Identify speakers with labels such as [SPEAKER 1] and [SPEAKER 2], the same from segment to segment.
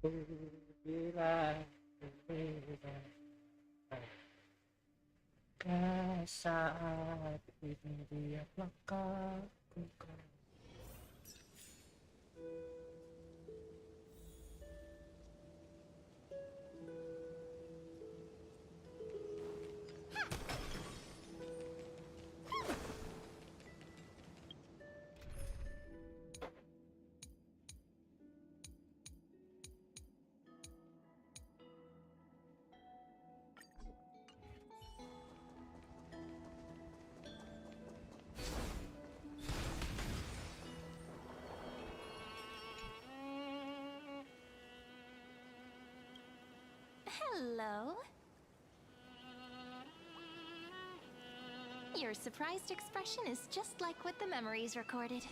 [SPEAKER 1] Bila berbeda saat ini dia melakukan.
[SPEAKER 2] Hello. Your surprised expression is just like what the memories recorded.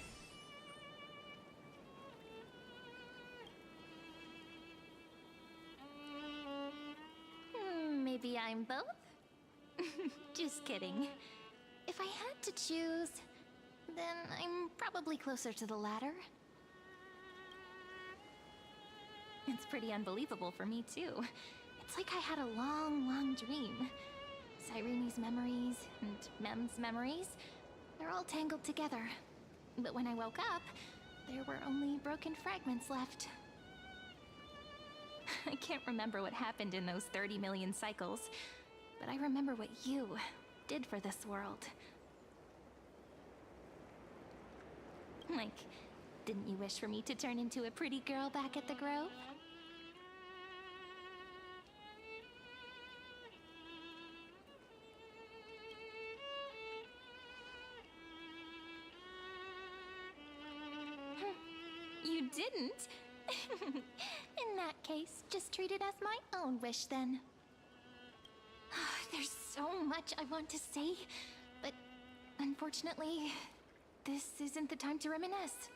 [SPEAKER 2] Maybe I'm both? Just kidding. If I had to choose, then I'm probably closer to the latter. It's pretty unbelievable for me, too. It's like I had a long, long dream. Cyrene's memories and Mem's memories, they're all tangled together. But when I woke up, there were only broken fragments left. I can't remember what happened in those 30 million cycles, but I remember what you did for this world. Like, didn't you wish for me to turn into a pretty girl back at the Grove? You didn't? In that case, just treat it as my own wish then. There's so much I want to say, but unfortunately, this isn't the time to reminisce.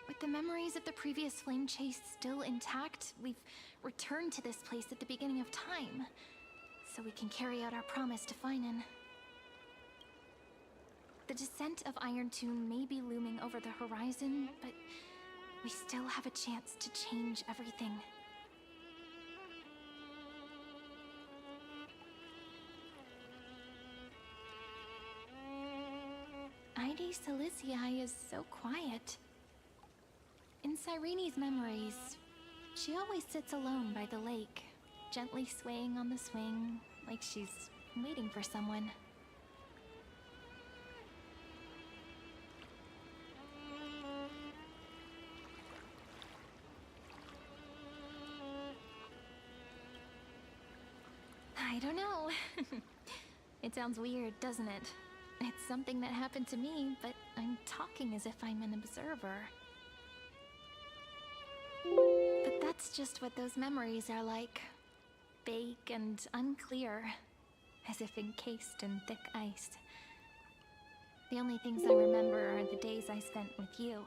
[SPEAKER 2] With the memories of the previous flame chase still intact, we've returned to this place at the beginning of time, so we can carry out our promise to Finan. The descent of Iron Tune may be looming over the horizon, but we still have a chance to change everything. Ide Silicii is so quiet. In Cyrene's memories, she always sits alone by the lake, gently swaying on the swing, like she's waiting for someone. I don't know. It sounds weird, doesn't it? It's something that happened to me, but I'm talking as if I'm an observer. But that's just what those memories are like. Vague and unclear, as if encased in thick ice. The only things I remember are the days I spent with you.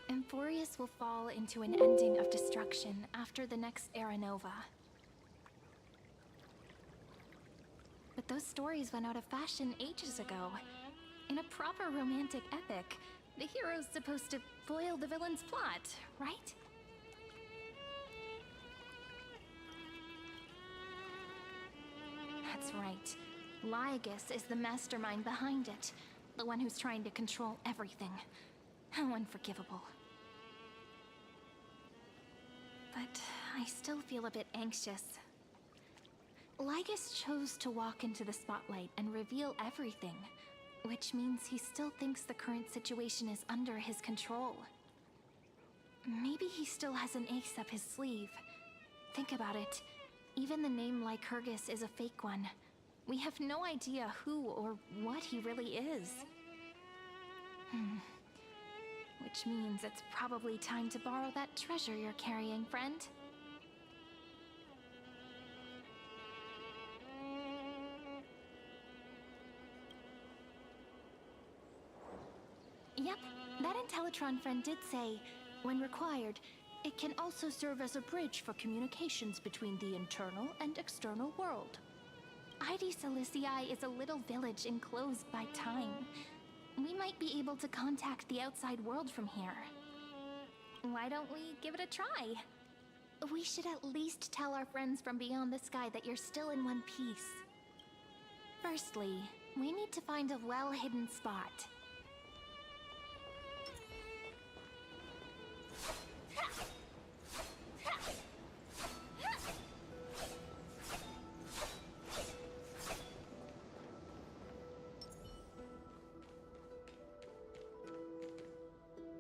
[SPEAKER 2] Emphorius will fall into an ending of destruction after the next Era Nova. But those stories went out of fashion ages ago. In a proper romantic epic, the hero's supposed to foil the villain's plot, right? That's right. Lygus is the mastermind behind it. The one who's trying to control everything. How unforgivable. But I still feel a bit anxious. Lygus chose to walk into the spotlight and reveal everything, which means he still thinks the current situation is under his control. Maybe he still has an ace up his sleeve. Think about it. Even the name Lycurgus is a fake one. We have no idea who or what he really is. Which means it's probably time to borrow that treasure you're carrying, friend. Yep, that Intellitron friend did say, when required, it can also serve as a bridge for communications between the internal and external world. Ide Silicii is a little village enclosed by time. we might be able to contact the outside world from here. Why don't we give it a try? We should at least tell our friends from beyond the sky that you're still in one piece. Firstly, we need to find a well-hidden spot.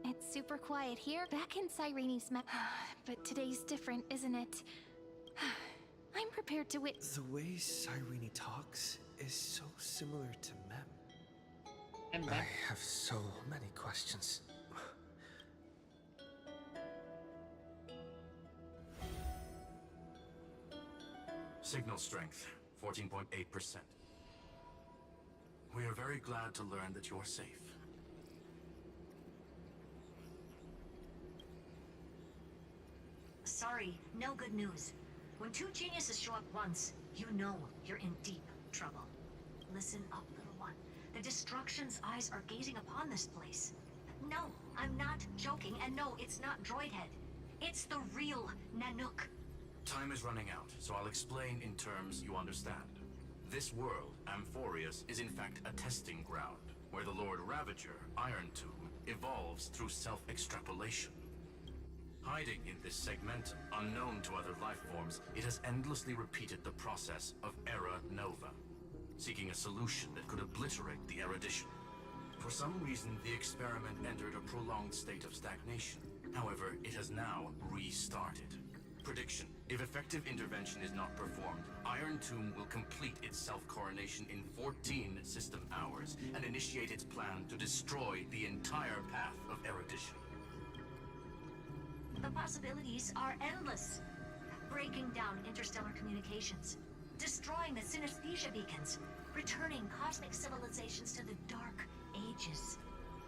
[SPEAKER 2] It's super quiet here, back in Cyrene's but today's different, isn't it? I'm prepared to
[SPEAKER 3] The way Cyrene talks is so similar to Mem.
[SPEAKER 1] And
[SPEAKER 3] I
[SPEAKER 1] then
[SPEAKER 3] have so many questions.
[SPEAKER 4] Signal strength, 14.8%. We are very glad to learn that you're safe.
[SPEAKER 5] Sorry, no good news. When two geniuses show up once, you know you're in deep trouble. Listen up, little one. The Destruction's eyes are gazing upon this place. No, I'm not joking, and no, it's not Droidhead. It's the real Nanook.
[SPEAKER 4] Time is running out, so I'll explain in terms you understand. This world, Amphorius, is in fact a testing ground, where the Lord Ravager, Iron Tomb, evolves through self-extrapolation. Hiding in this segmentum, unknown to other life forms, it has endlessly repeated the process of Era Nova, seeking a solution that could obliterate the erudition. For some reason, the experiment entered a prolonged state of stagnation. However, it has now restarted. Prediction: if effective intervention is not performed, Iron Tomb will complete its self-coronation in 14 system hours and initiate its plan to destroy the entire path of erudition.
[SPEAKER 5] The possibilities are endless. Breaking down interstellar communications, destroying the synesthesia beacons, returning cosmic civilizations to the Dark Ages,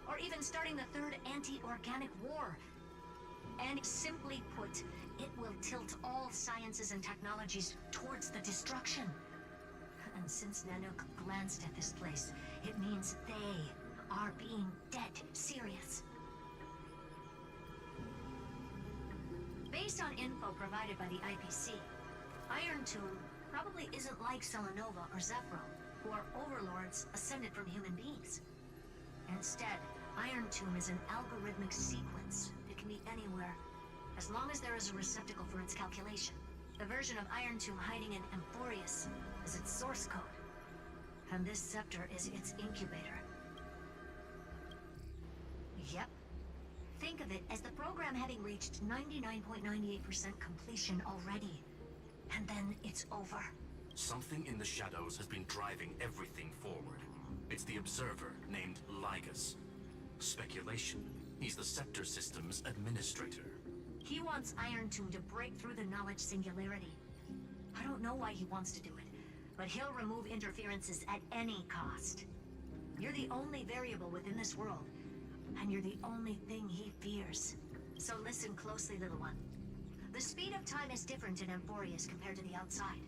[SPEAKER 5] or even starting the third anti-organic war. And simply put, it will tilt all sciences and technologies towards the destruction. And since Nanook glanced at this place, it means they are being dead serious. Based on info provided by the IPC, Iron Tomb probably isn't like Selenova or Zephyro, who are overlords ascended from human beings. Instead, Iron Tomb is an algorithmic sequence. It can be anywhere, as long as there is a receptacle for its calculation. The version of Iron Tomb hiding in Amphorius is its source code, and this scepter is its incubator. Yep. Think of it as the program having reached 99.98% completion already. And then it's over.
[SPEAKER 4] Something in the shadows has been driving everything forward. It's the Observer named Lygus. Speculation: he's the Scepter System's administrator.
[SPEAKER 5] He wants Iron Tomb to break through the knowledge singularity. I don't know why he wants to do it, but he'll remove interferences at any cost. You're the only variable within this world, and you're the only thing he fears. So listen closely, little one. The speed of time is different in Amphorius compared to the outside.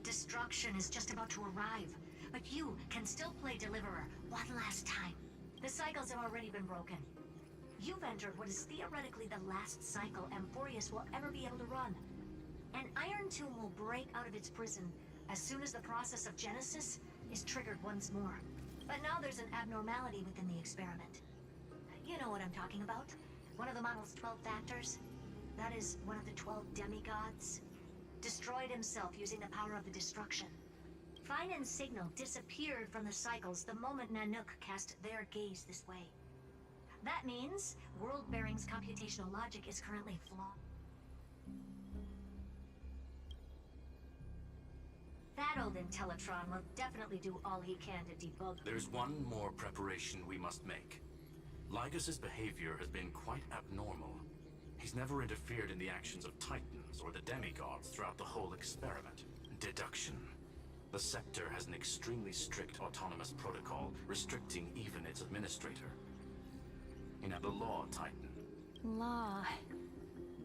[SPEAKER 5] Destruction is just about to arrive, but you can still play Deliverer one last time. The cycles have already been broken. You've entered what is theoretically the last cycle Amphorius will ever be able to run. And Iron Tomb will break out of its prison as soon as the process of Genesis is triggered once more. But now there's an abnormality within the experiment. You know what I'm talking about. One of the model's 12 factors. That is one of the 12 demigods. Destroyed himself using the power of the destruction. Fine and Signal disappeared from the cycles the moment Nanook cast their gaze this way. That means World-Bearing's computational logic is currently flawed. That old Intellitron will definitely do all he can to debug.
[SPEAKER 4] There's one more preparation we must make. Lygus's behavior has been quite abnormal. He's never interfered in the actions of Titans or the demigods throughout the whole experiment. Deduction. The Scepter has an extremely strict autonomous protocol, restricting even its administrator. You know, the Law Titan.
[SPEAKER 2] Law.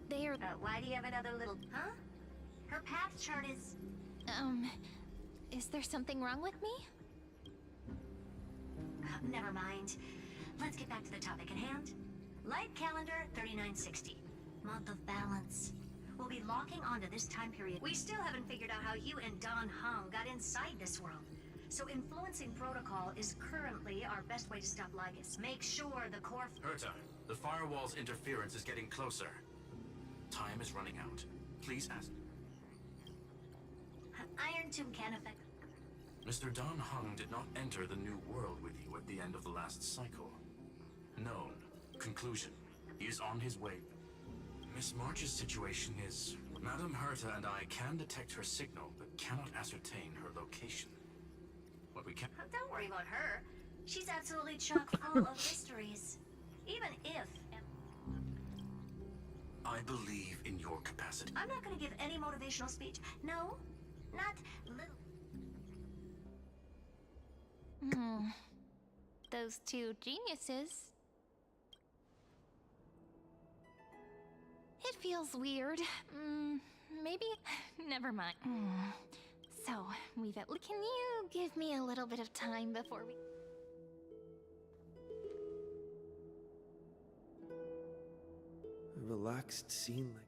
[SPEAKER 2] They're...
[SPEAKER 5] Why do you have another little... Huh? Her path chart is...
[SPEAKER 2] Is there something wrong with me?
[SPEAKER 5] Never mind. Let's get back to the topic at hand. Light calendar 3960. Month of balance. We'll be locking onto this time period. We still haven't figured out how you and Don Hung got inside this world. So influencing protocol is currently our best way to stop Lygus. Make sure the core...
[SPEAKER 4] Herta, the firewall's interference is getting closer. Time is running out. Please ask...
[SPEAKER 5] Iron Tomb can affect...
[SPEAKER 4] Mr. Don Hung did not enter the new world with you at the end of the last cycle. Known. Conclusion. He is on his way. Miss March's situation is... Madame Herta and I can detect her signal, but cannot ascertain her location. What we can...
[SPEAKER 5] Don't worry about her. She's absolutely chock full of mysteries. Even if...
[SPEAKER 4] I believe in your capacity.
[SPEAKER 5] I'm not gonna give any motivational speech. No, not little...
[SPEAKER 2] Those two geniuses. It feels weird. Maybe... Never mind. So, we've at... Can you give me a little bit of time before we...
[SPEAKER 3] A relaxed scene like...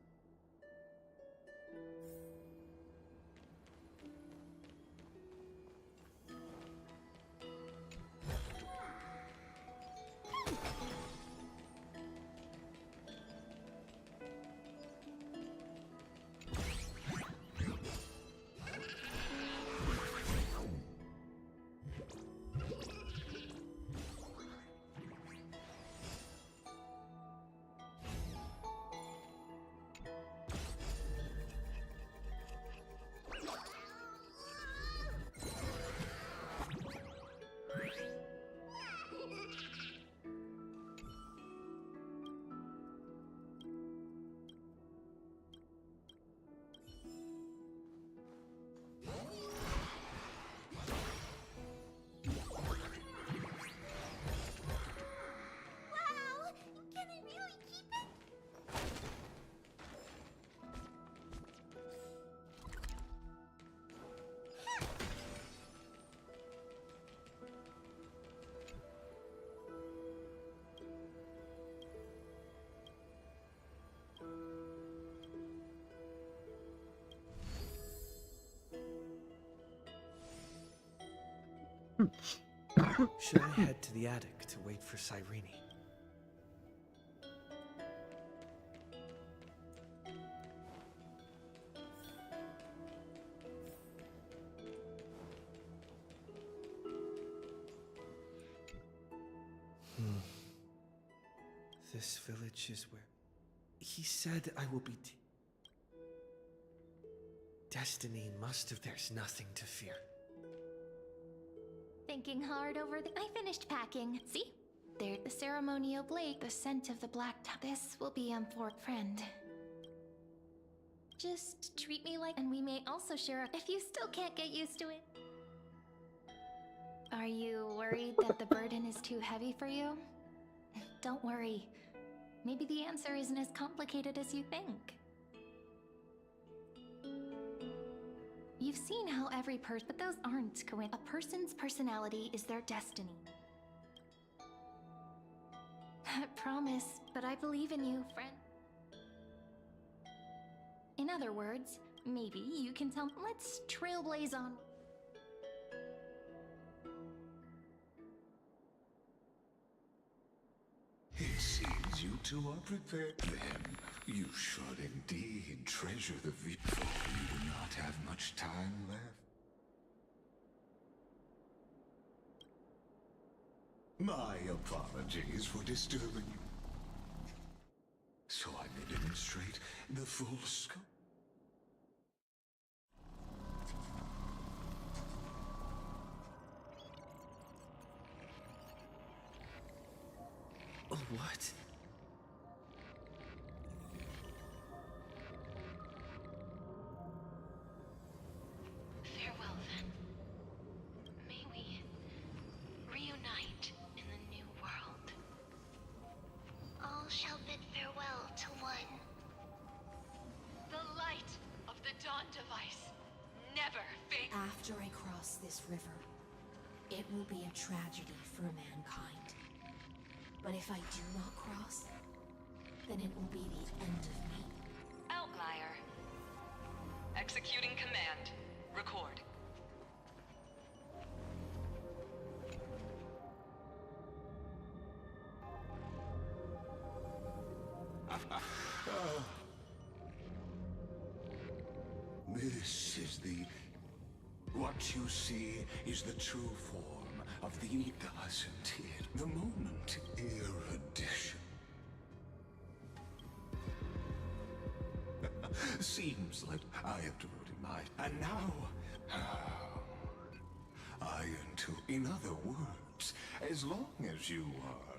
[SPEAKER 3] Should I head to the attic to wait for Cyrene? This village is where... He said I will be... Destiny must have... There's nothing to fear.
[SPEAKER 2] Thinking hard over the... I finished packing. See? There, the ceremonial blade, the scent of the black top. This will be for friend. Just treat me like... And we may also share if you still can't get used to it. Are you worried that the burden is too heavy for you? Don't worry. Maybe the answer isn't as complicated as you think. You've seen how every person, but those aren't coincidence. A person's personality is their destiny. I promise, but I believe in you, friend. In other words, maybe you can tell. Let's trailblaze on.
[SPEAKER 6] It seems you two are prepared. Then you should indeed treasure the view, for you do not have much time left. My apologies for disturbing you. So I may demonstrate the full scope.
[SPEAKER 3] What?
[SPEAKER 2] Farewell, then. May we reunite in the new world. All shall bid farewell to one.
[SPEAKER 7] The light of the Dawn device never fades.
[SPEAKER 8] After I cross this river, It will be a tragedy for mankind. But if I do not cross, then it will be the end of me.
[SPEAKER 7] Outlier. Executing command. Record.
[SPEAKER 6] This is the... What you see is the true form of the... Doesn't it? The moment erudition. Seems like I have devoted my... And now... Iron to... In other words, as long as you are...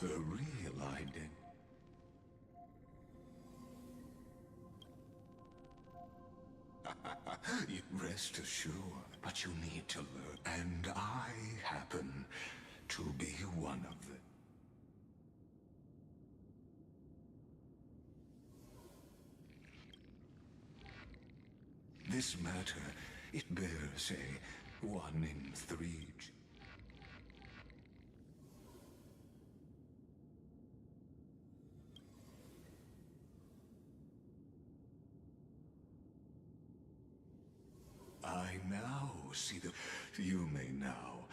[SPEAKER 6] Her real identity. Rest assured, but you need to learn, and I happen to be one of them. This matter, it bears a 1 in 3. I now see the... You may now...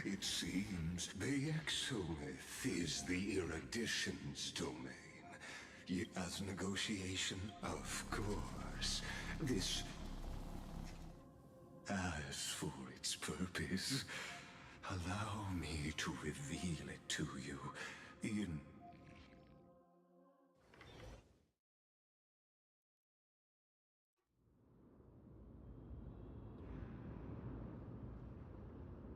[SPEAKER 6] It seems the exolith is the erudition's domain. As negotiation, of course. This... As for its purpose, allow me to reveal it to you in...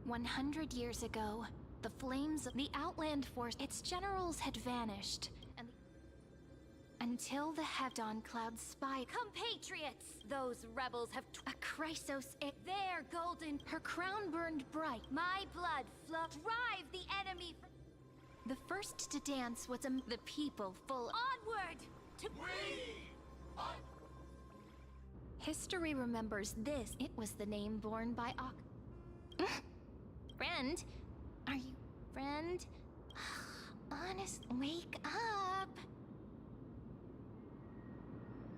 [SPEAKER 2] 100 years ago, the flames of the Outland Force, its generals had vanished, and until the Hevdon Cloud spy compatriots, those rebels have a Chrysos, their golden, her crown burned bright, my blood flowed, drive the enemy. The first to dance was the people full onward to History remembers this. It was the name borne by Friend? Are you... Friend? Honest, wake up!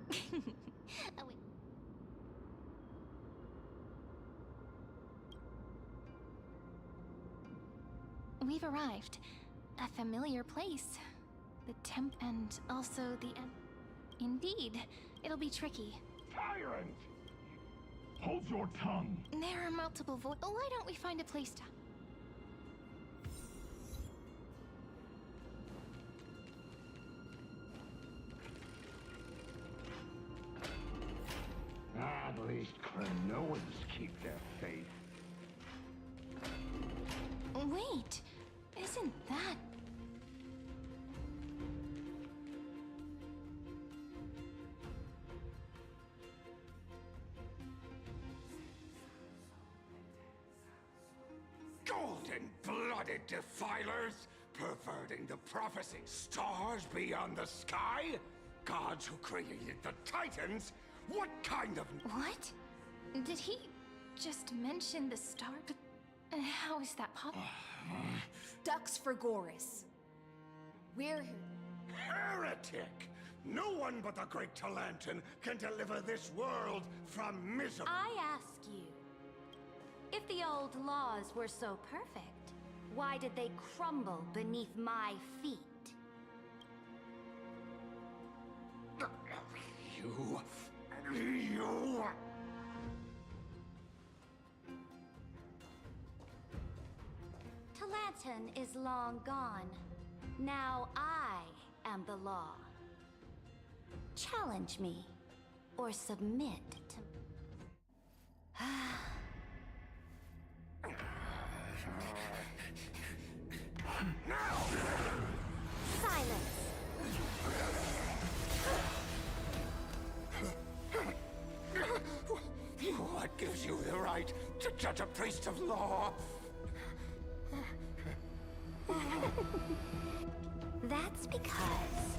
[SPEAKER 2] Oh, wait. We've arrived. A familiar place. The temp and also the... Indeed. It'll be tricky.
[SPEAKER 9] Tyrant! Hold your tongue!
[SPEAKER 2] There are multiple why don't we find a place to...
[SPEAKER 9] At least Cronoans keep their faith.
[SPEAKER 2] Wait! Isn't that...
[SPEAKER 6] Golden-blooded defilers, perverting the prophecy. Stars beyond the sky? Gods who created the Titans? What kind of...
[SPEAKER 2] What? Did he just mention the star? How is that possible?
[SPEAKER 8] Ducks for Goris. We're here.
[SPEAKER 6] Heretic! No one but the great Talantan can deliver this world from misery.
[SPEAKER 2] I ask you, if the old laws were so perfect, why did they crumble beneath my feet?
[SPEAKER 6] You...
[SPEAKER 2] Talantan is long gone. Now I am the law. Challenge me, or submit to... Silence!
[SPEAKER 6] What gives you the right to judge a priest of law?
[SPEAKER 2] That's because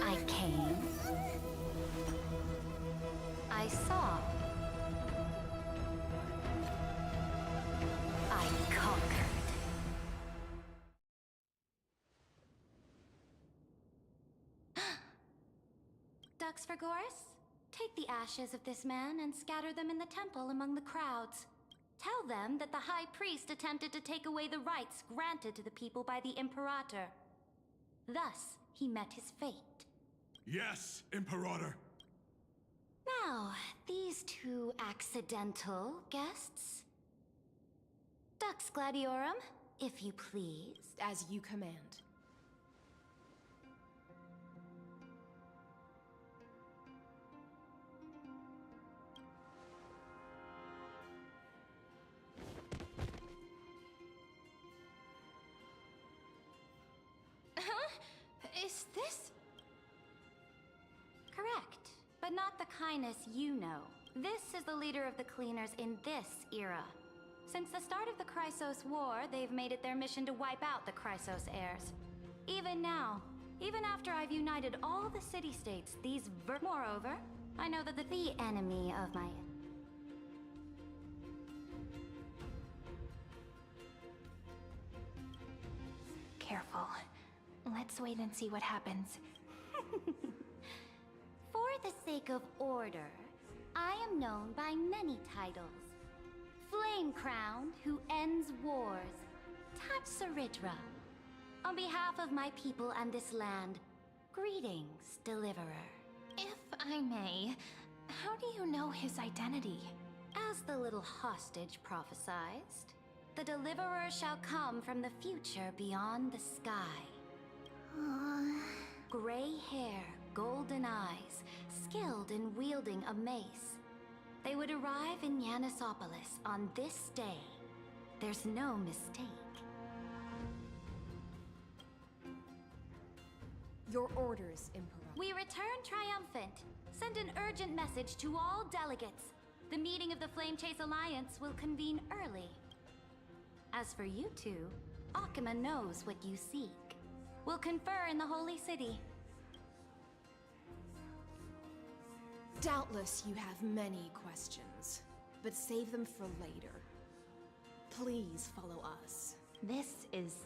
[SPEAKER 2] I came. I saw. I conquered. Ducks for Goris? Take the ashes of this man and scatter them in the temple among the crowds. Tell them that the High Priest attempted to take away the rights granted to the people by the Imperator. Thus, he met his fate.
[SPEAKER 6] Yes, Imperator.
[SPEAKER 2] Now, these two accidental guests? Dux Gladiorum, if you please.
[SPEAKER 8] As you command.
[SPEAKER 2] Is this? Correct, but not the kindness you know. This is the leader of the cleaners in this era. Since the start of the Chrysos War, they've made it their mission to wipe out the Chrysos heirs. Even now, even after I've united all the city-states, moreover, I know that the enemy of my... Careful. Let's wait and see what happens. For the sake of order, I am known by many titles. Flame Crown, who ends wars. Tapsaridra. On behalf of my people and this land, greetings, Deliverer. If I may, how do you know his identity? As the little hostage prophesied, the Deliverer shall come from the future beyond the sky. Gray hair, golden eyes, skilled in wielding a mace. They would arrive in Yanisopolis on this day. There's no mistake.
[SPEAKER 8] Your orders, Emperor.
[SPEAKER 2] We return triumphant. Send an urgent message to all delegates. The meeting of the Flame Chase Alliance will convene early. As for you two, Akima knows what you seek. We'll confer in the Holy City.
[SPEAKER 8] Doubtless you have many questions, but save them for later. Please follow us.
[SPEAKER 2] This is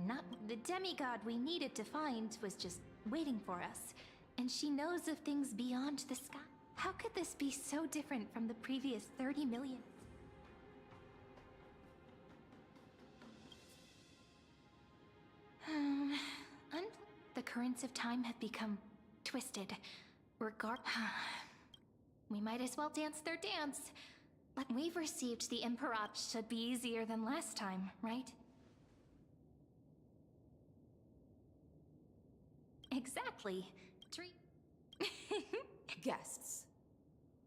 [SPEAKER 2] not... The demigod we needed to find was just waiting for us. And she knows of things beyond the sky. How could this be so different from the previous 30 million? The currents of time have become twisted. We might as well dance their dance. But we've received the Emperor. Should be easier than last time, right? Exactly.
[SPEAKER 8] Guests,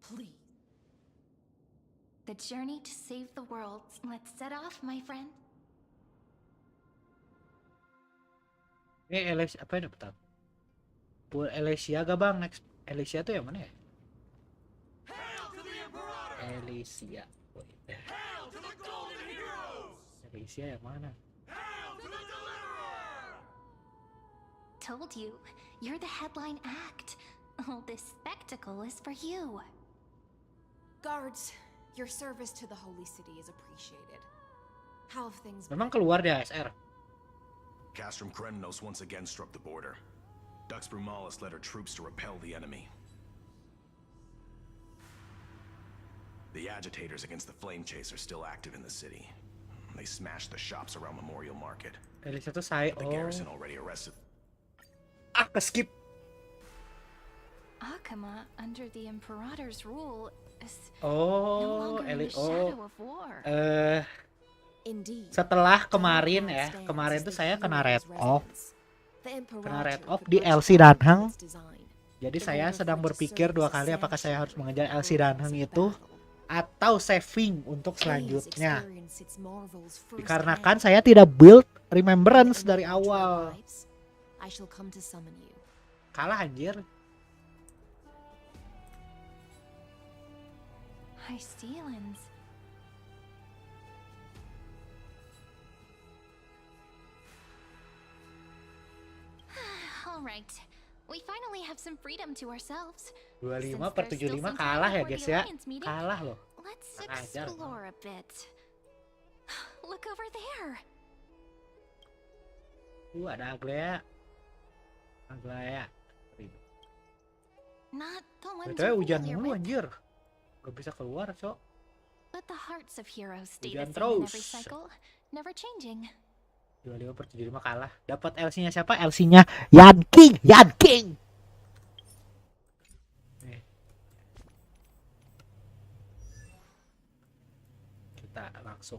[SPEAKER 8] please.
[SPEAKER 2] The journey to save the world. Let's set off, my friend.
[SPEAKER 1] Elysia apa ya bentar? Elysia gak bang? Next Elysia tuh yang mana ya? Elysia. Elysia yang mana?
[SPEAKER 2] Told you, you're the headline act. All this spectacle is for you.
[SPEAKER 8] Guards, your service to the Holy City is appreciated. How have things been?
[SPEAKER 1] Memang keluar di ASR.
[SPEAKER 4] Castrum Kremenos once again struck the border. Dux Brumalis led her troops to repel the enemy. The agitators against the Flame Chase are still active in the city. They smashed the shops around Memorial Market.
[SPEAKER 1] Elysia tuh saya.
[SPEAKER 4] The garrison already arrested.
[SPEAKER 1] Skip.
[SPEAKER 2] Akima, under the Imperator's rule, is no longer in the shadow of war.
[SPEAKER 1] Setelah kemarin ya, kemarin tuh saya kena red off di LC Danheng. Jadi saya sedang berpikir dua kali apakah saya harus mengejar LC Danheng itu atau saving untuk selanjutnya. Dikarenakan saya tidak build remembrance dari awal. Kalah anjir.
[SPEAKER 2] High ceilings. Right. We finally have some freedom to ourselves.
[SPEAKER 1] 25/75 kalah ya guys ya. Kalah loh.
[SPEAKER 2] Let's
[SPEAKER 1] Ajar.
[SPEAKER 2] explore a bit. Look over there.
[SPEAKER 1] Ada Aglaya.
[SPEAKER 2] Not the ones
[SPEAKER 1] Betul
[SPEAKER 2] we're
[SPEAKER 1] hujan
[SPEAKER 2] familiar
[SPEAKER 1] mulu
[SPEAKER 2] with.
[SPEAKER 1] anjir. Gak bisa keluar, Cok.
[SPEAKER 2] But the hearts of heroes stay
[SPEAKER 1] Hujan
[SPEAKER 2] the same in every
[SPEAKER 1] terus.
[SPEAKER 2] cycle, never changing.
[SPEAKER 1] 25/75 kalah. Dapat LC-nya siapa? LC-nya King. Nih. Kita langsung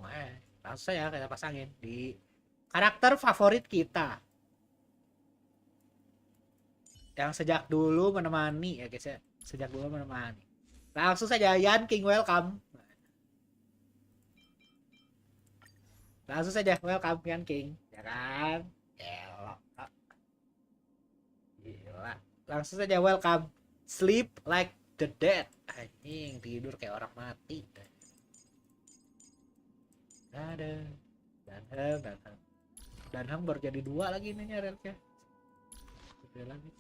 [SPEAKER 1] saja kita pasangin di karakter favorit kita. Yang sejak dulu menemani ya guys ya. Sejak dulu menemani. Langsung saja King, welcome. Langsung saja welcome King, ya kan? Elok. Gila. Langsung saja welcome. Sleep like the dead. Anjing, tidur kayak orang mati. Danhang baru jadi 2 lagi nih relnya. Udah lagi.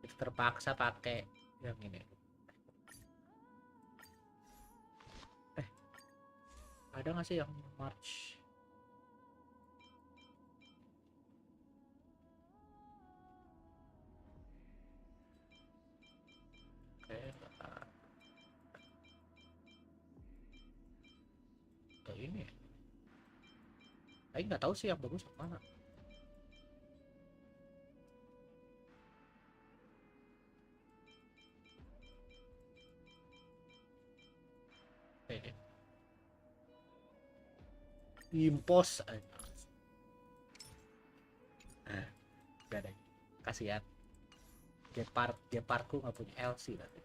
[SPEAKER 1] Terpaksa pakai yang ini. Ada nggak sih yang March? Atau ini? Saya nggak tahu sih yang bagus yang mana. Impos gak ada, kasihan Gepardku nggak punya LC nanti.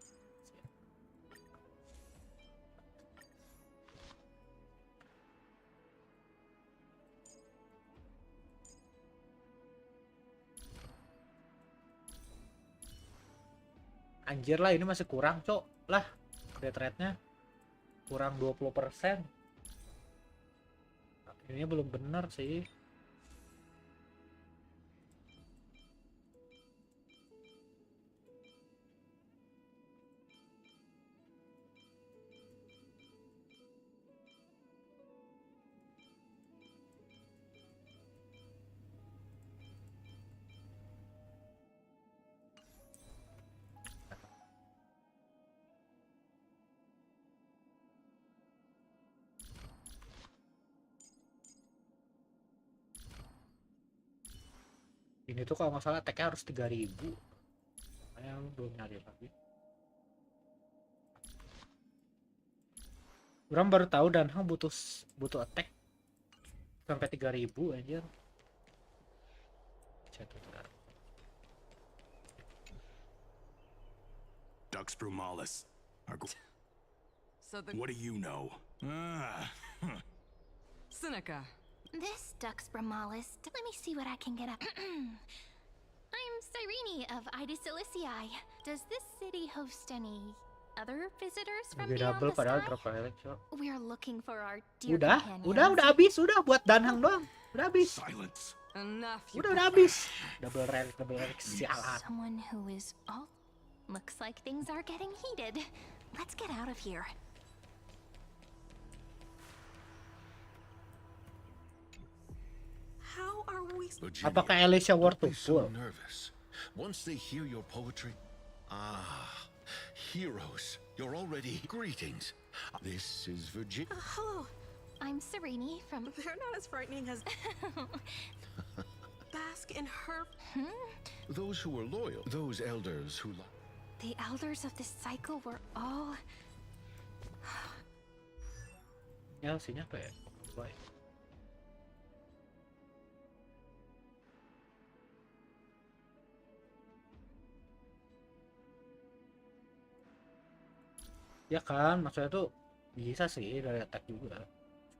[SPEAKER 1] Anjir lah, ini masih kurang Cok lah, death rate-nya kurang 20%. Ini belum benar sih. Ini tuh kalau nggak salah tag-nya harus 3.000. Saya belum nyari lagi. Orang baru tahu Danhang butuh attack sampai 3.000 anjir.
[SPEAKER 10] Dux Brumalis. What do you know?
[SPEAKER 7] Seneca.
[SPEAKER 2] This Dux Bramalis. Let me see what I can get up. I'm Cyrene of Ida Ciliciae. Does this city host any other visitors from beyond the sky? We're looking for our dear companions.
[SPEAKER 1] Udah habis, udah buat Danhang doang. Udah habis.
[SPEAKER 10] Silence.
[SPEAKER 7] Enough.
[SPEAKER 1] Udah habis. Double rank sialan.
[SPEAKER 2] Someone who is looks like things are getting heated. Let's get out of here.
[SPEAKER 8] How are we?
[SPEAKER 1] Apakah Alicia worth to
[SPEAKER 11] so nervous. Once they hear your poetry, heroes, you're already greetings. This is Virginia.
[SPEAKER 8] Hello.
[SPEAKER 2] I'm Cyrene from.
[SPEAKER 8] They're not as frightening as. Bask in her.
[SPEAKER 11] Those who were loyal, those elders who.
[SPEAKER 2] The elders of this cycle were all.
[SPEAKER 1] Ya, sinya apa ya? Baik. Ya kan, maksudnya tuh bisa sih dari attack juga,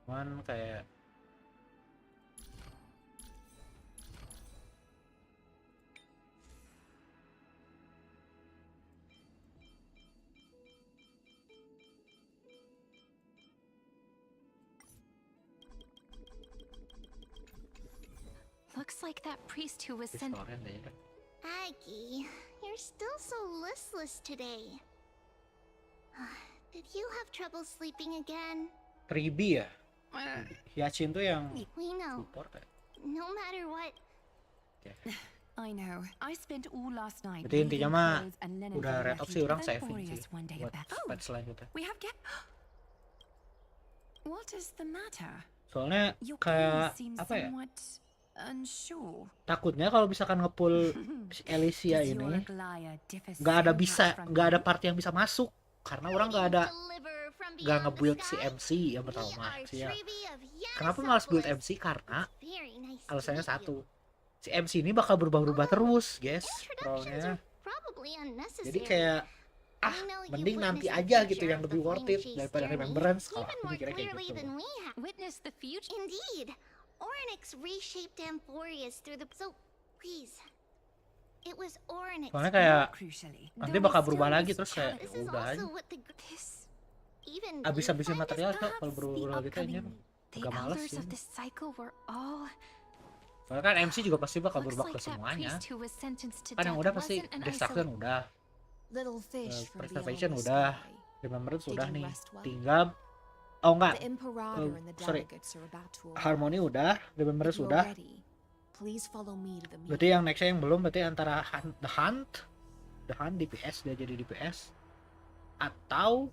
[SPEAKER 1] cuman kayak
[SPEAKER 2] Looks like that priest who was sent.
[SPEAKER 12] Yukki, you're still so listless today. Did you have trouble sleeping again?
[SPEAKER 1] Ribi ya? Hyacin tuh yang
[SPEAKER 12] We know.
[SPEAKER 1] support ya?
[SPEAKER 12] No matter what.
[SPEAKER 13] I know. I spent all last night.
[SPEAKER 1] Berarti intinya mah
[SPEAKER 13] clothes and linen
[SPEAKER 1] udah
[SPEAKER 13] for
[SPEAKER 1] red off
[SPEAKER 13] refuge,
[SPEAKER 1] sih orang
[SPEAKER 13] but then
[SPEAKER 1] saving sih
[SPEAKER 13] Boreas one day
[SPEAKER 1] buat
[SPEAKER 13] back.
[SPEAKER 1] spec selanjutnya.
[SPEAKER 13] We have What is the matter?
[SPEAKER 1] Soalnya
[SPEAKER 13] Your
[SPEAKER 1] kayak
[SPEAKER 13] seems
[SPEAKER 1] apa ya?
[SPEAKER 13] somewhat unsure.
[SPEAKER 1] Takutnya kalau misalkan ngepull si Alicia
[SPEAKER 13] Does
[SPEAKER 1] ini
[SPEAKER 13] your Glaya differ
[SPEAKER 1] nggak ada
[SPEAKER 13] so
[SPEAKER 1] bisa,
[SPEAKER 13] much from
[SPEAKER 1] nggak ada
[SPEAKER 13] you?
[SPEAKER 1] part yang bisa masuk karena orang nggak nge-build si MC yang pertama sih ya. Kenapa malas build MC? Karena alasannya satu, si MC ini bakal berubah-ubah terus, guys, trollnya. Jadi kayak mending nanti aja gitu yang lebih worth it daripada remembrance. Kalau aku mikirnya kayak gitu.
[SPEAKER 2] Witness the future.
[SPEAKER 12] Indeed. Oryx reshaped Amphorius through the... So, please. It was Oryx.
[SPEAKER 1] Soalnya kayak nanti bakal berubah lagi terus kayak
[SPEAKER 12] This is
[SPEAKER 1] udah aja.
[SPEAKER 12] also what the... Even
[SPEAKER 1] Abis-abisin material tuh kalau berubah lagi kayaknya agak males
[SPEAKER 2] Elders
[SPEAKER 1] sih.
[SPEAKER 2] of this cycle were all
[SPEAKER 1] Soalnya kan MC juga pasti bakal
[SPEAKER 2] looks
[SPEAKER 1] berubah ke
[SPEAKER 2] like that
[SPEAKER 1] semuanya.
[SPEAKER 2] priest who was sentenced to
[SPEAKER 1] Kan yang
[SPEAKER 2] death
[SPEAKER 1] udah pasti
[SPEAKER 2] wasn't an
[SPEAKER 1] destruction
[SPEAKER 2] isolate.
[SPEAKER 1] udah,
[SPEAKER 8] Little fish from the
[SPEAKER 1] preservation
[SPEAKER 8] endless
[SPEAKER 1] udah,
[SPEAKER 8] sky.
[SPEAKER 1] remembrance
[SPEAKER 8] Did
[SPEAKER 1] udah
[SPEAKER 8] you
[SPEAKER 1] nih.
[SPEAKER 8] rest well?
[SPEAKER 1] Tinggal enggak.
[SPEAKER 8] The Imperator and the
[SPEAKER 1] Sorry.
[SPEAKER 8] delegates are about to arrive.
[SPEAKER 1] Harmony udah, remembrance
[SPEAKER 8] If you're
[SPEAKER 1] udah.
[SPEAKER 8] ready, please follow me to the
[SPEAKER 1] Berarti yang nextnya yang belum berarti antara The Hunt DPS, dia jadi DPS atau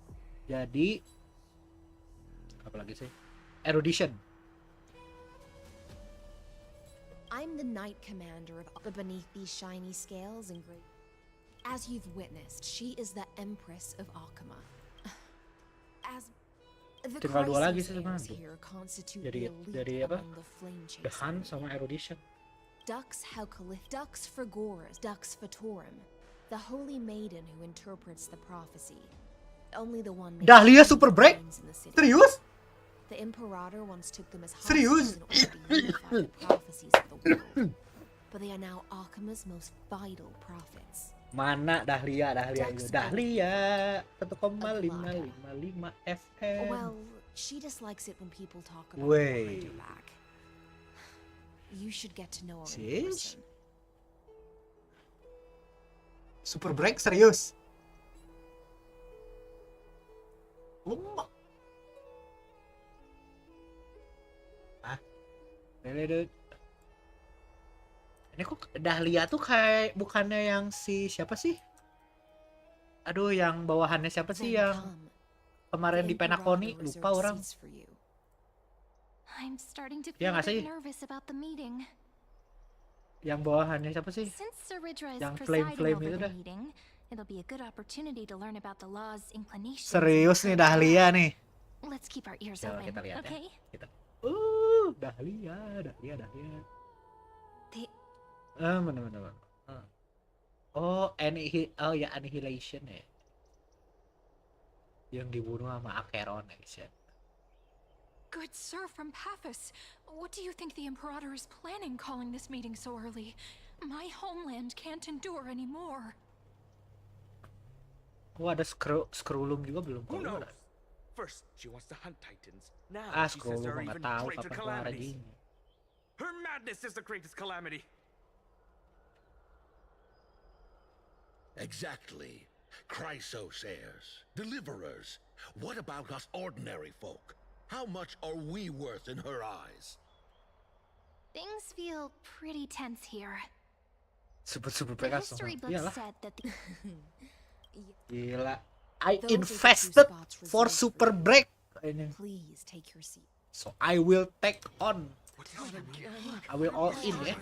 [SPEAKER 1] jadi apa lagi sih? Erudition.
[SPEAKER 8] I'm the Knight Commander of beneath these shiny scales and great. As you've witnessed, she is the Empress of Arkema. As the
[SPEAKER 1] Tinggal dua lagi sih
[SPEAKER 8] Chrysos heirs
[SPEAKER 1] sebenarnya.
[SPEAKER 8] here constitute
[SPEAKER 1] Jadi
[SPEAKER 8] the elite
[SPEAKER 1] jadi apa?
[SPEAKER 8] among the flame
[SPEAKER 1] The Hunt
[SPEAKER 8] chasers.
[SPEAKER 1] sama Erudition.
[SPEAKER 8] Dux Helcalith, Dux Frigoras, Dux Fatorum, the holy maiden who interprets the prophecy. Only the one.
[SPEAKER 1] Dahlia Super Break? Serius?
[SPEAKER 8] The Imperator once took them as
[SPEAKER 1] Serius?
[SPEAKER 8] hostages in order to unify the prophecies of the world. But they are now Arkema's most vital prophets.
[SPEAKER 1] Mana Dahlia itu? Dahlia 1,555 FM.
[SPEAKER 8] Well, she dislikes it when people talk about
[SPEAKER 1] Wait.
[SPEAKER 8] behind her back. You should get to know her in
[SPEAKER 1] Sis?
[SPEAKER 8] person.
[SPEAKER 1] Super Break serius? Dude. Ini kok Dahlia tuh kayak bukannya yang si siapa sih? Aduh, yang bawahannya siapa sih yang kemarin di Penaconi? Lupa orang.
[SPEAKER 2] I'm starting to
[SPEAKER 1] Ya
[SPEAKER 2] feel
[SPEAKER 1] nggak
[SPEAKER 2] a bit
[SPEAKER 1] sih?
[SPEAKER 2] nervous about the meeting.
[SPEAKER 1] Yang bawahannya siapa sih?
[SPEAKER 2] Since Sir Ridra is
[SPEAKER 1] Yang
[SPEAKER 2] presiding
[SPEAKER 1] flame
[SPEAKER 2] over
[SPEAKER 1] itu
[SPEAKER 2] the
[SPEAKER 1] dah.
[SPEAKER 2] meeting, it'll be a good opportunity to learn about the law's inclinations.
[SPEAKER 1] Serius nih Dahlia nih.
[SPEAKER 2] Let's keep our ears
[SPEAKER 1] Coba
[SPEAKER 2] open,
[SPEAKER 1] kita lihat
[SPEAKER 2] okay?
[SPEAKER 1] ya. Kita. Dahlia.
[SPEAKER 2] The
[SPEAKER 1] Bener. Oh, ya Annihilation ya. Yang dibunuh sama Acheron ya.
[SPEAKER 14] Good sir from Paphos, what do you think the Imperator is planning calling this meeting so early? My homeland can't endure anymore.
[SPEAKER 1] Oh, ada Scrollum juga belum
[SPEAKER 15] Who
[SPEAKER 1] keluar.
[SPEAKER 15] knows? First, she wants to hunt titans. Now, she says
[SPEAKER 1] Scrollum
[SPEAKER 15] there are
[SPEAKER 1] nggak
[SPEAKER 15] even
[SPEAKER 1] tahu
[SPEAKER 15] greater
[SPEAKER 1] kapan keluar
[SPEAKER 15] calamities.
[SPEAKER 1] lagi.
[SPEAKER 15] Her madness is the greatest calamity.
[SPEAKER 11] Exactly. Chrysos heirs, deliverers. What about us ordinary folk? How much are we worth in her eyes?
[SPEAKER 2] things feel pretty tense here.
[SPEAKER 1] Super
[SPEAKER 2] The
[SPEAKER 1] Pegasus.
[SPEAKER 2] history books
[SPEAKER 1] Iyalah.
[SPEAKER 2] said that the
[SPEAKER 1] Gila. I
[SPEAKER 8] Those are the two
[SPEAKER 1] invested
[SPEAKER 8] spots
[SPEAKER 1] for
[SPEAKER 8] reserved
[SPEAKER 1] Super
[SPEAKER 8] you.
[SPEAKER 1] Break. Ini.
[SPEAKER 8] Please take your seat.
[SPEAKER 1] So I will take on. I will all in ya.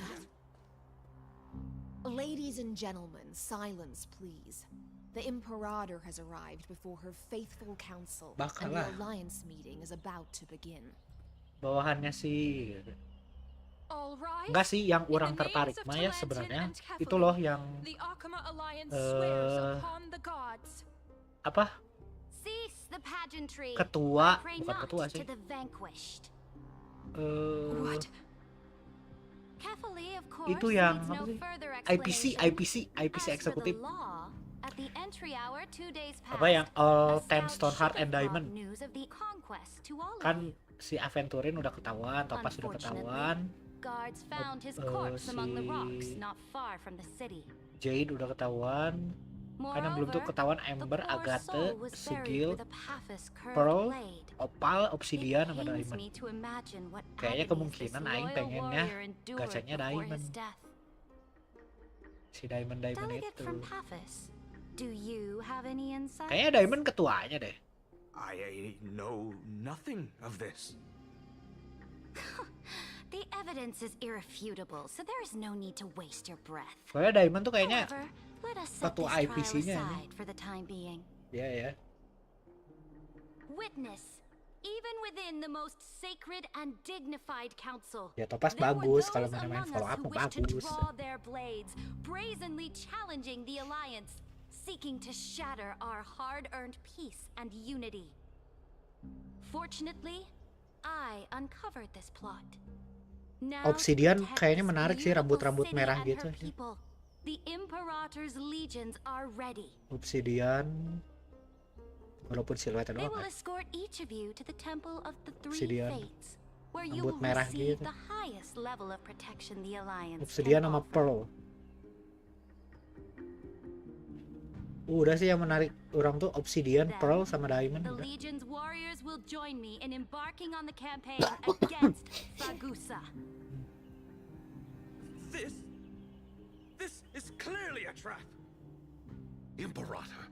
[SPEAKER 8] Ladies and gentlemen, silence please. The Imperator has arrived before her faithful council, and the
[SPEAKER 1] Bakalah.
[SPEAKER 8] alliance meeting is about to begin.
[SPEAKER 1] Bawahannya sih.
[SPEAKER 14] All right.
[SPEAKER 1] Enggak sih yang
[SPEAKER 14] In
[SPEAKER 1] orang
[SPEAKER 14] the
[SPEAKER 1] tertarik
[SPEAKER 14] names of
[SPEAKER 1] mah ya
[SPEAKER 14] Talantin
[SPEAKER 1] sebenarnya.
[SPEAKER 14] and Kefali,
[SPEAKER 1] Itu loh yang
[SPEAKER 14] The Arkema Alliance swears
[SPEAKER 1] eh,
[SPEAKER 14] upon the gods.
[SPEAKER 1] apa?
[SPEAKER 12] Cease the pageantry.
[SPEAKER 1] Ketua,
[SPEAKER 12] Pray
[SPEAKER 1] bukan
[SPEAKER 12] not
[SPEAKER 1] ketua
[SPEAKER 12] to
[SPEAKER 1] sih.
[SPEAKER 12] the vanquished.
[SPEAKER 14] What?
[SPEAKER 12] Kefali, of course,
[SPEAKER 1] Itu yang
[SPEAKER 12] needs
[SPEAKER 1] apa
[SPEAKER 12] no
[SPEAKER 1] sih?
[SPEAKER 12] further
[SPEAKER 1] IPC
[SPEAKER 12] explanation. As for the
[SPEAKER 1] eksekutif.
[SPEAKER 12] law, at the entry hour 2 days
[SPEAKER 1] Apa yang
[SPEAKER 12] past,
[SPEAKER 1] all
[SPEAKER 12] a
[SPEAKER 1] 10
[SPEAKER 12] scout
[SPEAKER 1] stone heart
[SPEAKER 12] should
[SPEAKER 1] and
[SPEAKER 12] have brought
[SPEAKER 1] diamond.
[SPEAKER 12] news of the conquest to all of
[SPEAKER 1] Kan
[SPEAKER 12] you.
[SPEAKER 1] si Aventurin udah ketahuan, Topaz udah ketahuan.
[SPEAKER 12] Guards found his corpse among the rocks
[SPEAKER 1] si
[SPEAKER 12] not far from the city.
[SPEAKER 1] Jade udah ketahuan. Kan yang belum tuh ketahuan Amber, Agatha, Sigil, Pearl, Opal, Obsidian, sama Diamond. Kayaknya kemungkinan Aing pengennya gacanya Diamond. Si Diamond itu. Kayaknya Diamond ketuanya deh.
[SPEAKER 3] I know nothing of this.
[SPEAKER 16] The evidence is irrefutable, so there is no need to waste your breath.
[SPEAKER 1] Soalnya Diamond tuh kayaknya
[SPEAKER 16] Let us set
[SPEAKER 1] satu
[SPEAKER 16] this trial
[SPEAKER 1] IPC-nya.
[SPEAKER 16] aside for the time being.
[SPEAKER 1] Ya.
[SPEAKER 16] Witness, even within the most sacred and dignified council,
[SPEAKER 1] Ya Topaz
[SPEAKER 16] there were
[SPEAKER 1] bagus,
[SPEAKER 16] those
[SPEAKER 1] kalau main
[SPEAKER 16] among
[SPEAKER 1] follow
[SPEAKER 16] us
[SPEAKER 1] up
[SPEAKER 16] who
[SPEAKER 1] mah
[SPEAKER 16] wished to
[SPEAKER 1] bagus.
[SPEAKER 16] draw their blades, brazenly challenging the alliance, seeking to shatter our hard-earned peace and unity. Fortunately, I uncovered this plot. Now,
[SPEAKER 1] Obsidian
[SPEAKER 16] to protect
[SPEAKER 1] kayaknya
[SPEAKER 16] this
[SPEAKER 1] menarik sih,
[SPEAKER 16] beautiful
[SPEAKER 1] rambut-rambut
[SPEAKER 16] city
[SPEAKER 1] merah
[SPEAKER 16] and
[SPEAKER 1] gitu.
[SPEAKER 16] her people, the Imperator's legions are ready.
[SPEAKER 1] Obsidian, walaupun siluetnya
[SPEAKER 16] They
[SPEAKER 1] doang
[SPEAKER 16] will
[SPEAKER 1] kan.
[SPEAKER 16] escort each of you to the Temple of the Three
[SPEAKER 1] Obsidian.
[SPEAKER 16] Fates, where you
[SPEAKER 1] Rambut
[SPEAKER 16] will
[SPEAKER 1] merah
[SPEAKER 16] receive
[SPEAKER 1] gitu.
[SPEAKER 16] the highest level of protection the Alliance
[SPEAKER 1] Obsidian
[SPEAKER 16] can
[SPEAKER 1] sama
[SPEAKER 16] offer.
[SPEAKER 1] Pearl. Udah sih yang menarik orang tuh Obsidian,
[SPEAKER 16] Then,
[SPEAKER 1] Pearl sama Diamond.
[SPEAKER 16] The
[SPEAKER 1] Udah.
[SPEAKER 16] Legion's warriors will join me in embarking on the campaign against Fagusa.
[SPEAKER 11] This is clearly a trap. Imperator,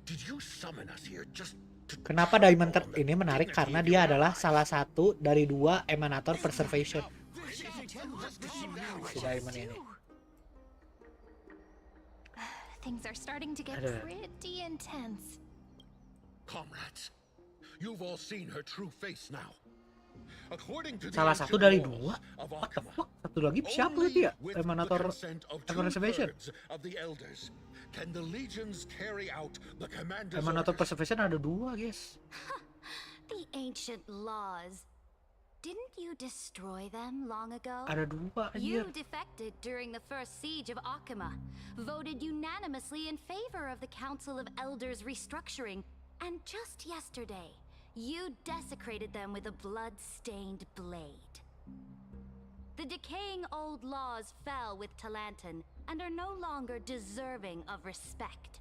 [SPEAKER 11] did you summon us here just to...
[SPEAKER 1] Kenapa Diamond ini menarik? Karena dia adalah salah satu dari 2 emanator preservation. Si Diamond ini.
[SPEAKER 2] Things are starting to get pretty intense.
[SPEAKER 11] Comrades, you've all seen her true face now. According to the
[SPEAKER 1] Salah satu
[SPEAKER 11] ancient
[SPEAKER 1] dari
[SPEAKER 11] laws
[SPEAKER 1] 2?
[SPEAKER 11] of
[SPEAKER 1] What the
[SPEAKER 11] Okema,
[SPEAKER 1] fuck? Satu lagi siapa
[SPEAKER 11] only
[SPEAKER 1] dia?
[SPEAKER 11] with
[SPEAKER 1] Emanator
[SPEAKER 11] the consent of
[SPEAKER 1] preservation.
[SPEAKER 11] 2/3 of the elders can the legions carry out the commander's
[SPEAKER 1] Emanator
[SPEAKER 11] orders.
[SPEAKER 1] preservation ada 2, guys.
[SPEAKER 16] The ancient laws. Didn't you destroy them long ago?
[SPEAKER 1] Ada 2
[SPEAKER 16] You
[SPEAKER 1] anjir.
[SPEAKER 16] defected during the first siege of Okema, voted unanimously in favor of the Council of Elders restructuring, and just yesterday, you desecrated them with a blood-stained blade. The decaying old laws fell with Talantan and are no longer deserving of respect.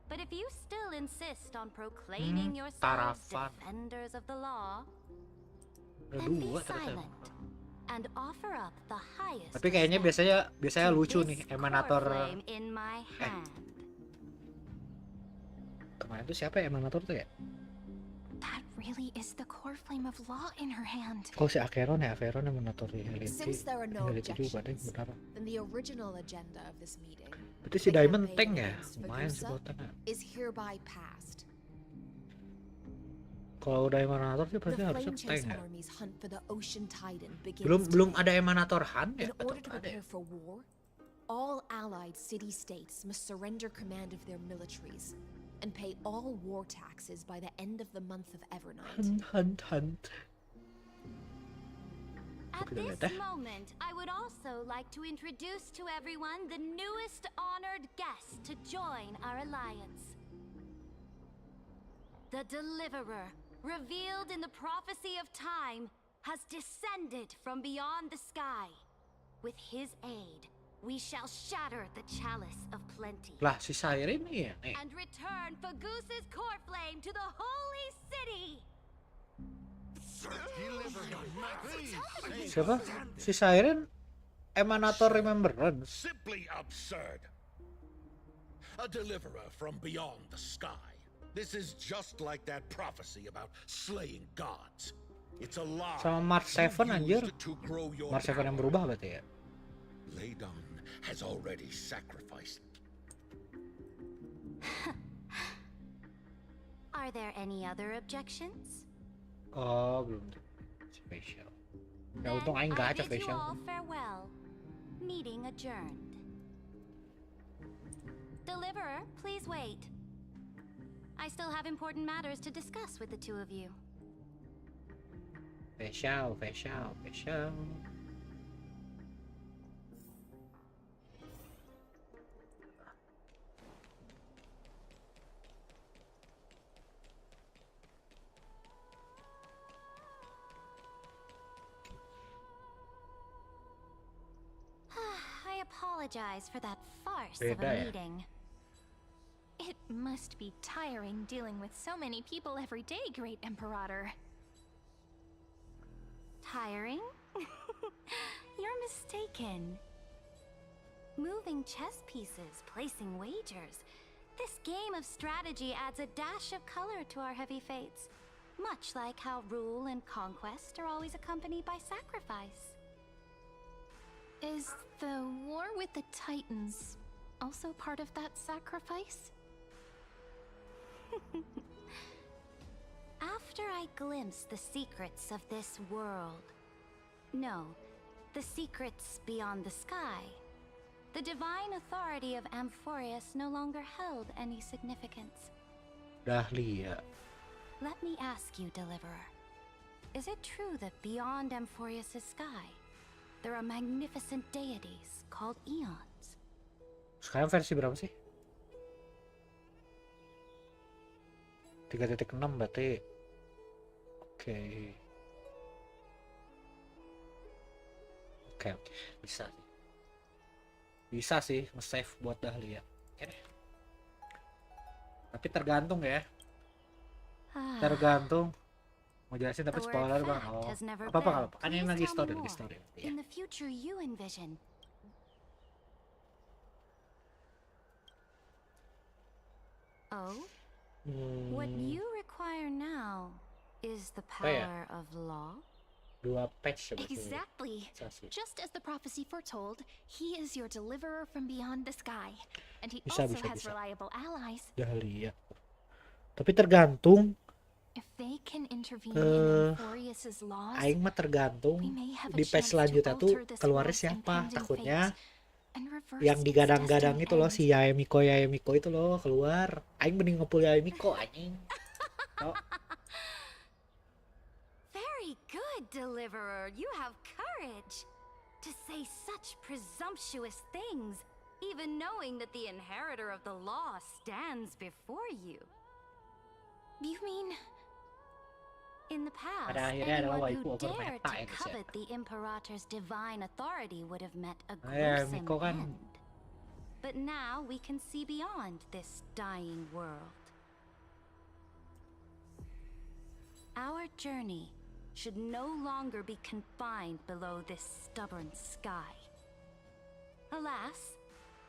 [SPEAKER 16] But if you still insist on proclaiming yourselves
[SPEAKER 1] Tarafan.
[SPEAKER 16] defenders of the law,
[SPEAKER 1] Ada
[SPEAKER 16] then be
[SPEAKER 1] 2 ternyata.
[SPEAKER 16] silent and offer up the highest
[SPEAKER 1] Tapi kayaknya biasanya lucu nih
[SPEAKER 16] this
[SPEAKER 1] emanator.
[SPEAKER 16] core flame in my hand.
[SPEAKER 1] Kemarin tuh siapa ya emanator tuh ya?
[SPEAKER 2] That really is the core flame of law in her hand.
[SPEAKER 1] Oh si Acheron ya, Acheron emanator Helity.
[SPEAKER 8] Since there are no
[SPEAKER 1] Helity juga deh,
[SPEAKER 8] objections,
[SPEAKER 1] benar.
[SPEAKER 8] then the original agenda of this meeting,
[SPEAKER 1] Berarti si
[SPEAKER 8] the
[SPEAKER 1] Diamond
[SPEAKER 8] campaign
[SPEAKER 1] tank ya?
[SPEAKER 8] against
[SPEAKER 1] Lumayan sih
[SPEAKER 8] Fagusa,
[SPEAKER 1] buat tank.
[SPEAKER 8] is hereby passed.
[SPEAKER 1] Kalau udah emanator sih pasti
[SPEAKER 8] The
[SPEAKER 1] harusnya
[SPEAKER 8] Flame
[SPEAKER 1] tank
[SPEAKER 8] Chase
[SPEAKER 1] ya.
[SPEAKER 8] army's hunt for the Ocean Titan begins
[SPEAKER 1] Belum
[SPEAKER 8] today.
[SPEAKER 1] ada emanator Han ya?
[SPEAKER 8] In
[SPEAKER 1] Atau
[SPEAKER 8] order to
[SPEAKER 1] ada ya?
[SPEAKER 8] prepare for war, all allied city-states must surrender command of their militaries and pay all war taxes by the end of the month of Evernight.
[SPEAKER 1] Hunt.
[SPEAKER 16] At
[SPEAKER 1] Kita lihat
[SPEAKER 16] this
[SPEAKER 1] ya.
[SPEAKER 16] moment, I would also like to introduce to everyone the newest honored guest to join our alliance. The Deliverer, revealed in the prophecy of time, has descended from beyond the sky. With his aid, we shall shatter the chalice of plenty
[SPEAKER 1] Lah si Siren nih ya nih.
[SPEAKER 16] and return Fagusa's core flame to the holy city.
[SPEAKER 1] Siapa? Si Siren emanator Remembrance.
[SPEAKER 11] Simply absurd. A deliverer from beyond the sky. This is just like that prophecy about slaying gods. It's a lie.
[SPEAKER 1] Sama Mars 7 anjir.
[SPEAKER 11] Used to grow your
[SPEAKER 1] Mars 7 yang
[SPEAKER 11] power.
[SPEAKER 1] berubah berarti ya.
[SPEAKER 11] Ladon has already sacrificed.
[SPEAKER 16] Are there any other objections?
[SPEAKER 1] Oh belum spesial. Ya untung aing
[SPEAKER 16] I
[SPEAKER 1] gak ada
[SPEAKER 16] bid you
[SPEAKER 1] spesial.
[SPEAKER 16] all farewell. Meeting adjourned. Deliverer, please wait. I still have important matters to discuss with the two of you.
[SPEAKER 1] Spesial.
[SPEAKER 16] I apologize for that farce of
[SPEAKER 1] Beda
[SPEAKER 16] a
[SPEAKER 1] ya?
[SPEAKER 16] meeting.
[SPEAKER 2] It must be tiring dealing with so many people every day, Great Imperator.
[SPEAKER 16] Tiring? You're mistaken. Moving chess pieces, placing wagers. This game of strategy adds a dash of color to our heavy fates. Much like how rule and conquest are always accompanied by sacrifice.
[SPEAKER 2] Is the war with the Titans also part of that sacrifice?
[SPEAKER 16] After I glimpse the secrets of this world, no, the secrets beyond the sky, the divine authority of Amphorius no longer held any significance.
[SPEAKER 1] Dahlia.
[SPEAKER 16] Let me ask you, Deliverer. Is it true that beyond Amphorius' sky, there are magnificent deities called eons?
[SPEAKER 1] Sekarang versi berapa sih? 3.6 berarti. Oke. Oke, bisa sih. Bisa sih nge-save buat Dahlia. Oke deh. Tapi tergantung ya. Tergantung. Mau jelasin tapi spoiler bang. Oh, apa-apa. Kan ini lagi story.
[SPEAKER 16] In the future you envision. Oh? What you require now is the power of law?
[SPEAKER 1] 2 patch coba.
[SPEAKER 2] Exactly. Just as the prophecy foretold, he is your deliverer from beyond the sky. And he also has reliable allies.
[SPEAKER 1] Dahlia. Tapi tergantung.
[SPEAKER 2] If they can intervene in Amphorius's laws,
[SPEAKER 1] aing mah tergantung di patch selanjutnya tuh keluarnya siapa. Takutnya yang digadang-gadang itu loh, si Yaemiko itu loh keluar. Aing mending ngepul Yaemiko anjing. Oh.
[SPEAKER 16] Very good, Deliverer. You have courage to say such presumptuous things, even knowing that the inheritor of the law stands before you.
[SPEAKER 2] You mean?
[SPEAKER 16] In the past, anyone who dared to covet the Imperator's divine authority would have met a gruesome end. But now we can see beyond this dying world. Our journey should no longer be confined below this stubborn sky. Alas,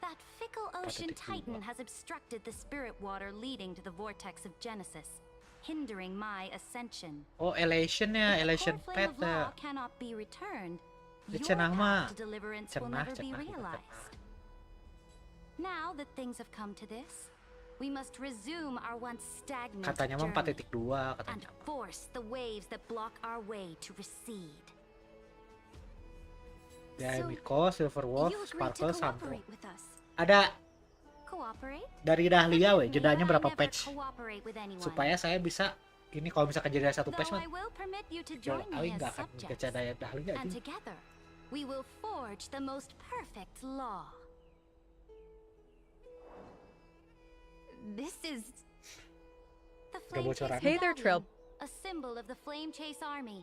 [SPEAKER 16] that fickle ocean titan has obstructed the spirit water leading to the vortex of Genesis, hindering my ascension.
[SPEAKER 1] Oh, elation ya, elation pet ya.
[SPEAKER 16] Cannot be returned.
[SPEAKER 1] Cenah mah.
[SPEAKER 16] Deliverance will never be realized. Now that things have come to this, we must resume our once stagnant
[SPEAKER 1] katanya mah 4.2 katanya.
[SPEAKER 16] And force the waves that block our way to recede.
[SPEAKER 1] Yaemiko, Silver Wolf, Sparkle, Sampo. Ada dari Dahlia we, jedanya berapa patch supaya saya bisa ini kalau misalkan jadi 1 patch mah Awi nggak akan baca daya Dahlia aja.
[SPEAKER 16] We will forge the most perfect law.
[SPEAKER 2] This is
[SPEAKER 16] the Flame Chase Medallion, a symbol of the Flame Chase army.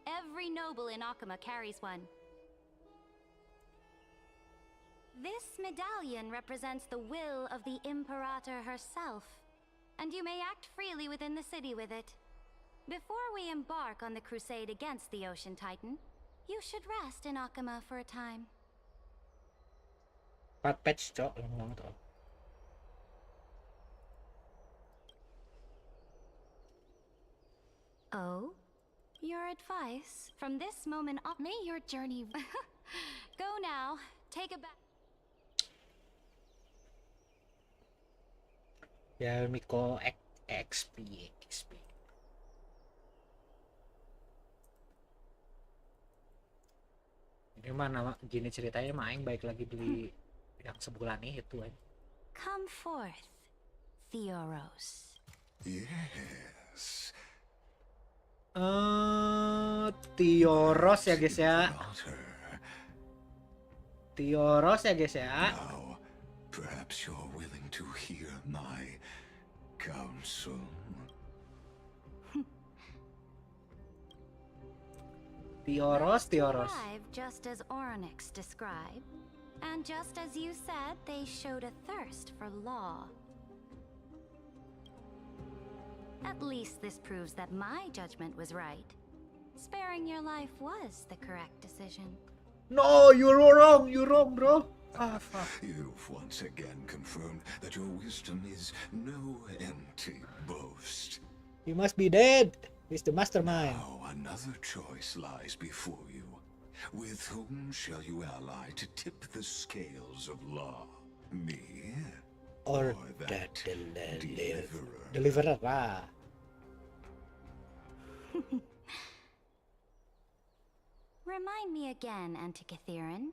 [SPEAKER 16] Every noble in Okema carries one. This medallion represents the will of the Imperator herself, and you may act freely within the city with it. Before we embark on the crusade against the Ocean Titan, you should rest in Okema for a time.
[SPEAKER 1] 4 patch, cok, ngomong tuh.
[SPEAKER 16] Oh? Your advice? From this moment on,
[SPEAKER 2] may your journey...
[SPEAKER 16] Go now. Take a bath.
[SPEAKER 1] Yaemiko XP. Ini mah nama gini ceritanya mah aing baik lagi beli yang sebulan nih itu aja.
[SPEAKER 16] Come forth, Theoros.
[SPEAKER 6] Yes.
[SPEAKER 1] Theoros ya guys ya. Theoros ya guys ya.
[SPEAKER 6] Now, perhaps you're willing to hear my counsel.
[SPEAKER 1] Theoros.
[SPEAKER 16] Just as Oronix described, And just as you said, they showed a thirst for law. At least this proves that my judgment was right. Sparing your life was the correct decision.
[SPEAKER 1] No, you're wrong, bro. Ah, fuck.
[SPEAKER 6] You've once again confirmed that your wisdom is no empty boast.
[SPEAKER 1] He must be dead. He's the mastermind.
[SPEAKER 6] Now another choice lies before you. With whom shall you ally to tip the scales of law? Me?
[SPEAKER 1] Or that deliverer.
[SPEAKER 16] Remind me again, Antikytheron.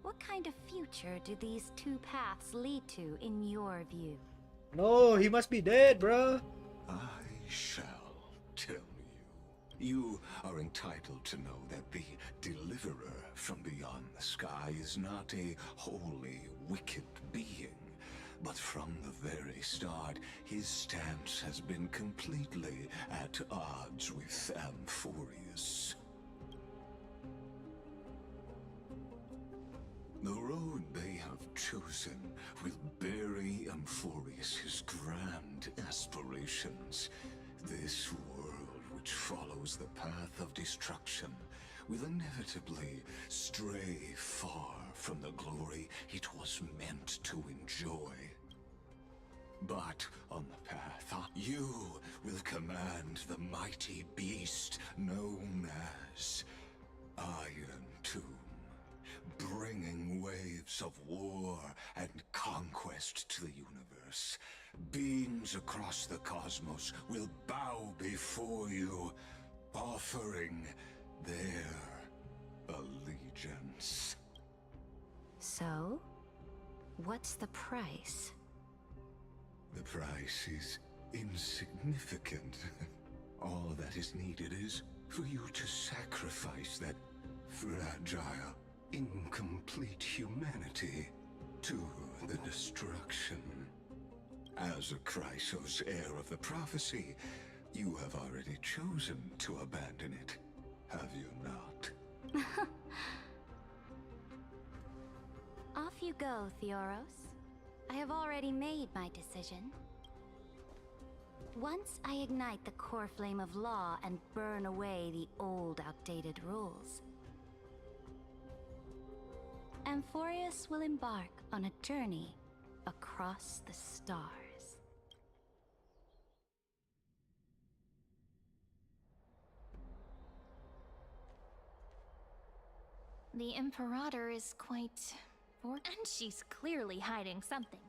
[SPEAKER 16] What kind of future do these two paths lead to in your view?
[SPEAKER 1] No, he must be dead, bro.
[SPEAKER 6] I shall tell you. You are entitled to know that the deliverer from beyond the sky is not a wholly wicked being, but from the very start, his stance has been completely at odds with Amphorius. The road they have chosen will bury Amphorius' grand aspirations. This world which follows the path of destruction will inevitably stray far from the glory it was meant to enjoy. But on the path, you will command the mighty beast known as Iron Tomb, bringing waves of war and conquest to the universe. Beings across the cosmos will bow before you, offering their allegiance.
[SPEAKER 16] So, what's the price?
[SPEAKER 6] The price is insignificant. All that is needed is for you to sacrifice that fragile, incomplete humanity to the destruction. As a Chrysos, heir of the prophecy, you have already chosen to abandon it, have you not?
[SPEAKER 16] Off you go, Theoros. I have already made my decision. Once I ignite the core flame of law and burn away the old, outdated rules, Amphorius will embark on a journey across the stars.
[SPEAKER 2] The Imperator is quite bored, and she's clearly hiding something.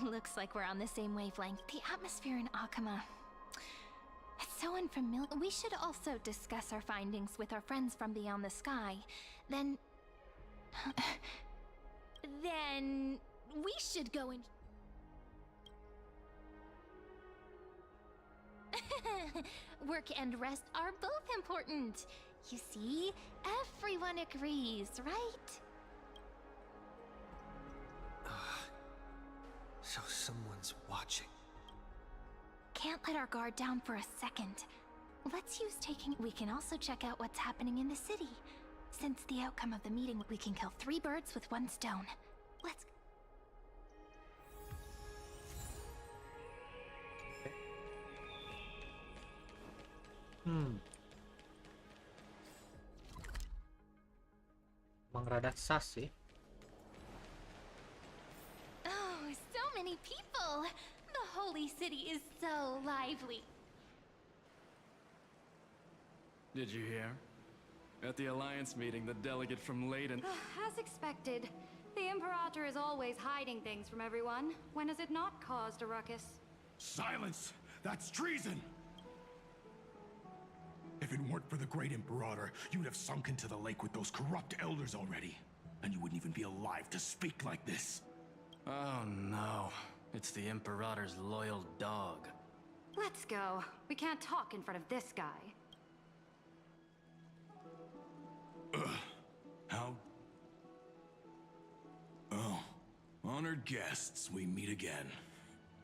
[SPEAKER 2] Looks like we're on the same wavelength. The atmosphere in Okema, it's so unfamiliar. We should also discuss our findings with our friends from beyond the sky. Then we should go and work and rest are both important. You see, everyone agrees, right?
[SPEAKER 3] So someone's watching.
[SPEAKER 2] Can't let our guard down for a second. Let's use taking. We can also check out what's happening in the city. Since the outcome of the meeting, we can kill 3 birds with 1 stone. Let's.
[SPEAKER 1] Emang rada sas sih.
[SPEAKER 2] Oh, so many people! The holy city is so lively.
[SPEAKER 17] Did you hear? At the Alliance meeting, the delegate from Leyden...
[SPEAKER 16] As expected, the Imperator is always hiding things from everyone. When has it not caused a ruckus?
[SPEAKER 10] Silence! That's treason! If it weren't for the great Imperator, you'd have sunk into the lake with those corrupt elders already. And you wouldn't even be alive to speak like this.
[SPEAKER 17] Oh no. It's the Imperator's loyal dog.
[SPEAKER 16] Let's go. We can't talk in front of this guy.
[SPEAKER 10] How? Oh. Honored guests, we meet again.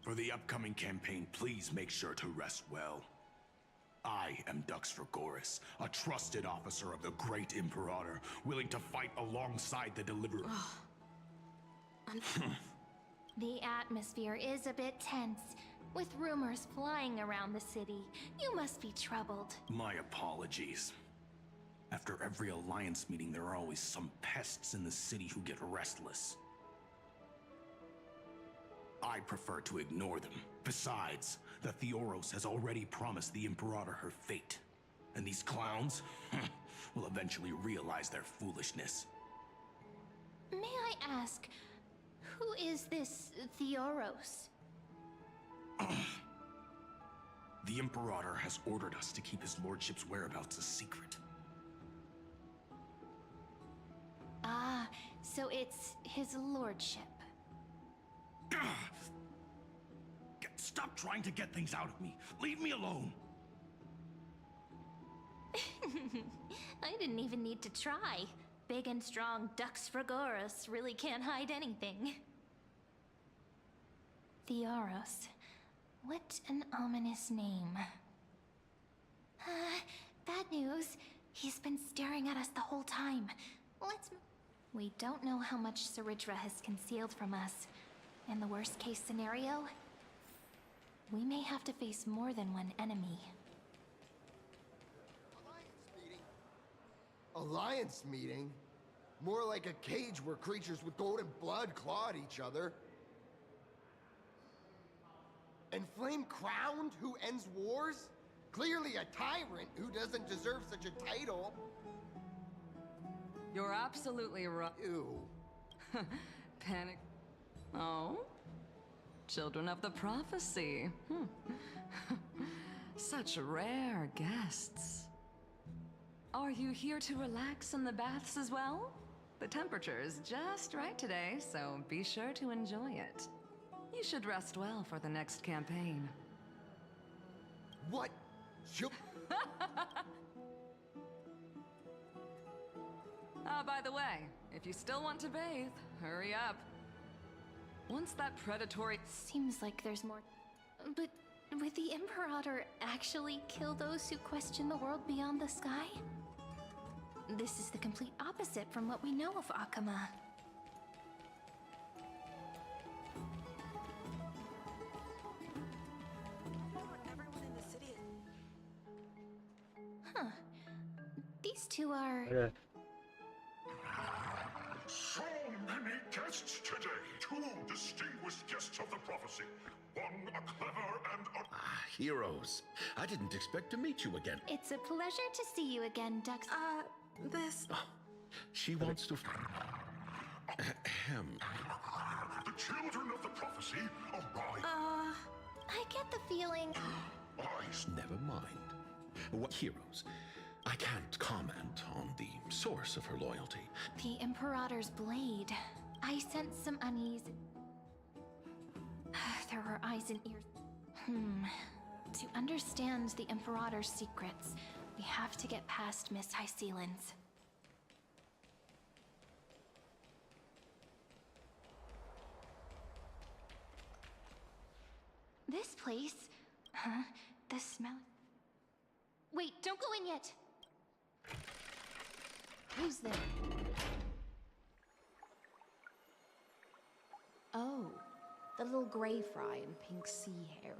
[SPEAKER 10] For the upcoming campaign, please make sure to rest well. I am Dux Dragoris, a trusted officer of the Great Imperator, willing to fight alongside the Deliverer.
[SPEAKER 2] The atmosphere is a bit tense, with rumors flying around the city. You must be troubled.
[SPEAKER 10] My apologies. After every Alliance meeting, there are always some pests in the city who get restless. I prefer to ignore them. Besides, the Theoros has already promised the Imperator her fate. And these clowns will eventually realize their foolishness.
[SPEAKER 2] May I ask, who is this Theoros?
[SPEAKER 10] The Imperator has ordered us to keep his lordship's whereabouts a secret.
[SPEAKER 2] Ah, so it's his lordship.
[SPEAKER 10] Stop trying to get things out of me. Leave me alone.
[SPEAKER 2] I didn't even need to try. Big and strong Dux Fragoros really can't hide anything. Theoros. What an ominous name. Bad news. He's been staring at us the whole time. We don't know how much Saridra has concealed from us. In the worst case scenario, we may have to face more than one enemy.
[SPEAKER 18] Alliance meeting? More like a cage where creatures with golden blood claw at each other. And Flame Crowned, who ends wars? Clearly a tyrant who doesn't deserve such a title.
[SPEAKER 7] You're absolutely right.
[SPEAKER 18] Ew.
[SPEAKER 7] Panic. Oh? Children of the prophecy. Such rare guests. Are you here to relax in the baths as well? The temperature is just right today, so be sure to enjoy it. You should rest well for the next campaign.
[SPEAKER 18] What?
[SPEAKER 7] By the way, if you still want to bathe, hurry up. Once that predatory...
[SPEAKER 2] Seems like there's more. But would the Imperator actually kill those who question the world beyond the sky? This is the complete opposite from what we know of Akama. Huh. These two are...
[SPEAKER 19] So many guests today. Two distinguished guests of the prophecy. One a clever and a...
[SPEAKER 11] Heroes. I didn't expect to meet you again.
[SPEAKER 2] It's a pleasure to see you again, Dux.
[SPEAKER 11] Oh, she wants to... Ahem.
[SPEAKER 19] The children of the prophecy arrive.
[SPEAKER 2] I get the feeling...
[SPEAKER 11] Never mind. What heroes? I can't comment on the source of her loyalty.
[SPEAKER 2] The Imperator's blade. I sense some unease. There were eyes and ears. To understand the Imperator's secrets, we have to get past Miss Hysealands. This place? Huh? The smell... Wait, don't go in yet!
[SPEAKER 8] Who's there? Oh, the little gray fry in pink sea hair.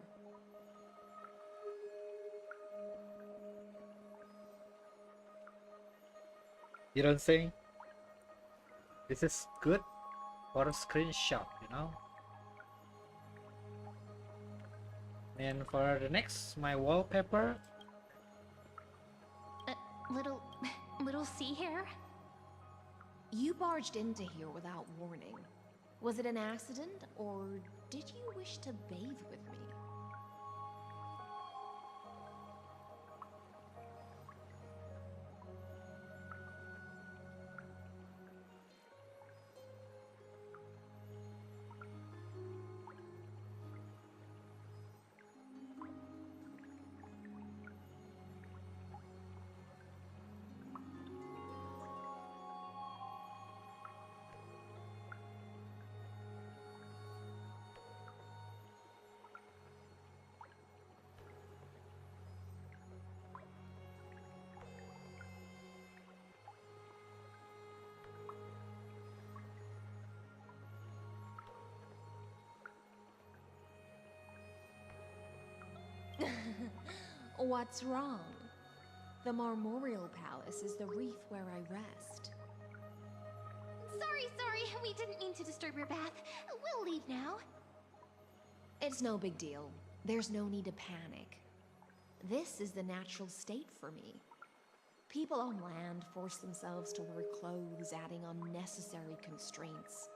[SPEAKER 1] You don't think this is good for a screenshot, you know? And for the next, my wallpaper.
[SPEAKER 2] Little sea hair?
[SPEAKER 8] You barged into here without warning. Was it an accident, or did you wish to bathe with me? What's wrong? The Marmorial Palace is the reef where I rest.
[SPEAKER 2] Sorry, we didn't mean to disturb your bath. We'll leave now.
[SPEAKER 8] It's no big deal. There's no need to panic. This is the natural state for me. People on land force themselves to wear clothes, adding unnecessary constraints.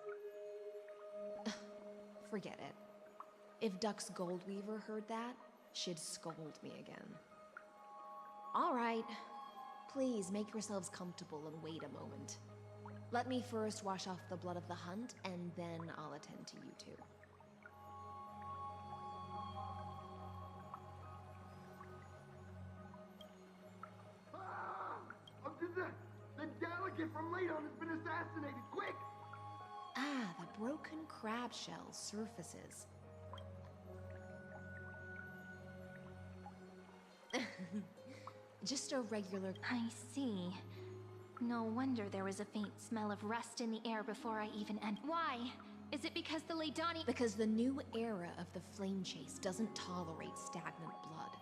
[SPEAKER 8] Forget it. If Duck's Goldweaver heard that, she'd scold me again. All right. Please make yourselves comfortable and wait a moment. Let me first wash off the blood of the hunt, and then I'll attend to you two.
[SPEAKER 18] The delegate from Ladon has been assassinated! Quick!
[SPEAKER 8] Ah, the broken crab shell surfaces. Just a regular...
[SPEAKER 2] I see. No wonder there was a faint smell of rust in the air before I even entered. Why? Is it because the Laydani...
[SPEAKER 8] Because the new era of the flame chase doesn't tolerate stagnant blood.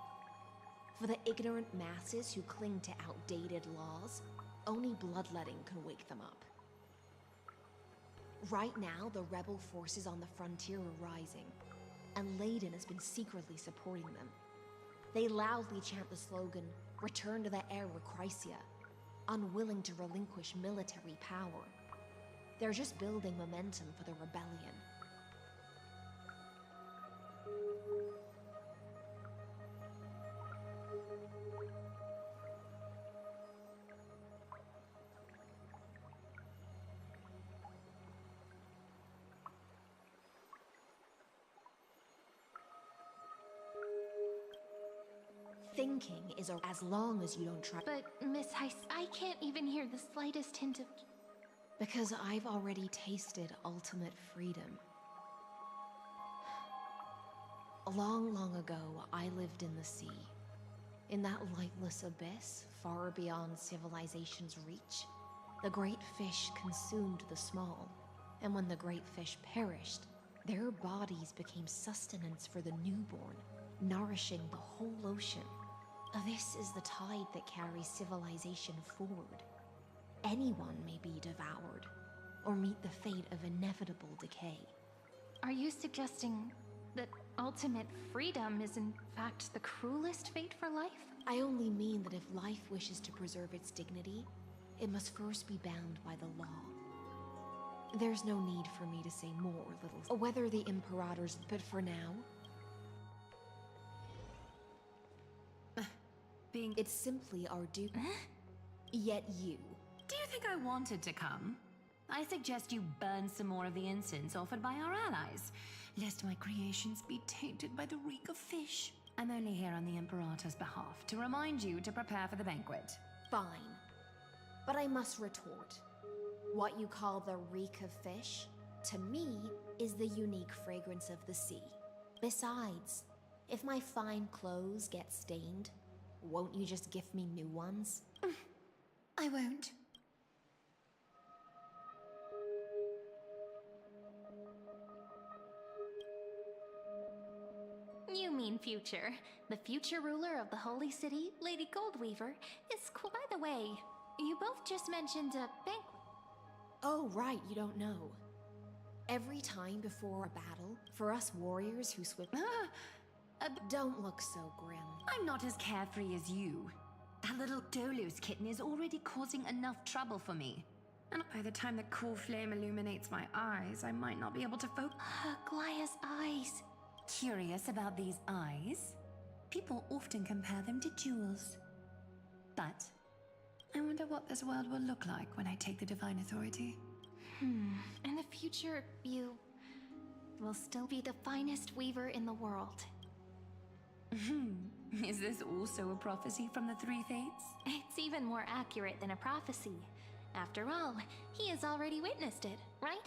[SPEAKER 8] For the ignorant masses who cling to outdated laws, only bloodletting can wake them up. Right now, the rebel forces on the frontier are rising, and Layden has been secretly supporting them. They loudly chant the slogan, "Return to the era Chrysia," unwilling to relinquish military power. They're just building momentum for the rebellion. Thinking is as long as you don't try.
[SPEAKER 2] But, Miss Heiss, I can't even hear the slightest hint of...
[SPEAKER 8] Because I've already tasted ultimate freedom. Long, long ago, I lived in the sea. In that lightless abyss, far beyond civilization's reach, the great fish consumed the small. And when the great fish perished, their bodies became sustenance for the newborn, nourishing the whole ocean. This is the tide that carries civilization forward. Anyone may be devoured, or meet the fate of inevitable decay.
[SPEAKER 2] Are you suggesting that ultimate freedom is in fact the cruelest fate for life?
[SPEAKER 8] I only mean that if life wishes to preserve its dignity, it must first be bound by the law. There's no need for me to say more, little... Whether the Imperator's... But for now... It's simply our duty. Yet you...
[SPEAKER 13] Do you think I wanted to come? I suggest you burn some more of the incense offered by our allies, lest my creations be tainted by the reek of fish. I'm only here on the Imperator's behalf to remind you to prepare for the banquet.
[SPEAKER 8] Fine. But I must retort. What you call the reek of fish, to me, is the unique fragrance of the sea. Besides, if my fine clothes get stained, won't you just gift me new ones?
[SPEAKER 13] I won't.
[SPEAKER 2] You mean future. The future ruler of the Holy City, Lady Goldweaver, is cool. By the way, you both just mentioned a banquet.
[SPEAKER 8] Oh, right, you don't know. Every time before a battle, for us warriors who swim... Don't look so grim.
[SPEAKER 13] I'm not as carefree as you. That little Dolu's kitten is already causing enough trouble for me. And by the time the cool flame illuminates my eyes, I might not be able to focus.
[SPEAKER 2] Glaya's eyes.
[SPEAKER 13] Curious about these eyes? People often compare them to jewels. But I wonder what this world will look like when I take the divine authority.
[SPEAKER 2] In the future, you will still be the finest weaver in the world.
[SPEAKER 13] Is this also a prophecy from the Three Fates?
[SPEAKER 2] It's even more accurate than a prophecy. After all, he has already witnessed it, right?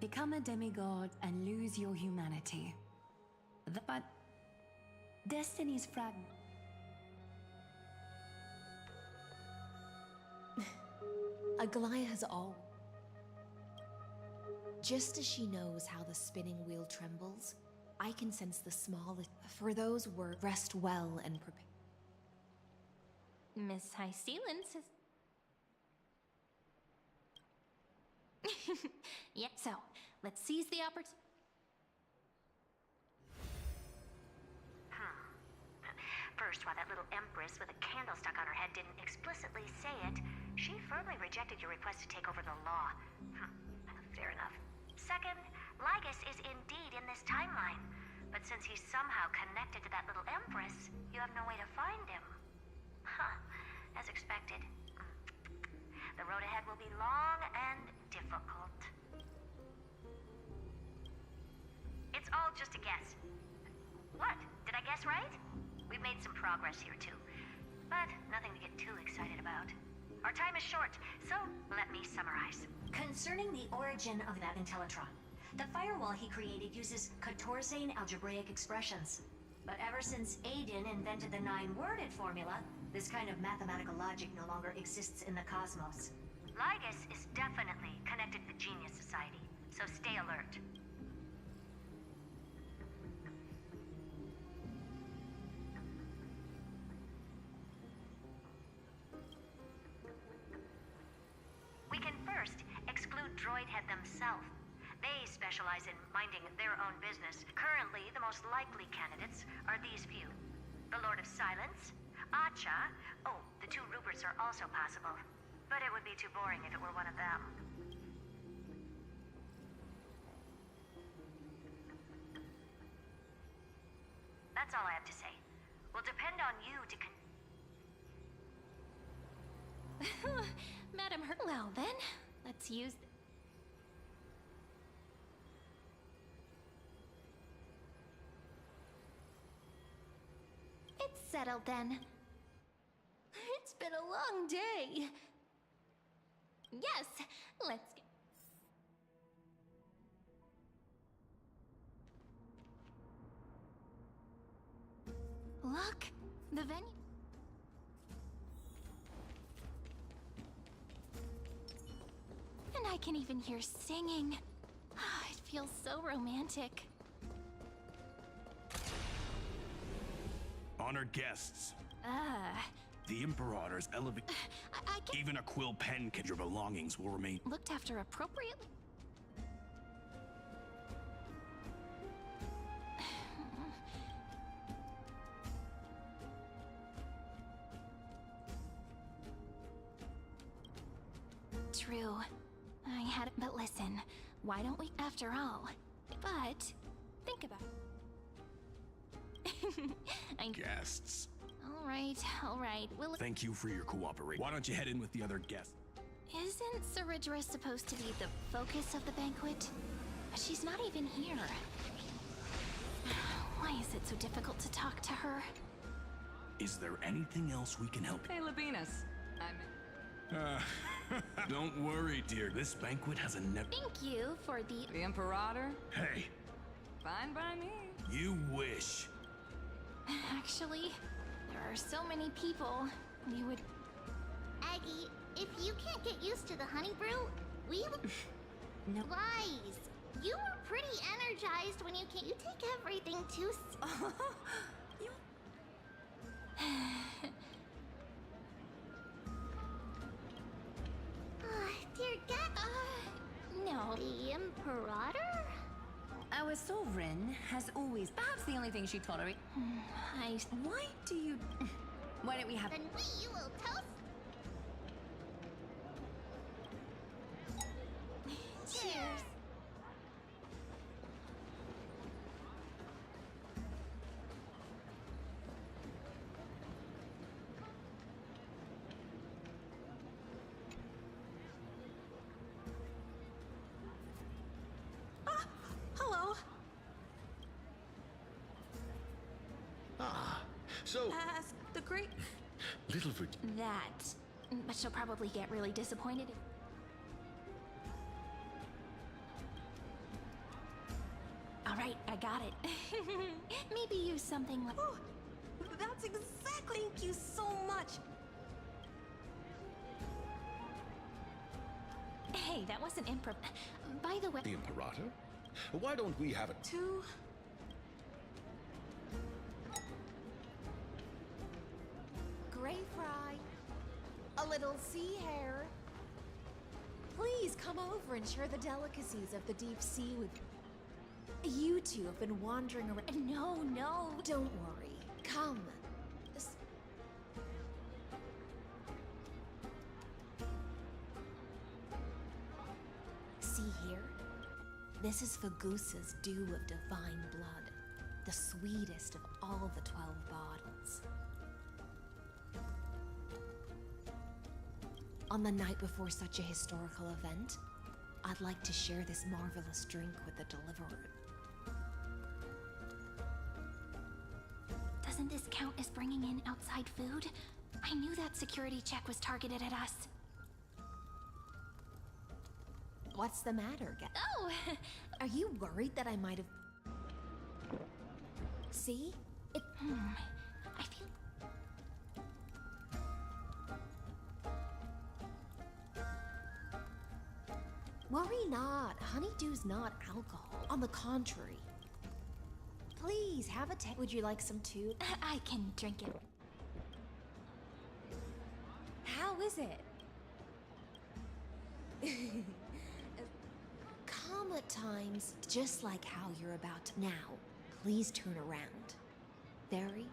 [SPEAKER 13] Become a demigod and lose your humanity. But destiny's fragment.
[SPEAKER 8] Aglaia has all. Just as she knows how the spinning wheel trembles, I can sense the smallest. For those words, rest well and prepare.
[SPEAKER 2] Miss High Sealand says. Yeah, so let's seize the opportunity.
[SPEAKER 5] First, while that little empress with a candle stuck on her head didn't explicitly say it, she firmly rejected your request to take over the law. Fair enough. Second, Lygus is indeed in this timeline. But since he's somehow connected to that little empress, you have no way to find him. As expected. The road ahead will be long and difficult. It's all just a guess. What? Did I guess right? We've made some progress here too, but nothing to get too excited about. Our time is short, so let me summarize. Concerning the origin of that Intellitron, the firewall he created uses Catorzane algebraic expressions. But ever since Aiden invented the 9-worded formula, this kind of mathematical logic no longer exists in the cosmos. Lygus is definitely connected to the Genius Society, so stay alert. We can first exclude Droidhead themselves. They specialize in minding their own business. Currently, the most likely candidates are these few. The Lord of Silence, Acha. Oh, the 2 Ruperts are also possible. But it would be too boring if it were one of them. That's all I have to say. We'll depend on you to
[SPEAKER 2] Madam Her. Well then, let's use. It's settled then. It's been a long day. Yes, let's get. Look, the venue. And I can even hear singing. It feels so romantic.
[SPEAKER 10] Honored guests.
[SPEAKER 2] Ah.
[SPEAKER 10] The Imperator's elevate.
[SPEAKER 2] I can.
[SPEAKER 10] Even a quill pen can. Your belongings will remain.
[SPEAKER 2] Looked after appropriately. True. I had. But listen, why don't we? After all. But think about.
[SPEAKER 10] Guests.
[SPEAKER 2] All right. Well.
[SPEAKER 10] Thank you for your cooperation. Why don't you head in with the other guests?
[SPEAKER 2] Isn't Saridra supposed to be the focus of the banquet? She's not even here. Why is it so difficult to talk to her?
[SPEAKER 10] Is there anything else we can help you?
[SPEAKER 7] Hey, Labinas.
[SPEAKER 10] Don't worry, dear. This banquet has a never.
[SPEAKER 2] Thank you for
[SPEAKER 7] the Imperator.
[SPEAKER 10] Hey.
[SPEAKER 7] Fine by me.
[SPEAKER 10] You wish.
[SPEAKER 2] Actually, there are so many people. We would.
[SPEAKER 12] Aggie, if you can't get used to the honey brew, we would.
[SPEAKER 2] No.
[SPEAKER 12] Lies. You were pretty energized when you came. You take everything too. Dear God.
[SPEAKER 2] No.
[SPEAKER 12] The Imperator?
[SPEAKER 13] Our sovereign has always. Perhaps the only thing she tolerates. Why do you. Why don't we have.
[SPEAKER 12] Then you will toast. Cheers.
[SPEAKER 14] Hello.
[SPEAKER 11] So.
[SPEAKER 14] As the great.
[SPEAKER 11] Little Virginia.
[SPEAKER 2] That. But she'll probably get really disappointed. All right, I got it. Maybe use something like.
[SPEAKER 14] Oh, that's exactly. Thank you so much.
[SPEAKER 2] Hey, that wasn't improv. By the way...
[SPEAKER 11] The Imperator? Why don't we have it?
[SPEAKER 14] Two...
[SPEAKER 8] Gray fry. A little sea hare. Please come over and share the delicacies of the deep sea with... You two have been wandering around...
[SPEAKER 2] No.
[SPEAKER 8] Don't worry. Come. See here? This is Fagusa's dew of divine blood. The sweetest of all the 12 bottles. On the night before such a historical event, I'd like to share this marvelous drink with the deliverer.
[SPEAKER 2] Doesn't this count as bringing in outside food? I knew that security check was targeted at us.
[SPEAKER 8] What's the matter,
[SPEAKER 2] Oh!
[SPEAKER 8] Are you worried that I might have... See?
[SPEAKER 2] I feel...
[SPEAKER 8] Worry not. Honeydew's not alcohol. On the contrary. Please, have a taste. Would you like some too?
[SPEAKER 2] I can drink it.
[SPEAKER 8] How is it? Calm at times, just like how you're about to. Now, please turn around. Very.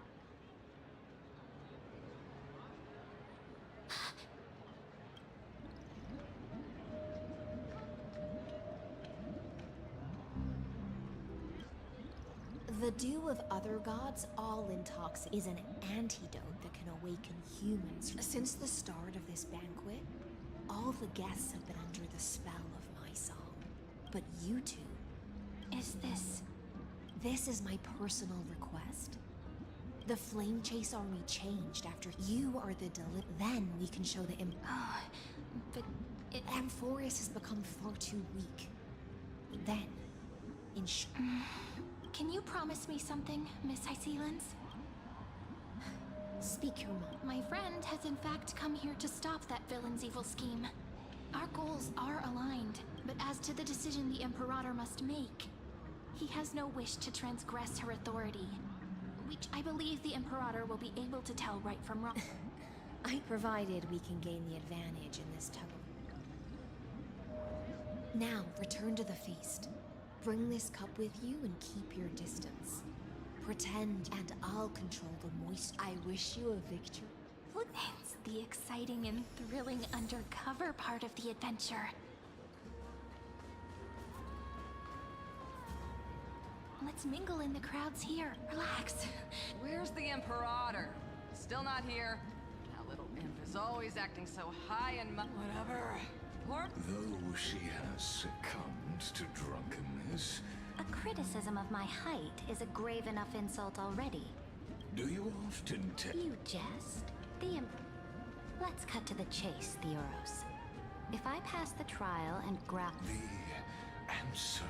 [SPEAKER 8] The dew of other gods, all intoxic, is an antidote that can awaken humans. Since the start of this banquet, all the guests have been under the spell of my song. But you two... This is my personal request. The Flame Chase Army changed after you are the Then we can show the
[SPEAKER 2] but
[SPEAKER 8] Amphorius has become far too weak. Then,
[SPEAKER 2] Can you promise me something, Miss Hycelans?
[SPEAKER 8] Speak your mind.
[SPEAKER 2] My friend has in fact come here to stop that villain's evil scheme. Our goals are aligned, but as to the decision the Imperator must make, he has no wish to transgress her authority, which I believe the Imperator will be able to tell right from wrong.
[SPEAKER 8] Provided we can gain the advantage in this tug. Now, return to the feast. Bring this cup with you and keep your distance. Pretend, and I'll control the moisture. I wish you a victory.
[SPEAKER 2] It's the exciting and thrilling undercover part of the adventure. Let's mingle in the crowds here. Relax.
[SPEAKER 7] Where's the Imperator? Still not here. That little imp is always acting so high and whatever.
[SPEAKER 6] Though she has succumbed to drunkenness.
[SPEAKER 16] A criticism of my height is a grave enough insult already.
[SPEAKER 6] Do you often
[SPEAKER 16] You jest? Let's cut to the chase, Theoros. If I pass the trial and
[SPEAKER 6] The answer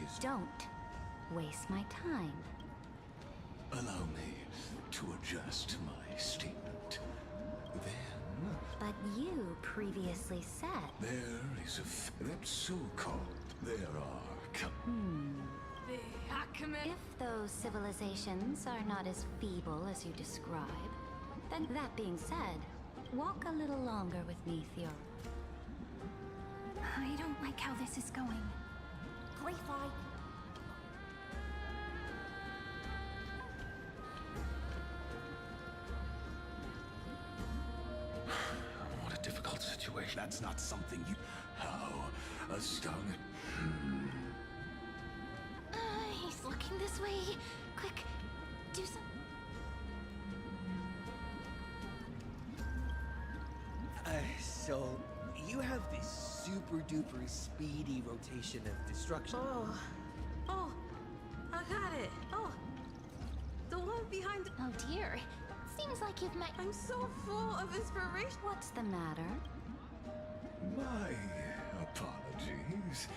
[SPEAKER 6] is...
[SPEAKER 16] Don't waste my time.
[SPEAKER 6] Allow me to adjust my statement. Then...
[SPEAKER 16] But you previously said...
[SPEAKER 6] There is that's so-called. There are...
[SPEAKER 16] If those civilizations are not as feeble as you describe, then that being said, walk a little longer with me, Theo.
[SPEAKER 2] I don't like how this is going.
[SPEAKER 8] Great fight.
[SPEAKER 11] What a difficult situation.
[SPEAKER 10] That's not something you...
[SPEAKER 6] How astounding.
[SPEAKER 2] He's looking this way. Quick, do some...
[SPEAKER 3] So, you have this super-duper speedy rotation of destruction.
[SPEAKER 20] Oh, I got it. Oh, the one behind...
[SPEAKER 2] Oh dear, seems like you've met...
[SPEAKER 20] I'm so full of inspiration.
[SPEAKER 16] What's the matter?
[SPEAKER 6] My apologies.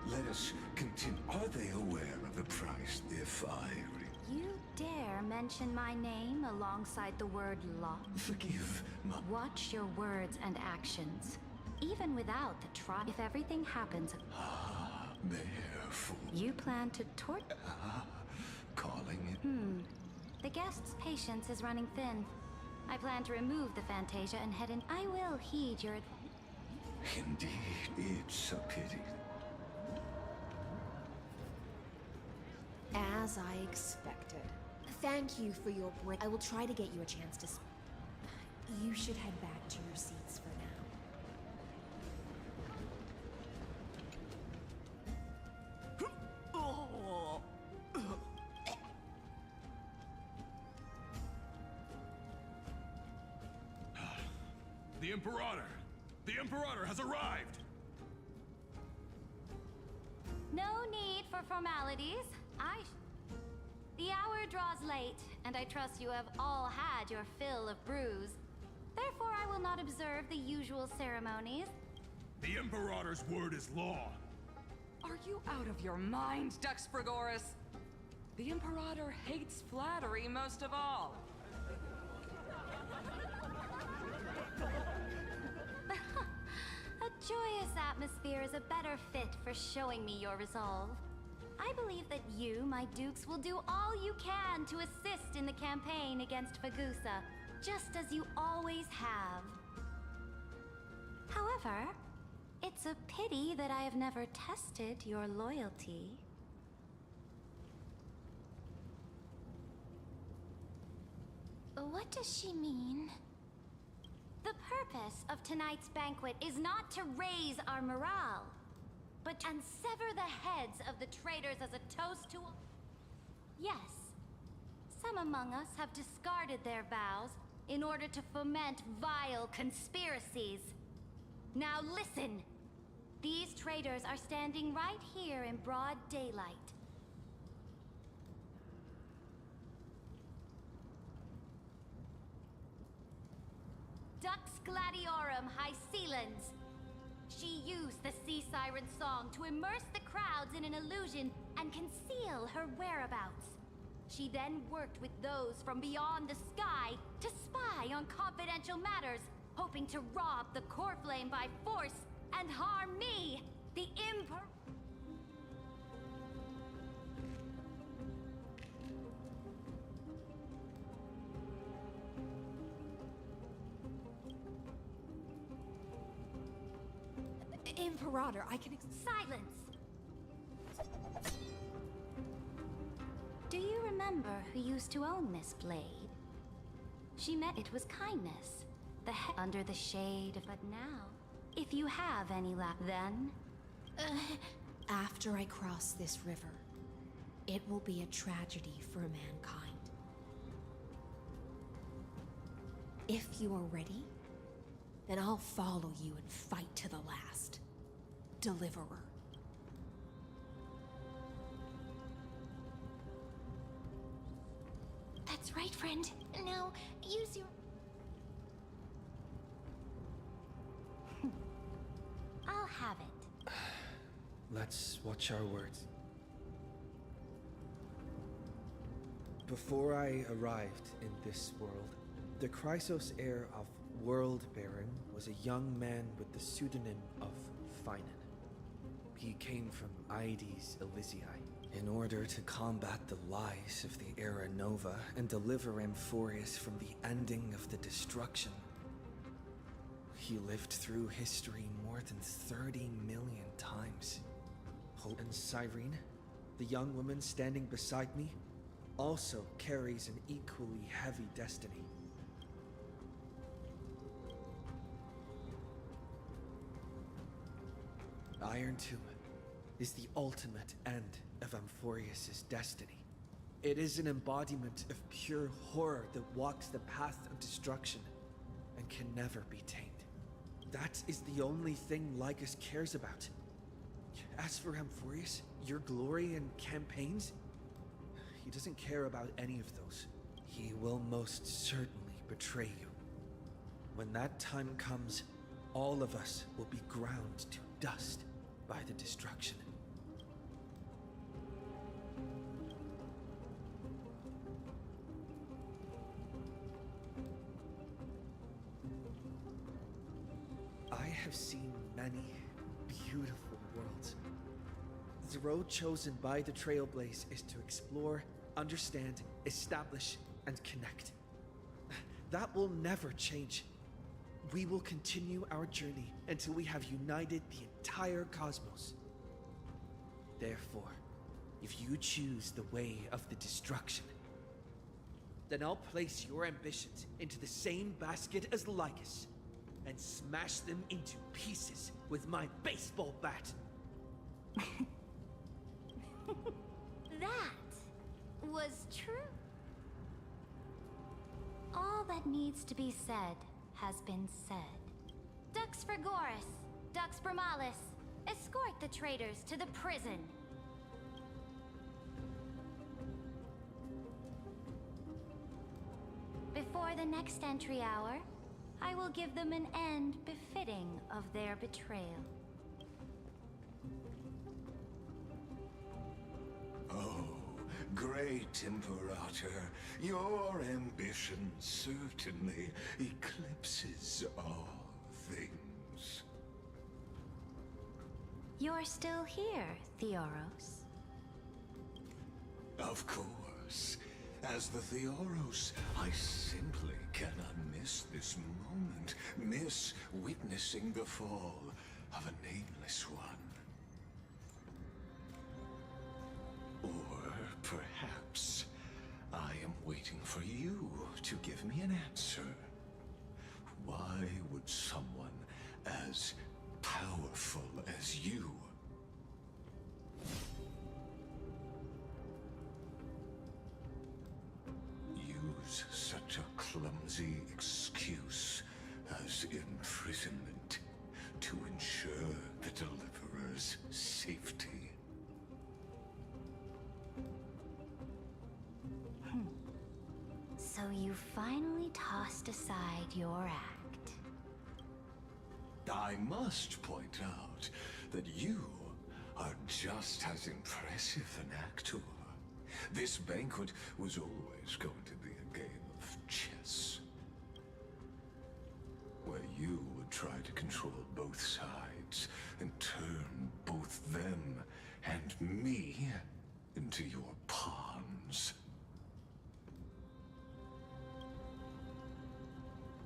[SPEAKER 6] Let us continue. Are they aware of the price they're firing?
[SPEAKER 16] You dare mention my name alongside the word law?
[SPEAKER 6] Forgive my...
[SPEAKER 16] Watch your words and actions. Even without the trial, if everything happens,
[SPEAKER 6] Therefore,
[SPEAKER 16] you plan to
[SPEAKER 6] calling it.
[SPEAKER 16] The guest's patience is running thin. I plan to remove the Fantasia and head in. I will heed your advice.
[SPEAKER 6] Indeed, it's a pity.
[SPEAKER 8] As I expected. Thank you for your break. I will try to get you a chance to speak. You should head back to your seats for now.
[SPEAKER 10] The Imperator! The Imperator has arrived!
[SPEAKER 16] No need for formalities. The hour draws late, and I trust you have all had your fill of brews. Therefore, I will not observe the usual ceremonies.
[SPEAKER 10] The Imperator's word is law.
[SPEAKER 7] Are you out of your mind, Dux Frigoris? The Imperator hates flattery most of all.
[SPEAKER 16] A joyous atmosphere is a better fit for showing me your resolve. I believe that you, my dukes, will do all you can to assist in the campaign against Fagusa, just as you always have. However, it's a pity that I have never tested your loyalty. What does she mean? The purpose of tonight's banquet is not to raise our morale, but and sever the heads of the traitors as a toast to... Yes, some among us have discarded their vows in order to foment vile conspiracies. Now listen! These traitors are standing right here in broad daylight. Dux Gladiorum Hycelans. She used the Sea Siren song to immerse the crowds in an illusion and conceal her whereabouts. She then worked with those from beyond the sky to spy on confidential matters, hoping to rob the core flame by force and harm me, the
[SPEAKER 8] Imperator, I can
[SPEAKER 16] Silence! Do you remember who used to own this blade? She meant it was kindness, under the shade of... But now, if you have any then...
[SPEAKER 8] After I cross this river, it will be a tragedy for mankind. If you are ready, then I'll follow you and fight to the last. Deliverer.
[SPEAKER 12] That's right, friend. Now, use your...
[SPEAKER 16] I'll have it.
[SPEAKER 3] Let's watch our words. Before I arrived in this world, the Chrysos heir of World Baron was a young man with the pseudonym of Finan. He came from Aedes Elysiae. In order to combat the lies of the Era Nova and deliver Amphorius from the ending of the destruction, he lived through history more than 30 million times. Hope and Cyrene, the young woman standing beside me, also carries an equally heavy destiny. Iron Tomb is the ultimate end of Amphorius' destiny. It is an embodiment of pure horror that walks the path of destruction and can never be tamed. That is the only thing Lycus cares about. As for Amphorius, your glory and campaigns, he doesn't care about any of those. He will most certainly betray you. When that time comes, all of us will be ground to dust by the destruction. I have seen many beautiful worlds. The road chosen by the Trailblaze is to explore, understand, establish, and connect. That will never change. We will continue our journey until we have united the entire cosmos. Therefore, if you choose the way of the destruction, then I'll place your ambitions into the same basket as Lycus and smash them into pieces with my baseball bat.
[SPEAKER 16] That was true. All that needs to be said has been said. Dux Frigoris, Dux Bromalis, escort the traitors to the prison. Before the next entry hour, I will give them an end befitting of their betrayal.
[SPEAKER 6] Oh, great Imperator, your ambition certainly eclipses all things.
[SPEAKER 16] You're still here, Theoros.
[SPEAKER 6] Of course. As the Theoros, I simply cannot miss this moment, miss witnessing the fall of a nameless one. Or perhaps I am waiting for you to give me an answer. Why would someone as powerful as you use such a clumsy excuse as imprisonment to ensure the Deliverer's safety?
[SPEAKER 16] So you finally tossed aside your act.
[SPEAKER 6] I must point out that you are just as impressive an actor. This banquet was always going to be a game of chess, where you would try to control both sides and turn both them and me into your pawns.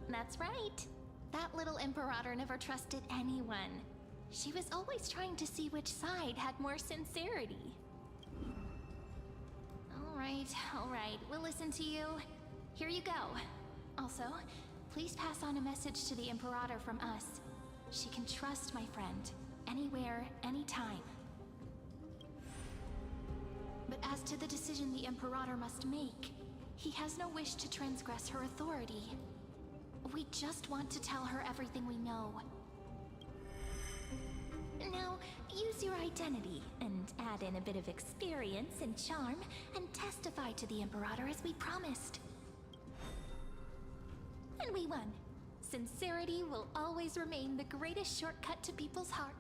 [SPEAKER 2] That's right. That little Imperator never trusted anyone. She was always trying to see which side had more sincerity. All right, we'll listen to you. Here you go. Also, please pass on a message to the Imperator from us. She can trust my friend, anywhere, anytime. But as to the decision the Imperator must make, he has no wish to transgress her authority. We just want to tell her everything we know. Now, use your identity and add in a bit of experience and charm and testify to the Imperator as we promised. And we won. Sincerity will always remain the greatest shortcut to people's heart.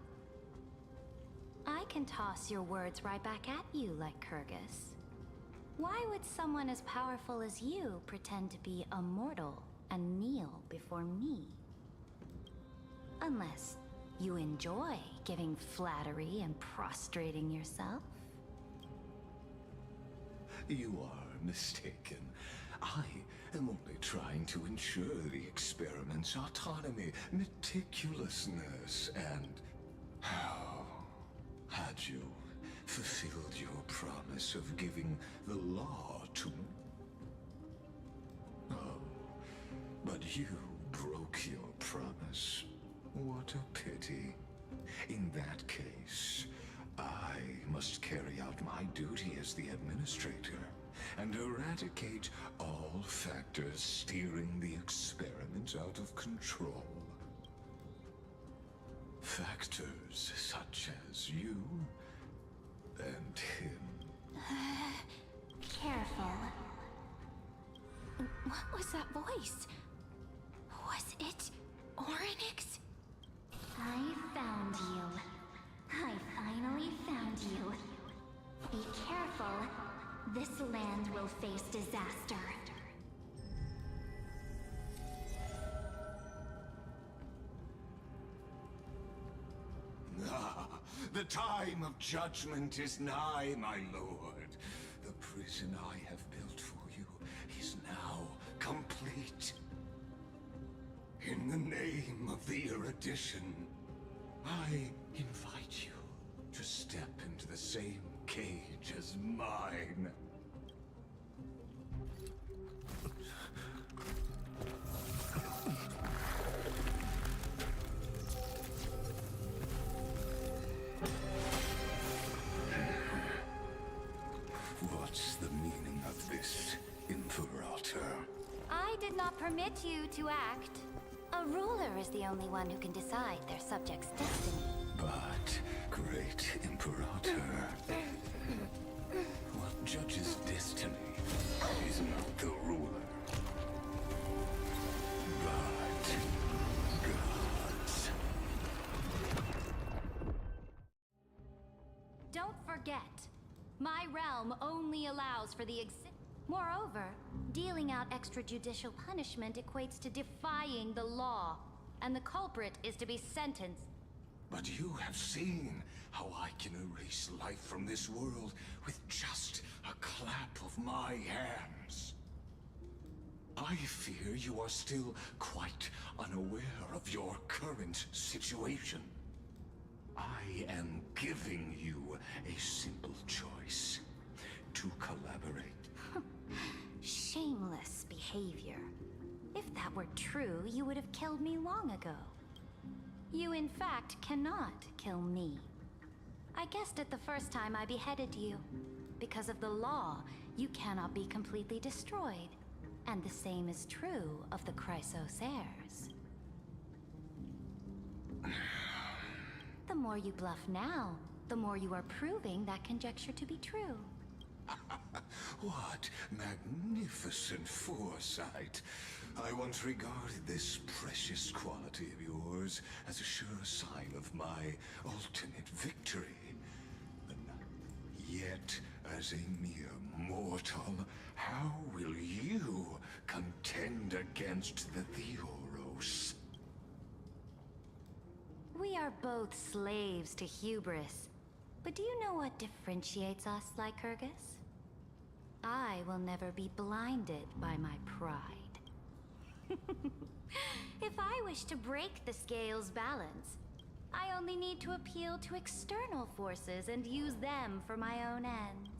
[SPEAKER 16] I can toss your words right back at you like Kyrgyz. Why would someone as powerful as you pretend to be a mortal and kneel before me? Unless you enjoy giving flattery and prostrating yourself.
[SPEAKER 6] You are mistaken. I am only trying to ensure the experiment's autonomy, meticulousness, and... had you fulfilled your promise of giving the law to me? Oh, but you broke your promise. What a pity. In that case, I must carry out my duty as the administrator and eradicate all factors steering the experiment out of control. Factors such as you and him.
[SPEAKER 2] Careful. What was that voice? Was it Orynyx?
[SPEAKER 16] I found you. I finally found you. Be careful. This land will face disaster.
[SPEAKER 6] The time of judgment is nigh, my lord. The prison I have built for you is now complete. In the name of the erudition, I invite you to step into the same cage as mine. What's the meaning of this, Imperator?
[SPEAKER 16] I did not permit you to act. A ruler is the only one who can decide their subject's destiny.
[SPEAKER 6] But, great Imperator, what judges destiny is not the ruler, but gods.
[SPEAKER 16] Don't forget, my realm only allows for the Moreover, dealing out extrajudicial punishment equates to defying the law, and the culprit is to be sentenced.
[SPEAKER 6] But you have seen how I can erase life from this world with just a clap of my hands. I fear you are still quite unaware of your current situation. I am giving you a simple choice: to collaborate.
[SPEAKER 16] Shameless behavior. If that were true, you would have killed me long ago. You in fact cannot kill me. I guessed it the first time I beheaded you. Because of the law, you cannot be completely destroyed. And the same is true of the Chrysos heirs. The more you bluff now, the more you are proving that conjecture to be true.
[SPEAKER 6] What magnificent foresight. I once regarded this precious quality of yours as a sure sign of my ultimate victory. Yet, as a mere mortal, how will you contend against the Theoros?
[SPEAKER 16] We are both slaves to hubris. But do you know what differentiates us, Lycurgus? I will never be blinded by my pride. If I wish to break the scale's balance, I only need to appeal to external forces and use them for my own ends.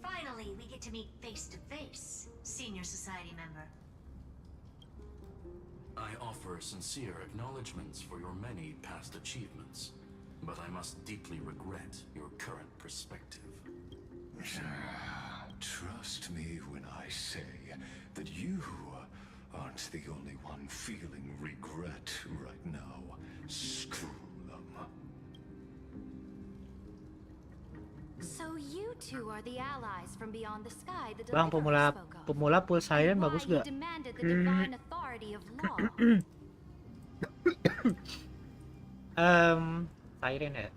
[SPEAKER 5] Finally, we get to meet face to face, Senior Society member.
[SPEAKER 4] I offer sincere acknowledgments for your many past achievements, but I must deeply regret your current perspective.
[SPEAKER 6] Trust me when I say that you aren't the only one feeling regret right now. Screw them.
[SPEAKER 16] So you two are the allies from beyond the sky the
[SPEAKER 1] Bang,
[SPEAKER 16] deliverer spoke of.
[SPEAKER 1] pemula full siren
[SPEAKER 16] Why
[SPEAKER 1] bagus
[SPEAKER 16] you
[SPEAKER 1] gak?
[SPEAKER 16] demanded the divine authority of law.
[SPEAKER 1] Siren ya.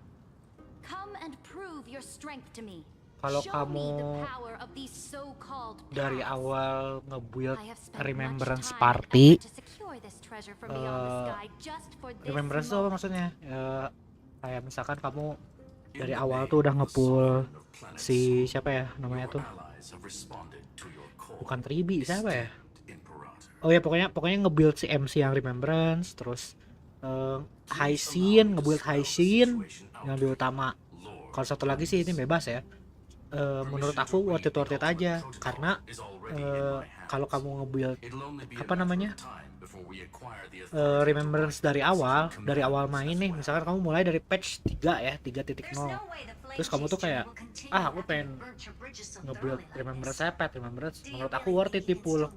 [SPEAKER 16] Come and prove your strength to me.
[SPEAKER 1] Kalau
[SPEAKER 16] Show
[SPEAKER 1] kamu
[SPEAKER 16] me the power of these so-called
[SPEAKER 1] dari
[SPEAKER 16] paths.
[SPEAKER 1] awal nge-build
[SPEAKER 16] I have spent
[SPEAKER 1] remembrance
[SPEAKER 16] much time
[SPEAKER 1] party,
[SPEAKER 16] to secure this treasure from beyond the sky just for this
[SPEAKER 1] remembrance itu apa
[SPEAKER 16] moment.
[SPEAKER 1] maksudnya? Kayak misalkan kamu dari awal tuh udah nge-pull si siapa ya namanya tuh? Bukan Tribi, siapa ya? Oh ya pokoknya nge-build si MC yang remembrance, terus nge-build high scene yang di utama. Kalau satu lagi sih ini bebas ya. Menurut aku worth it aja karena kalau kamu nge-build apa namanya remembrance dari awal main nih, misalkan kamu mulai dari patch 3 ya 3.0, terus kamu tuh kayak aku pengen nge-build remembrance menurut aku worth it di pull.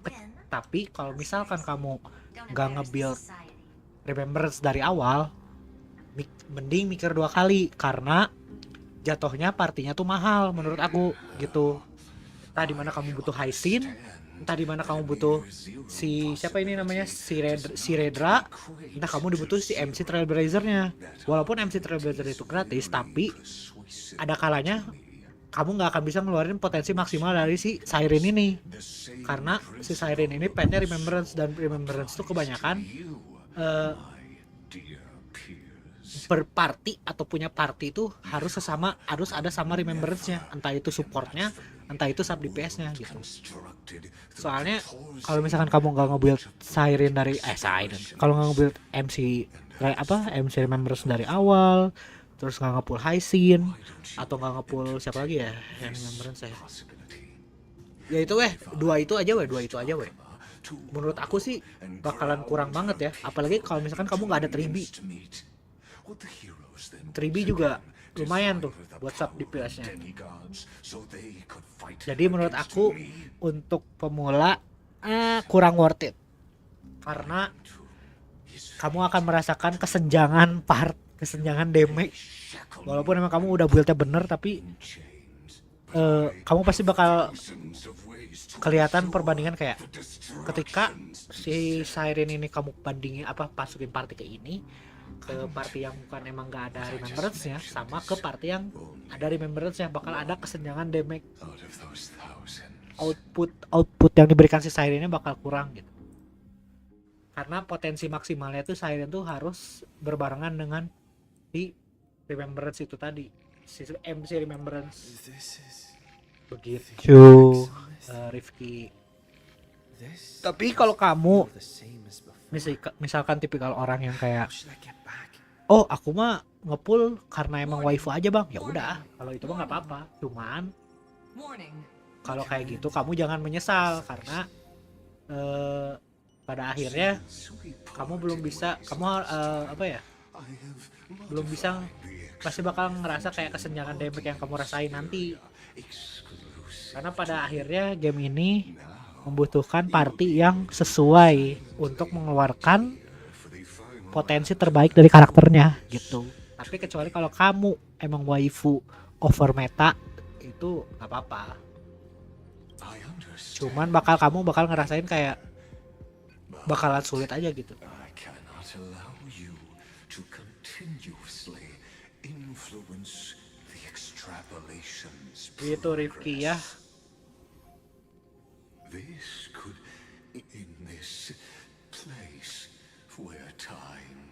[SPEAKER 1] Tapi kalau misalkan kamu nggak nge-build remembrance dari awal, mending mikir 2 kali karena jatuhnya partinya tuh mahal menurut aku gitu. Entah di mana kamu butuh high scene, entah di mana kamu butuh si siapa ini namanya si Redra, entah kamu dibutuh si MC Trailblazer-nya. Walaupun MC Trailblazer itu gratis, tapi ada kalanya kamu nggak akan bisa ngeluarin potensi maksimal dari si Siren ini, karena si Siren ini petnya remembrance, dan remembrance tuh kebanyakan per party atau punya party itu harus ada sama remembrance-nya, entah itu supportnya, entah itu sub DPS-nya gitu. Soalnya kalau misalkan kamu nggak nge-build Siren dari kalau nggak nge-build MC remembrance dari awal, terus nggak nge-pull Hyacinth atau nggak nge-pull siapa lagi ya yang remembrance saya. Ya itu dua itu aja weh. Menurut aku sih bakalan kurang banget ya, apalagi kalau misalkan kamu nggak ada 3B juga lumayan tuh buat sub DPS-nya. Jadi menurut aku untuk pemula kurang worth it, karena kamu akan merasakan kesenjangan damage. Walaupun emang kamu udah build-nya bener, tapi kamu pasti bakal kelihatan perbandingan kayak ketika si Siren ini kamu bandingin masukin party ke ini, ke party yang bukan emang gak ada remembrance-nya, sama ke party yang ada remembrance-nya, bakal ada kesenjangan damage. Output yang diberikan si Siren ini bakal kurang gitu. Karena potensi maksimalnya tuh Siren tuh harus berbarengan dengan si remembrance itu tadi, si MC remembrance. Begitu Rifki. Tapi kalau kamu misalkan tipikal orang yang kayak aku mah ngepull karena emang waifu aja bang, ya udah, kalau itu mah nggak apa-apa. Cuman kalau kayak gitu kamu jangan menyesal, karena pada akhirnya kamu belum bisa pasti bakal ngerasa kayak kesenjangan damage yang kamu rasain nanti. Karena pada akhirnya game ini membutuhkan party yang sesuai untuk mengeluarkan potensi terbaik dari karakternya gitu. Tapi kecuali kalau kamu emang waifu over meta, itu nggak apa-apa. Cuman kamu bakal ngerasain kayak bakalan sulit aja gitu. Gitu Rifki ya.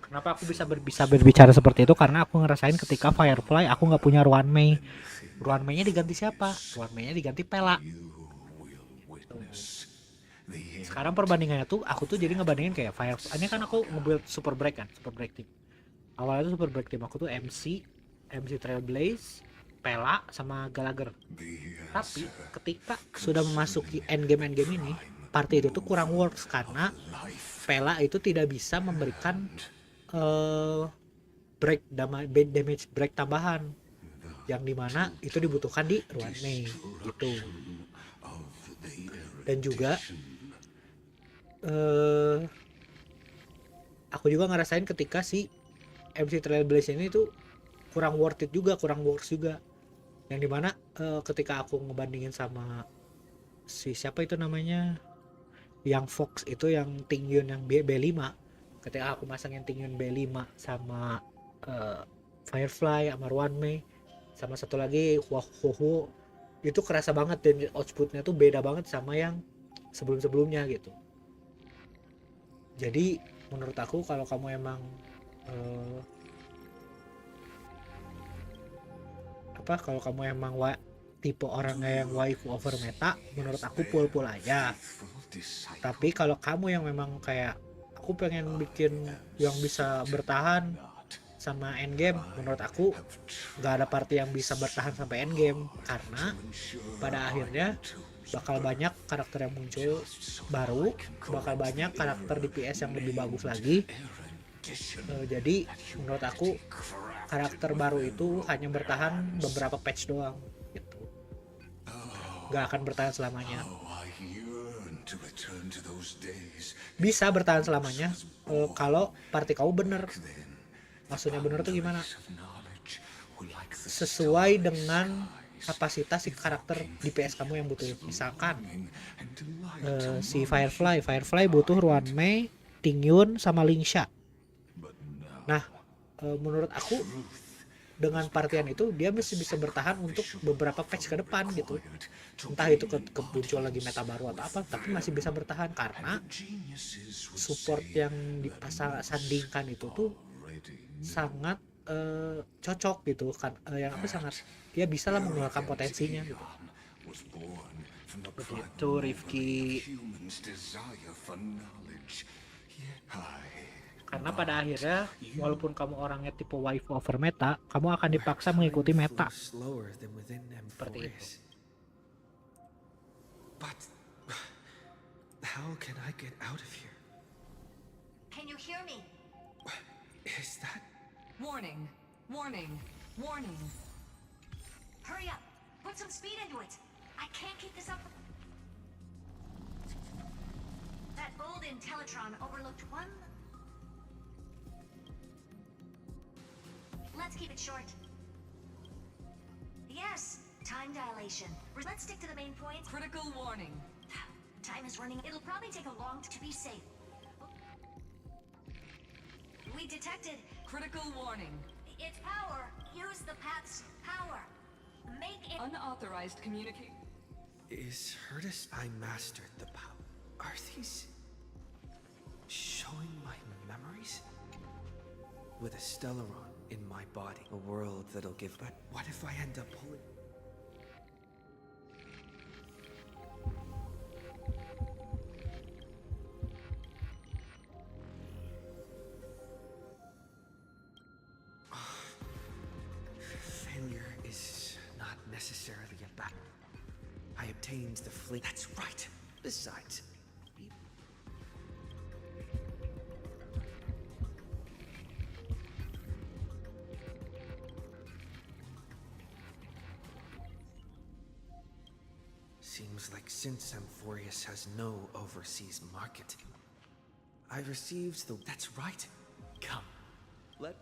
[SPEAKER 1] Kenapa aku bisa berbicara seperti itu? Karena aku ngerasain ketika Firefly aku nggak punya Ruan Mei. Ruan Mei-nya diganti siapa? Ruan Mei-nya diganti Pela. Sekarang perbandingannya tuh aku tuh jadi ngebandingin kayak Firefly. Ini kan aku nge-build Super Break team. Awalnya tuh Super Break team aku tuh MC Trailblaze, Pela sama Gallagher. Tapi ketika sudah memasuki endgame ini, party itu tuh kurang works karena Pela itu tidak bisa memberikan damage break tambahan, yang dimana itu dibutuhkan di Ruan Mei gitu. Dan juga aku juga ngerasain ketika si MC Trailblaze ini tuh kurang works juga, yang dimana ketika aku ngebandingin sama si siapa itu namanya, yang Fox itu yang Tingyun yang B5, ketika aku masangin Tingyun B5 sama Firefly sama Ruan Mei sama satu lagi Huahuhu, itu kerasa banget dan outputnya tuh beda banget sama yang sebelumnya gitu. Jadi menurut aku kalau kamu emang tipe orang yang waifu over meta, menurut aku pull aja. Tapi kalau kamu yang memang kayak aku pengen bikin yang bisa bertahan sama endgame, menurut aku nggak ada party yang bisa bertahan sampai endgame, karena pada akhirnya bakal banyak karakter yang muncul baru, bakal banyak karakter DPS yang lebih bagus lagi. Jadi menurut aku karakter baru itu hanya bertahan beberapa patch doang gitu, nggak akan bertahan selamanya. Bisa bertahan selamanya kalau party kamu bener. Maksudnya bener tuh gimana? Sesuai dengan kapasitas si karakter DPS kamu yang butuh. Misalkan si Firefly butuh Ruan Mei, Tingyun sama Lingsha. Nah menurut aku dengan partian itu dia masih bisa bertahan untuk beberapa patch ke depan gitu. Entah itu muncul lagi meta baru atau apa, tapi masih bisa bertahan karena support yang dipasang sandingkan itu tuh sangat cocok gitu kan, yang apa sangat dia bisa lah mengeluarkan potensinya gitu. Begitu Rifki. Karena pada akhirnya walaupun kamu orangnya tipe waifu over meta, kamu akan dipaksa mengikuti meta. Seperti itu.
[SPEAKER 3] But how can I get out of here?
[SPEAKER 5] Can you hear me?
[SPEAKER 3] Is that?
[SPEAKER 7] Warning, warning, warning.
[SPEAKER 5] Hurry up! Put some speed into it! I can't keep this up. That old Intellitron overlooked one. Let's keep it short. Yes, time dilation. Let's stick to the main points.
[SPEAKER 7] Critical warning.
[SPEAKER 5] Time is running. It'll probably take a long to be safe. We detected
[SPEAKER 7] critical warning.
[SPEAKER 5] Its power. Use the path's power. Make it
[SPEAKER 7] Unauthorized communication.
[SPEAKER 3] Is Hurtis I mastered the power? Are these showing my memories? With a Stellaron in my body, a world that'll give. But what if I end up pulling? Failure is not necessarily a bad. I obtained the fleet. That's right. Besides. Seems like since Amphorius has no overseas market, I received the. That's right. Come. Let.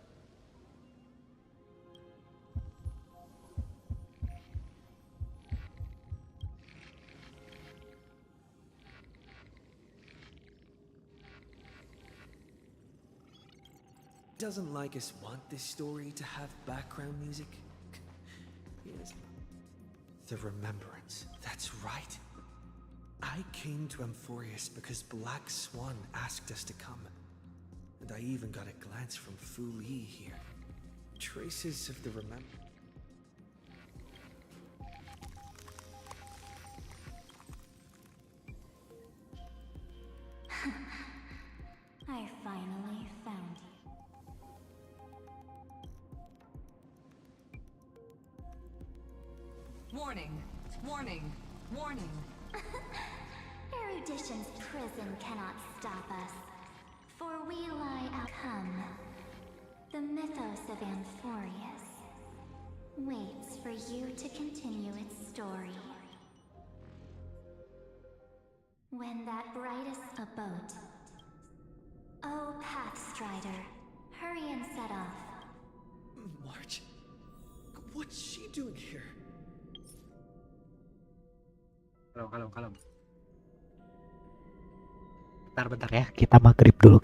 [SPEAKER 3] Doesn't Lycus want this story to have background music? Yes. The remembrance. That's right. I came to Amphorius because Black Swan asked us to come. And I even got a glance from Fu Li here. Traces of the
[SPEAKER 2] I finally found you.
[SPEAKER 7] Warning, warning, warning.
[SPEAKER 2] Erudition's prison cannot stop us, for we lie out. Come. The mythos of Amphorius waits for you to continue its story. When that brightest a boat. Oh, Pathstrider, hurry and set off.
[SPEAKER 3] March? What's she doing here?
[SPEAKER 1] Kalem. Bentar ya, kita maghrib dulu,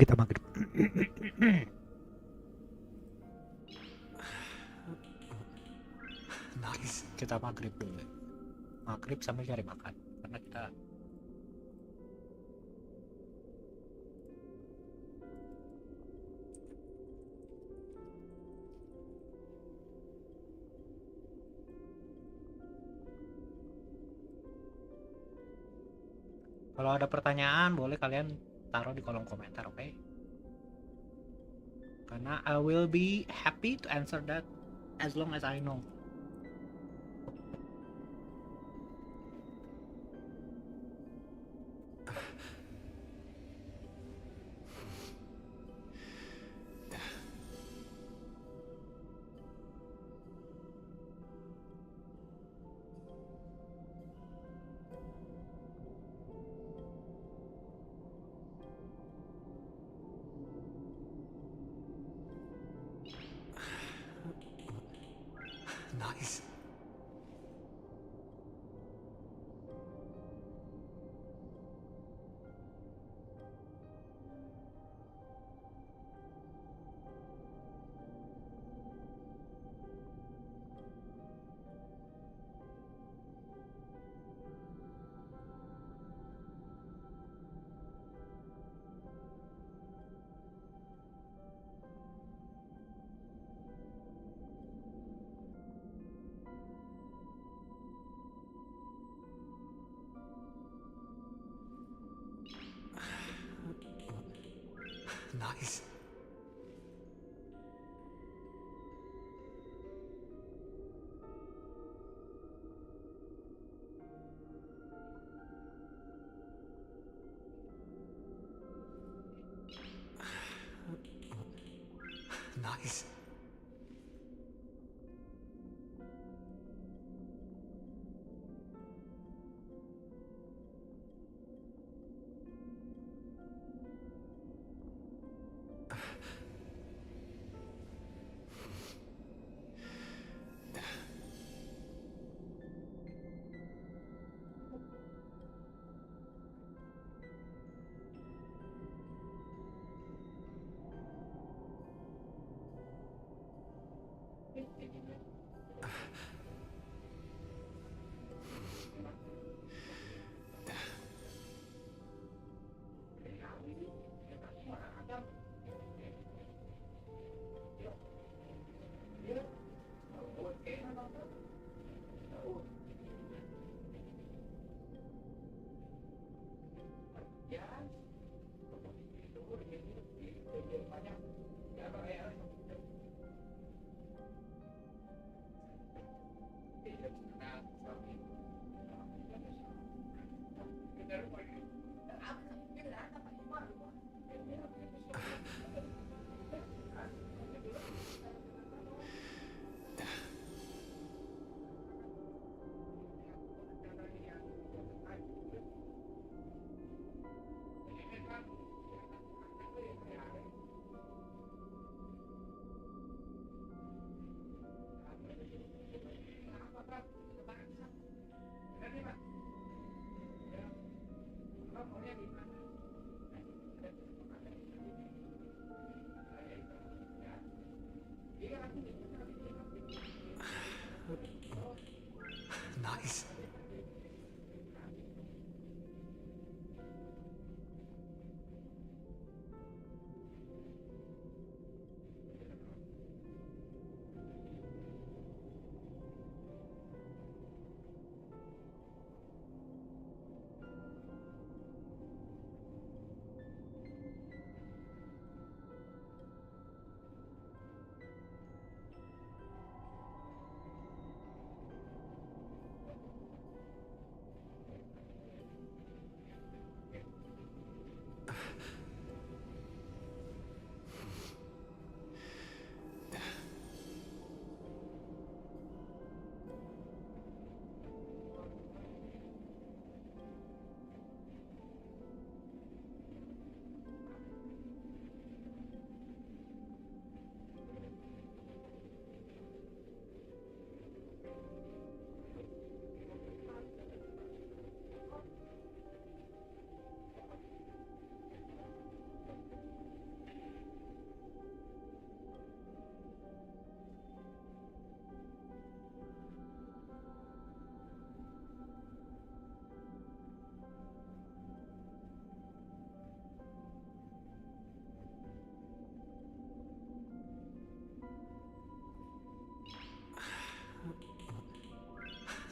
[SPEAKER 1] Nice. Kita maghrib dulu. Maghrib sambil cari makan. Karena kita kalau ada pertanyaan boleh kalian taruh di kolom komentar, oke? Karena I will be happy to answer that as long as I know.
[SPEAKER 21] Nice. Nice.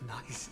[SPEAKER 21] Nice.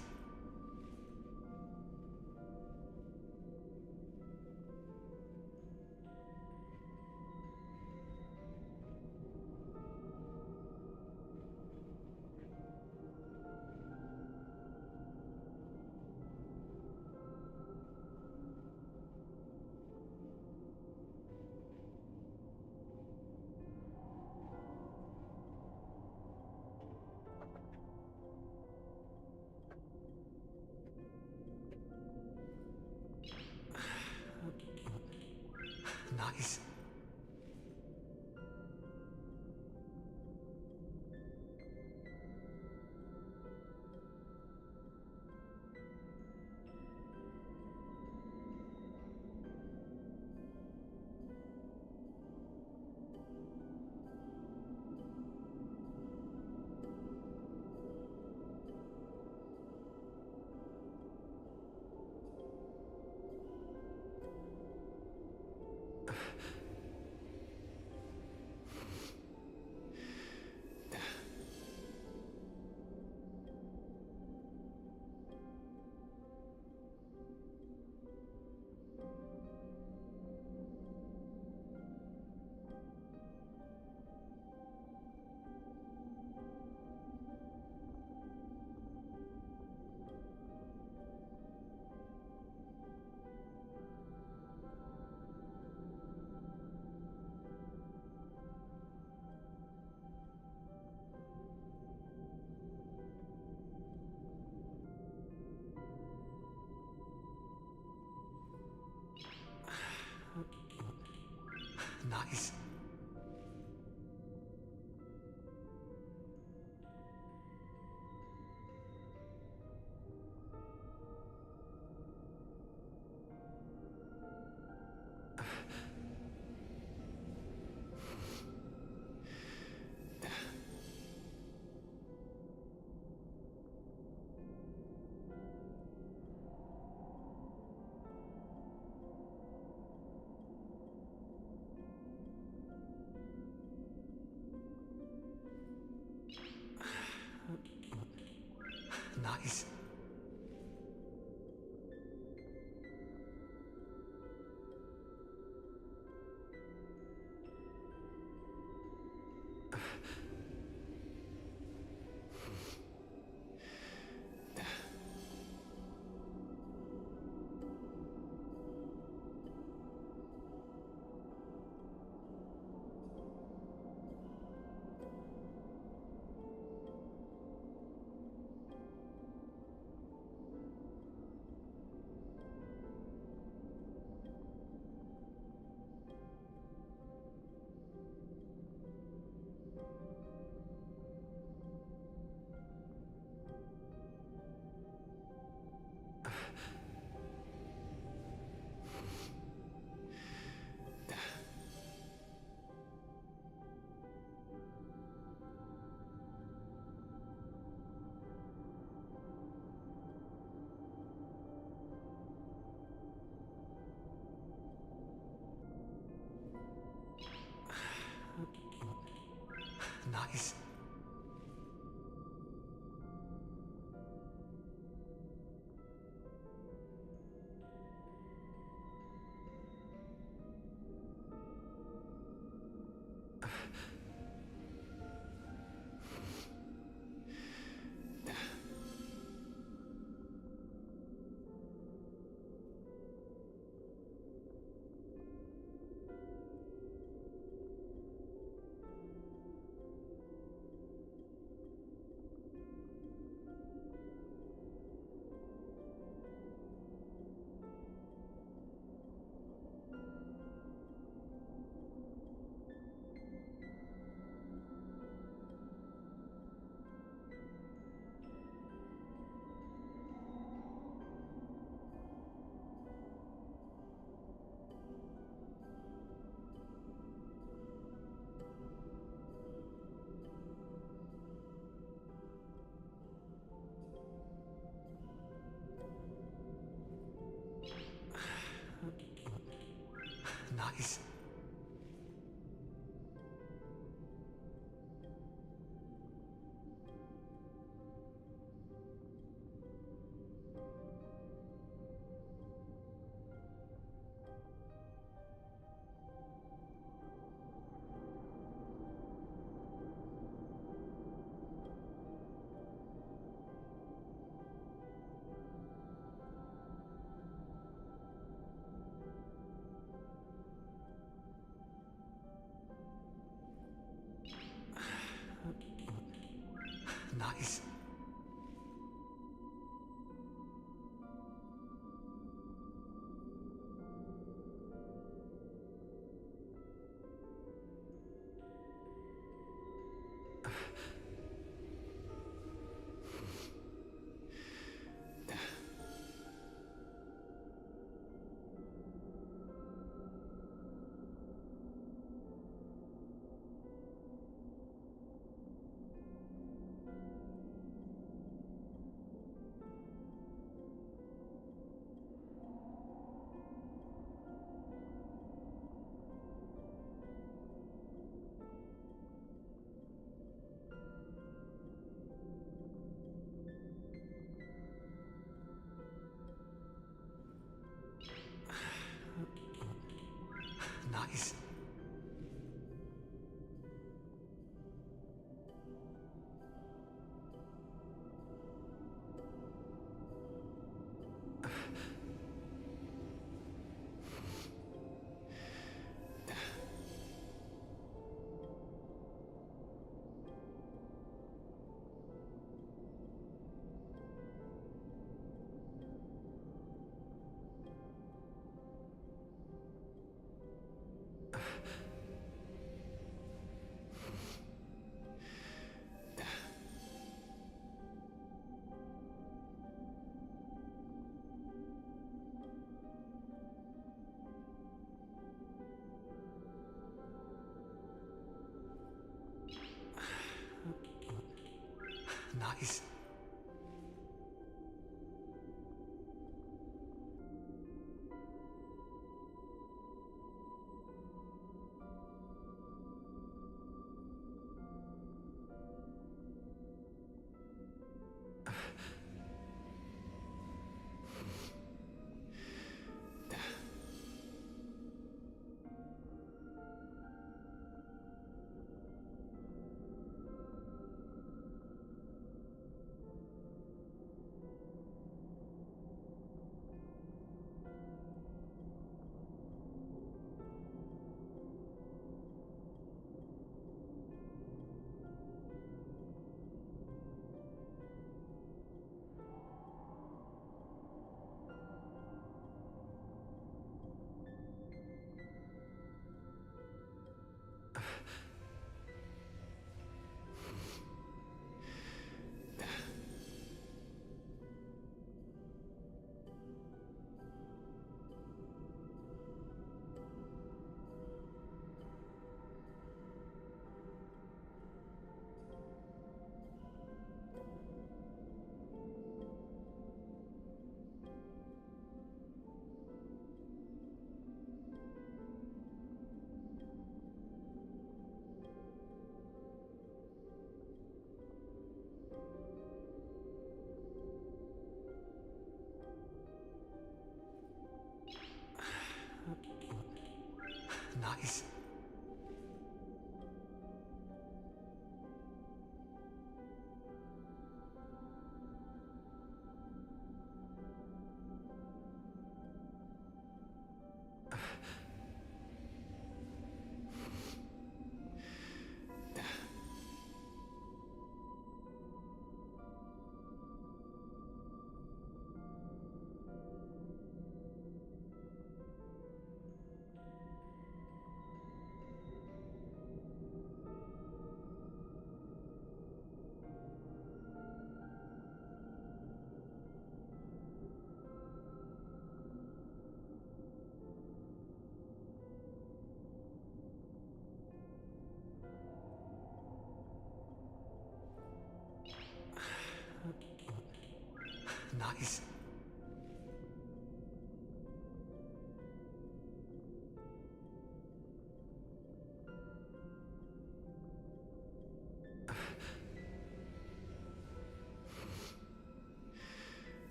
[SPEAKER 21] Nice.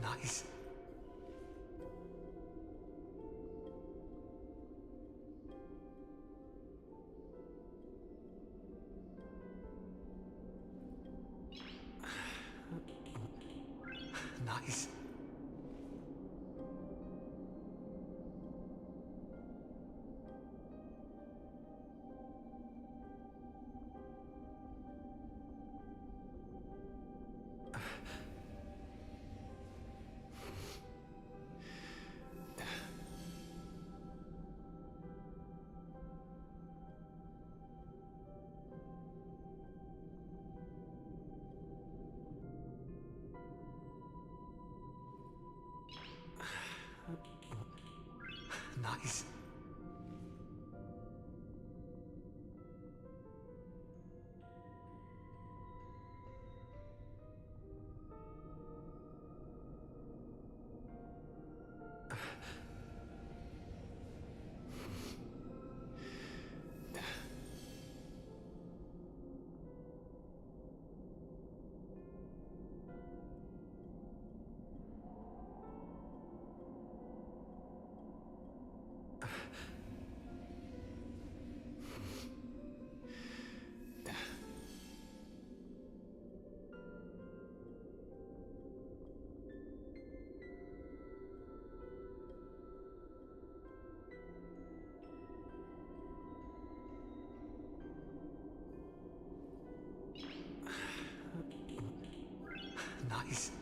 [SPEAKER 21] Nice. Nice. Nice. Nice.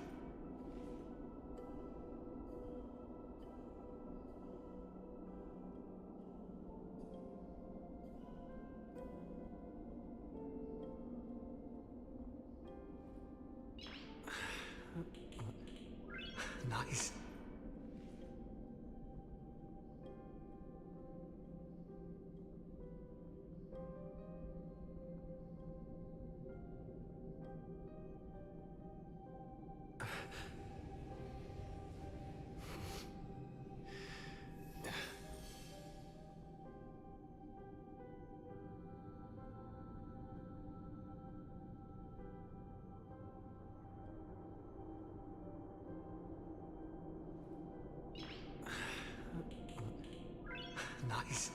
[SPEAKER 21] Nice. Nice.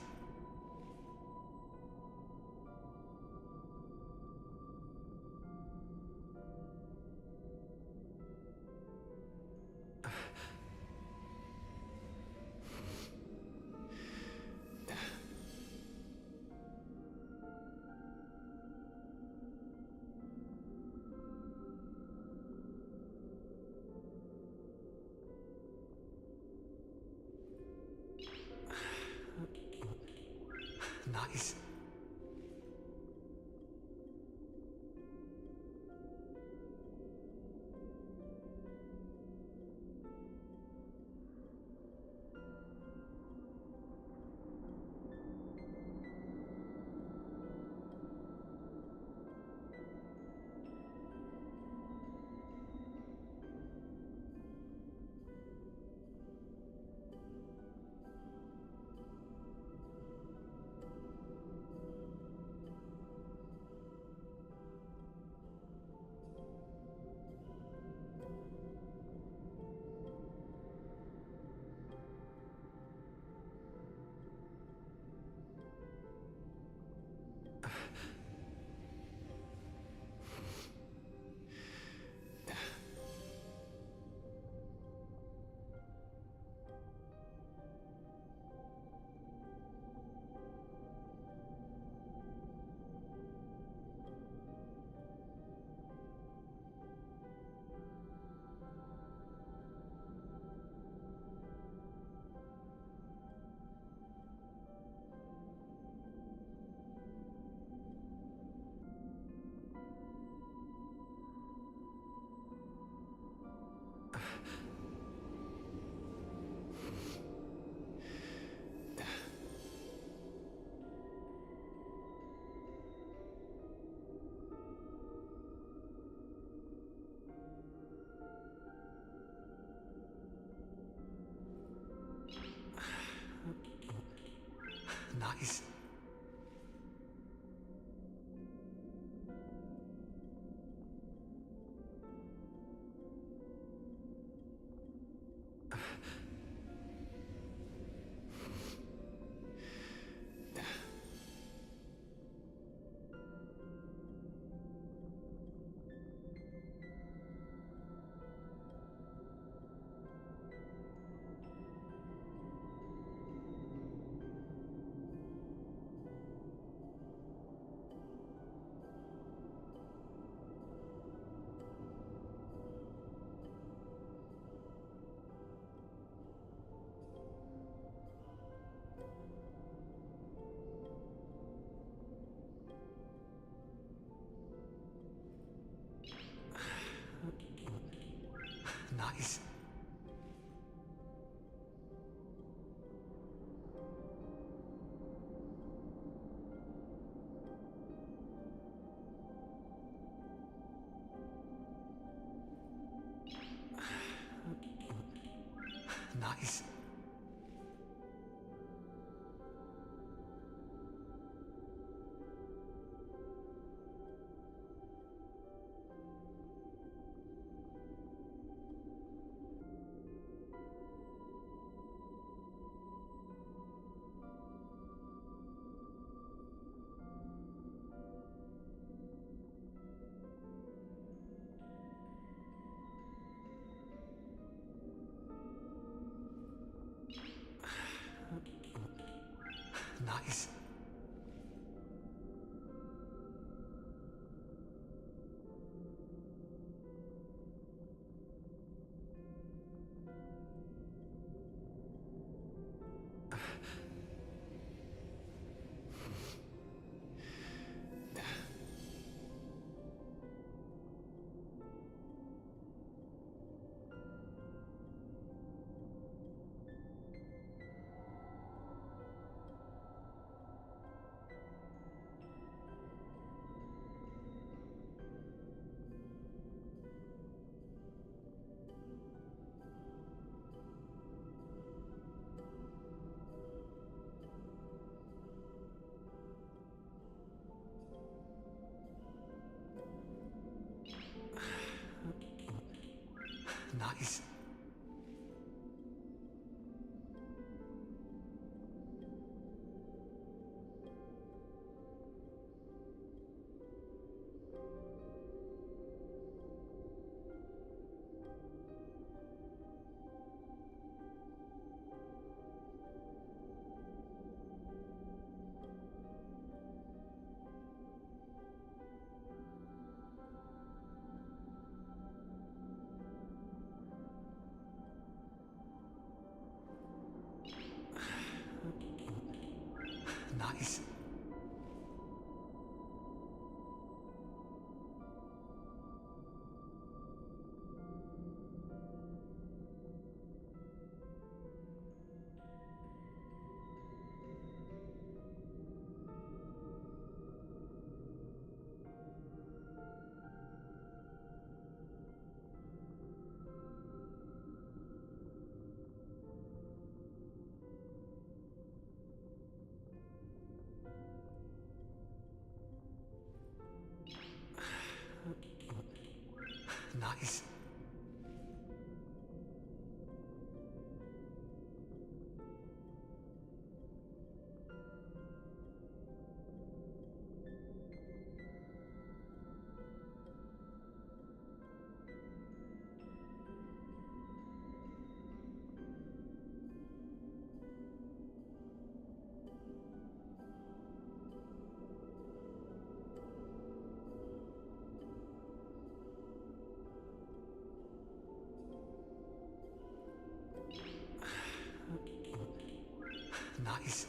[SPEAKER 21] Nice. Nice. Nice. Nice. Nice. Nice. Nice.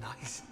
[SPEAKER 21] Nice.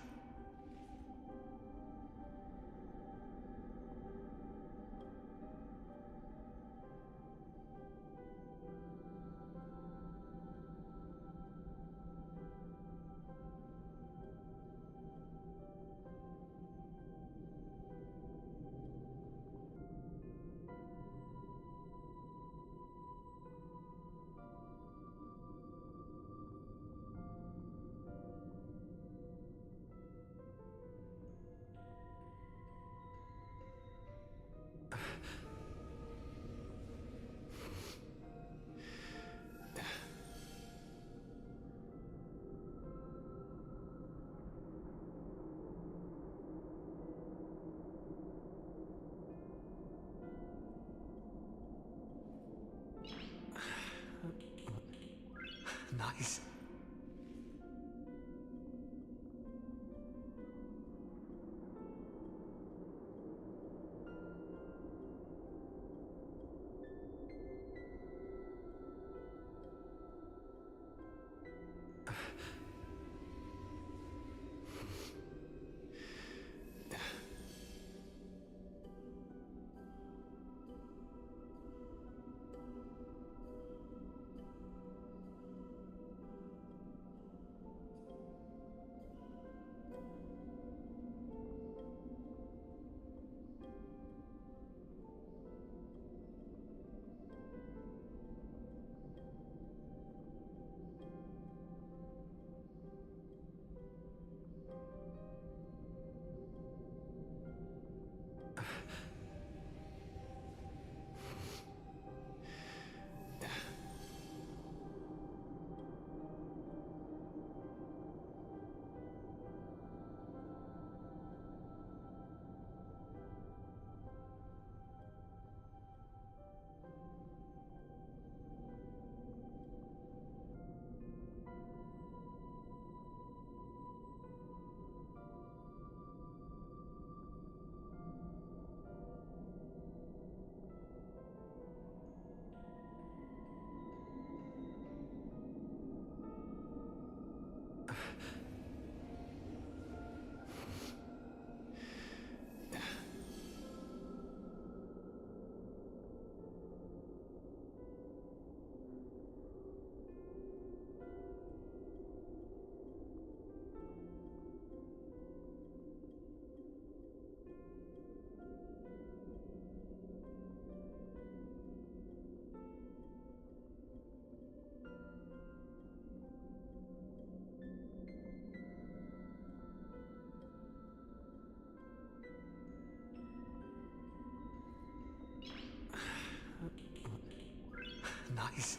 [SPEAKER 21] Nice.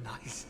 [SPEAKER 21] Nice.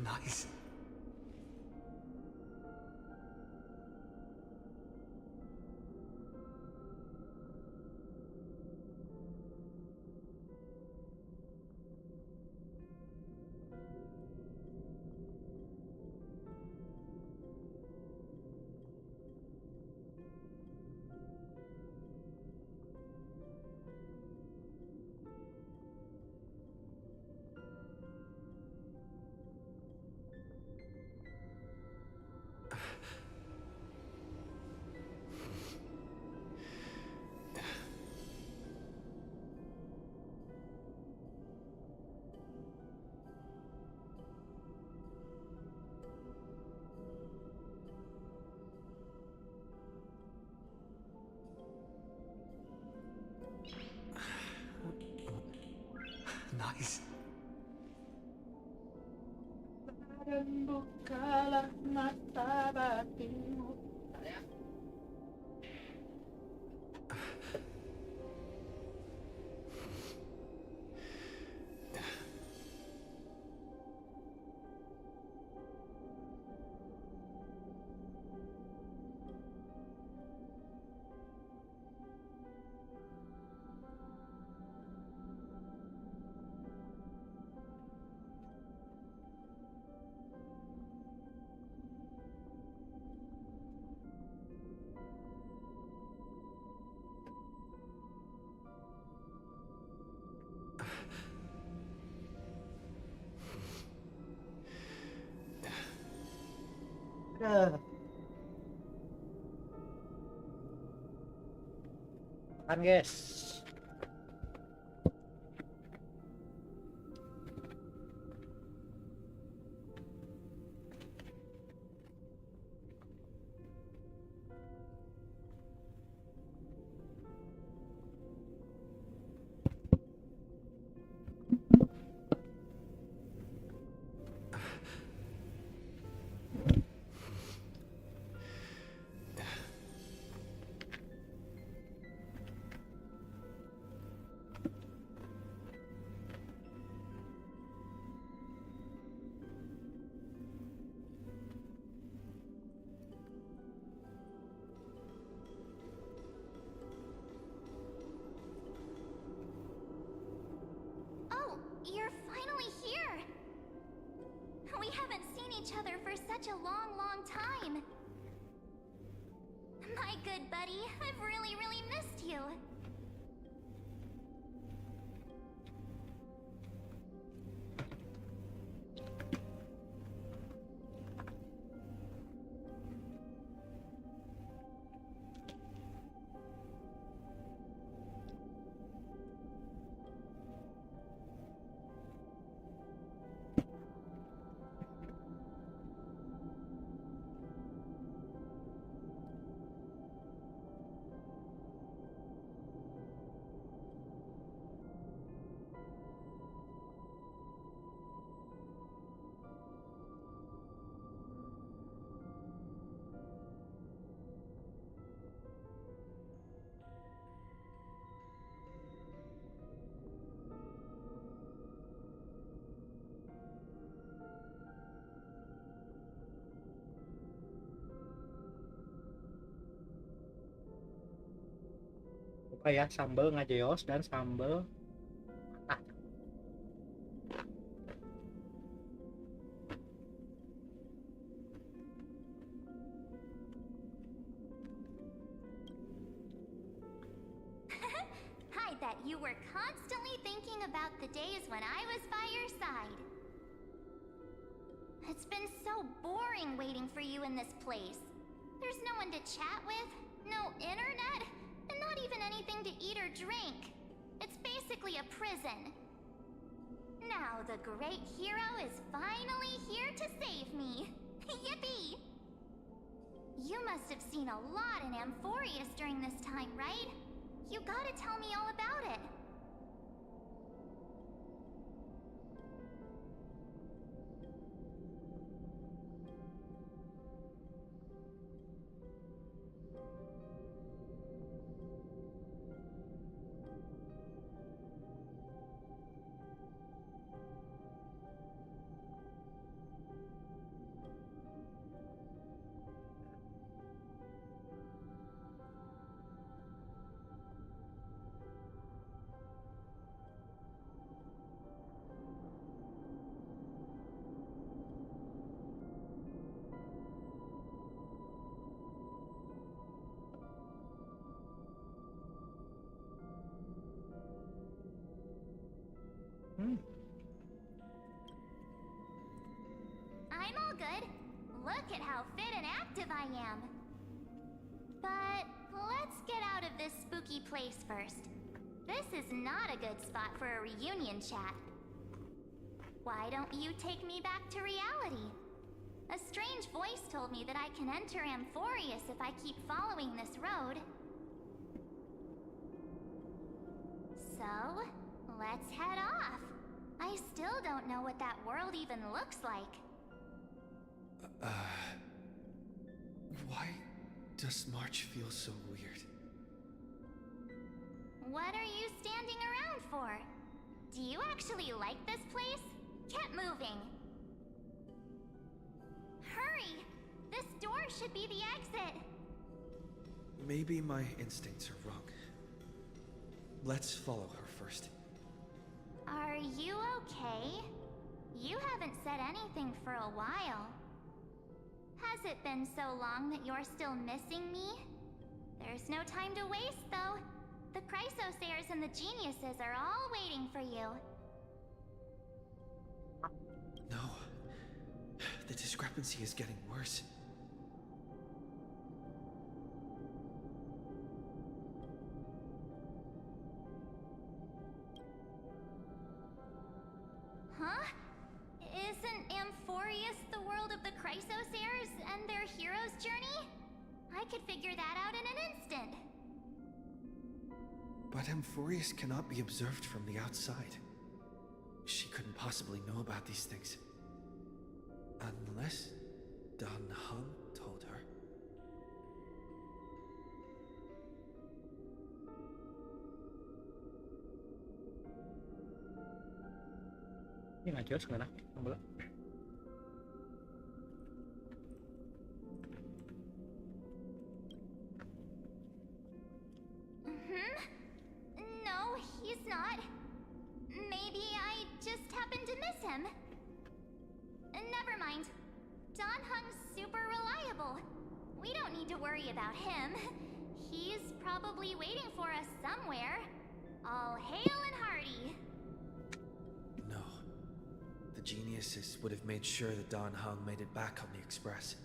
[SPEAKER 21] Nice. Nice.
[SPEAKER 1] Dan bukalah mata batinmu. Makan guys.
[SPEAKER 12] We haven't seen each other for such a long, long time. My good buddy, I've really, really missed you.
[SPEAKER 1] Lupa ya, sambal ngajeos dan sambal matah.
[SPEAKER 12] I bet you were constantly thinking about the days when I was by your side. It's been so boring waiting for you in this place. There's no one to chat with, no internet, and not even anything to eat or drink. It's basically a prison. Now the great hero is finally here to save me. Yippee! You must have seen a lot in Amphorius during this time, right? You gotta tell me all about it. I'm all good. Look at how fit and active I am. But let's get out of this spooky place first. This is not a good spot for a reunion chat. Why don't you take me back to reality? A strange voice told me that I can enter Amphorius if I keep following this road. So, let's head off. I still don't know what that world even looks like.
[SPEAKER 3] Why does March feel so weird?
[SPEAKER 12] What are you standing around for? Do you actually like this place? Get moving. Hurry! This door should be the exit.
[SPEAKER 3] Maybe my instincts are wrong. Let's follow her first.
[SPEAKER 12] Are you okay? You haven't said anything for a while. Has it been so long that you're still missing me? There's no time to waste, though. The Chrysosairs and the Geniuses are all waiting for you.
[SPEAKER 3] No. The discrepancy is getting worse.
[SPEAKER 12] Huh? Isn't Amphorius the world of the Chrysosairs and their hero's journey? I could figure that out in an instant.
[SPEAKER 3] But Amphorius cannot be observed from the outside. She couldn't possibly know about these things. Unless Dan Heng told her.
[SPEAKER 1] Ini nggak jelas mana? Ambil.
[SPEAKER 12] No, he's not. Maybe I just happened to miss him. Never mind. Hung's super reliable. We don't need to worry about him. He's probably waiting for us somewhere. All hail and hearty.
[SPEAKER 3] No. The geniuses would have made sure that Hung made it back on the express.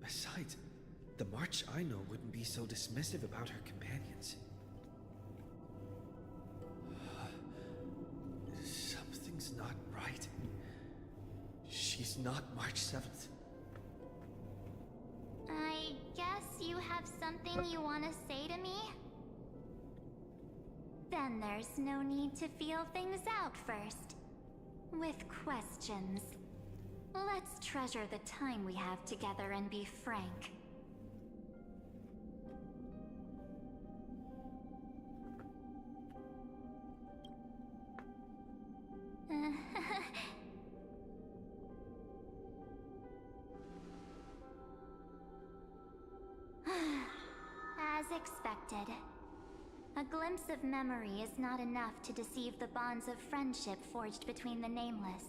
[SPEAKER 3] Besides, the March I know wouldn't be so dismissive about her companions. Something's not right. She's not March 7th.
[SPEAKER 12] I guess you have something you want to say to me? Then there's no need to feel things out first. With questions. Let's treasure the time we have together and be frank. As expected. A glimpse of memory is not enough to deceive the bonds of friendship forged between the nameless.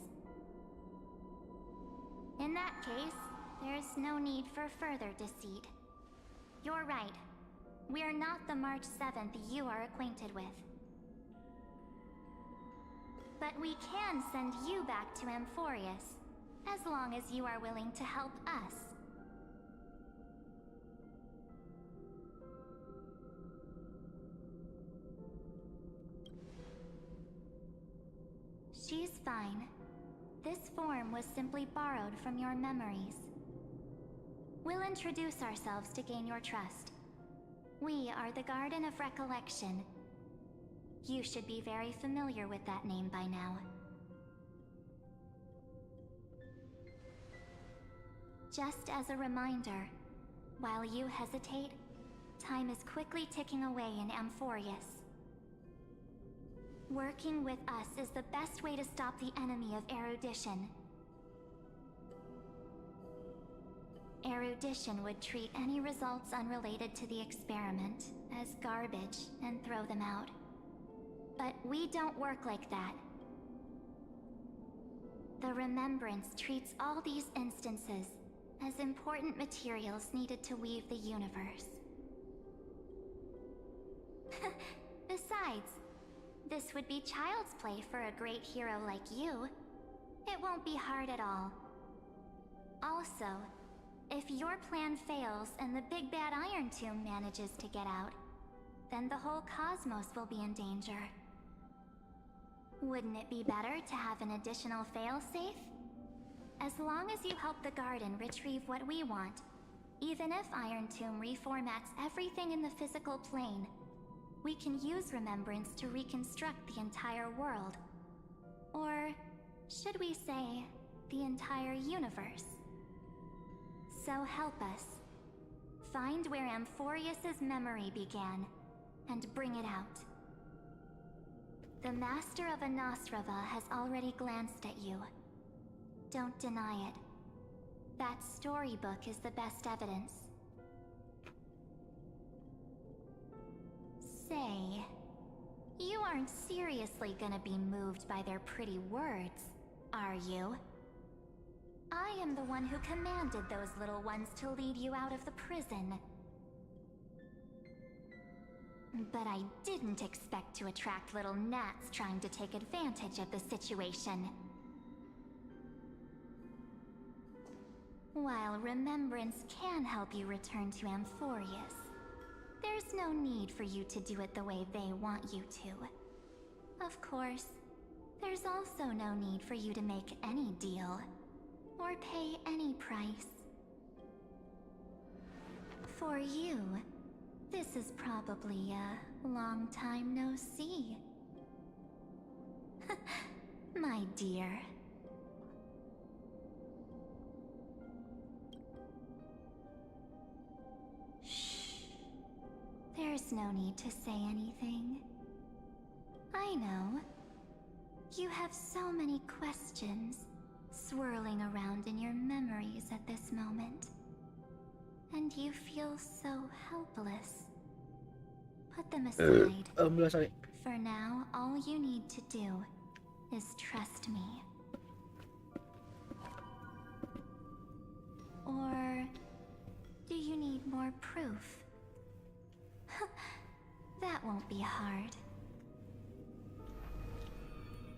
[SPEAKER 12] In that case, there's no need for further deceit. You're right. We're not the March 7th you are acquainted with. But we can send you back to Amphorius, as long as you are willing to help us. She's fine. This form was simply borrowed from your memories. We'll introduce ourselves to gain your trust. We are the Garden of Recollection. You should be very familiar with that name by now. Just as a reminder, while you hesitate, time is quickly ticking away in Amphorius. Working with us is the best way to stop the enemy of erudition. Erudition would treat any results unrelated to the experiment as garbage and throw them out. But we don't work like that. The Remembrance treats all these instances as important materials needed to weave the universe. Besides, this would be child's play for a great hero like you. It won't be hard at all. Also, if your plan fails and the big bad Iron Tomb manages to get out, then the whole cosmos will be in danger. Wouldn't it be better to have an additional failsafe? As long as you help the Garden retrieve what we want, even if Iron Tomb reformats everything in the physical plane, we can use Remembrance to reconstruct the entire world. Or, should we say, the entire universe. So help us. Find where Amphorius' memory began, and bring it out. The Master of Anosrava has already glanced at you. Don't deny it. That storybook is the best evidence. Say, you aren't seriously gonna be moved by their pretty words, are you? I am the one who commanded those little ones to lead you out of the prison. But I didn't expect to attract little gnats trying to take advantage of the situation. While Remembrance can help you return to Amphorius, there's no need for you to do it the way they want you to. Of course, there's also no need for you to make any deal, or pay any price. For you, this is probably a long time no see. My dear. There's no need to say anything. I know. You have so many questions swirling around in your memories at this moment. And you feel so helpless. Put them aside.
[SPEAKER 1] Sorry.
[SPEAKER 12] For now, all you need to do is trust me.
[SPEAKER 2] hard.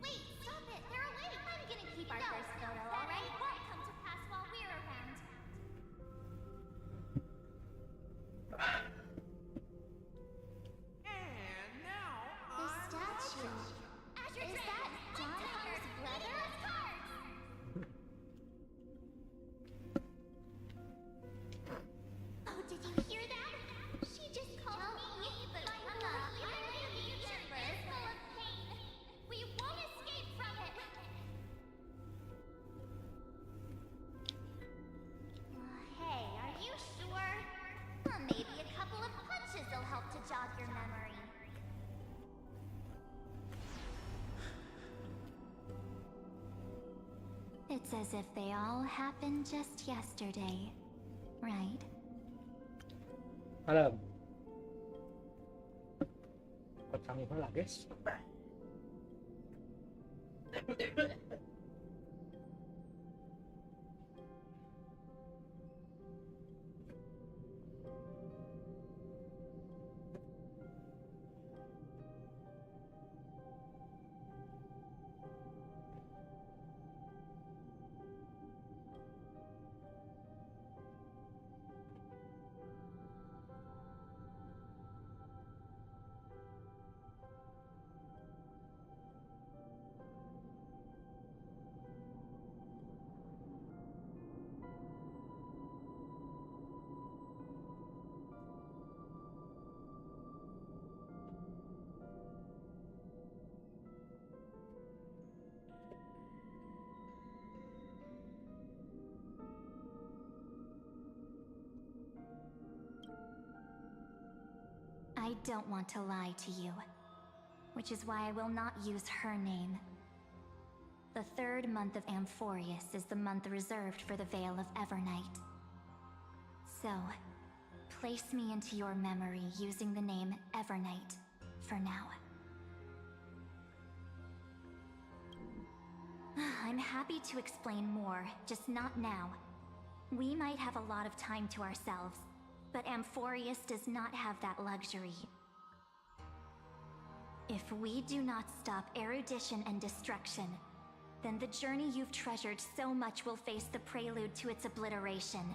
[SPEAKER 12] Wait, stop it! They're awake! I'm gonna keep our first photo, alright? Won't come to pass while we're around.
[SPEAKER 15] And now
[SPEAKER 12] The statue. Is that Danhang's brother? Oh, did you hear that? She just called me, but I'm not. The future is full of pain. We won't escape from it. Hey, are you sure? Well, maybe a couple of punches will help to jog your memory.
[SPEAKER 2] It's as if they all happened just yesterday, right?
[SPEAKER 1] Malam. Pasangin mo lang, guys.
[SPEAKER 2] I don't want to lie to you, which is why I will not use her name. The third month of Amphorius is the month reserved for the Veil of Evernight. So, place me into your memory using the name Evernight for now. I'm happy to explain more, just not now. We might have a lot of time to ourselves, but Amphorius does not have that luxury. If we do not stop erudition and destruction, then the journey you've treasured so much will face the prelude to its obliteration.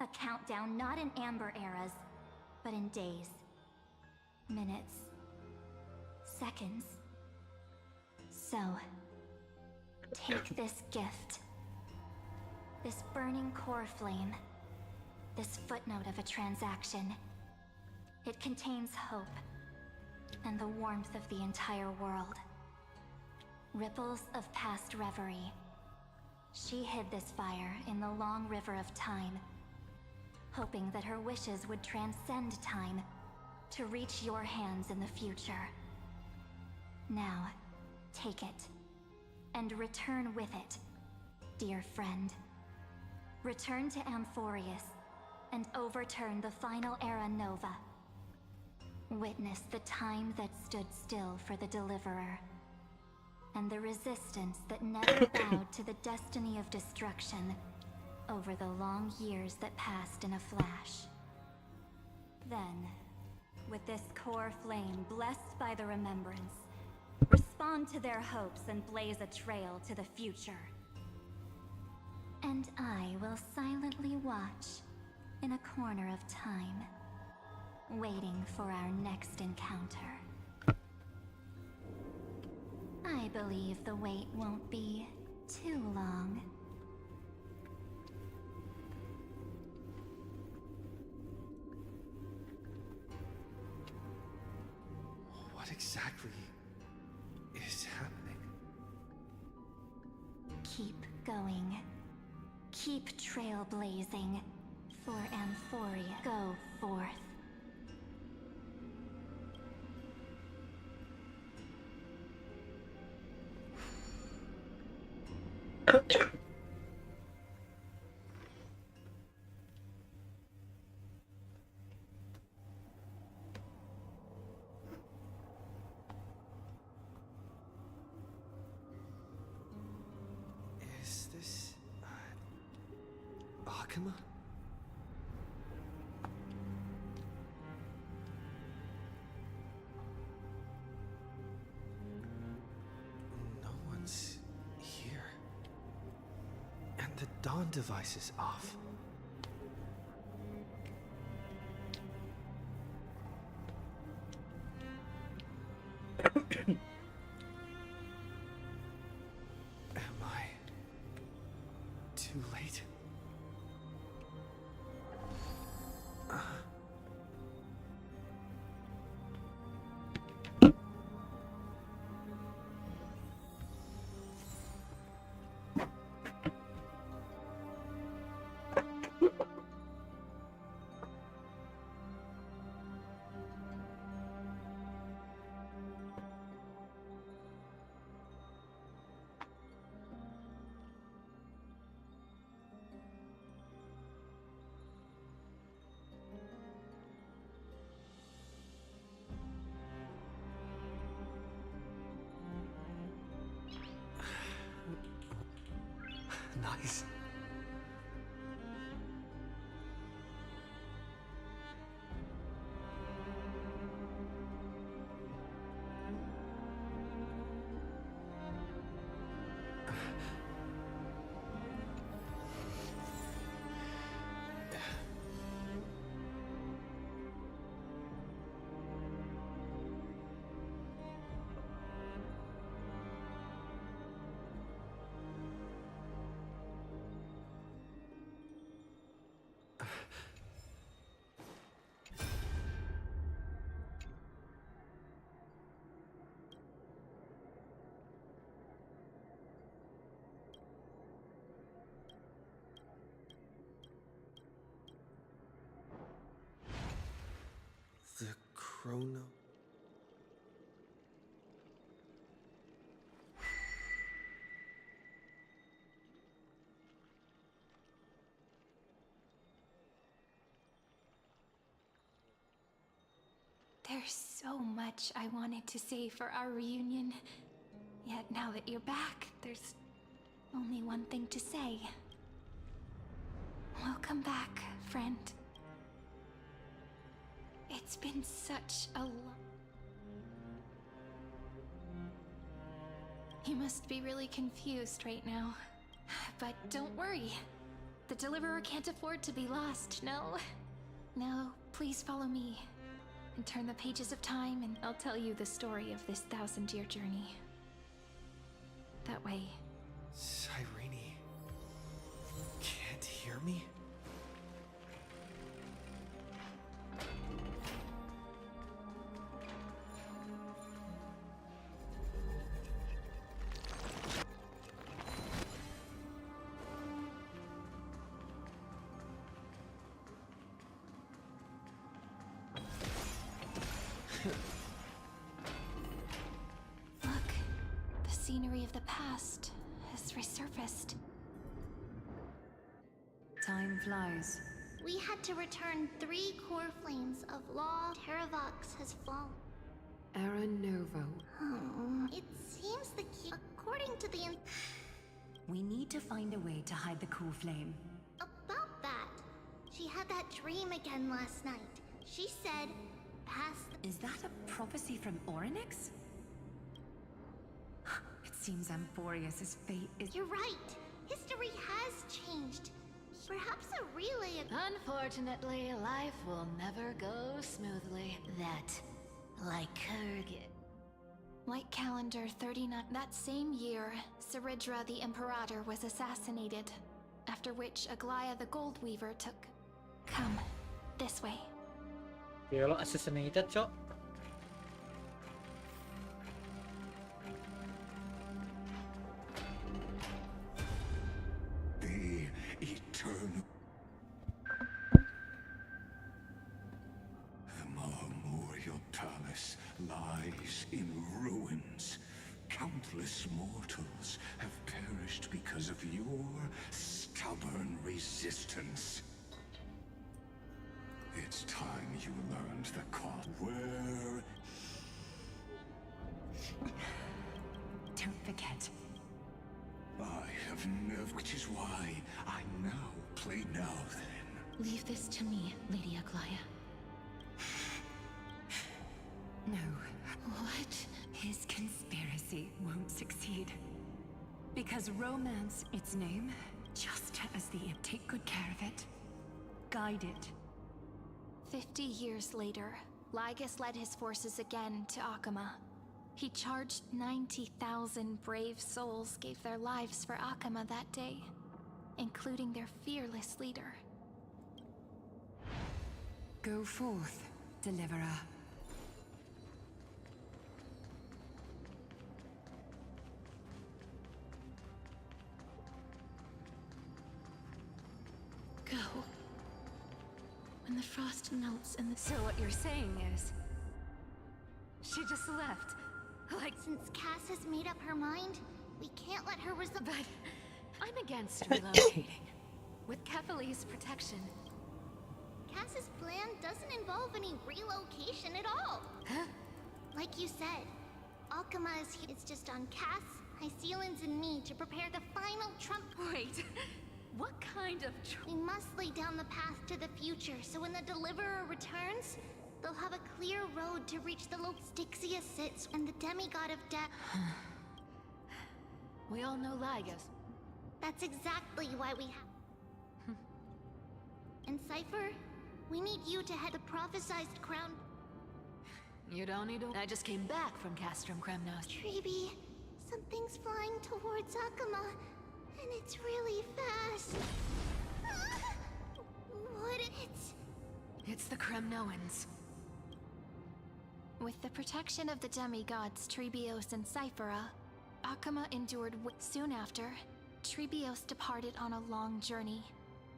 [SPEAKER 2] A countdown not in amber eras, but in days, minutes, seconds. So, take this gift. This burning core flame. This footnote of a transaction. It contains hope and the warmth of the entire world. Ripples of past reverie. She hid this fire in the long river of time, hoping that her wishes would transcend time to reach your hands in the future. Now, take it, and return with it, dear friend. Return to Amphorius, and overturn the final era Nova. Witness the time that stood still for the Deliverer, and the resistance that never bowed to the destiny of destruction over the long years that passed in a flash. Then, with this core flame blessed by the remembrance, respond to their hopes and blaze a trail to the future. And I will silently watch in a corner of time, waiting for our next encounter. I believe the wait won't be too long.
[SPEAKER 3] What exactly is happening?
[SPEAKER 2] Keep going. Keep trailblazing. For Amphoria, go forth.
[SPEAKER 3] Is this Akuma? Dawn device is off. Am I too late?
[SPEAKER 21] Nice.
[SPEAKER 3] The chrono.
[SPEAKER 2] There's so much I wanted to say for our reunion. Yet now that you're back, there's only one thing to say. Welcome back, friend. It's been such a You must be really confused right now. But don't worry. The Deliverer can't afford to be lost, no? Now, please follow me. And turn the pages of time, and I'll tell you the story of this 1,000-year journey. That way.
[SPEAKER 3] Cyrene can't hear me?
[SPEAKER 2] Look, the scenery of the past has resurfaced.
[SPEAKER 13] Time flies.
[SPEAKER 12] We had to return 3 core flames of law. Terravox has fallen.
[SPEAKER 7] Era Novo.
[SPEAKER 12] It seems the key, according to the
[SPEAKER 13] We need to find a way to hide the cool flame.
[SPEAKER 12] about that. She had that dream again last night. She said, past the
[SPEAKER 13] Is that a prophecy from Orynyx? It seems Amphorius's fate is...
[SPEAKER 12] You're right. History has changed. Perhaps a relay of...
[SPEAKER 9] Unfortunately, life will never go smoothly. That, like Kurgan.
[SPEAKER 2] Light calendar 39. That same year, Saridra the Imperator was assassinated, after which Aglaya the Gold Weaver took... Come, this way.
[SPEAKER 1] Ya lo assassinated, cok.
[SPEAKER 6] The eternal. The Memorial Palace lies in ruins. Countless mortals have perished because of your stubborn resistance. It's time you learned the cost. Where?
[SPEAKER 13] Don't forget.
[SPEAKER 6] I have never. Which is why I now play now then.
[SPEAKER 9] Leave this to me, Lady Aglaya.
[SPEAKER 13] No.
[SPEAKER 9] What?
[SPEAKER 13] His conspiracy won't succeed. Because romance, its name, just as the imp. Take good care of it. Guide it.
[SPEAKER 2] 50 years later, Lygus led his forces again to Akama. He charged 90,000 brave souls gave their lives for Akama that day, including their fearless leader.
[SPEAKER 13] Go forth, deliverer.
[SPEAKER 2] Go. When the frost melts and the...
[SPEAKER 16] So what you're saying is... she just left. Like...
[SPEAKER 12] Since Cass has made up her mind, we can't let her
[SPEAKER 16] But... I'm against relocating. With Kefali's protection.
[SPEAKER 12] Cass's plan doesn't involve any relocation at all.
[SPEAKER 16] Huh?
[SPEAKER 12] Like you said, Akama is here. It's just on Cass, Hycealans, and me to prepare the final trump.
[SPEAKER 16] Wait, what kind of
[SPEAKER 12] We must lay down the path to the future, so when the Deliverer returns, they'll have a clear road to reach the Styxia sits and the demigod of death.
[SPEAKER 16] We all know Lygus.
[SPEAKER 12] That's exactly why we have... And Cypher, we need you to head the prophesized crown.
[SPEAKER 16] You don't need to... I just came back from Castrum Kremnos.
[SPEAKER 12] Treeby, something's flying towards Akama, and it's really fast. What
[SPEAKER 16] It's the Kremnoans.
[SPEAKER 2] With the protection of the demigods Trebios and Cyphera, Akama endured. Soon after, Trebios departed on a long journey.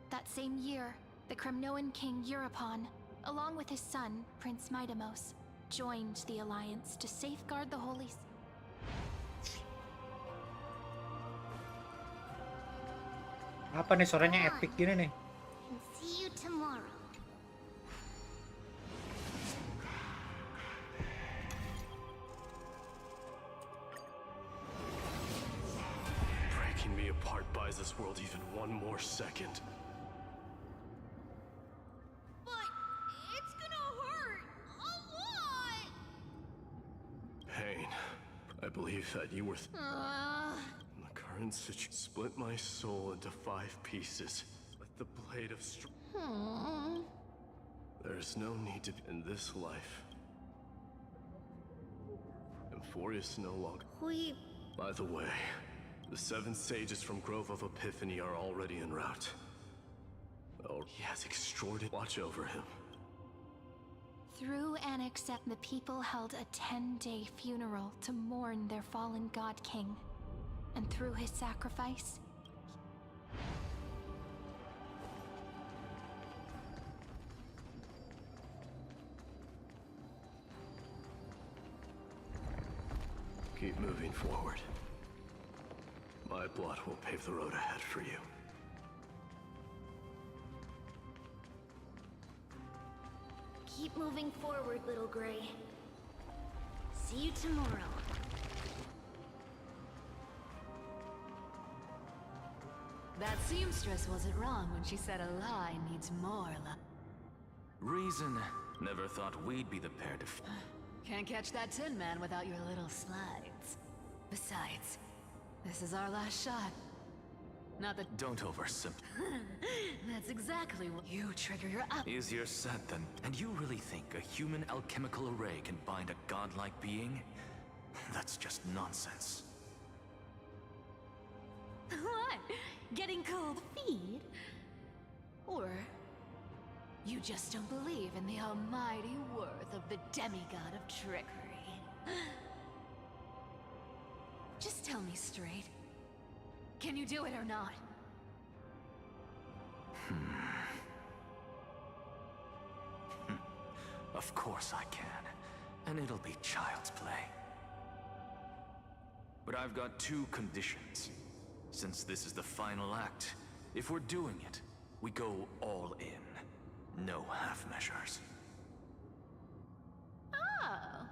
[SPEAKER 2] That same year, the Kremnoan king Euripon, along with his son, Prince Midamos, joined the alliance to safeguard the holy...
[SPEAKER 1] Apa nih suaranya epic gini nih?
[SPEAKER 12] And see you tomorrow.
[SPEAKER 17] Breaking me apart buys this world even one more second.
[SPEAKER 12] But it's gonna hurt a lot.
[SPEAKER 17] Pain. I believe that you were the current situation split my soul into 5 pieces with the blade of There's no need to be in this life. Emphorius no longer. By the way, the 7 sages from Grove of Epiphany are already en route. Oh, he has extraordinary watch over him.
[SPEAKER 2] Through Annexet, the people held a 10-day funeral to mourn their fallen god king. And through his sacrifice,
[SPEAKER 17] Keep moving forward. My blood will pave the road ahead for you.
[SPEAKER 12] Keep moving forward, little Gray. See you tomorrow.
[SPEAKER 16] That seamstress wasn't wrong when she said a lie needs more
[SPEAKER 22] Reason never thought we'd be the pair to
[SPEAKER 16] Can't catch that Tin Man without your little slides. Besides, this is our last shot. Not that...
[SPEAKER 22] Don't oversimplify.
[SPEAKER 16] That's exactly what you trigger your up.
[SPEAKER 22] Easier said than... And you really think a human alchemical array can bind a godlike being? That's just nonsense.
[SPEAKER 16] What? Getting cold feet? Or you just don't believe in the almighty worth of the demigod of trickery? Just tell me straight. Can you do it or not?
[SPEAKER 22] Of course I can. And it'll be child's play. But I've got 2 conditions. Since this is the final act, if we're doing it, we go all in. No half measures.
[SPEAKER 16] Oh,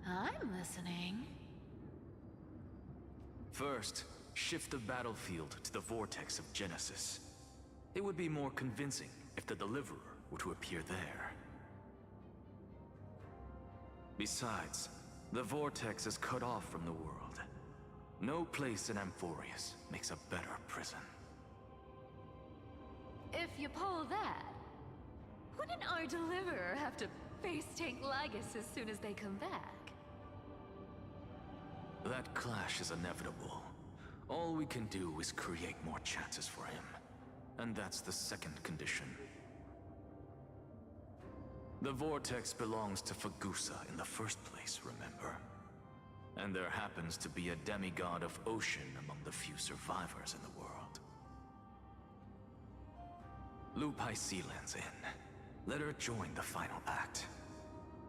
[SPEAKER 16] I'm listening.
[SPEAKER 22] First, shift the battlefield to the vortex of Genesis. It would be more convincing if the Deliverer were to appear there. Besides, the vortex is cut off from the world. No place in Amphorius makes a better prison.
[SPEAKER 7] if you pull that, wouldn't our deliverer have to face tank Lagus as soon as they come back?
[SPEAKER 22] That clash is inevitable. All we can do is create more chances for him. And that's the second condition. The vortex belongs to Fagusa in the first place, remember? And there happens to be a demigod of ocean among the few survivors in the world. Lupai Sealand's in. Let her join the final act.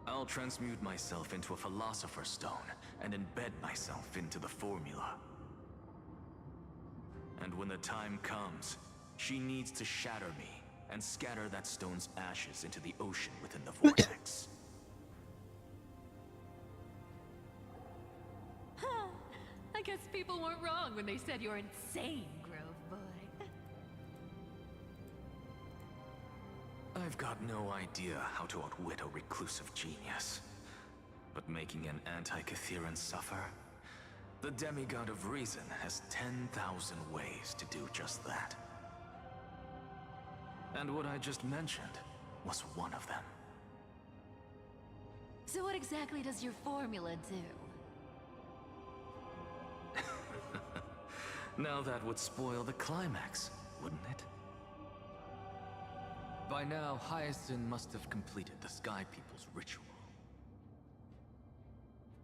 [SPEAKER 22] I'll transmute myself into a Philosopher's Stone and embed myself into the formula. And when the time comes, she needs to shatter me and scatter that stone's ashes into the ocean within the vortex.
[SPEAKER 7] I guess people weren't wrong when they said you're insane, Grove Boy.
[SPEAKER 22] I've got no idea how to outwit a reclusive genius. But making an anti-Catheran suffer? The demigod of reason has 10,000 ways to do just that. And what I just mentioned was one of them.
[SPEAKER 7] So what exactly does your formula do?
[SPEAKER 22] Now that would spoil the climax, wouldn't it? By now, Hyacinth must have completed the Sky People's ritual.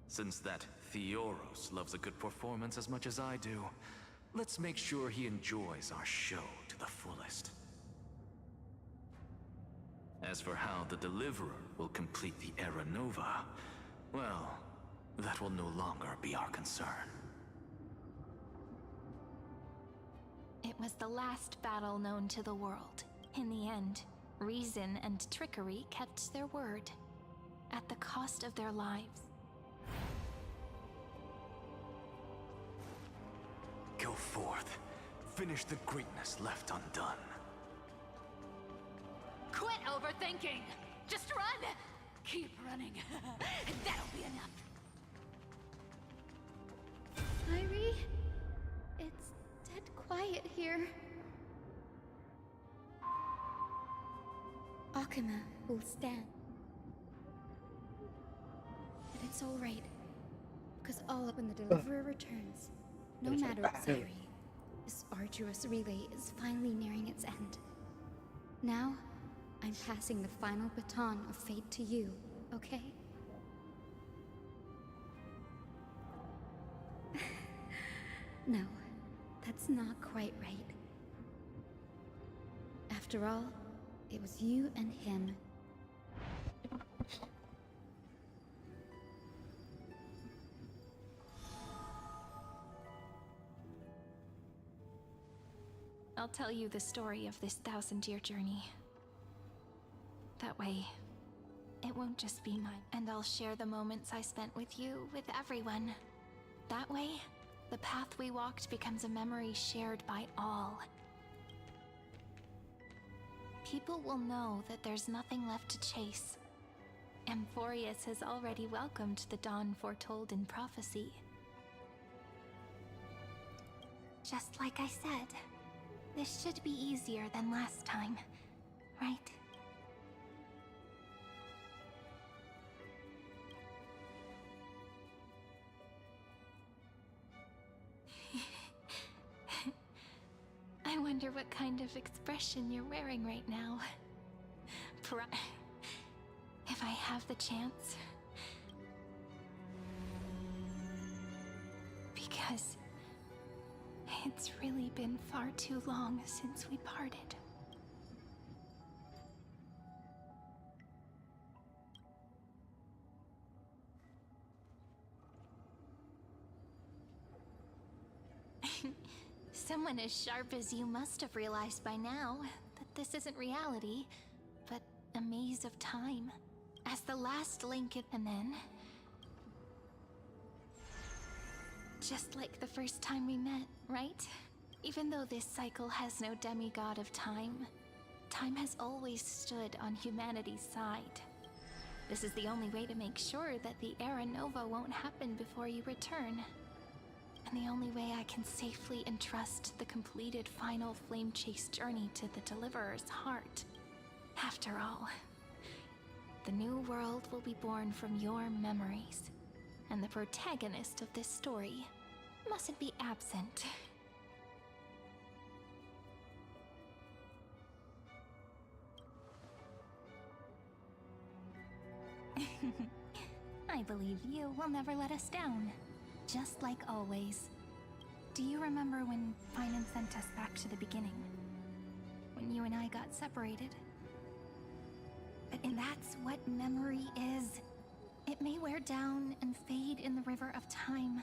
[SPEAKER 22] Since that Theoros loves a good performance as much as I do, let's make sure he enjoys our show to the fullest. As for how the Deliverer will complete the Era Nova, well, that will no longer be our concern.
[SPEAKER 2] It was the last battle known to the world. In the end, reason and trickery kept their word, at the cost of their lives.
[SPEAKER 22] Go forth. Finish the greatness left undone.
[SPEAKER 7] Quit overthinking! Just run! Keep running. And that'll be enough.
[SPEAKER 18] Irie, it's dead quiet here. Akuma will stand. But it's alright. Because all when the Deliverer returns, no matter what, Irie, this arduous relay is finally nearing its end. Now, I'm passing the final baton of fate to you, okay? No, that's not quite right. After all, it was you and him.
[SPEAKER 2] I'll tell you the story of this 1,000-year journey. That way, it won't just be mine. And I'll share the moments I spent with you, with everyone. That way, the path we walked becomes a memory shared by all. People will know that there's nothing left to chase. Amphorius has already welcomed the dawn foretold in prophecy. Just like I said, this should be easier than last time, right? I wonder what kind of expression you're wearing right now. If I have the chance. Because it's really been far too long since we parted. Someone as sharp as you must have realized by now that this isn't reality, but a maze of time. As the last link and then... just like the first time we met, right? Even though this cycle has no demigod of time, time has always stood on humanity's side. This is the only way to make sure that the Era Nova won't happen before you return. and the only way I can safely entrust the completed final flame chase journey to the Deliverer's heart. After all, the new world will be born from your memories, and the protagonist of this story mustn't be absent. I believe you will never let us down, just like always. Do you remember when Finan sent us back to the beginning? When you and I got separated? And that's what memory is. It may wear down and fade in the river of time,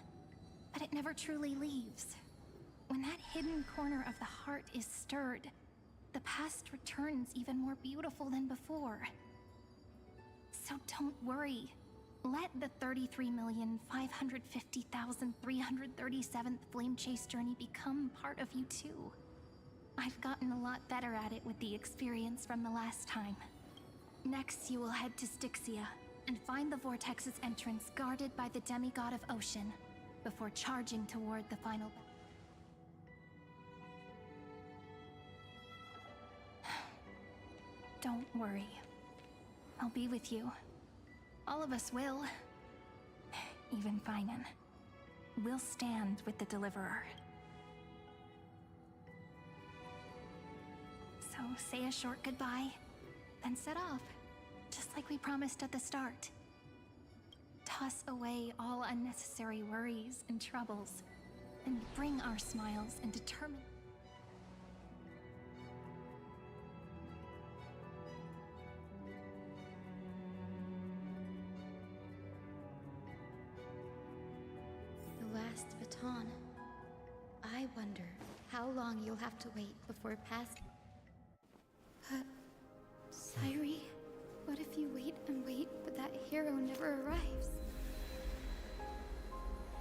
[SPEAKER 2] but it never truly leaves. When that hidden corner of the heart is stirred, the past returns even more beautiful than before. So don't worry. Let the 33,550,337th Flame Chase journey become part of you too. I've gotten a lot better at it with the experience from the last time. Next, you will head to Styxia and find the Vortex's entrance guarded by the demigod of ocean before charging toward the final battle. Don't worry. I'll be with you. All of us will. Even Finan. We'll stand with the Deliverer. So say a short goodbye, then set off, just like we promised at the start. Toss away all unnecessary worries and troubles, and bring our smiles and determination.
[SPEAKER 18] Last baton. I wonder how long you'll have to wait before passing. Sairi, what if you wait and wait, but that hero never arrives?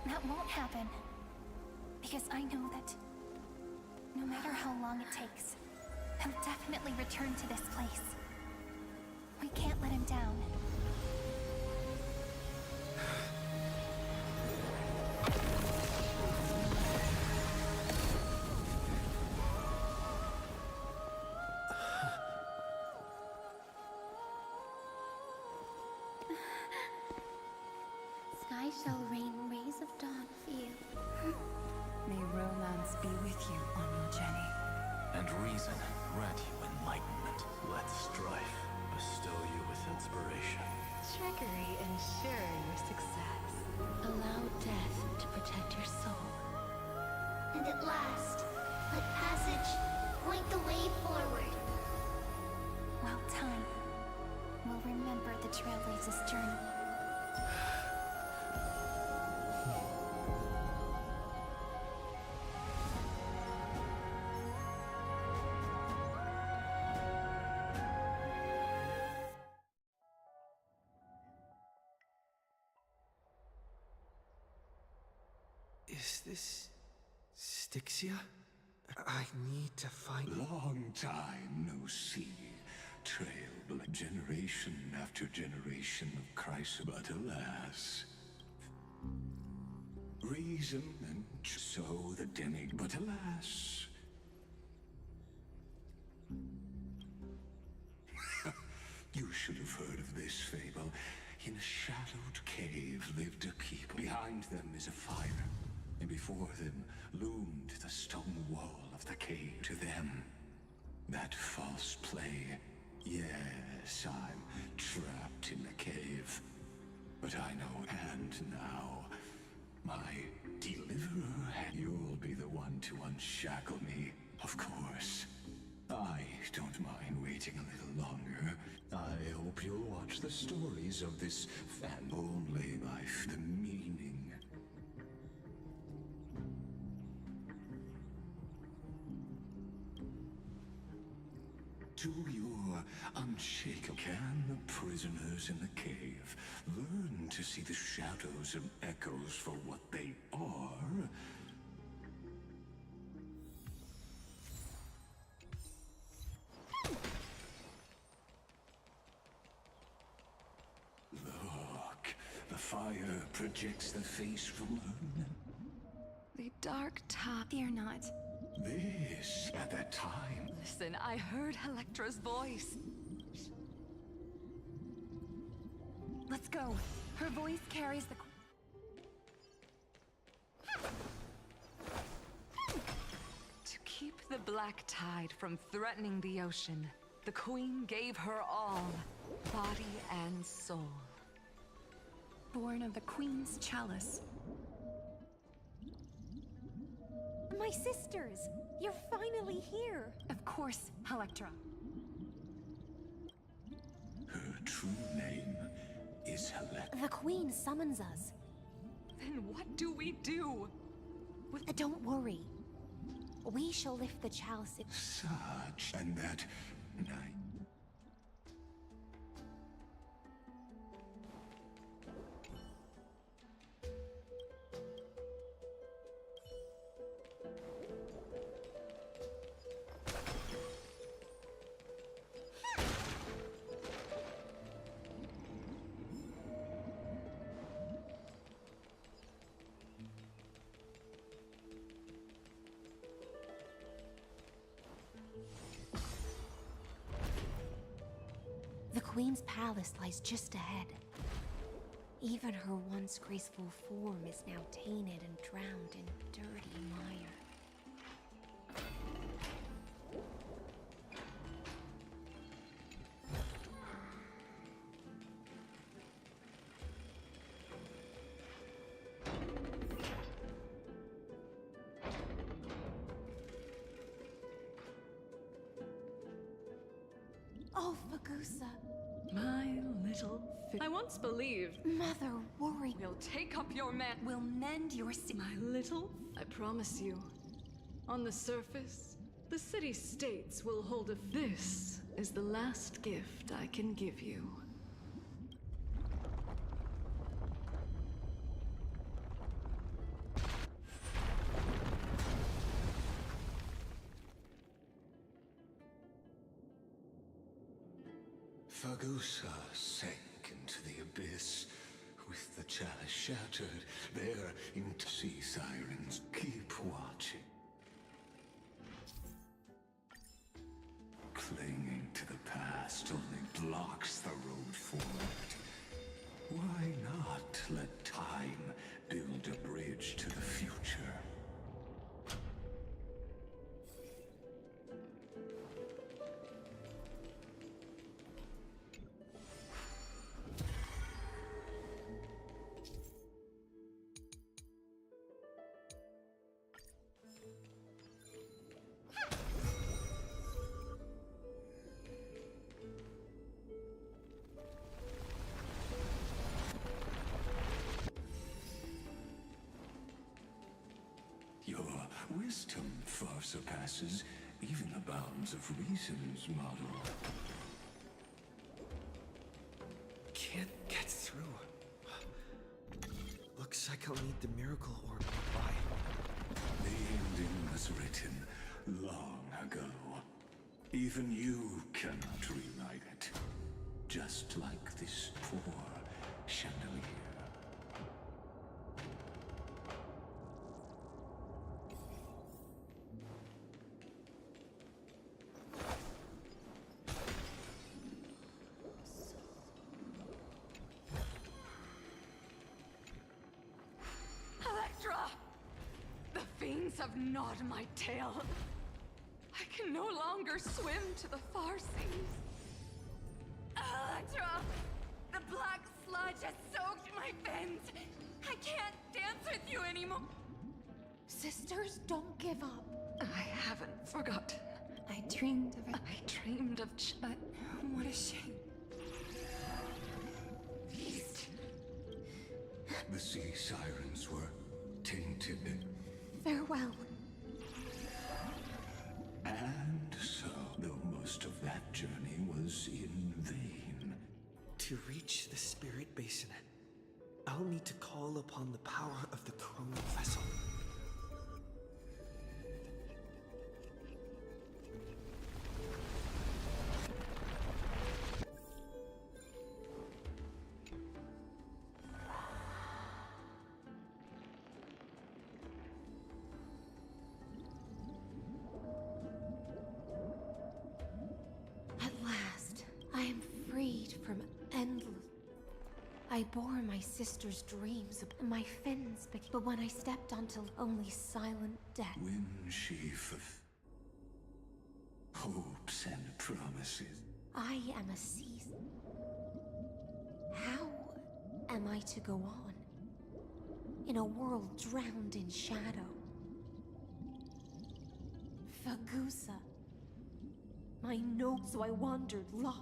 [SPEAKER 2] That won't happen. Because I know that no matter how long it takes, he'll definitely return to this place. We can't let him down.
[SPEAKER 18] Sky shall rain rays of dawn for you.
[SPEAKER 7] May romance be with you on your journey.
[SPEAKER 22] And reason grant you enlightenment.
[SPEAKER 17] Let strife bestow you with inspiration.
[SPEAKER 9] Trickery ensure your success. Allow death to protect your soul.
[SPEAKER 12] And at last, let passage point the way forward.
[SPEAKER 2] Well, time will remember the Trailblazer's journey.
[SPEAKER 3] Is this Styxia? I need to find...
[SPEAKER 6] Long time no see. Trailblazer, generation after generation of Christ, but alas. Reason and so the demigod, but alas. You should have heard of this fable. In a shadowed cave lived a people. Behind them is a fire, and before them loomed the stone wall of the cave. To them, that false play. Yes, I'm trapped in the cave. But I know, and now, my deliverer, you'll be the one to unshackle me. Of course. I don't mind waiting a little longer. I hope you'll watch the stories of this fan. Only life, the meaning. To your unshakable, can the prisoners in the cave learn to see the shadows and echoes for what they are? Look, the fire projects the face from her.
[SPEAKER 7] The dark tide.
[SPEAKER 2] Fear not.
[SPEAKER 6] This, at that time.
[SPEAKER 7] Listen, I heard Electra's voice.
[SPEAKER 2] Let's go. Her voice carries the...
[SPEAKER 7] To keep the black tide from threatening the ocean, the queen gave her all, body and soul.
[SPEAKER 2] Born of the queen's chalice.
[SPEAKER 8] My sisters! You're finally here!
[SPEAKER 2] Of course, Electra.
[SPEAKER 6] Her true name is Electra.
[SPEAKER 8] The queen summons us.
[SPEAKER 7] Then what do we do?
[SPEAKER 8] Don't worry. We shall lift the chalice.
[SPEAKER 6] Such, and that night.
[SPEAKER 8] The queen's palace lies just ahead. Even her once graceful form is now tainted and drowned in dirty mire. Oh, Fagusa.
[SPEAKER 7] My little I once believed.
[SPEAKER 8] Mother, worry.
[SPEAKER 7] We'll take up your man.
[SPEAKER 2] We'll mend your
[SPEAKER 7] My little, I promise you. On the surface, the city-states will hold a. This is the last gift I can give you.
[SPEAKER 6] Fagusa sank into the abyss, with the chalice shattered. There, into sea sirens keep watching. Clinging to the past only blocks the road forward. Why not let time build a bridge to the future? Your wisdom far surpasses even the bounds of reason's model.
[SPEAKER 3] Can't get through. Looks like I'll need the miracle orb nearby.
[SPEAKER 6] The ending was written long ago. Even you cannot rewrite it. Just like this poor chandelier.
[SPEAKER 7] Electra! The fiends have gnawed my tail. I can no longer swim to the far seas. Electra! The black sludge has soaked my fins. I can't dance with you anymore.
[SPEAKER 8] Sisters, don't give up.
[SPEAKER 7] I haven't forgotten.
[SPEAKER 2] I dreamed of it.
[SPEAKER 7] I dreamed of
[SPEAKER 2] But what a shame.
[SPEAKER 6] The sea sirens were tainted.
[SPEAKER 8] Farewell.
[SPEAKER 6] And so, though most of that journey was in vain.
[SPEAKER 3] To reach the spirit basin, I'll need to call upon the power of the chronal vessel.
[SPEAKER 8] I bore my sister's dreams, my fins, but when I stepped onto only silent death.
[SPEAKER 6] When she hopes and promises.
[SPEAKER 8] I am a season. How am I to go on? In a world drowned in shadow. Fagusa. My note, so I wandered, lost.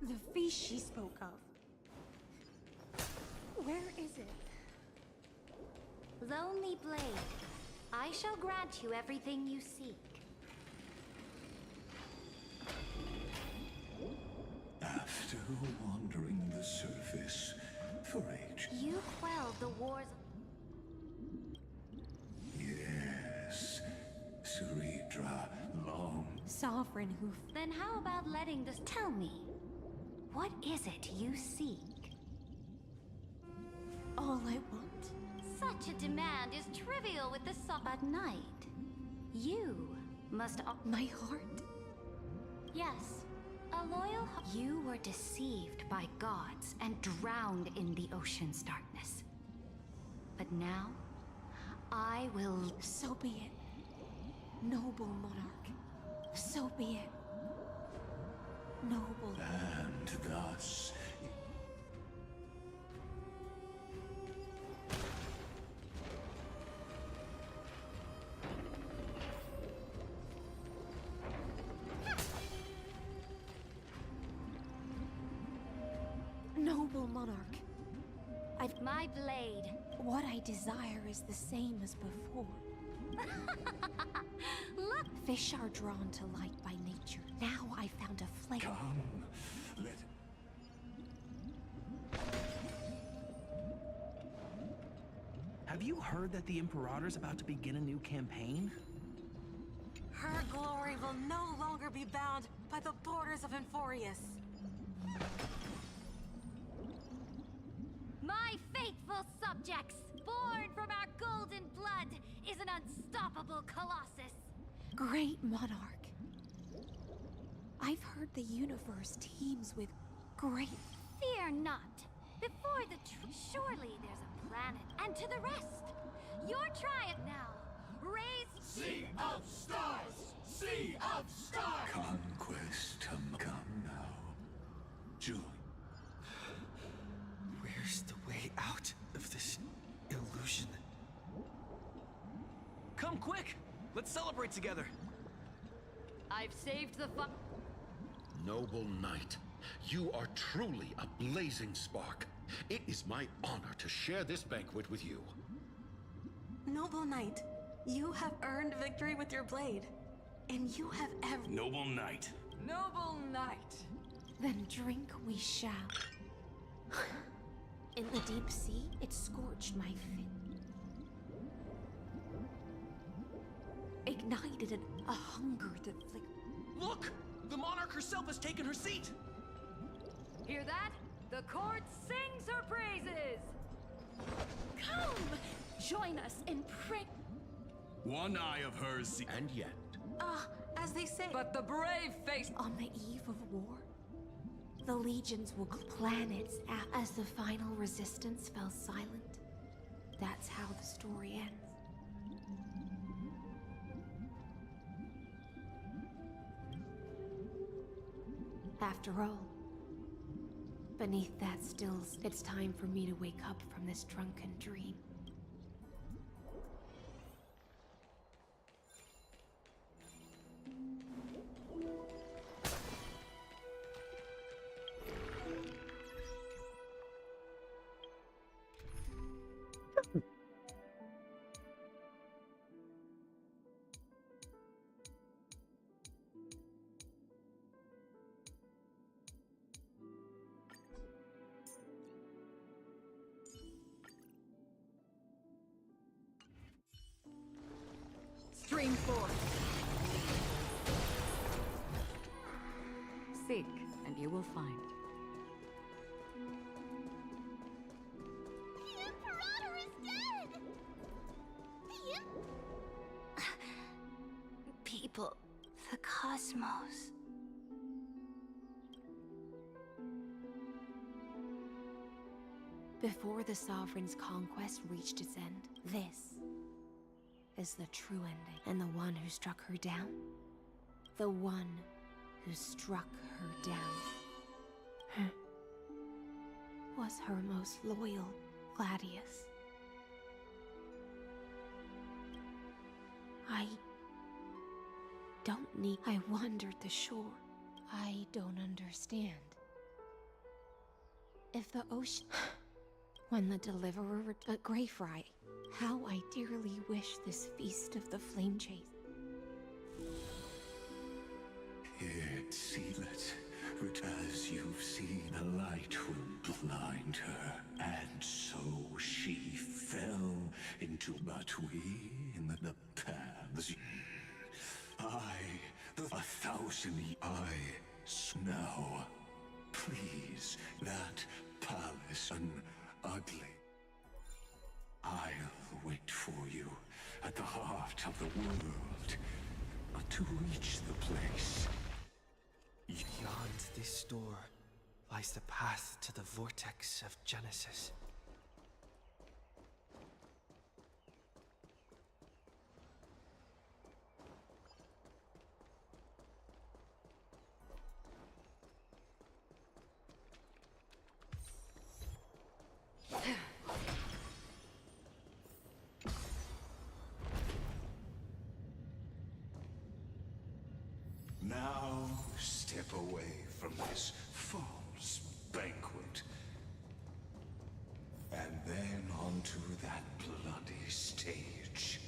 [SPEAKER 8] The feast she spoke of. Where is it?
[SPEAKER 2] Lonely Blade, I shall grant you everything you seek.
[SPEAKER 6] After wandering the surface for age.
[SPEAKER 2] You quelled the wars.
[SPEAKER 6] Yes, Saridra, long.
[SPEAKER 8] Sovereign who.
[SPEAKER 2] Then how about letting this tell me? What is it you seek?
[SPEAKER 8] All I want.
[SPEAKER 2] Such a demand is trivial with the at night. You must.
[SPEAKER 8] My heart?
[SPEAKER 2] Yes. A loyal. You were deceived by gods and drowned in the ocean's darkness. But now, I will.
[SPEAKER 8] So be it. Noble monarch. So be it. Noble.
[SPEAKER 6] And thus.
[SPEAKER 8] Noble monarch.
[SPEAKER 2] My blade.
[SPEAKER 8] What I desire is the same as before.
[SPEAKER 2] Look!
[SPEAKER 8] Fish are drawn to light by nature. Now I found a flame.
[SPEAKER 6] Come, let.
[SPEAKER 15] Have you heard that the Imperator's about to begin a new campaign?
[SPEAKER 20] Her glory will no longer be bound by the borders of Enforius.
[SPEAKER 2] My faithful subjects, born from our golden blood, is an unstoppable colossus.
[SPEAKER 8] Great monarch. I've heard the universe teems with great.
[SPEAKER 2] Fear not. Before the surely there's a planet, and to the rest, your triumph now. Raise.
[SPEAKER 11] Sea of stars! Sea of stars!
[SPEAKER 6] Conquest come now. Join.
[SPEAKER 14] Where's the way out of this illusion?
[SPEAKER 15] Come quick! Let's celebrate together!
[SPEAKER 2] I've saved the fun.
[SPEAKER 11] Noble knight, you are truly a blazing spark. It is my honor to share this banquet with you.
[SPEAKER 20] Noble knight, you have earned victory with your blade. And you have
[SPEAKER 10] Noble knight.
[SPEAKER 7] Noble knight.
[SPEAKER 8] Then drink we shall. In the deep sea, it scorched my fin. Ignited a hunger that
[SPEAKER 15] Look! The monarch herself has taken her seat!
[SPEAKER 2] Hear that? The court sings her praises! Come! Join us in prayer.
[SPEAKER 10] One eye of hers.
[SPEAKER 11] And yet.
[SPEAKER 20] as they say.
[SPEAKER 7] But the brave face.
[SPEAKER 8] On the eve of war, the legions will planets as the final resistance fell silent. That's how the story ends. After all, beneath that stills, it's time for me to wake up from this drunken dream.
[SPEAKER 7] Stream forth. Seek, and you will find.
[SPEAKER 12] The Imperator is dead!
[SPEAKER 2] People, the cosmos.
[SPEAKER 8] Before the Sovereign's conquest reached its end, this is the true ending. And the one who struck her down? The one who struck her down was her most loyal gladius. I wandered the shore. I don't understand. If the ocean... When the Deliverer... But Greyfry, how I dearly wish this feast of the flame chase.
[SPEAKER 6] Here, seal it, but as you've seen, the light will blind her, and so she fell into between the paths. A thousand now, please, that palace ugly. I'll wait for you at the heart of the world to reach the place.
[SPEAKER 3] Beyond this door lies the path to the vortex of Genesis.
[SPEAKER 6] Now, step away from this false banquet. And then onto that bloody stage.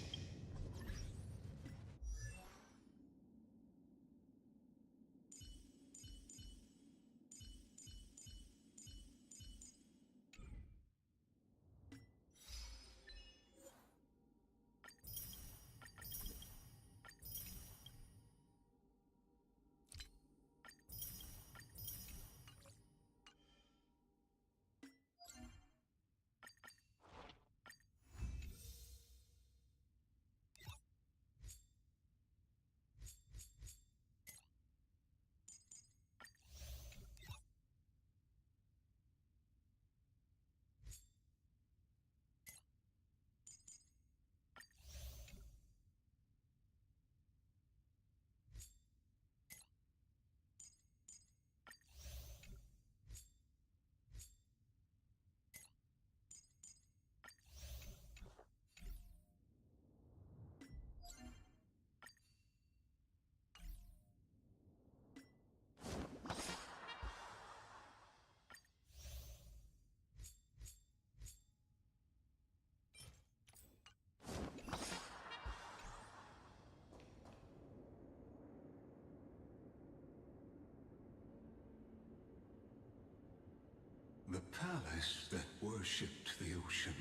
[SPEAKER 6] The palace that worshipped the ocean,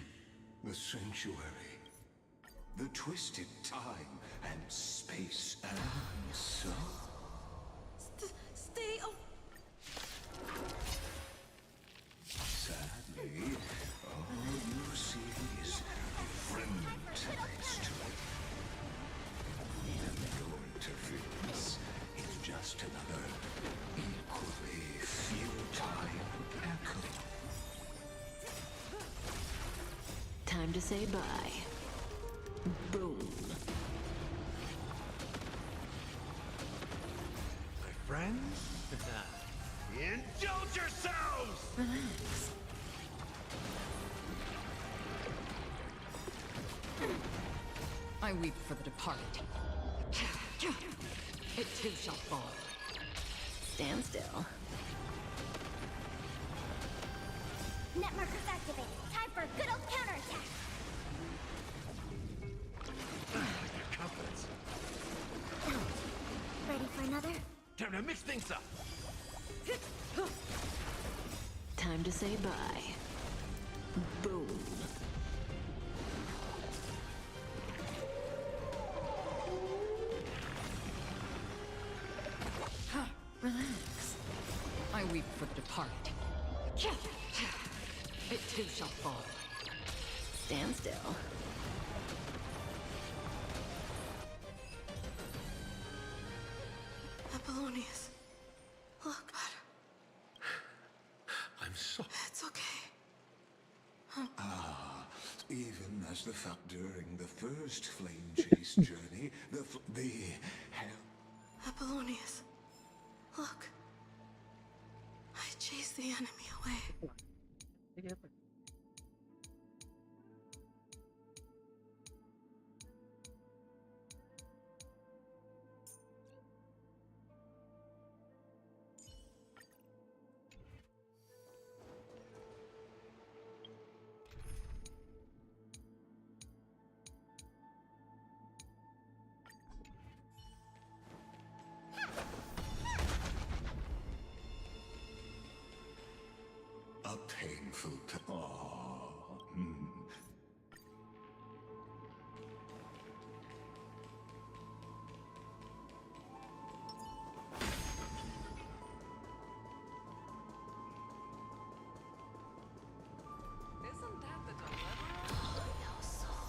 [SPEAKER 6] the sanctuary, the twisted time and space, and so...
[SPEAKER 20] Stay up!
[SPEAKER 6] Sadly, all you see is remnants to it. And your interference is just another equally futile echo.
[SPEAKER 9] Time to say bye. Boom.
[SPEAKER 10] My friends? Indulge yourselves!
[SPEAKER 9] Relax.
[SPEAKER 7] I weep for the departed. It too shall fall.
[SPEAKER 9] Stand still.
[SPEAKER 12] Net markers activated. Time for a good old counterattack.
[SPEAKER 10] Confidence.
[SPEAKER 12] Ready for another?
[SPEAKER 10] Time to mix things up.
[SPEAKER 9] Time to say bye. Boom.
[SPEAKER 7] Relax. I weep for the departed. It too shall fall.
[SPEAKER 9] Stand still.
[SPEAKER 20] Apollonius. Look.
[SPEAKER 11] I'm so...
[SPEAKER 20] It's okay.
[SPEAKER 6] the fact during the first flame chase journey, the hell.
[SPEAKER 20] Apollonius, look. I chased the enemy away.
[SPEAKER 6] A painful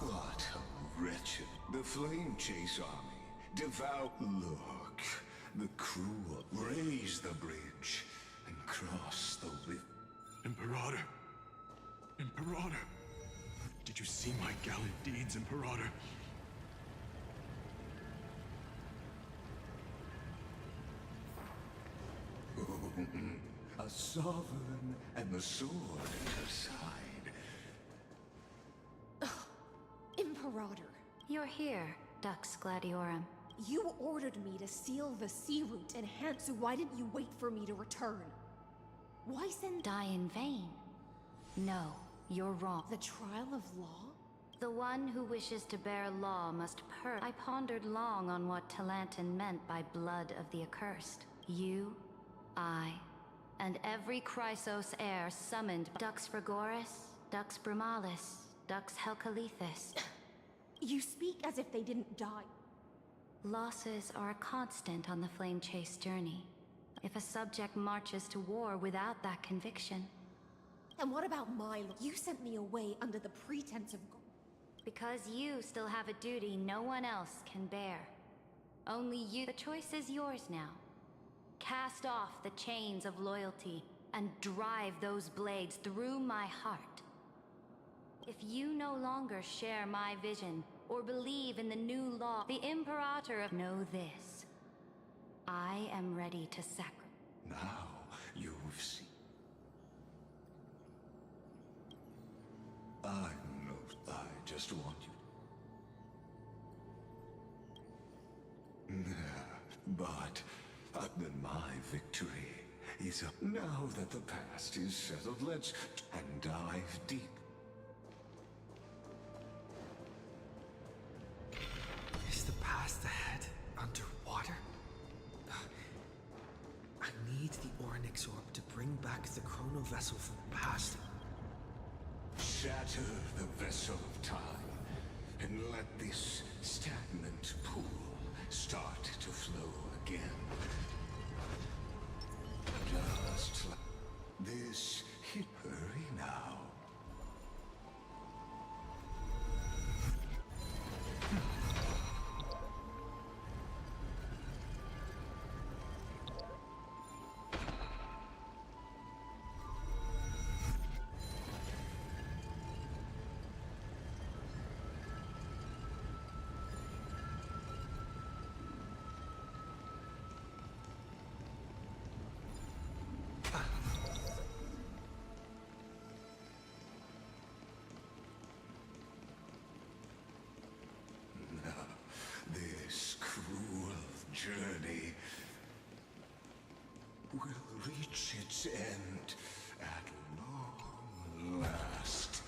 [SPEAKER 6] What a wretched. The flame chase army. Devout look. The crew will raise the bridge and cross the river.
[SPEAKER 10] Imperator! Imperator! Did you see my gallant deeds, Imperator?
[SPEAKER 6] A sovereign and the sword at her side.
[SPEAKER 8] Imperator.
[SPEAKER 16] You're here, Dux Gladiorum.
[SPEAKER 8] You ordered me to seal the sea route, and hence why didn't you wait for me to return? Why send—
[SPEAKER 16] Die in vain? No, you're wrong.
[SPEAKER 8] The trial of law?
[SPEAKER 16] The one who wishes to bear law must purge. I pondered long on what Talanton meant by blood of the accursed. You, I, and every Chrysos heir summoned Dux Frigoris, Dux Brumalis, Dux Helcalethus.
[SPEAKER 8] You speak as if they didn't die.
[SPEAKER 16] Losses are a constant on the flame chase journey. If a subject marches to war without that conviction.
[SPEAKER 8] And what about my— You sent me away under the pretense of—
[SPEAKER 16] Because you still have a duty no one else can bear. Only you— The choice is yours now. Cast off the chains of loyalty and drive those blades through my heart. If you no longer share my vision or believe in the new law, the Imperator of— Know this. I am ready to sacrifice.
[SPEAKER 6] Now you've seen. I just want you. But then my victory is up. Now that the past is settled, let's and dive deep.
[SPEAKER 14] Is the past ahead underwater? I need the Oryx orb to bring back the chrono vessel from the past.
[SPEAKER 6] Shatter the vessel of time and let this stagnant pool start to flow again. Just like this. Hurry now. This cruel journey will reach its end at long last.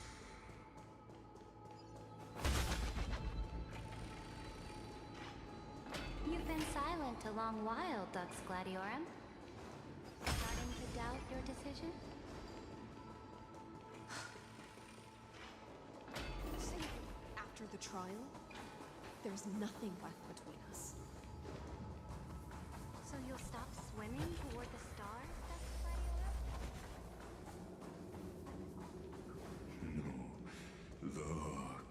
[SPEAKER 16] You've been silent a long while, Dux Gladiorum. Starting to doubt your decision?
[SPEAKER 8] After the trial, there's nothing left between us.
[SPEAKER 16] So you'll stop swimming toward the stars, Dux Gladiorum?
[SPEAKER 6] No. Look,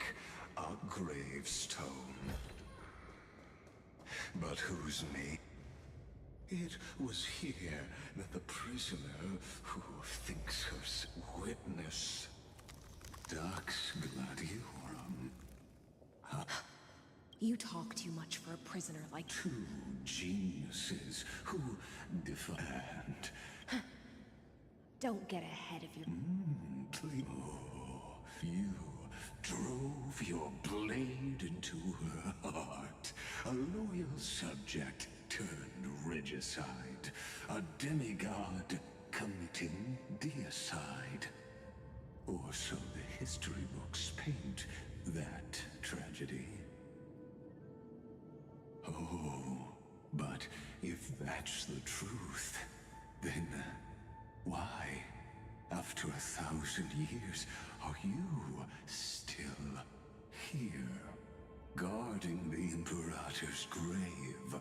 [SPEAKER 6] a gravestone. But whose name? It was here that the prisoner who thinks her witness, Dux Gladiorum,
[SPEAKER 8] You talk too much for a prisoner like...
[SPEAKER 6] Two geniuses who defiant.
[SPEAKER 8] Don't get ahead of your...
[SPEAKER 6] Please. Oh, you drove your blade into her heart. A loyal subject turned regicide. A demigod committing deicide. Or so the history books paint that tragedy. Oh, but if that's the truth, then why, after 1,000 years, are you still here, guarding the Imperator's grave?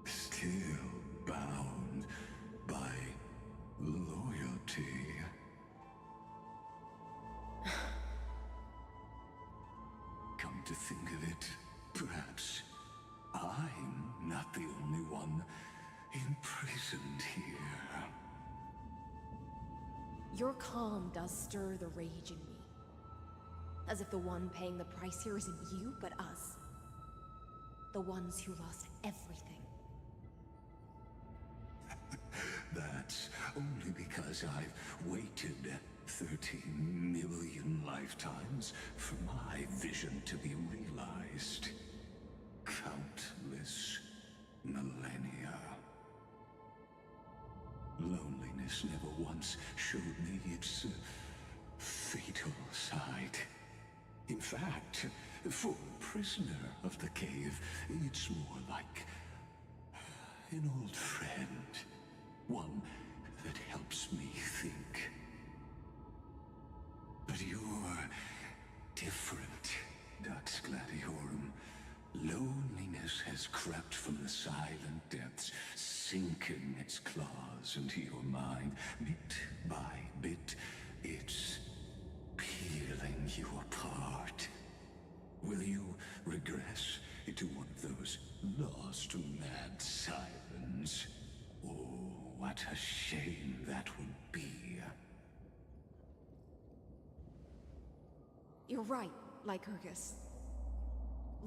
[SPEAKER 6] Still bound by loyalty. Come to think of it, perhaps I'm not the only one imprisoned here.
[SPEAKER 8] Your calm does stir the rage in me. As if the one paying the price here isn't you, but us. The ones who lost everything.
[SPEAKER 6] That's only because I've waited 13 million lifetimes for my vision to be realized. Countless millennia. Loneliness never once showed me its fatal side. In fact, for a prisoner of the cave, it's more like an old friend. One that helps me think. But you're different, Dux Gladiorum. Loneliness has crept from the silent depths, sinking its claws into your mind. Bit by bit, it's peeling you apart. Will you regress into one of those lost mad sirens? Oh, what a shame that would be.
[SPEAKER 8] You're right, Lycurgus.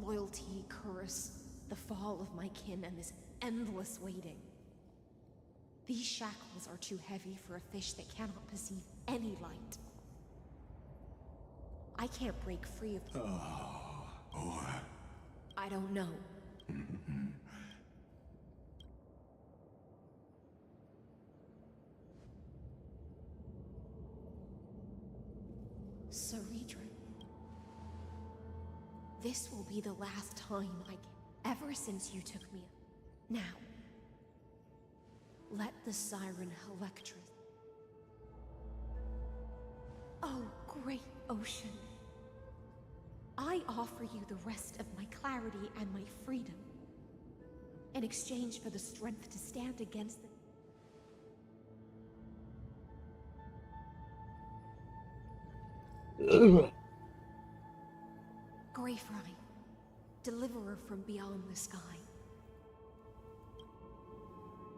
[SPEAKER 8] Loyalty, curse, the fall of my kin, and this endless waiting. These shackles are too heavy for a fish that cannot perceive any light. I can't break free of...
[SPEAKER 6] Or...
[SPEAKER 8] I don't know. Ceredra. This will be the last time ever since you took me. Now, let the siren Electrus. Oh, great ocean. I offer you the rest of my clarity and my freedom in exchange for the strength to stand against the... Greyfry, deliverer from beyond the sky.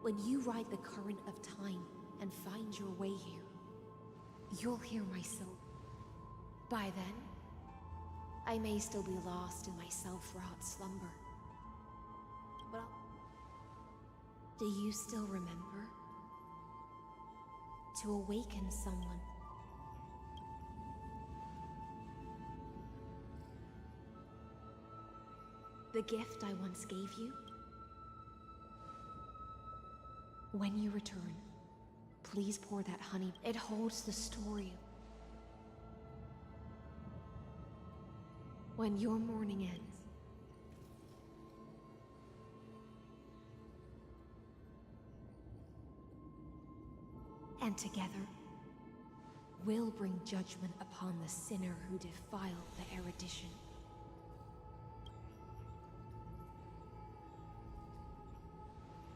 [SPEAKER 8] When you ride the current of time and find your way here, you'll hear my soul. By then, I may still be lost in my self-wrought slumber. But do you still remember? To awaken someone. The gift I once gave you? When you return, please pour that honey. It holds the story of when your morning ends. And together, we'll bring judgment upon the sinner who defiled the erudition.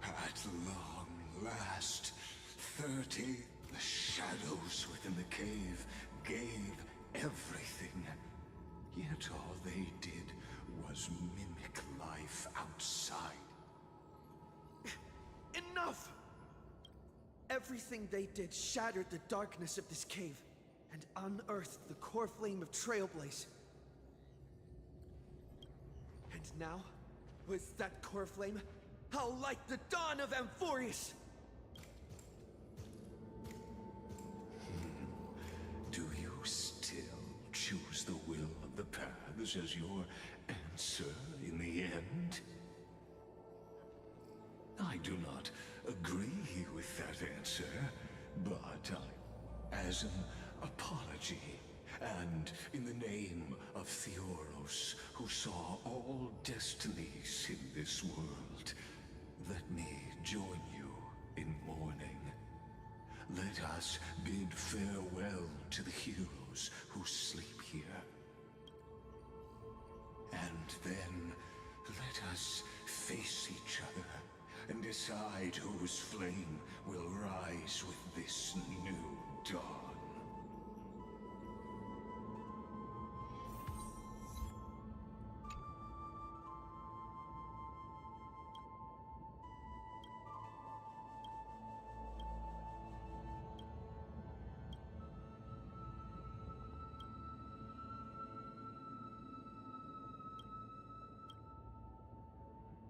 [SPEAKER 6] At long last, 30, the shadows within the cave gave everything. Yet all they did was mimic life outside.
[SPEAKER 14] Enough! Everything they did shattered the darkness of this cave and unearthed the core flame of Trailblaze. now, with that core flame, how like the dawn of Amphorius!
[SPEAKER 6] Do you still choose the will of the paths as your answer in the end? I do not agree with that answer, but as an apology, and in the name of Theoros, who saw all destinies in this world, let me join you in mourning. Let us bid farewell to the heroes who sleep here. And then let us face each other and decide whose flame will rise with this new dawn.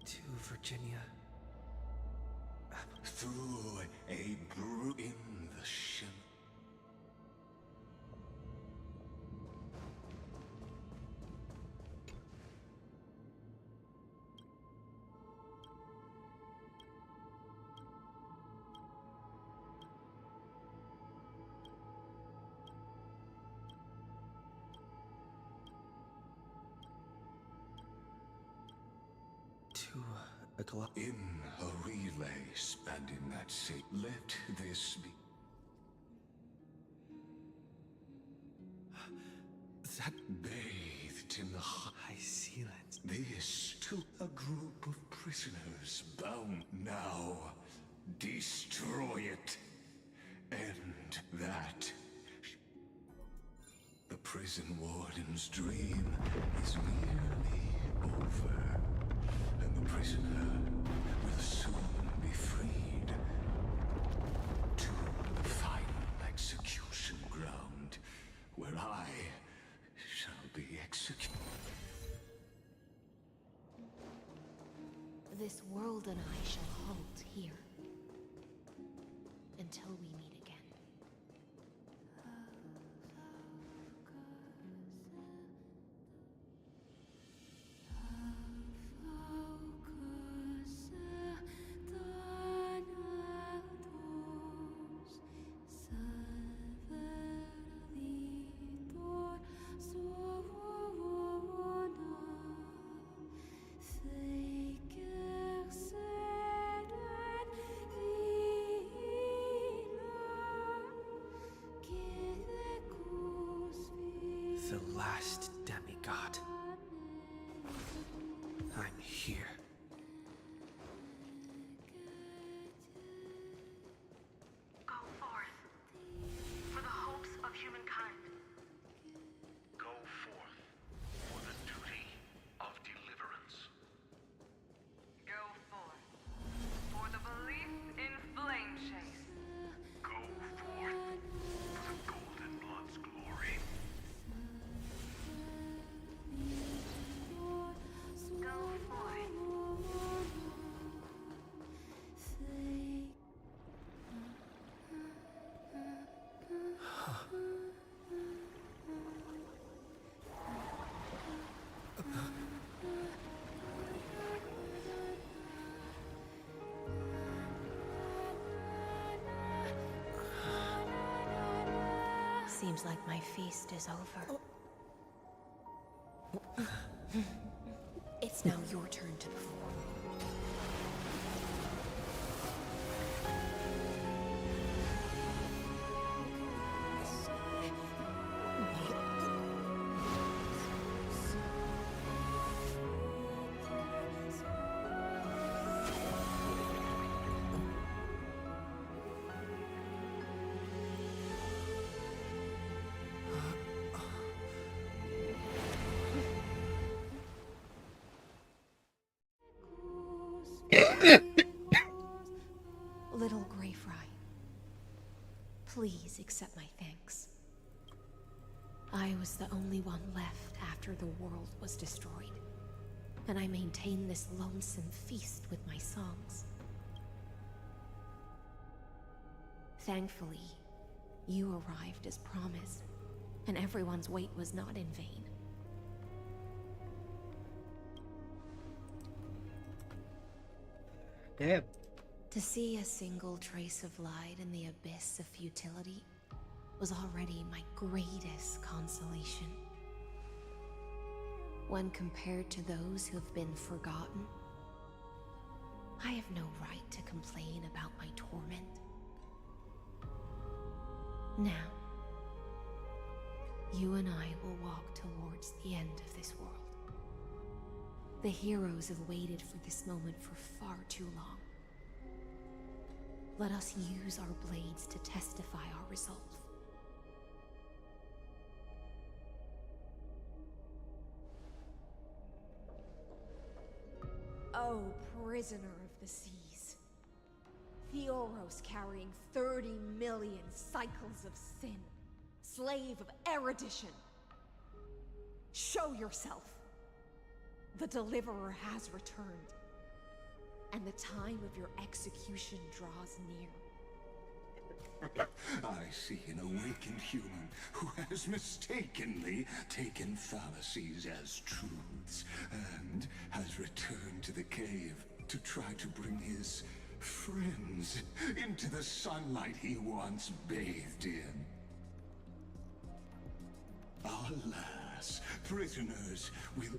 [SPEAKER 14] To Virginia.
[SPEAKER 6] Through a brew in the shim.
[SPEAKER 14] To a glow.
[SPEAKER 6] In a relay and in that sea, let this be. That bathed in the high sealant. This to a group of prisoners bound now. Destroy it. End that. The prison warden's dream is nearly over. And the prisoner will soon be freed to the final execution ground, where I shall be executed.
[SPEAKER 8] This world and I shall halt here until we meet again.
[SPEAKER 14] The last demigod. I'm here.
[SPEAKER 4] Go forth for the hopes of humankind.
[SPEAKER 11] Go forth for the duty of deliverance.
[SPEAKER 7] Go forth for the belief in flame chase.
[SPEAKER 11] Go forth for the golden blood's glory.
[SPEAKER 4] Go forth.
[SPEAKER 8] Seems like my feast is over. It's now your turn to perform. Little Grey Fry, please accept my thanks. I was the only one left after the world was destroyed. and I maintain this lonesome feast with my songs. Thankfully, you arrived as promised, and everyone's wait was not in vain.
[SPEAKER 1] Damn.
[SPEAKER 8] To see a single trace of light in the abyss of futility was already my greatest consolation. When compared to those who have been forgotten, I have no right to complain about my torment. Now, you and I will walk towards the end of this world. The heroes have waited for this moment for far too long. Let us use our blades to testify our resolve. Oh, prisoner of the seas. Theoros carrying 30 million cycles of sin. Slave of erudition. Show yourself. The Deliverer has returned. And the time of your execution draws near.
[SPEAKER 6] I see an awakened human who has mistakenly taken fallacies as truths and has returned to the cave to try to bring his friends into the sunlight he once bathed in. Alas, prisoners will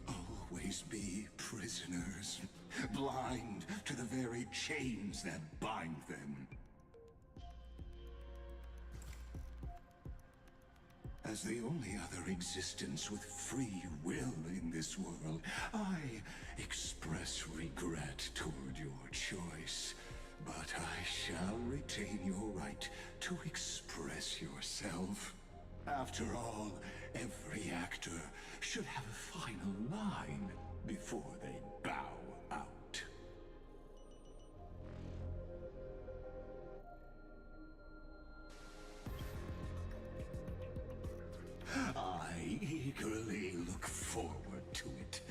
[SPEAKER 6] always be prisoners, blind to the very chains that bind them. As the only other existence with free will in this world, I express regret toward your choice. But I shall retain your right to express yourself. After all, every actor should have a final line before they bow out. I eagerly look forward to it.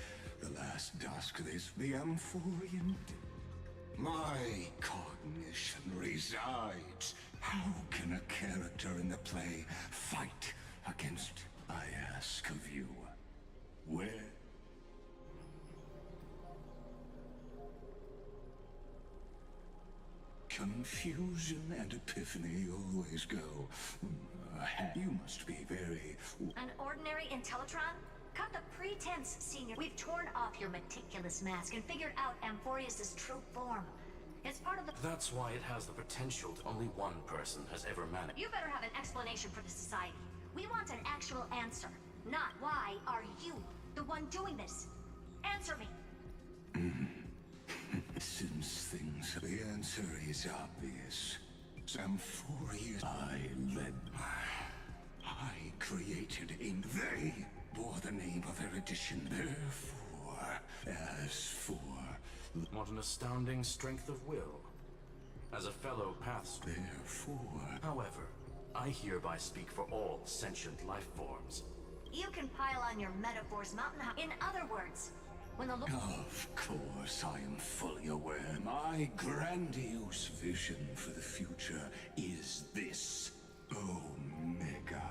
[SPEAKER 6] The last dusk the Amphorian. My cognition resides. How can a character in the play fight against, I ask of you? Where? Confusion and epiphany always go. You must be very...
[SPEAKER 5] An ordinary Intellitron? Cut the pretense, Senior. We've torn off your meticulous mask and figured out Amphorius' true form. It's part of the...
[SPEAKER 10] That's why it has the potential that only one person has ever managed.
[SPEAKER 5] You better have an explanation for the society. We want an actual answer. Not why are you the one doing this? Answer me.
[SPEAKER 6] Since things... The answer is obvious. Amphorius... I created a... They bore the name of erudition. Therefore, as for...
[SPEAKER 10] What an astounding strength of will. As a fellow pathster.
[SPEAKER 6] Therefore...
[SPEAKER 10] However, I hereby speak for all sentient life forms.
[SPEAKER 5] You can pile on your metaphors, Mountain High. In other words, when the...
[SPEAKER 6] Of course, I am fully aware. My grandiose vision for the future is this. Omega.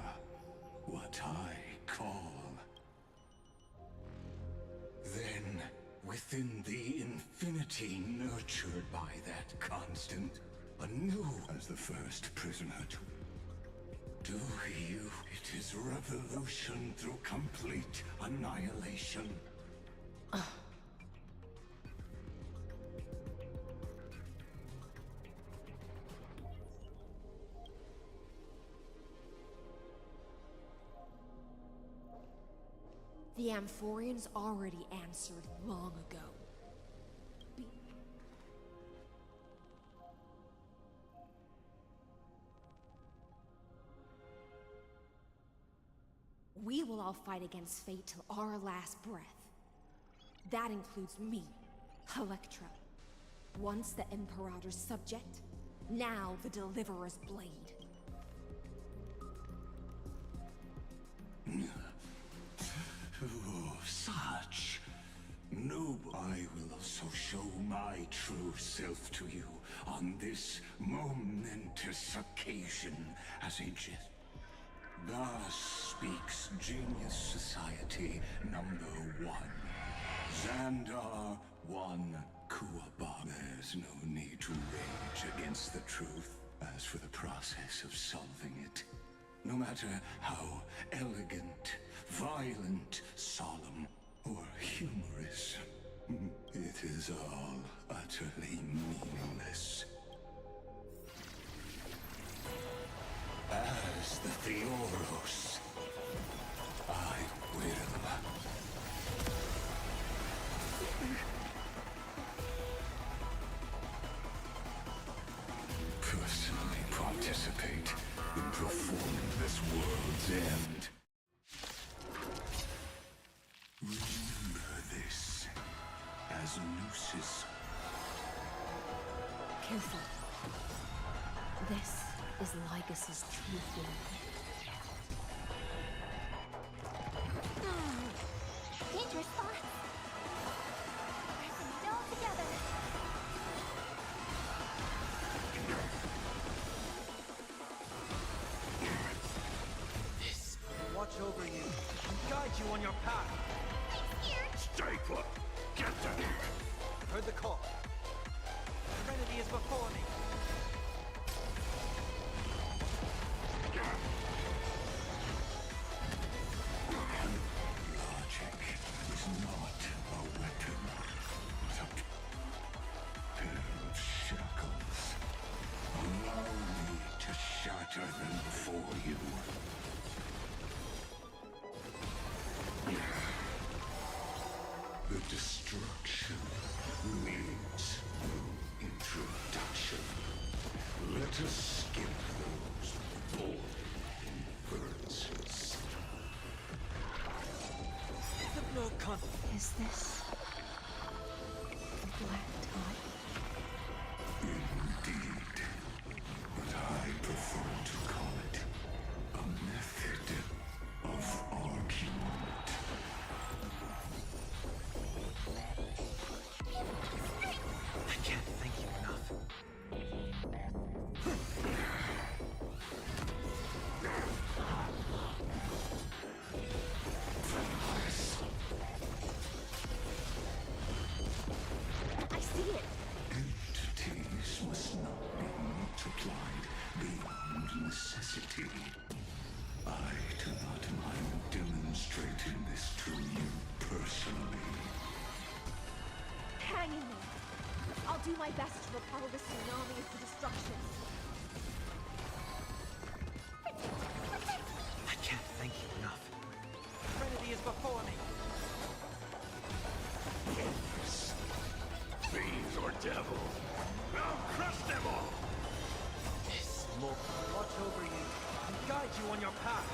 [SPEAKER 6] What I call... Then, within the infinity nurtured by that constant, anew as the first prisoner to... Do you? It is revolution through complete annihilation.
[SPEAKER 8] The Amphorians already answered long ago. We will all fight against fate till our last breath. That includes me, Electra. Once the Imperator's subject, now the Deliverer's blade.
[SPEAKER 6] Oh, such noble. I will also show my true self to you on this momentous occasion as ancient. Thus speaks Genius Society number 1. Xandar 1 Kuaba. There's no need to rage against the truth. As for the process of solving it, no matter how elegant, violent, solemn, or humorous, it is all utterly meaningless. As the Theoros, I will. Personally participate in performing this world's end. Remember this as Lucis.
[SPEAKER 8] Careful. This is Lycus's true form.
[SPEAKER 12] Dangerous spot. Pressing it all together.
[SPEAKER 14] This will watch over you and guide you on your path.
[SPEAKER 12] I'm scared.
[SPEAKER 11] Stay put. Get down.
[SPEAKER 14] Heard the call. Serenity is before me.
[SPEAKER 6] Logic is not a weapon, but a pair of shackles. Allow me to shatter them for you. The destruction needs no introduction. Let us skip those boring inferences.
[SPEAKER 14] The no con.
[SPEAKER 8] Is this the black tie?
[SPEAKER 6] Indeed, but I prefer to call it a method of argument.
[SPEAKER 14] I can't thank you enough.
[SPEAKER 8] I see it.
[SPEAKER 6] Entities must not be multiplied beyond necessity. I do not mind demonstrating this to you personally.
[SPEAKER 8] Hang in there. I'll do my best to repel the tsunami of destruction.
[SPEAKER 14] I can't thank you enough. Serenity is before me.
[SPEAKER 11] Fiends or devils. I'll crush them all.
[SPEAKER 14] This will watch over you and guide you on your path.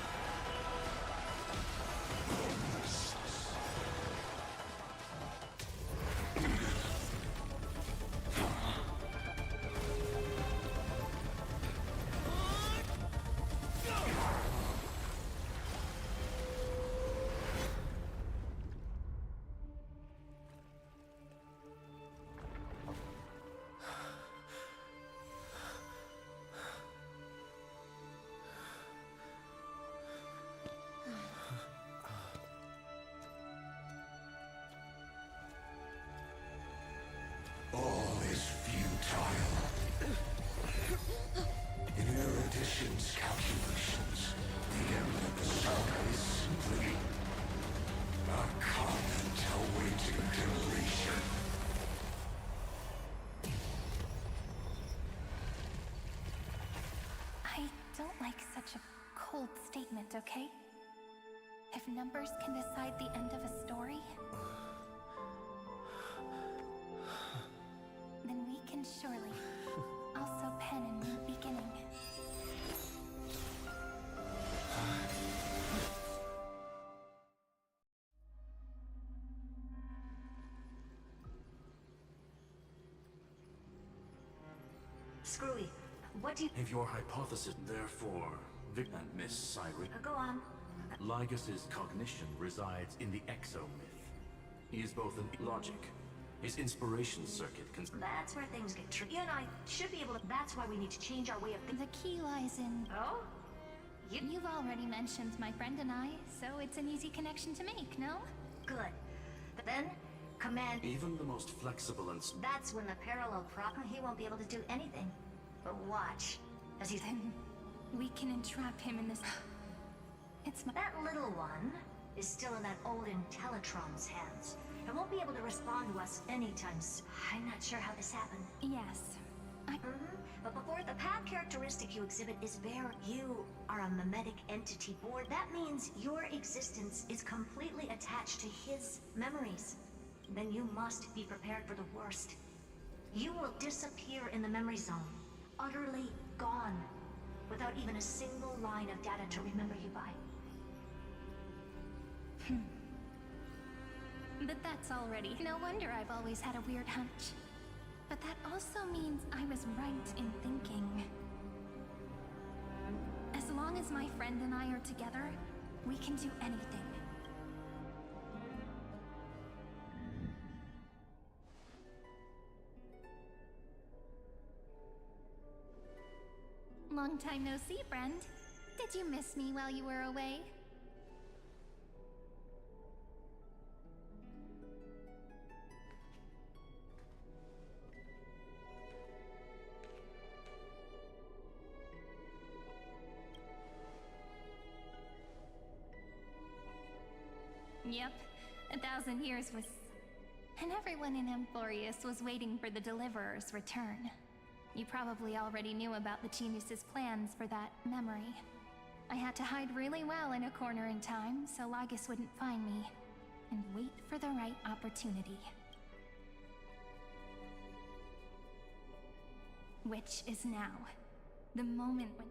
[SPEAKER 6] All is futile. In erudition's calculations, the end of the saga is simply a comment awaiting deletion.
[SPEAKER 2] I don't like such a cold statement, okay? If numbers can decide the end of a story, then we can surely also pen a new beginning.
[SPEAKER 5] Screwy, what do you...
[SPEAKER 19] If your hypothesis, therefore, Vic and Miss Cyrene,
[SPEAKER 5] Go on.
[SPEAKER 19] Lygus's cognition resides in the exomyth. He is both in logic. His inspiration circuit can...
[SPEAKER 5] That's where things get tricky. You and I should be able to... That's why we need to change our way of thinking.
[SPEAKER 2] The key lies in...
[SPEAKER 5] Oh?
[SPEAKER 2] You've already mentioned my friend and I, so it's an easy connection to make, no?
[SPEAKER 5] Good. But then, Command...
[SPEAKER 19] Even the most flexible and...
[SPEAKER 5] That's when the parallel problem, he won't be able to do anything. But watch. As he's...
[SPEAKER 2] Then we can entrap him in this... It's my...
[SPEAKER 5] That little one is still in that old Intellitron's hands. It won't be able to respond to us anytime soon. I'm not sure how this happened.
[SPEAKER 2] Yes.
[SPEAKER 5] But before the path characteristic you exhibit is bare, you are a mimetic entity board. That means your existence is completely attached to his memories. Then you must be prepared for the worst. You will disappear in the memory zone, utterly gone, without even a single line of data to remember you by.
[SPEAKER 2] But that's already... No wonder I've always had a weird hunch. But that also means I was right in thinking. As long as my friend and I are together, we can do anything. Long time no see, friend. Did you miss me while you were away? Yep, 1,000 years was... And everyone in Amphorius was waiting for the Deliverer's return. You probably already knew about the genius's plans for that memory. I had to hide really well in a corner in time so Lagus wouldn't find me, and wait for the right opportunity. Which is now. The moment when...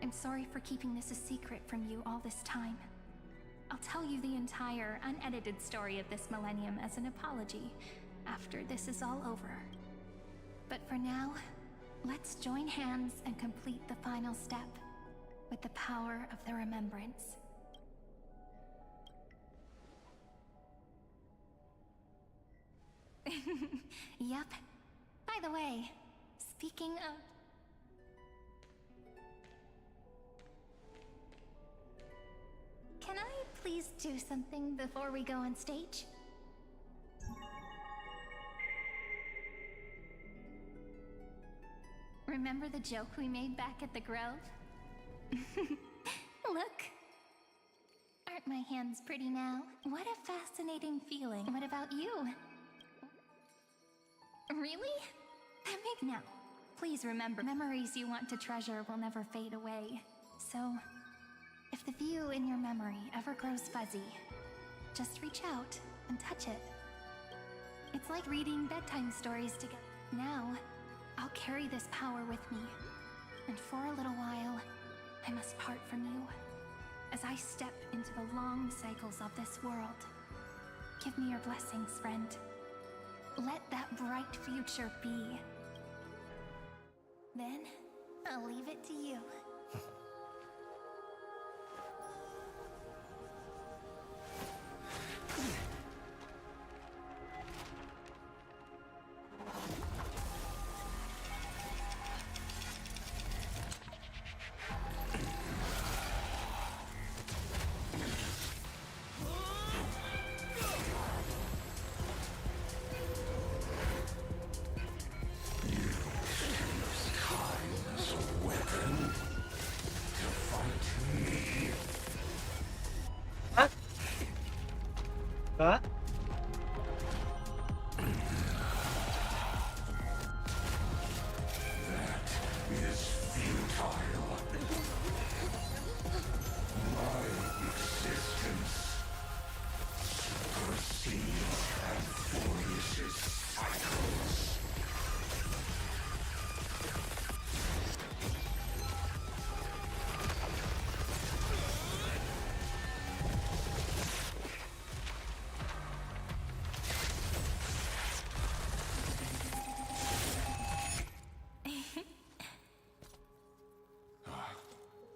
[SPEAKER 2] I'm sorry for keeping this a secret from you all this time. I'll tell you the entire, unedited story of this millennium as an apology after this is all over. But for now, let's join hands and complete the final step with the power of the remembrance. Yep. By the way, speaking of... Can I please do something before we go on stage? Remember the joke we made back at the Grove? Look! Aren't my hands pretty now? What a fascinating feeling. What about you? Really? That makes... Now, please remember, memories you want to treasure will never fade away. So... if the view in your memory ever grows fuzzy, just reach out and touch it. It's like reading bedtime stories together. Now, I'll carry this power with me, and for a little while, I must part from you. As I step into the long cycles of this world, give me your blessings, friend. Let that bright future be. Then, I'll leave it to you.
[SPEAKER 1] Hah?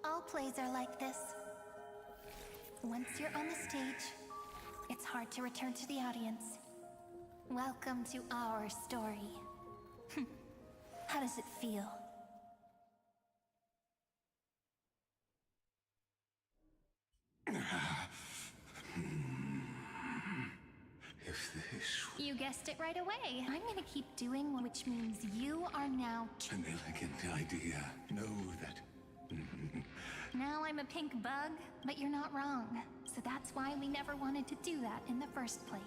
[SPEAKER 1] All plays are like this. Once you're on the stage,
[SPEAKER 2] hard to return to the audience. Welcome to our story. How does it feel?
[SPEAKER 6] If this
[SPEAKER 2] You guessed it right away. I'm gonna keep doing one, which means you are now.
[SPEAKER 6] an elegant idea, know that.
[SPEAKER 2] Now I'm a pink bug, but you're not wrong. So that's why we never wanted to do that in the first place.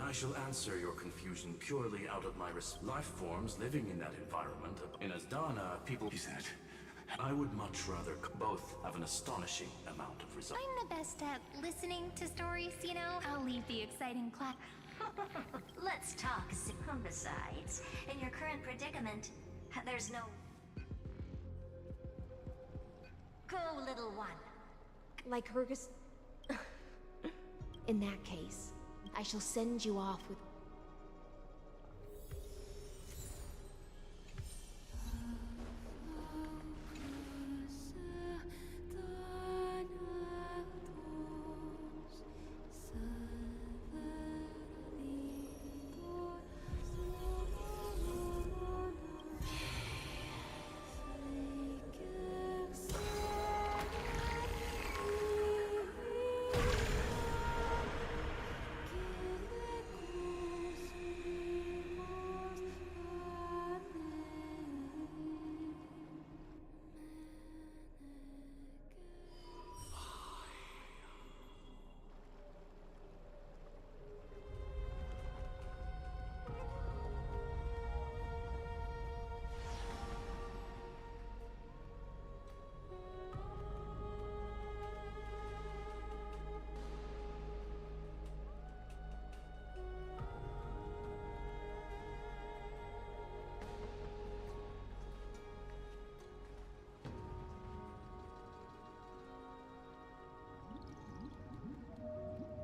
[SPEAKER 19] I shall answer your confusion purely out of my life forms living in that environment. In Asdana, people...
[SPEAKER 6] Is that...
[SPEAKER 19] I would much rather both have an astonishing amount of results.
[SPEAKER 2] I'm the best at listening to stories, you know? I'll leave the exciting clap.
[SPEAKER 5] Let's talk. Besides, in your current predicament, there's no... Go, little one.
[SPEAKER 8] Like Hergus. In that case, I shall send you off with.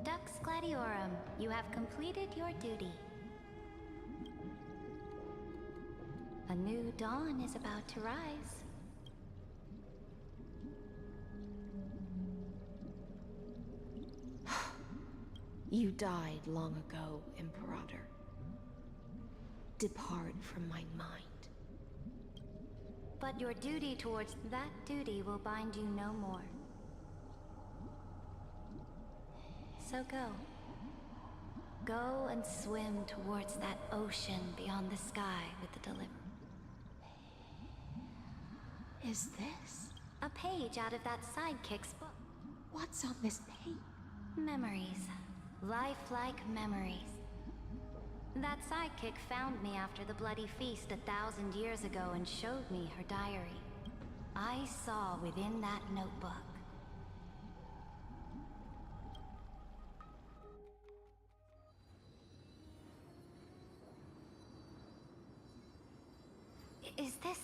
[SPEAKER 12] Dux Gladiorum, you have completed your duty. A new dawn is about to rise.
[SPEAKER 8] You died long ago, Imperator. Depart from my mind.
[SPEAKER 12] But your duty towards that duty will bind you no more. So go. Go and swim towards that ocean beyond the sky with the deliverer.
[SPEAKER 8] Is this?
[SPEAKER 12] A page out of that sidekick's book.
[SPEAKER 8] What's on this page?
[SPEAKER 12] Memories. Lifelike memories. That sidekick found me after the bloody feast 1,000 years ago and showed me her diary. I saw within that notebook. Is this...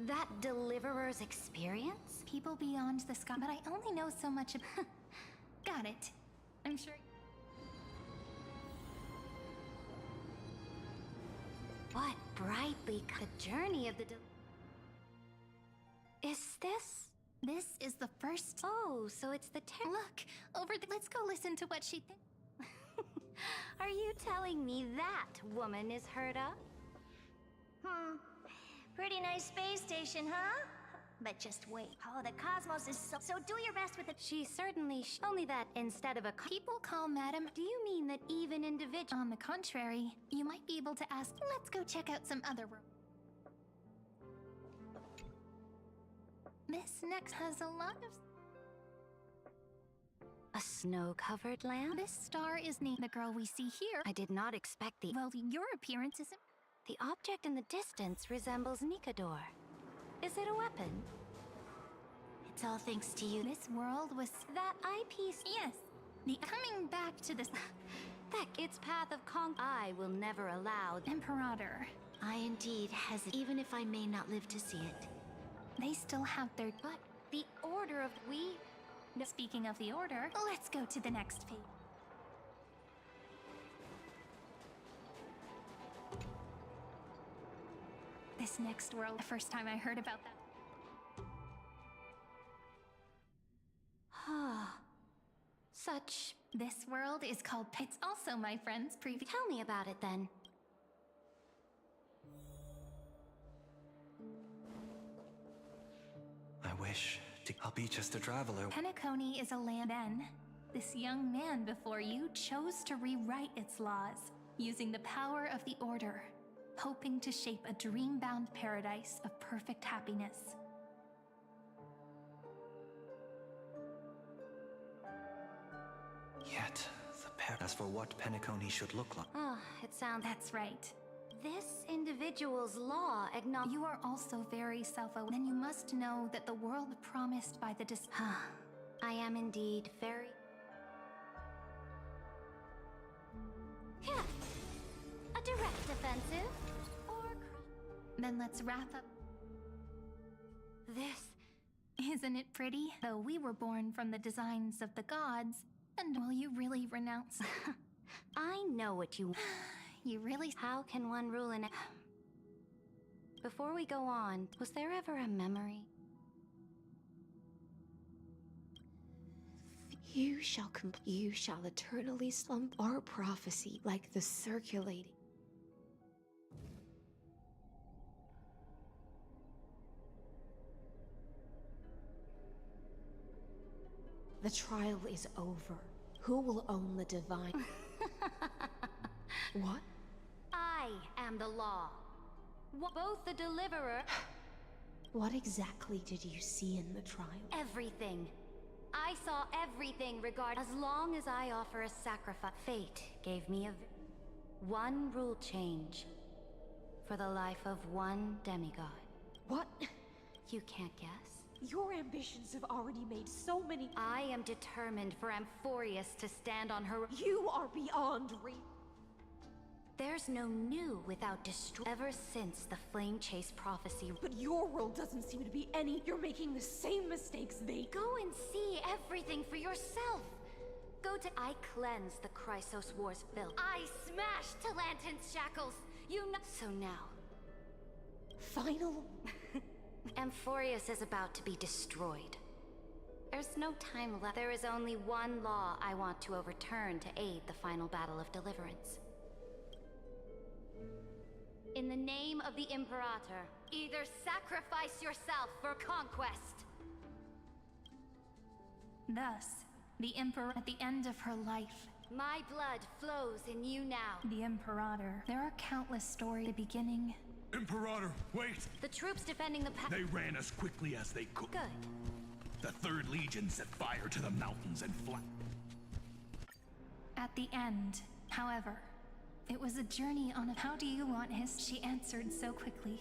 [SPEAKER 12] that deliverer's experience?
[SPEAKER 2] People beyond the sky, but I only know so much about... Got it. I'm sure...
[SPEAKER 12] What brightly... the journey of the Is this...
[SPEAKER 2] This is the first...
[SPEAKER 12] Oh, so it's the
[SPEAKER 2] Look, over the... Let's go listen to what she thinks.
[SPEAKER 12] Are you telling me that woman is Herda?
[SPEAKER 5] Pretty nice space station, huh? But just wait. Oh, the cosmos is so do your best with it.
[SPEAKER 12] She certainly only that instead of a...
[SPEAKER 2] People call Madam...
[SPEAKER 12] Do you mean that even individual...
[SPEAKER 2] On the contrary, you might be able to ask... Let's go check out some other room. This next has a lot of...
[SPEAKER 12] A snow-covered land?
[SPEAKER 2] This star is named the girl we see here.
[SPEAKER 12] I did not expect the...
[SPEAKER 2] Well, your appearance isn't...
[SPEAKER 12] The object in the distance resembles Nikador. Is it a weapon?
[SPEAKER 2] It's all thanks to you. This world was...
[SPEAKER 12] That eyepiece...
[SPEAKER 2] Yes. The coming back to this...
[SPEAKER 12] That its path of I will never allow...
[SPEAKER 2] Imperator.
[SPEAKER 12] I indeed hesitate, even if I may not live to see it.
[SPEAKER 2] They still have their...
[SPEAKER 12] But the order of...
[SPEAKER 2] No. Speaking of the order, let's go to the next page. This next world, the first time I heard about that.
[SPEAKER 12] Such
[SPEAKER 2] world is called. It's also my friend's previous.
[SPEAKER 16] Tell me about it then.
[SPEAKER 13] I wish I'll be just a traveler.
[SPEAKER 2] Penacony is a land. Then, this young man before you chose to rewrite its laws, using the power of the Order, hoping to shape a dream-bound paradise of perfect happiness.
[SPEAKER 13] Yet, as for what Penacony should look like.
[SPEAKER 16] Ah, it sounds.
[SPEAKER 2] That's right.
[SPEAKER 16] This individual's law acknowledges.
[SPEAKER 2] You are also very self-aware. Then you must know that the world promised by the
[SPEAKER 16] I am indeed very. Yeah. A direct offensive?
[SPEAKER 2] Then let's wrap up.
[SPEAKER 16] This.
[SPEAKER 2] Isn't it pretty? Though we were born from the designs of the gods, and will you really renounce?
[SPEAKER 16] I know what you.
[SPEAKER 2] You really.
[SPEAKER 16] How can one rule in. Before we go on, was there ever a memory?
[SPEAKER 8] You shall eternally slump our prophecy like the circulating. The trial is over. Who will own the divine? What?
[SPEAKER 16] I am the law. Both the deliverer.
[SPEAKER 8] What exactly did you see in the trial?
[SPEAKER 16] Everything. I saw everything as long as I offer a sacrifice. Fate gave me one rule change for the life of one demigod.
[SPEAKER 8] What?
[SPEAKER 16] You can't guess?
[SPEAKER 8] Your ambitions have already made so many.
[SPEAKER 16] I am determined for Amphorius to stand on her.
[SPEAKER 8] You are beyond
[SPEAKER 16] There's no new without destroy. Ever since the Flame Chase prophecy.
[SPEAKER 8] But your world doesn't seem to be any. You're making the same mistakes they.
[SPEAKER 16] Go and see everything for yourself. Go to. I cleanse the Chrysos War's filth. I smashed Talantin's shackles. You know. So now.
[SPEAKER 8] Final.
[SPEAKER 16] Amphorius is about to be destroyed. There's no time left. There is only one law I want to overturn to aid the final battle of deliverance. In the name of the Imperator, either sacrifice yourself for conquest.
[SPEAKER 2] Thus, the Emperor at the end of her life.
[SPEAKER 16] My blood flows in you now.
[SPEAKER 2] The Imperator. There are countless stories at the beginning.
[SPEAKER 10] Imperator, wait!
[SPEAKER 16] The troops defending the
[SPEAKER 10] They ran as quickly as they could.
[SPEAKER 16] Good.
[SPEAKER 10] The Third Legion set fire to the mountains and
[SPEAKER 2] At the end, however, it was a journey on a. How do you want his? She answered so quickly.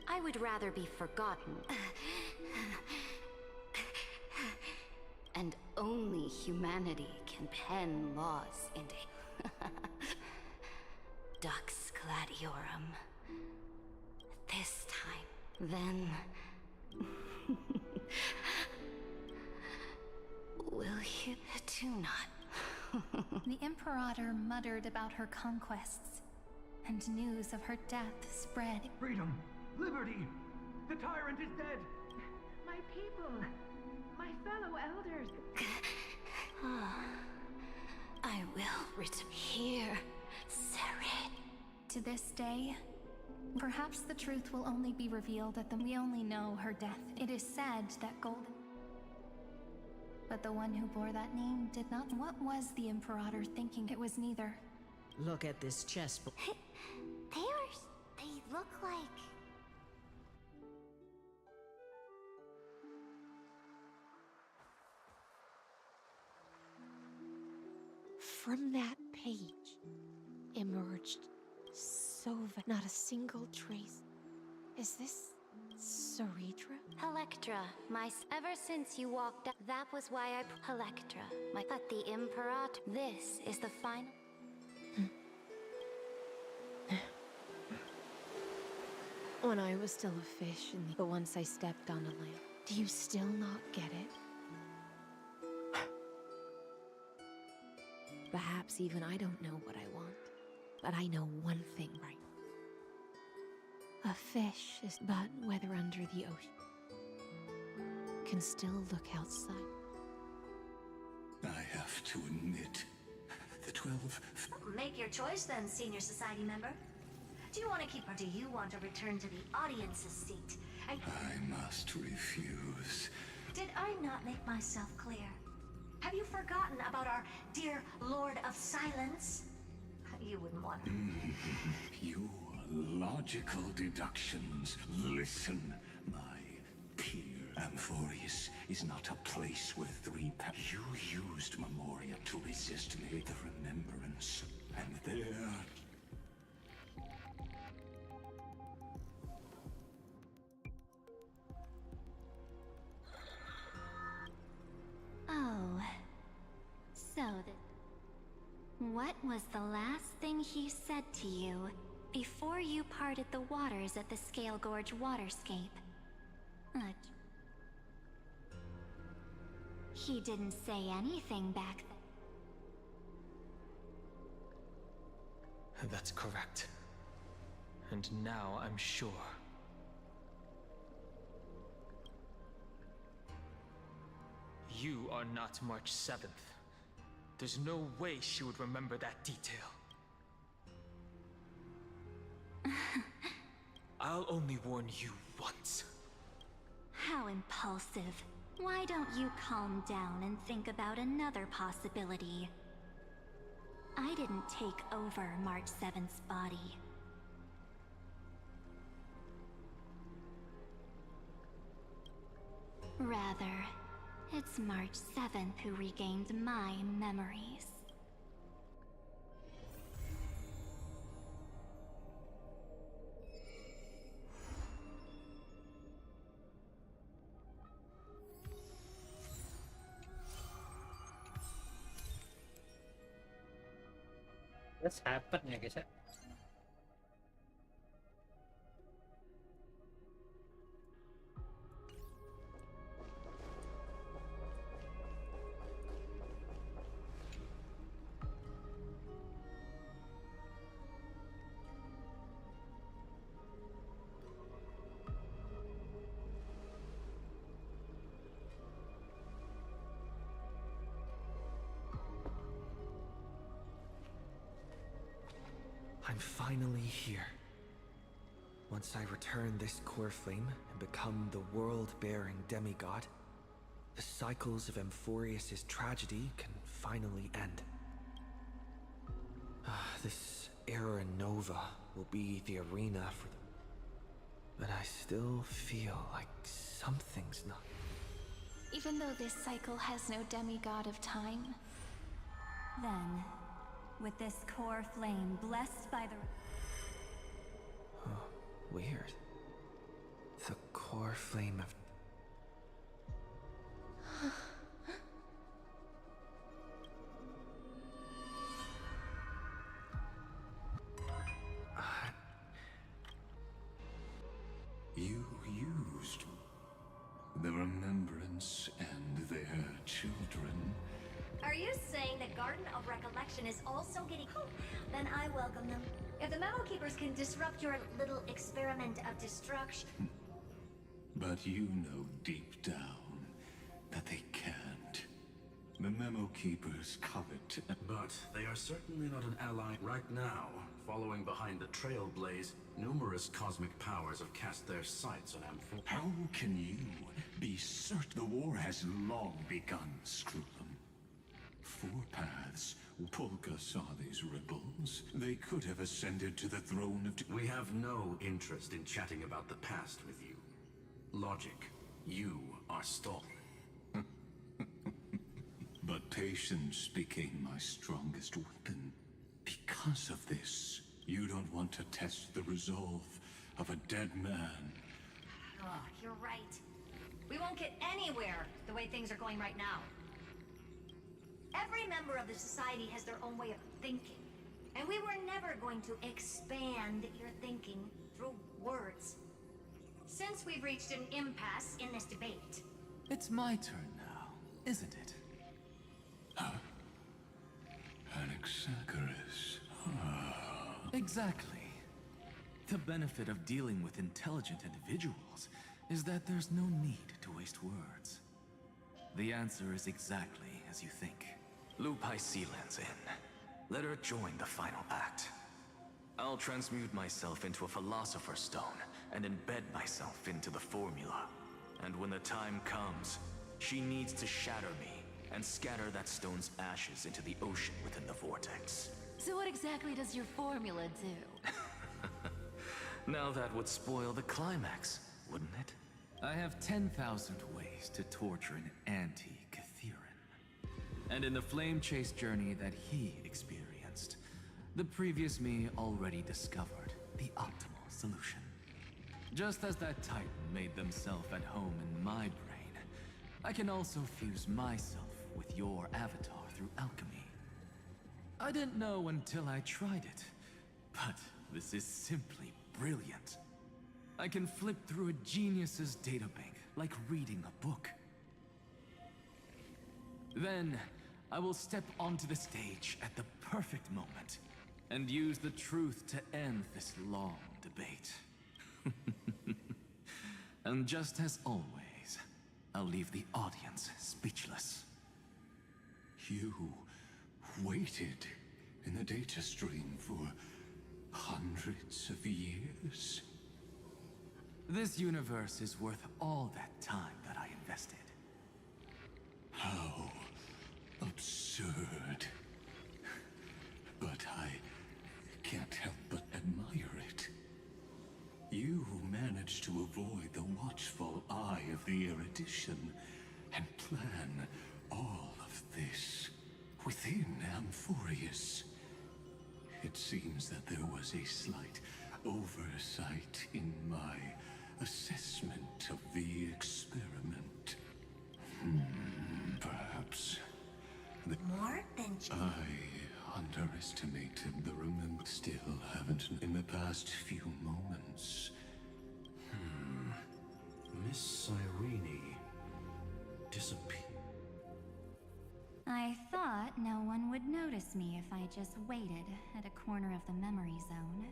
[SPEAKER 16] I would rather be forgotten. And only humanity can pen laws into Dux Gladiorum. This time, then. Will you do not?
[SPEAKER 2] The Imperator muttered about her conquests, and news of her death spread.
[SPEAKER 15] Freedom! Liberty! The tyrant is dead!
[SPEAKER 4] My people! My fellow elders!
[SPEAKER 16] I will return here, Seren.
[SPEAKER 2] To this day, perhaps the truth will only be revealed at the. We only know her death. It is said that Golden. But the one who bore that name did not. What was the Imperator thinking? It was neither.
[SPEAKER 21] Look at this chessboard.
[SPEAKER 12] They look like.
[SPEAKER 8] From that page emerged not a single trace. Is this Ceredra?
[SPEAKER 16] Electra, ever since you walked up, that was why Electra, but the Imperator, this is the final.
[SPEAKER 8] When I was still a fish, but once I stepped on a land, do you still not get it? Perhaps even I don't know what I want, but I know one thing right. A fish is but whether under the ocean can still look outside.
[SPEAKER 6] I have to admit, the 12.
[SPEAKER 5] Make your choice then, senior society member. Do you want to keep or do you want to return to the audience's seat?
[SPEAKER 6] I must refuse.
[SPEAKER 5] Did I not make myself clear? Have you forgotten about our dear Lord of Silence? You wouldn't want to.
[SPEAKER 6] Your logical deductions. Listen, my peer. Amphorius is not a place where three You used Memoria to resist me. The remembrance. And there...
[SPEAKER 12] Oh. So what was the last thing he said to you before you parted the waters at the Scale Gorge waterscape? He didn't say anything back then.
[SPEAKER 18] That's correct. And now I'm sure. You are not March 7th. There's no way she would remember that detail. I'll only warn you once.
[SPEAKER 12] How impulsive. Why don't you calm down and think about another possibility? I didn't take over March 7th's body. Rather, it's March 7th who regained my memories.
[SPEAKER 1] What's happened ya guys ya?
[SPEAKER 3] I'm finally here. Once I return this core flame and become the world-bearing demigod, the cycles of Amphorius' tragedy can finally end. This era nova will be the arena for the... But I still feel like something's not...
[SPEAKER 2] Even though this cycle has no demigod of time,
[SPEAKER 12] Then, with this core flame blessed by the...
[SPEAKER 3] Oh, weird. The core flame of...
[SPEAKER 6] You used the remembrance and their children.
[SPEAKER 5] Are you saying the Garden of Recollection is also getting... Oh, then I welcome them. If the Memo Keepers can disrupt your little experiment of destruction...
[SPEAKER 6] But you know deep down that they can't. The Memo Keepers covet...
[SPEAKER 19] But they are certainly not an ally right now. Following behind the Trailblaze, numerous cosmic powers have cast their sights on Amphor.
[SPEAKER 6] How can you be certain the war has long begun, Screwum? Four paths. Polka saw these ripples. They could have ascended to the throne of...
[SPEAKER 19] We have no interest in chatting about the past with you. Logic, you are stalled.
[SPEAKER 6] But patience became my strongest weapon. Because of this, you don't want to test the resolve of a dead man.
[SPEAKER 5] Oh, you're right. We won't get anywhere the way things are going right now. Every member of the society has their own way of thinking. And we were never going to expand your thinking through words. Since we've reached an impasse in this debate.
[SPEAKER 22] It's my turn now, isn't it?
[SPEAKER 6] Huh? Anaxagoras.
[SPEAKER 22] Exactly. The benefit of dealing with intelligent individuals is that there's no need to waste words. The answer is exactly as you think. Lupai Sealands in.
[SPEAKER 13] Let her join the final act. I'll transmute myself into a Philosopher's Stone and embed myself into the formula. And when the time comes, she needs to shatter me and scatter that stone's ashes into the ocean within the vortex.
[SPEAKER 16] So what exactly does your formula do?
[SPEAKER 13] Now that would spoil the climax, wouldn't it?
[SPEAKER 22] I have 10,000 ways to torture an anti-Catheran. And in the flame chase journey that he experienced, the previous me already discovered the optimal solution. Just as that Titan made themselves at home in my brain, I can also fuse myself with your avatar through alchemy. I didn't know until I tried it, but this is simply brilliant. I can flip through a genius's databank like reading a book. Then, I will step onto the stage at the perfect moment and use the truth to end this long debate. And just as always, I'll leave the audience speechless.
[SPEAKER 6] You waited in the data stream for hundreds of years?
[SPEAKER 22] This universe is worth all that time that I invested.
[SPEAKER 6] How absurd. But I can't help but admire it. You managed to avoid the watchful eye of the erudition and plan all of this within Amphorius. It seems that there was a slight oversight in my assessment of the experiment. Perhaps
[SPEAKER 5] More than
[SPEAKER 6] I underestimated the remember. Still haven't in the past few moments.
[SPEAKER 19] Miss Irene disappeared.
[SPEAKER 2] I thought no one would notice me if I just waited at a corner of the memory zone.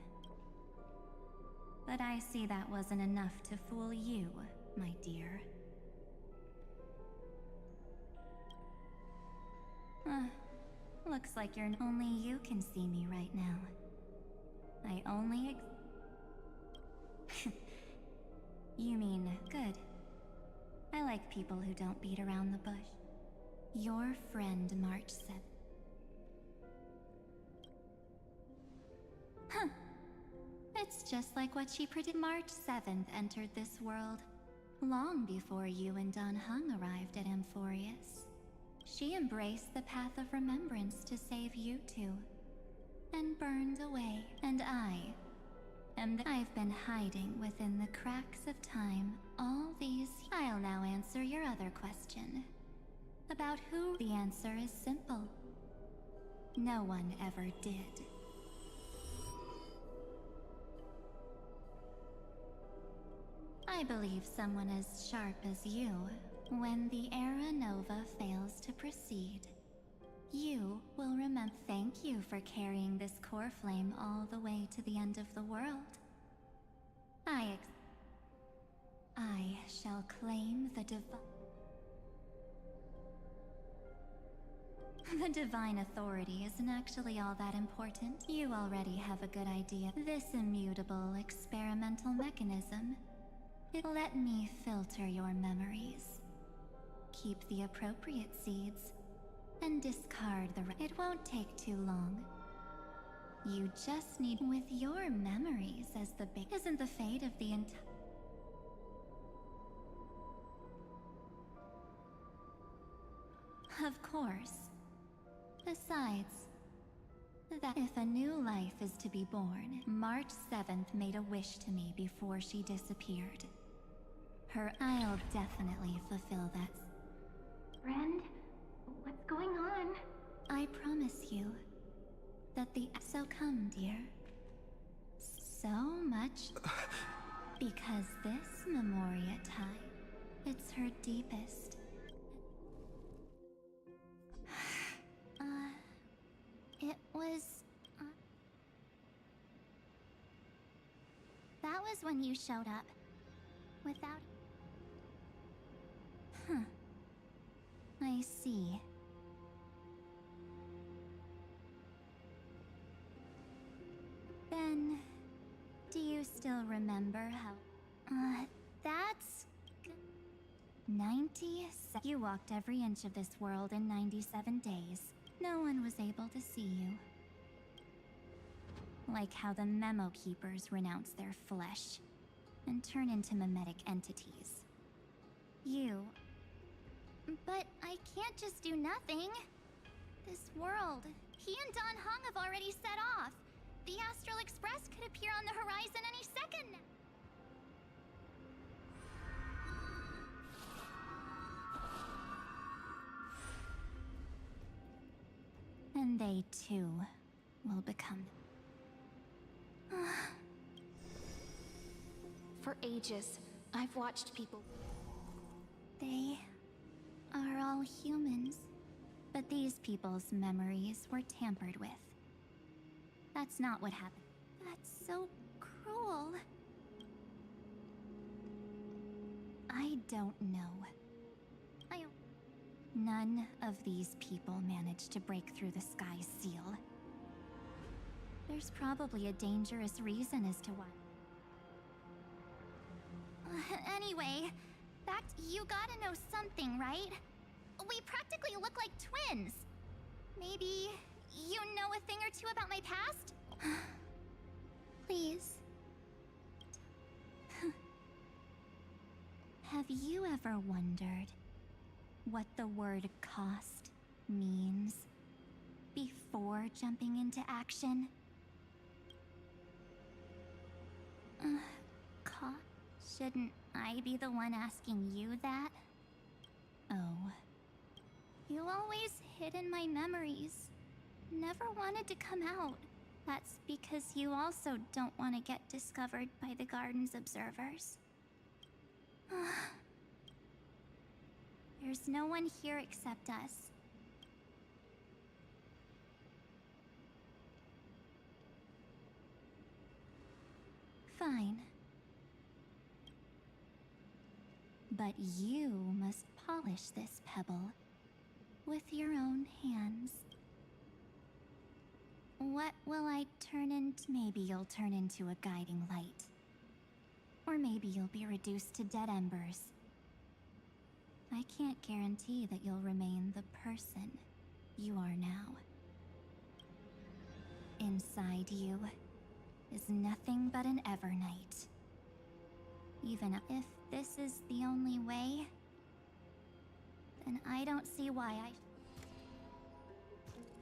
[SPEAKER 2] But I see that wasn't enough to fool you, my dear. Looks like only you can see me right now. I only You mean, good. I like people who don't beat around the bush. Your friend March said. Huh. It's just like what she predicted. March 7th entered this world, long before you and Don Hung arrived at Amphorius. She embraced the path of remembrance to save you two, and burned away. And I've been hiding within the cracks of time all these. I'll now answer your other question. About who? The answer is simple. No one ever did. I believe someone as sharp as you, when the Era Nova fails to proceed, you will remember. Thank you for carrying this core flame all the way to the end of the world. I shall claim the The divine authority isn't actually all that important. You already have a good idea. This immutable experimental mechanism. Let me filter your memories. Keep the appropriate seeds, and discard the rest. It won't take too long. You just need with your memories as the big. Isn't the fate of the entire. Of course. Besides, that if a new life is to be born, March 7th made a wish to me before she disappeared. I'll definitely fulfill that.
[SPEAKER 12] Friend, what's going on?
[SPEAKER 2] I promise you that so come, dear. So much. Because this Memoria time, it's her deepest.
[SPEAKER 12] It was... That was when you showed up. Without...
[SPEAKER 2] Huh. I see.
[SPEAKER 12] still remember how... that's... 90? You walked every inch of this world in 97 days. No one was able to see you. Like how the memo keepers renounce their flesh and turn into mimetic entities. You... But I can't just do nothing. This world, he and Don Hung have already set off. The Astral Express could appear on the horizon any second now. And they too will become...
[SPEAKER 2] For ages, I've watched people...
[SPEAKER 12] They are all humans, but these people's memories were tampered with. That's not what happened. That's so cruel. I don't know. None of these people managed to break through the sky's seal. There's probably a dangerous reason as to why. Anyway, you gotta know something, right? We practically look like twins. Maybe you know a thing or two about my past? Please. Have you ever wondered what the word cost means before jumping into action? Shouldn't I be the one asking you that? Oh. You always hid in my memories. Never wanted to come out. That's because you also don't want to get discovered by the garden's observers. There's no one here except us. Fine. But you must polish this pebble with your own hands. What will I turn into? Maybe you'll turn into a guiding light. Or maybe you'll be reduced to dead embers. I can't guarantee that you'll remain the person you are now. Inside you is nothing but an Evernight. Even if this is the only way, then I don't see why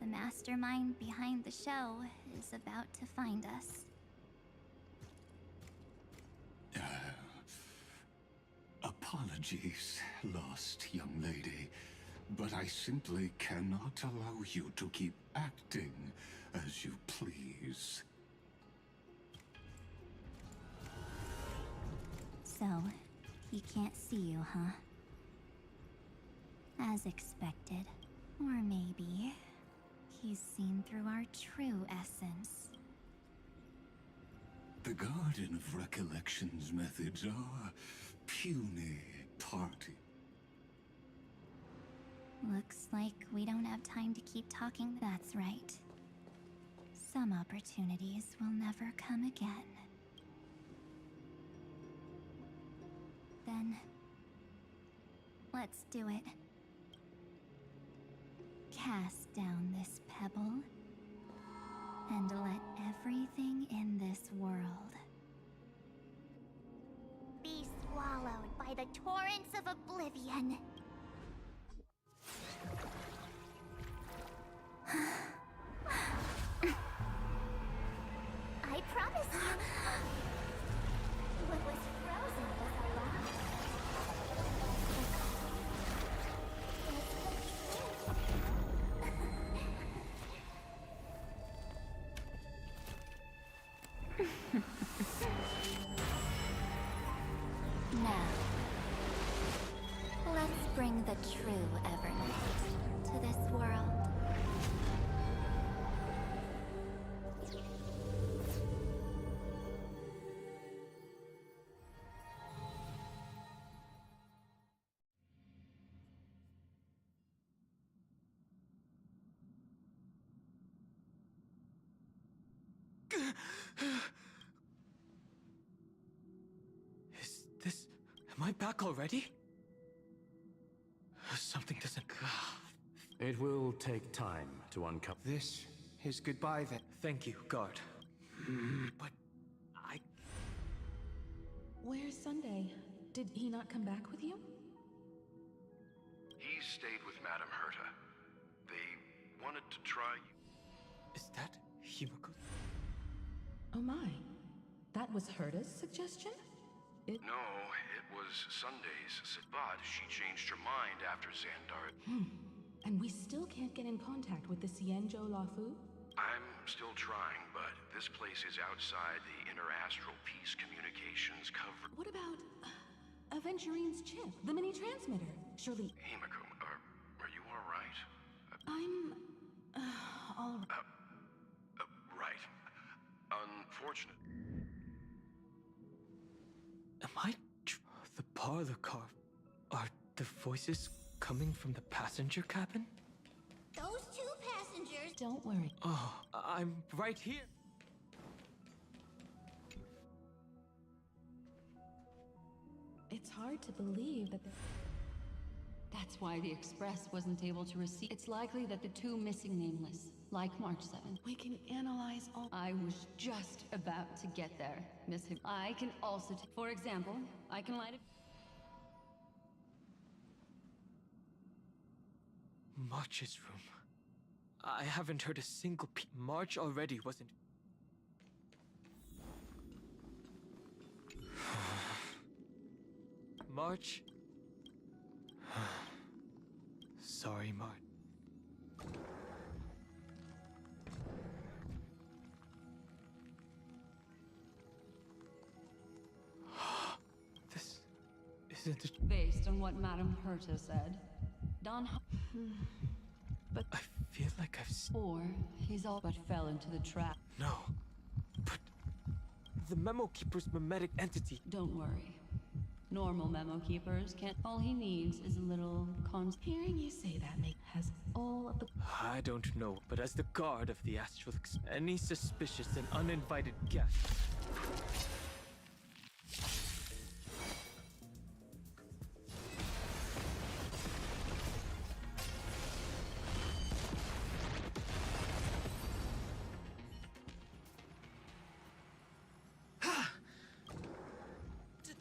[SPEAKER 12] The mastermind behind the show is about to find us.
[SPEAKER 6] Apologies, lost young lady, but I simply cannot allow you to keep acting as you please.
[SPEAKER 12] So, he can't see you, huh? As expected. Or maybe he's seen through our true essence.
[SPEAKER 6] The Garden of Recollection's methods are puny party.
[SPEAKER 12] Looks like we don't have time to keep talking. That's right. Some opportunities will never come again. Then, let's do it. Cast down this pebble, and let everything in this world be swallowed by the torrents of oblivion. I promise you, what was frozen was alive. Now, let's bring the true Evernight to this world.
[SPEAKER 18] back already? Something doesn't...
[SPEAKER 19] It will take time to uncover.
[SPEAKER 9] This is goodbye then.
[SPEAKER 18] Thank you, guard. But I...
[SPEAKER 17] Where's Sunday? Did he not come back with you?
[SPEAKER 23] He stayed with Madame Herta. They wanted to try...
[SPEAKER 18] Is that Himiko?
[SPEAKER 17] Oh my. That was Herta's suggestion?
[SPEAKER 23] No, it was Sunday's, but she changed her mind after Xandar.
[SPEAKER 17] And we still can't get in contact with the Xianzhou Lafu?
[SPEAKER 23] I'm still trying, but this place is outside the interastral peace communications cover.
[SPEAKER 17] What about Aventurine's chip, the mini transmitter? Surely...
[SPEAKER 23] Himiko, are you alright?
[SPEAKER 17] I'm... all right.
[SPEAKER 23] Right. Unfortunate.
[SPEAKER 18] Am I... The parlor car? Are the voices coming from the passenger cabin?
[SPEAKER 12] Those two passengers.
[SPEAKER 17] Don't worry.
[SPEAKER 18] Oh, I'm right here.
[SPEAKER 17] It's hard to believe that
[SPEAKER 24] That's why the Express wasn't able to receive. It's likely that the two missing nameless, like March 7th.
[SPEAKER 17] we can analyze all...
[SPEAKER 24] I was just about to get there, Miss Him. I can also, for example, I can light it.
[SPEAKER 18] March's room. I haven't heard a single March already wasn't... March? Sorry, March. This isn't a...
[SPEAKER 24] Based on what Madame Herta said, Don...
[SPEAKER 18] But I feel like I've...
[SPEAKER 24] Or he's all but fell into the trap.
[SPEAKER 18] No. But... The Memo Keeper's mimetic entity...
[SPEAKER 24] Don't worry. Normal memo keepers can't. All he needs is a little
[SPEAKER 17] Hearing you say that has all of the...
[SPEAKER 18] I don't know, but as the guard of the astral... Any suspicious and uninvited guest...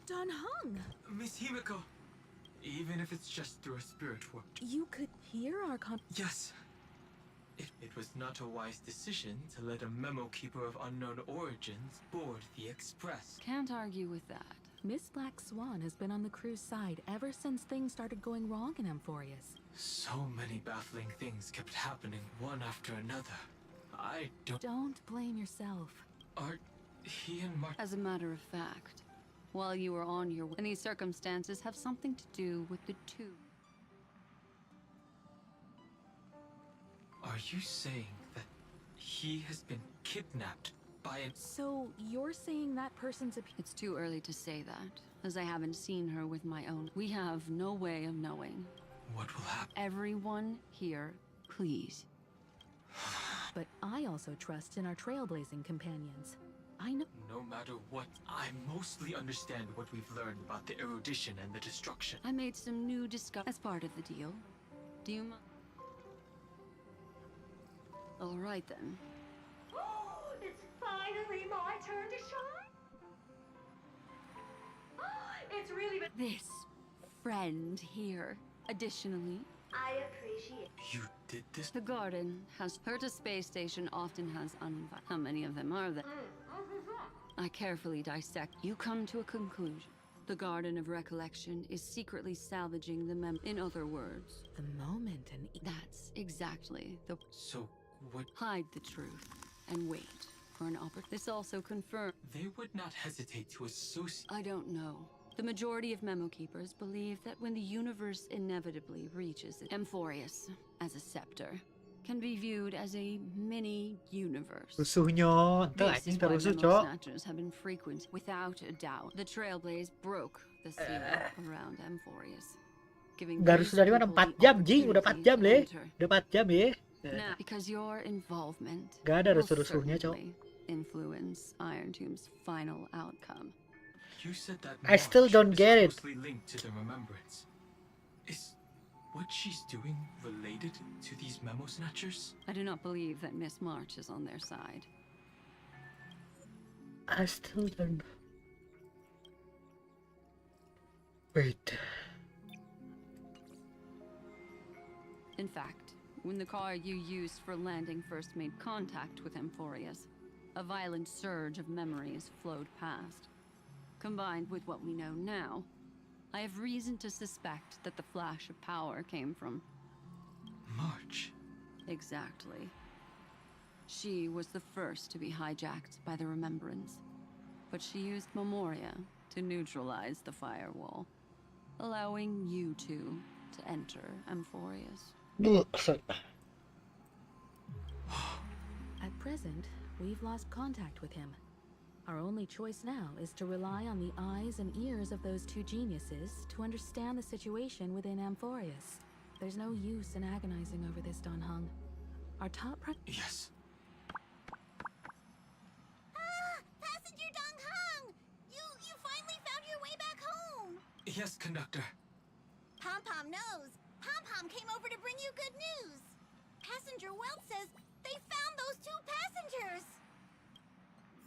[SPEAKER 17] Don Hung!
[SPEAKER 18] Miss Himiko! Even if it's just through a spirit warp.
[SPEAKER 17] You could hear our
[SPEAKER 18] Yes. It was not a wise decision to let a memo keeper of unknown origins board the Express.
[SPEAKER 17] Can't argue with that. Miss Black Swan has been on the crew's side ever since things started going wrong in Amphorius.
[SPEAKER 18] So many baffling things kept happening one after another. I don't...
[SPEAKER 17] Don't blame yourself.
[SPEAKER 18] Are he and Mark...
[SPEAKER 24] As a matter of fact, while you were on your way, and these circumstances have something to do with the two.
[SPEAKER 18] Are you saying that he has been kidnapped by an...
[SPEAKER 17] So you're saying that person's a...
[SPEAKER 24] It's too early to say that, as I haven't seen her with my own. We have no way of knowing.
[SPEAKER 18] What will happen?
[SPEAKER 24] Everyone here, please.
[SPEAKER 17] But I also trust in our trailblazing companions. I know...
[SPEAKER 18] No matter what, I mostly understand what we've learned about the erudition and the destruction.
[SPEAKER 24] I made some new discoveries as part of the deal. Do you mind? All right then.
[SPEAKER 12] Oh, it's finally my turn to shine. It's really been...
[SPEAKER 24] This friend here. Additionally,
[SPEAKER 12] I appreciate...
[SPEAKER 18] You did this?
[SPEAKER 24] The garden has... Herta space station often has uninvited... How many of them are there? I carefully dissect. You come to a conclusion. The Garden of Recollection is secretly salvaging the In other words...
[SPEAKER 17] The moment and...
[SPEAKER 24] That's exactly the...
[SPEAKER 18] So, what...
[SPEAKER 24] Hide the truth and wait for an opportunity. This also confirms...
[SPEAKER 18] They would not hesitate to associate...
[SPEAKER 24] I don't know. The majority of memo keepers believe that when the universe inevitably reaches Amphorius as a scepter, can be viewed as a mini-universe.
[SPEAKER 1] Rusuhnya, entar
[SPEAKER 24] This is
[SPEAKER 1] anjing
[SPEAKER 24] why
[SPEAKER 1] terus
[SPEAKER 24] memo
[SPEAKER 1] cok.
[SPEAKER 24] snatchers have been frequent. Without a doubt, the trailblaze broke the seal around Amphorius, giving
[SPEAKER 1] Garus dari mana? 4 jam jing, udah 4 jam leh. Udah 4 jam ya.
[SPEAKER 24] Now, because your involvement
[SPEAKER 1] Gak ada
[SPEAKER 24] will
[SPEAKER 1] rusuh-rusuhnya cok.
[SPEAKER 24] certainly influence Iron Tomb's final outcome.
[SPEAKER 18] You said that
[SPEAKER 1] I still
[SPEAKER 18] March
[SPEAKER 1] don't
[SPEAKER 18] is
[SPEAKER 1] get it.
[SPEAKER 18] closely linked to the remembrance. Is what she's doing related to these memo snatchers?
[SPEAKER 24] I do not believe that Miss March is on their side.
[SPEAKER 1] I still don't. Wait.
[SPEAKER 24] In fact, when the car you used for landing first made contact with Amphorius, a violent surge of memories flowed past. Combined with what we know now, I have reason to suspect that the flash of power came from
[SPEAKER 18] March.
[SPEAKER 24] Exactly. She was the first to be hijacked by the Remembrance, but she used Memoria to neutralize the firewall, allowing you two to enter Amphorius.
[SPEAKER 17] At present, we've lost contact with him. Our only choice now is to rely on the eyes and ears of those two geniuses to understand the situation within Amphorius. There's no use in agonizing over this, Don Hung. Our top
[SPEAKER 18] Yes.
[SPEAKER 12] Passenger Dong Hung! You finally found your way back home!
[SPEAKER 18] Yes, conductor.
[SPEAKER 12] Pom-Pom knows. Pom-Pom came over to bring you good news. Passenger Welt says they found those two passengers.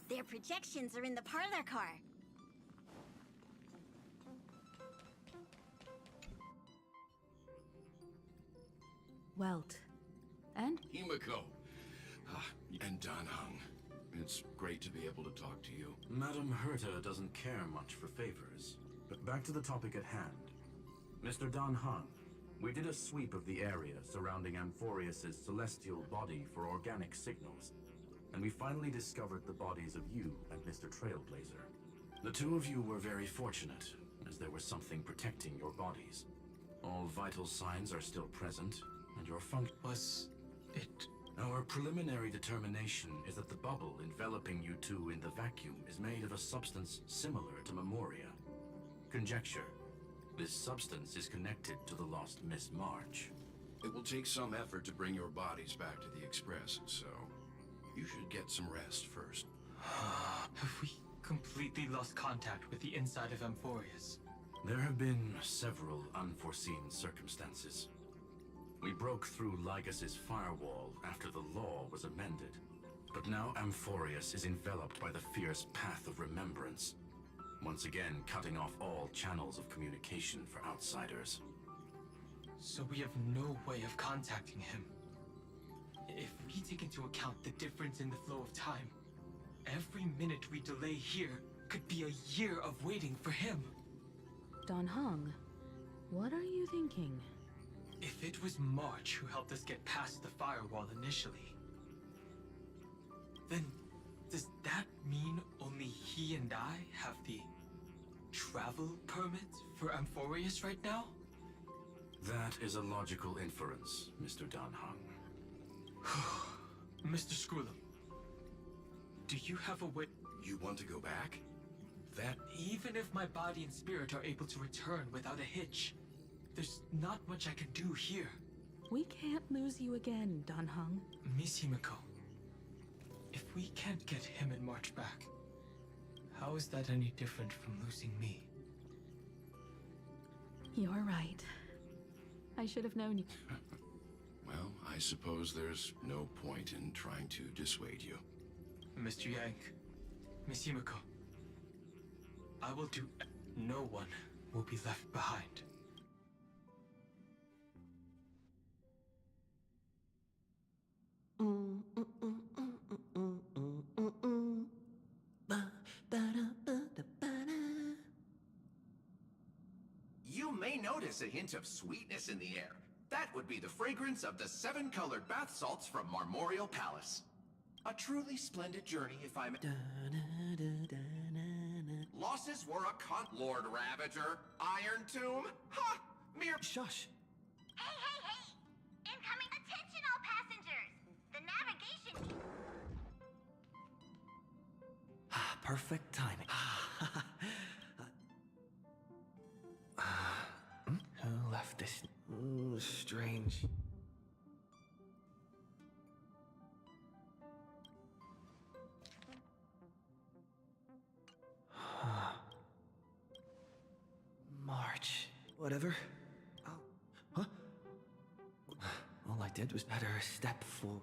[SPEAKER 12] Their projections are in the parlor car.
[SPEAKER 17] Welt. And?
[SPEAKER 19] Himiko. And Dan Hung. It's great to be able to talk to you. Madame Herta doesn't care much for favors. But back to the topic at hand. Mr. Dan Hung, we did a sweep of the area surrounding Amphorius's celestial body for organic signals, and we finally discovered the bodies of you and Mr. Trailblazer. The two of you were very fortunate, as there was something protecting your bodies. All vital signs are still present, and your function
[SPEAKER 18] was it.
[SPEAKER 19] Our preliminary determination is that the bubble enveloping you two in the vacuum is made of a substance similar to Memoria. Conjecture. This substance is connected to the lost Miss March.
[SPEAKER 23] It will take some effort to bring your bodies back to the Express, so you should get some rest first.
[SPEAKER 18] Have we completely lost contact with the inside of Amphorius?
[SPEAKER 19] There have been several unforeseen circumstances. We broke through Lygas's firewall after the law was amended. But now Amphorius is enveloped by the fierce path of remembrance, once again cutting off all channels of communication for outsiders.
[SPEAKER 18] So we have no way of contacting him. If we take into account the difference in the flow of time, every minute we delay here could be a year of waiting for him.
[SPEAKER 17] Don Hung, what are you thinking?
[SPEAKER 18] If it was March who helped us get past the firewall initially, then does that mean only he and I have the travel permit for Amphorius right now?
[SPEAKER 19] That is a logical inference, Mr. Dan Hung.
[SPEAKER 18] Mr. Screwlum, do you have a way?
[SPEAKER 23] You want to go back? That...
[SPEAKER 18] Even if my body and spirit are able to return without a hitch, there's not much I can do here.
[SPEAKER 17] We can't lose you again, Don Hung.
[SPEAKER 18] Miss Himiko, if we can't get him and March back, how is that any different from losing me?
[SPEAKER 17] You're right. I should have known you.
[SPEAKER 23] Well, I suppose there's no point in trying to dissuade you.
[SPEAKER 18] Mr. Yang, Miss Himiko, I will do... No one will be left behind.
[SPEAKER 7] You may notice a hint of sweetness in the air. That would be the fragrance of the 7-colored bath salts from Marmorial Palace. A truly splendid journey, if I may. Losses were a Lord Ravager, Iron Tomb. Ha! Mere
[SPEAKER 19] shush.
[SPEAKER 12] Hey! Incoming attention all passengers! The navigation...
[SPEAKER 9] Perfect timing. Who left this? Ooh, strange. March. Whatever. Oh. Huh? All I did was better step forward.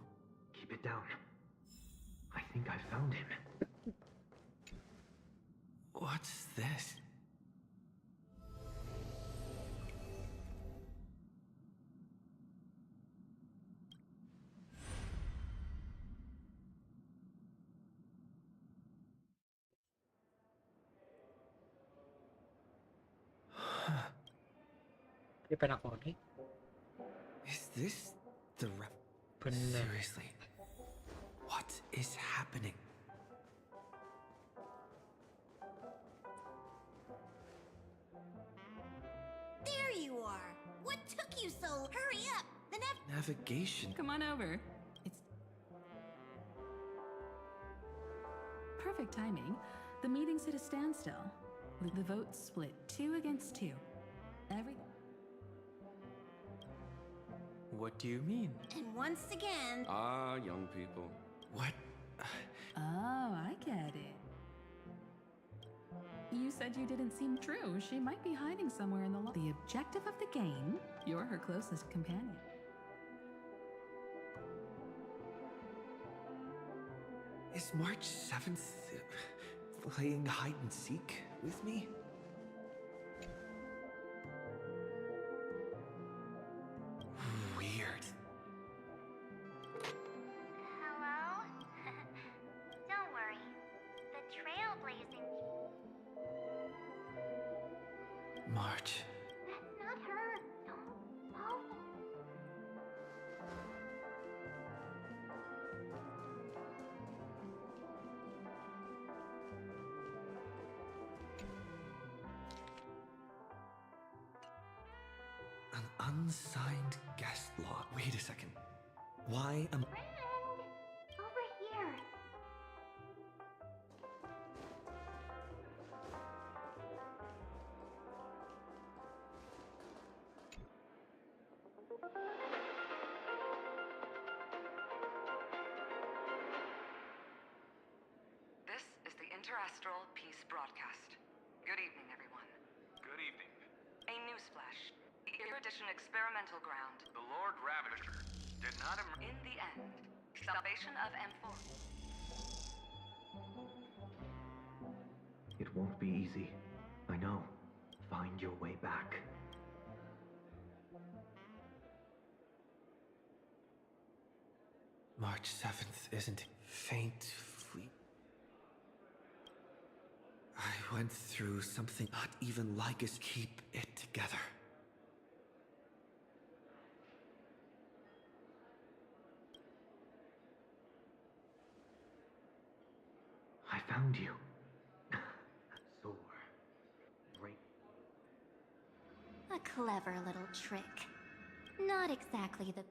[SPEAKER 10] Keep it down. I think I found him.
[SPEAKER 9] What's this?
[SPEAKER 1] Dia penakoni.
[SPEAKER 9] Is this the
[SPEAKER 1] Bener.
[SPEAKER 9] Seriously? What is happening?
[SPEAKER 11] There you are! What took you so? Hurry up! The
[SPEAKER 9] Navigation.
[SPEAKER 17] Come on over. It's perfect timing. The meeting's at a standstill. The vote's split 2 against 2.
[SPEAKER 18] What do you mean?
[SPEAKER 11] And once again...
[SPEAKER 19] Ah, young people.
[SPEAKER 9] What?
[SPEAKER 17] Oh, I get it. You said you didn't seem true. She might be hiding somewhere in the The objective of the game, you're her closest companion.
[SPEAKER 9] Is March 7th playing hide and seek with me? Weird.
[SPEAKER 12] Hello? Don't worry. The trailblazing...
[SPEAKER 9] March.
[SPEAKER 12] That's not her. No.
[SPEAKER 9] An unsigned guest log. Wait a second. Why am...
[SPEAKER 12] Friend! Over here.
[SPEAKER 14] This is the Interastral Peace Broadcast. Good evening, everyone.
[SPEAKER 20] Good evening.
[SPEAKER 14] A newsflash. The Erudition experimental ground.
[SPEAKER 20] The Lord Ravager did not emerge.
[SPEAKER 14] In the end, salvation of M4.
[SPEAKER 10] It won't be easy. I know. Find your way back.
[SPEAKER 9] March 7th isn't faint, fleet. I went through something not even like us. Keep it together.
[SPEAKER 10] I found you. Sore. Break.
[SPEAKER 12] A clever little trick. Not exactly the...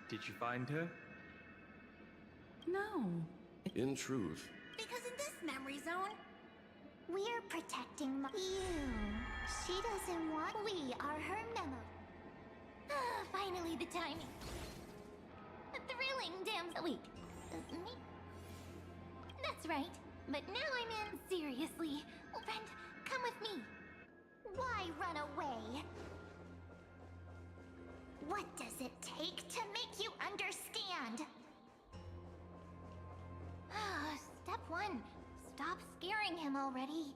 [SPEAKER 18] Did you find her?
[SPEAKER 17] No.
[SPEAKER 19] In truth,
[SPEAKER 11] Because in this memory zone...
[SPEAKER 12] We're protecting you. She doesn't want... We are her memory. Ah, finally the timing. A thrilling damn... Wait. Me? That's right. But now I'm in... Seriously. Friend, come with me. Why run away? What does it take to make you understand? Step 1. Stop scaring him already.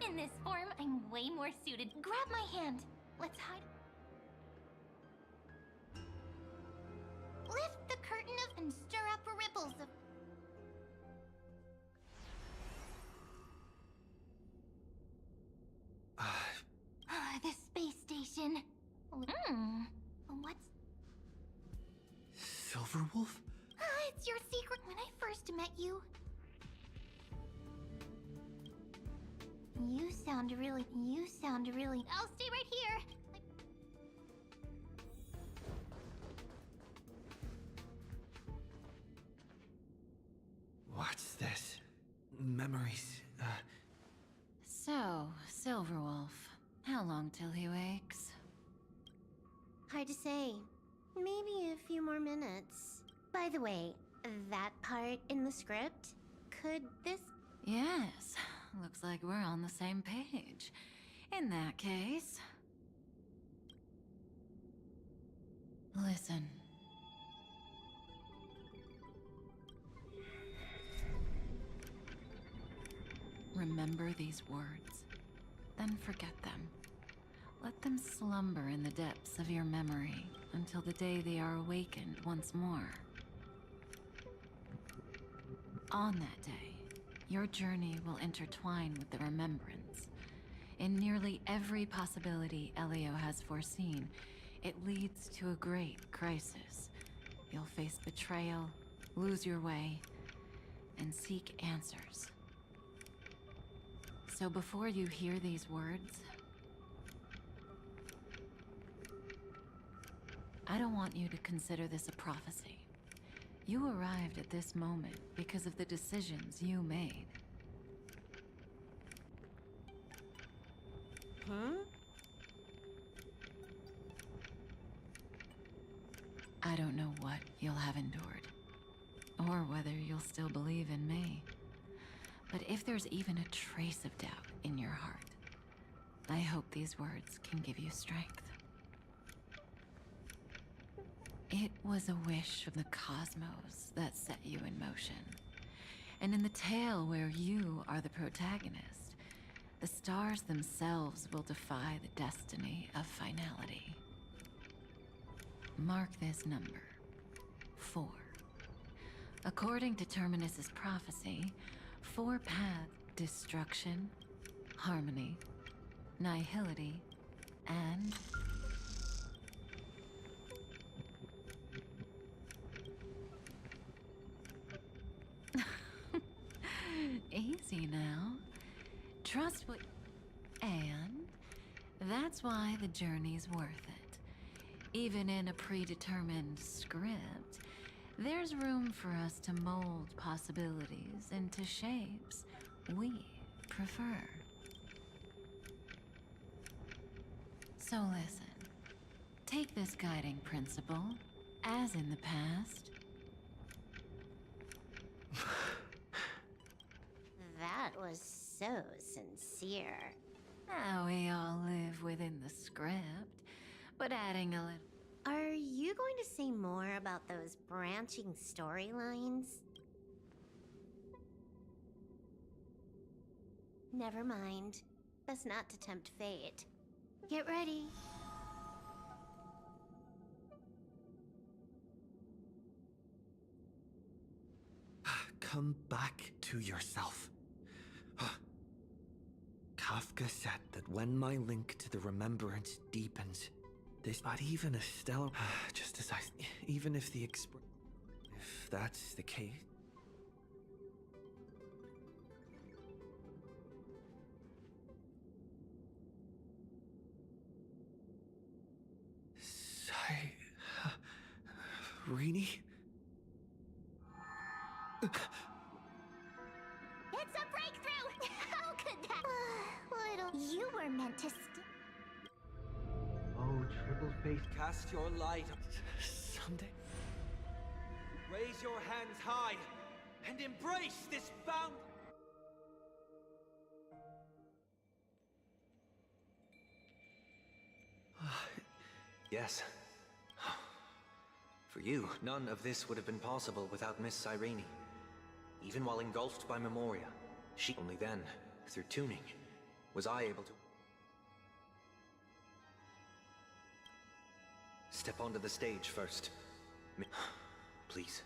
[SPEAKER 12] In this form, I'm way more suited. Grab my hand. Let's hide. Lift the curtain of and stir up ripples of... the space station. What's...
[SPEAKER 9] Silverwolf?
[SPEAKER 12] It's your secret. When I first met you... You sound really... I'll stay right here.
[SPEAKER 9] What's this? Memories.
[SPEAKER 16] So, Silverwolf, how long till he wakes?
[SPEAKER 8] Hard to say.
[SPEAKER 11] Maybe a few more minutes. By the way, that part in the script, could this...
[SPEAKER 3] Yes, looks like we're on the same page. In that case... Listen. Remember these words, then forget them. Let them slumber in the depths of your memory until the day they are awakened once more. On that day, your journey will intertwine with the remembrance. In nearly every possibility Elio has foreseen, it leads to a great crisis. You'll face betrayal, lose your way, and seek answers. So before you hear these words, I don't want you to consider this a prophecy. You arrived at this moment because of the decisions you made.
[SPEAKER 11] Huh?
[SPEAKER 3] I don't know what you'll have endured, or whether you'll still believe in me. But if there's even a trace of doubt in your heart, I hope these words can give you strength. It was a wish from the cosmos that set you in motion. And in the tale where you are the protagonist, the stars themselves will defy the destiny of finality. Mark this number, 4. According to Terminus's prophecy, 4 paths: destruction, harmony, nihility, and... Easy now. Trust what... And that's why the journey's worth it. Even in a predetermined script, there's room for us to mold possibilities into shapes we prefer. So listen, take this guiding principle, as in the past.
[SPEAKER 11] That was so sincere.
[SPEAKER 3] Now we all live within the script, but adding a little...
[SPEAKER 11] Are you going to say more about those branching storylines? Never mind. Best not to tempt fate. Get ready.
[SPEAKER 9] Come back to yourself. Kafka said that when my link to the remembrance deepens, this, but even a stellar, just as even if if that's the case. Rini?
[SPEAKER 12] It's a breakthrough! How could that... Little... You were meant to
[SPEAKER 10] Oh, triple face.
[SPEAKER 9] Cast your light. Someday. Raise your hands high and embrace this bound.
[SPEAKER 10] Yes. For you, none of this would have been possible without Miss Cyrene. Even while engulfed by Memoria, she only then, through tuning, was I able to step onto the stage first. Please.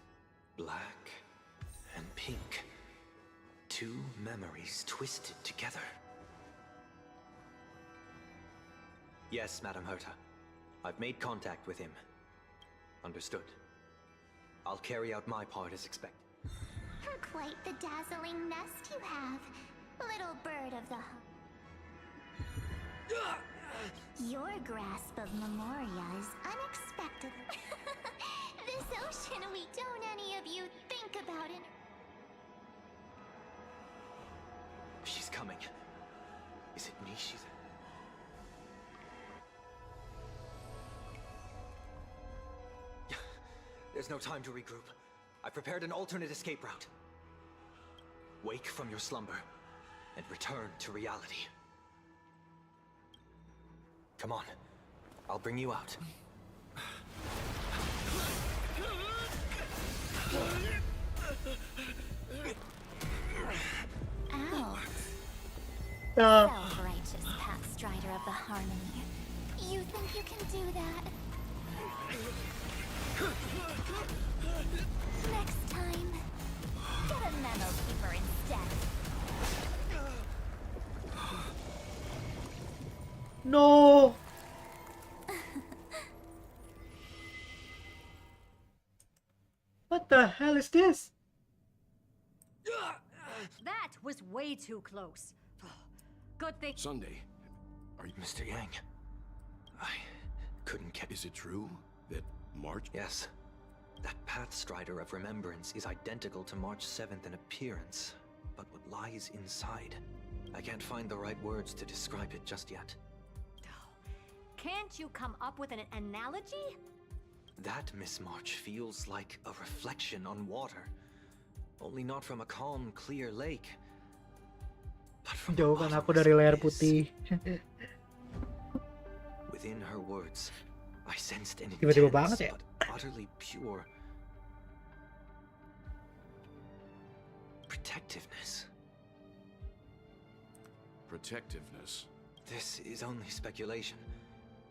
[SPEAKER 10] Black and pink. 2 memories twisted together. Yes, Madam Herta. I've made contact with him. Understood. I'll carry out my part as expected.
[SPEAKER 12] Quite the dazzling nest you have, little bird of the... Your grasp of Memoria is unexpected. This ocean we don't any of you think about it.
[SPEAKER 10] She's coming. Is it me she's... There's no time to regroup. I've prepared an alternate escape route. Wake from your slumber and return to reality. Come on. I'll bring you out.
[SPEAKER 2] Out.
[SPEAKER 1] Uh.
[SPEAKER 2] Self-righteous path strider of the harmony. You think you can do that? Next time, get a memo keeper instead.
[SPEAKER 1] No. What the hell is this?
[SPEAKER 4] That was way too close. Good thing.
[SPEAKER 19] Sunday, are you...
[SPEAKER 10] Mr. Yang, I couldn't get...
[SPEAKER 19] Is it true that March...
[SPEAKER 10] Yes. That Path Strider of Remembrance is identical to March 7th in appearance, but what lies inside? I can't find the right words to describe it just yet.
[SPEAKER 4] Can't you come up with an analogy?
[SPEAKER 10] That Miss March feels like a reflection on water. Only not from a calm, clear lake. But from the
[SPEAKER 1] Jauhkan
[SPEAKER 10] bottom
[SPEAKER 1] aku dari layar
[SPEAKER 10] of
[SPEAKER 1] putih.
[SPEAKER 10] Within her words, I sensed an
[SPEAKER 1] Tiba-tiba
[SPEAKER 10] intense
[SPEAKER 1] banget ya.
[SPEAKER 10] but utterly pure protectiveness.
[SPEAKER 19] Protectiveness.
[SPEAKER 10] This is only speculation,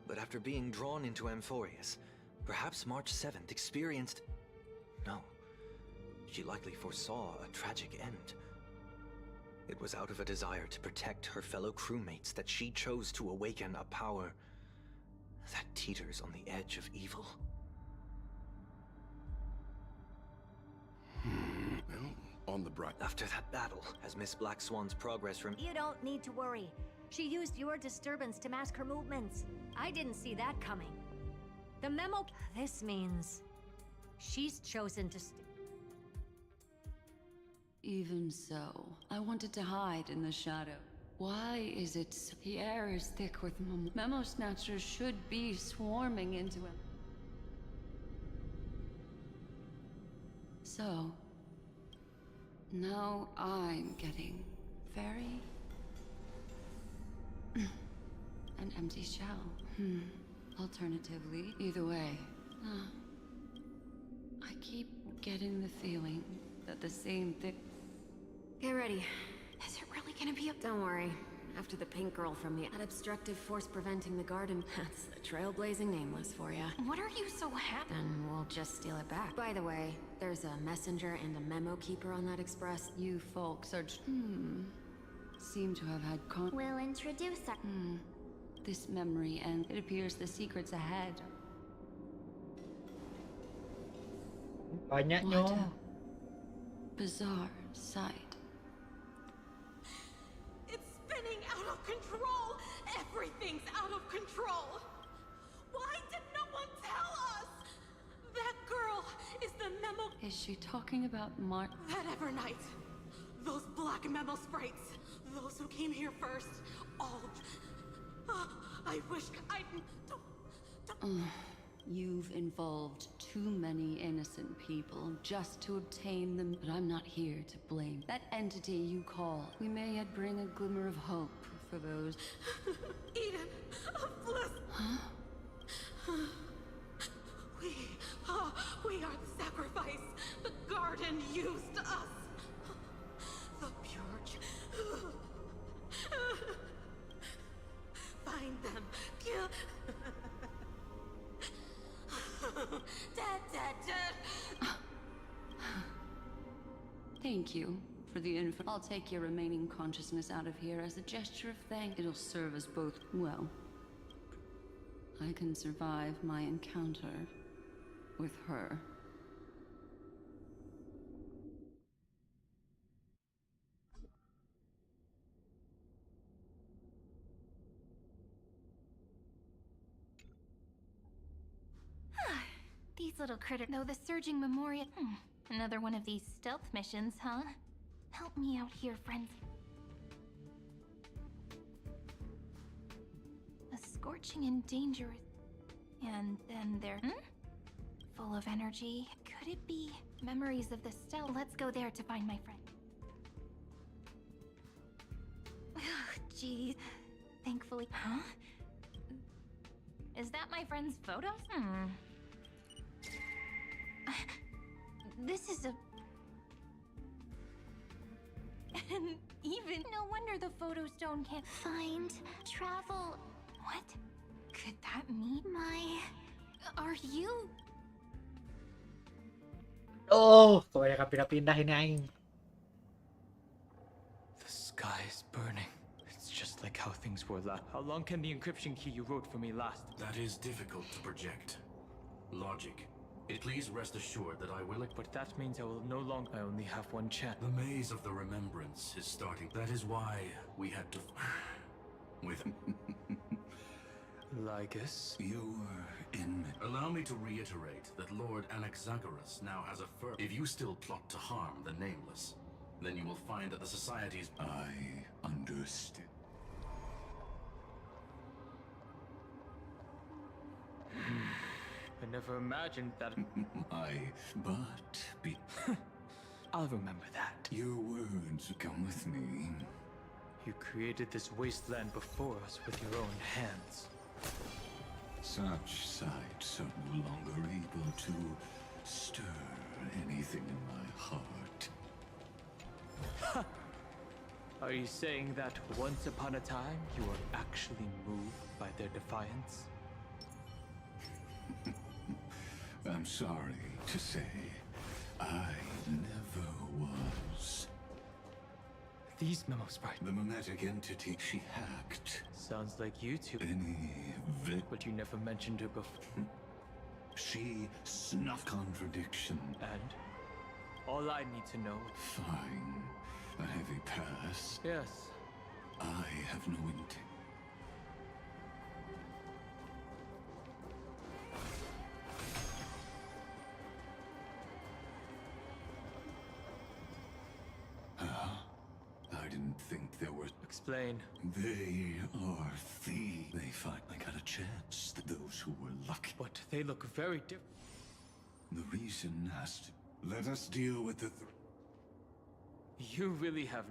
[SPEAKER 10] but after being drawn into Amphorius, perhaps March 7th experienced... No. She likely foresaw a tragic end. It was out of a desire to protect her fellow crewmates that she chose to awaken a power that teeters on the edge of evil.
[SPEAKER 19] Well, on the bright...
[SPEAKER 10] After that battle, as Miss Black Swan's progress from...
[SPEAKER 4] You don't need to worry. She used your disturbance to mask her movements. I didn't see that coming. The memo... This means... she's chosen to...
[SPEAKER 3] Even so, I wanted to hide in the shadow. Why is it the air is thick with memo snatchers should be swarming into him? So, now I'm getting very... an empty shell. Alternatively, either way, I keep getting the feeling that the same thing...
[SPEAKER 17] Get ready.
[SPEAKER 2] Is it really gonna be a...
[SPEAKER 17] Don't worry. After the pink girl from the obstructive force preventing the garden, that's the trailblazing nameless for ya.
[SPEAKER 2] What are you so happy?
[SPEAKER 17] Then we'll just steal it back. By the way, there's a messenger and a memo keeper on that express.
[SPEAKER 3] You folks are... seem to have had
[SPEAKER 12] We'll introduce her.
[SPEAKER 3] This memory, and it appears the secret's ahead.
[SPEAKER 1] Banyaknya.
[SPEAKER 3] What a bizarre sight.
[SPEAKER 13] It's spinning out of control! Everything's out of control! Why did no one tell us? That girl is the memo...
[SPEAKER 3] Is she talking about Mark?
[SPEAKER 13] That Evernight. Those black memo sprites. Those who came here first. All... I wish I...
[SPEAKER 3] You've involved too many innocent people just to obtain them, but I'm not here to blame. That entity you call, we may yet bring a glimmer of hope for those...
[SPEAKER 13] Eden, bliss...
[SPEAKER 3] Huh?
[SPEAKER 13] We are the sacrifice the garden used us. The purge. Find them. Kill... Dead.
[SPEAKER 3] Thank you for the info. I'll take your remaining consciousness out of here as a gesture of thanks. It'll serve us both well. I can survive my encounter with her.
[SPEAKER 2] These little critters. Though the surging memorial. Another one of these stealth missions, huh? Help me out here, friends. A scorching and dangerous. And then there. full of energy. Could it be memories of the Stella? Let's go there to find my friend. Gee, thankfully. Huh? Is that my friend's photos? This is a... Even no wonder the photo stone can't
[SPEAKER 12] Find travel.
[SPEAKER 2] What could that mean? Are you?
[SPEAKER 1] Oh, kebanyakan pindah-pindah ini aing.
[SPEAKER 18] The sky is burning. It's just like how things were last. How long can the encryption key you wrote for me last?
[SPEAKER 19] That is difficult to project. Logic. Please rest assured that I will.
[SPEAKER 18] But that means I will no longer. I only have one chance.
[SPEAKER 19] The maze of the remembrance is starting. That is why we had to. With.
[SPEAKER 18] Lygus?
[SPEAKER 19] You were in. Allow me to reiterate that Lord Anaxagoras now has a fur. If you still plot to harm the Nameless, then you will find that the Society's.
[SPEAKER 6] I understand.
[SPEAKER 18] I never imagined that. I'll remember that.
[SPEAKER 6] Your words come with me.
[SPEAKER 18] You created this wasteland before us with your own hands.
[SPEAKER 6] Such sights are no longer able to stir anything in my heart.
[SPEAKER 18] Are you saying that once upon a time you were actually moved by their defiance?
[SPEAKER 6] I'm sorry to say, I never was.
[SPEAKER 18] These memos, right?
[SPEAKER 6] The mimetic entity she hacked.
[SPEAKER 18] Sounds like you two. But you never mentioned her before.
[SPEAKER 6] She snuffed contradiction.
[SPEAKER 18] And? All I need to know.
[SPEAKER 6] Fine. A heavy pass.
[SPEAKER 18] Yes.
[SPEAKER 6] I have no intent. I didn't think there were.
[SPEAKER 18] Explain.
[SPEAKER 6] They are thieves. They fight. I got a chance. Those who were lucky.
[SPEAKER 18] But they look very different.
[SPEAKER 6] The reason has to. Let us deal with the.
[SPEAKER 18] You really have.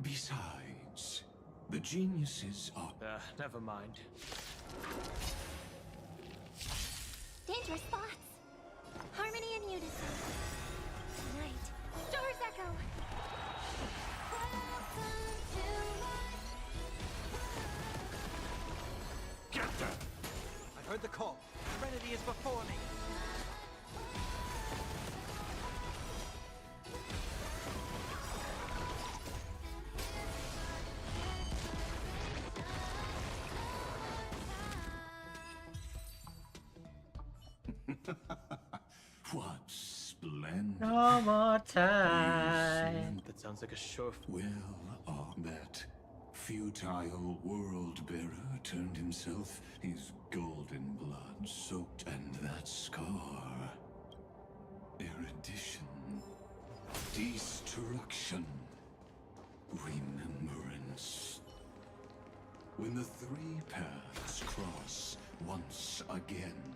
[SPEAKER 6] Besides, the geniuses are.
[SPEAKER 18] Never mind.
[SPEAKER 12] Dangerous spots. Harmony and unison. Night. Stars echo.
[SPEAKER 9] Get them! I heard the call. Serenity is before me.
[SPEAKER 6] What splendid.
[SPEAKER 1] No more time.
[SPEAKER 18] That sounds like a sure.
[SPEAKER 6] Well, that futile world-bearer turned himself, his golden blood soaked, and that scar. Erudition. Destruction. Remembrance. When the three paths cross once again,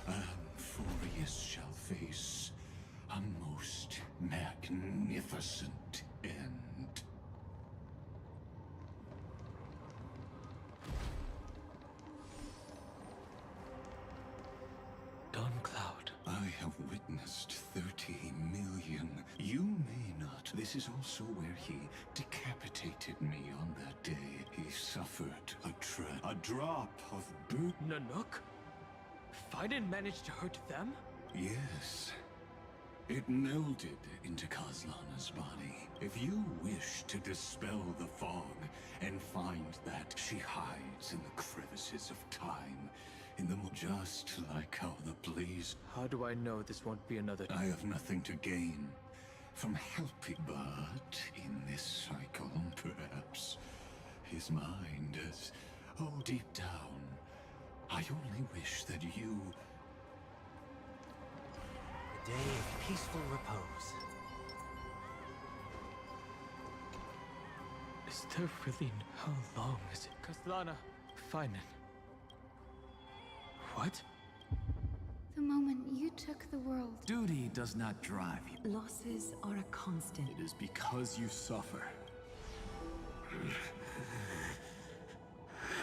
[SPEAKER 6] Amphorius shall face a most magnificent end.
[SPEAKER 18] Dawn Cloud.
[SPEAKER 6] I have witnessed 30 million. You may not. This is also where he decapitated me on that day. He suffered a drop of boot.
[SPEAKER 18] Nanook? I didn't manage to hurt them?
[SPEAKER 6] Yes. It melded into Kaslana's body. If you wish to dispel the fog and find that she hides in the crevices of time, in the just like how the blaze.
[SPEAKER 18] How do I know this won't be another?
[SPEAKER 6] I have nothing to gain from helping, but in this cycle, perhaps his mind is. Oh, deep down, I only wish that you.
[SPEAKER 9] A day of peaceful repose.
[SPEAKER 18] Is there really? How long is it? Kaslana, Finan. What?
[SPEAKER 2] The moment you took the world.
[SPEAKER 5] Duty does not drive you.
[SPEAKER 15] Losses are a constant.
[SPEAKER 5] It is because you suffer.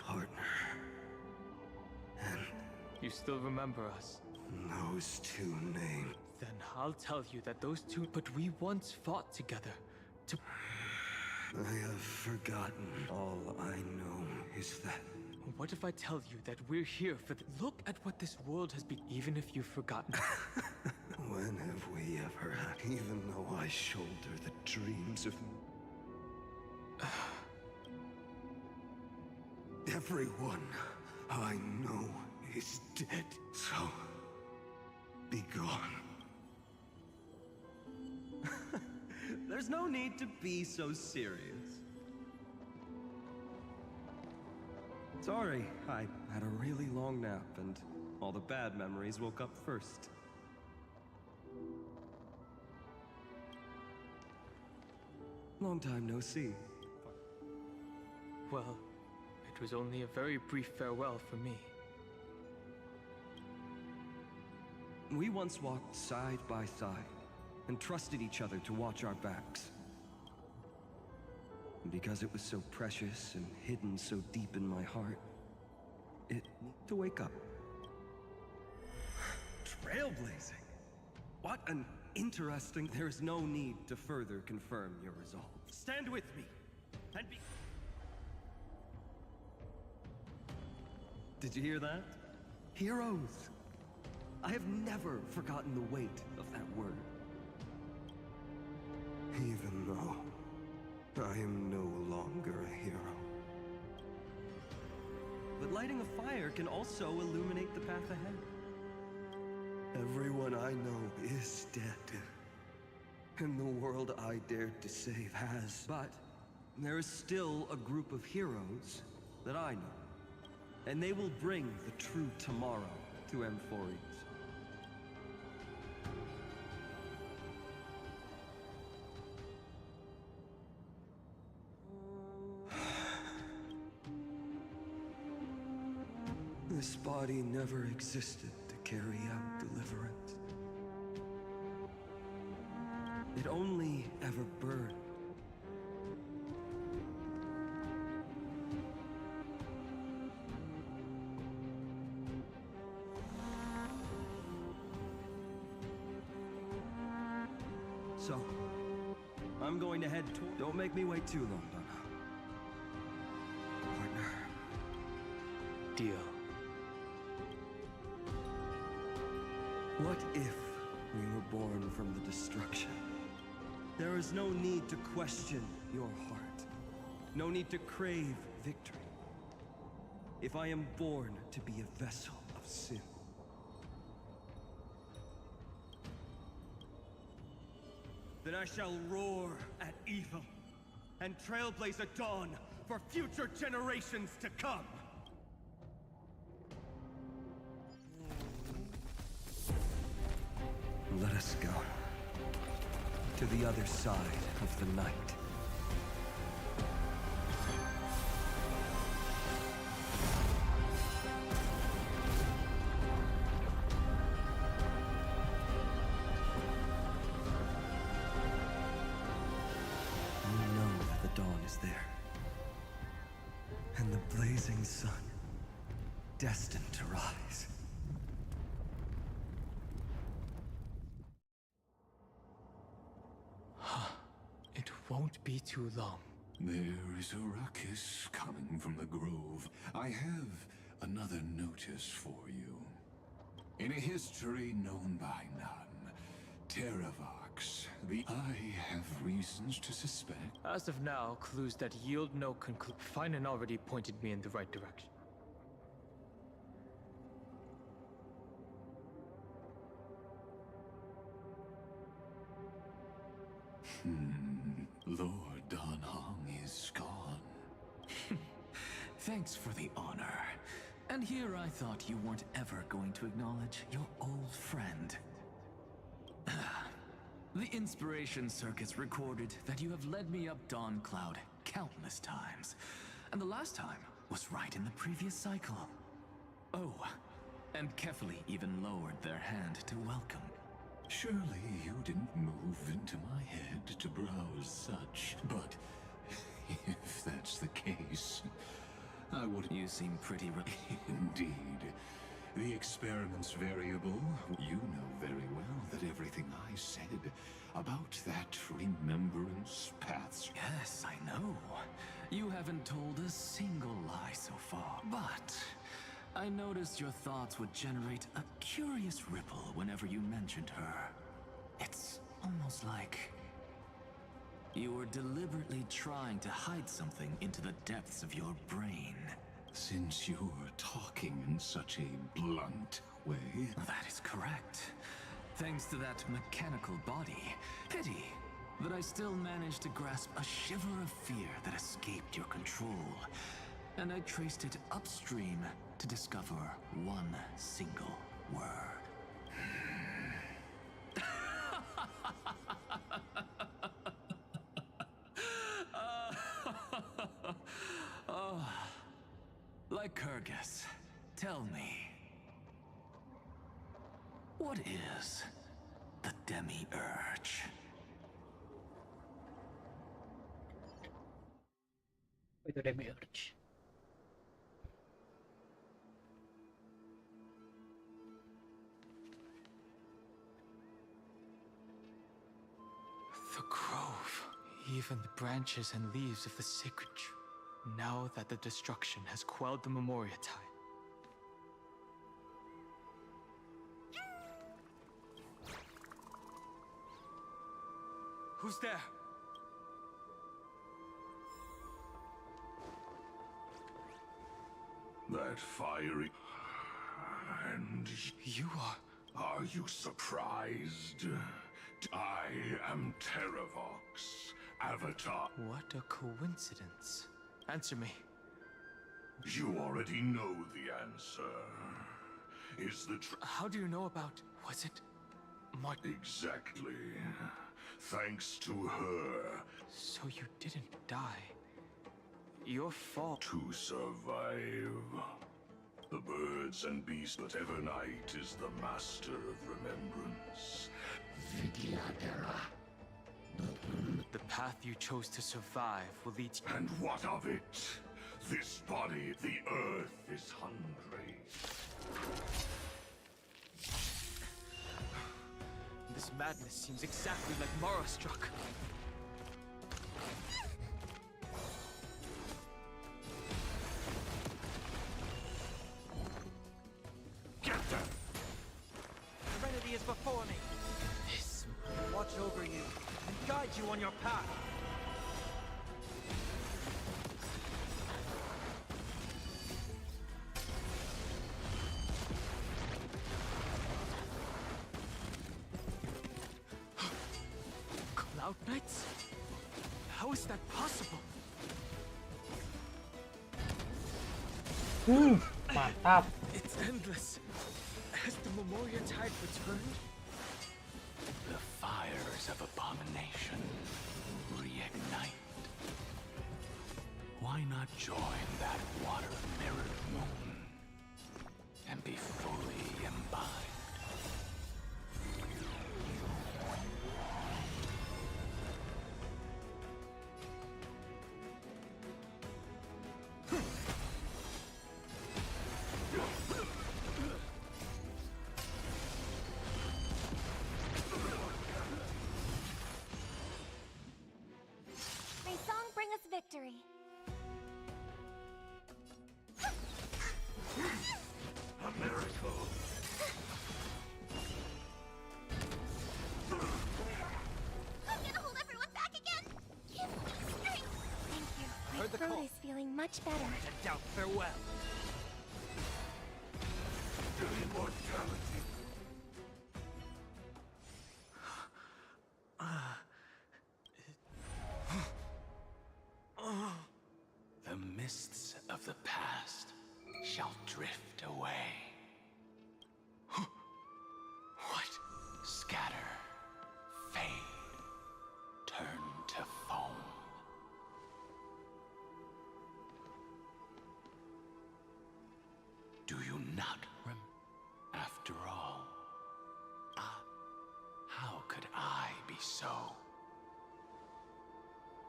[SPEAKER 9] Partner. And
[SPEAKER 18] You still remember us?
[SPEAKER 9] those two names.
[SPEAKER 18] Then I'll tell you that those two... But we once fought together. To...
[SPEAKER 9] I have forgotten. All I know is that...
[SPEAKER 18] What if I tell you that we're here for the... Look at what this world has been, even if you've forgotten.
[SPEAKER 9] When have we ever had... Even though I shoulder the dreams of... Everyone I know is dead. So... be gone.
[SPEAKER 21] There's no need to be so serious. Sorry, I had a really long nap and all the bad memories woke up first. Long time no see.
[SPEAKER 18] Well, it was only a very brief farewell for me.
[SPEAKER 21] We once walked side by side and trusted each other to watch our backs. And because it was so precious and hidden so deep in my heart, it needed to wake up. Trailblazing! What an interesting... There is no need to further confirm your resolve. Stand with me, and be... Did you hear that? Heroes! I have never forgotten the weight of that word.
[SPEAKER 9] Even though I am no longer a hero.
[SPEAKER 21] But lighting a fire can also illuminate the path ahead.
[SPEAKER 9] Everyone I know is dead. And the world I dared to save has.
[SPEAKER 21] But there is still a group of heroes that I know. And they will bring the true tomorrow to Amphorius.
[SPEAKER 9] This body never existed to carry out deliverance.
[SPEAKER 21] It only ever burned. So, I'm going to head toward... Don't make me wait too long, Donna. Partner.
[SPEAKER 18] Deal.
[SPEAKER 21] What if we were born from the destruction? There is no need to question your heart. No need to crave victory. If I am born to be a vessel of sin, then I shall roar at evil and trailblaze a dawn for future generations to come.
[SPEAKER 9] Let us go.
[SPEAKER 21] To the other side of the night.
[SPEAKER 9] You know that the dawn is there. And the blazing sun, destined to rise.
[SPEAKER 18] It won't be too long.
[SPEAKER 6] There is a ruckus coming from the grove. I have another notice for you. In a history known by none, Terravox, I have reasons to suspect.
[SPEAKER 18] As of now, clues that yield no conclusion. Finan already pointed me in the right direction.
[SPEAKER 6] Lord Danhong is gone.
[SPEAKER 5] Thanks for the honor. And here I thought you weren't ever going to acknowledge your old friend. The Inspiration Circus recorded that you have led me up Dawn Cloud countless times. And the last time was right in the previous cycle. Oh, and carefully even lowered their hand to welcome.
[SPEAKER 6] Surely you didn't move into my head to browse such, but if that's the case, I would...
[SPEAKER 5] You seem pretty
[SPEAKER 6] Indeed. The experiment's variable. You know very well that everything I said about that remembrance paths...
[SPEAKER 5] Yes, I know. You haven't told a single lie so far, but I noticed your thoughts would generate a curious ripple whenever you mentioned her. It's almost like you were deliberately trying to hide something into the depths of your brain.
[SPEAKER 6] Since you're talking in such a blunt way...
[SPEAKER 5] That is correct. Thanks to that mechanical body. Pity that I still managed to grasp a shiver of fear that escaped your control. And I traced it upstream to discover one single word. Oh, Lycurgus, tell me, what is the demi-urge?
[SPEAKER 1] Itu demi-urge.
[SPEAKER 18] The grove, even the branches and leaves of the sacred tree. Now that the destruction has quelled the Memoria tide. Who's there?
[SPEAKER 19] That fiery... And...
[SPEAKER 18] You are...
[SPEAKER 19] Are you surprised? I am Terravox, Avatar.
[SPEAKER 18] What a coincidence. Answer me.
[SPEAKER 19] You already know the answer. Is the
[SPEAKER 18] How do you know about... Was it... Mark...
[SPEAKER 19] Exactly. Thanks to her.
[SPEAKER 18] So you didn't die. Your fault.
[SPEAKER 19] To survive. The birds and beasts, but Evernight is the master of remembrance.
[SPEAKER 18] The path you chose to survive will lead to...
[SPEAKER 19] And what of it? This body, the earth, is hungry.
[SPEAKER 18] This madness seems exactly like Mara struck.
[SPEAKER 19] Get them!
[SPEAKER 7] Serenity is before me.
[SPEAKER 18] This...
[SPEAKER 7] Watch over you and guide you on your path.
[SPEAKER 18] Cloud Knights? How is that possible?
[SPEAKER 1] Mantap.
[SPEAKER 18] It's endless. Has the Memoria tide returned?
[SPEAKER 5] The fires of abomination reignite. Why not join that water-mirrored moon and be fully imbibed?
[SPEAKER 12] May song bring us victory.
[SPEAKER 19] A miracle.
[SPEAKER 12] I'm gonna hold everyone back again. Give me strength. Thank you. My
[SPEAKER 7] Heard the
[SPEAKER 12] throat
[SPEAKER 7] call.
[SPEAKER 12] is feeling much better.
[SPEAKER 7] And doubt farewell.
[SPEAKER 19] To immortality.
[SPEAKER 5] The mists of the past shall drift away. What? Scatter, fade, turn to foam. Do you not
[SPEAKER 20] be so.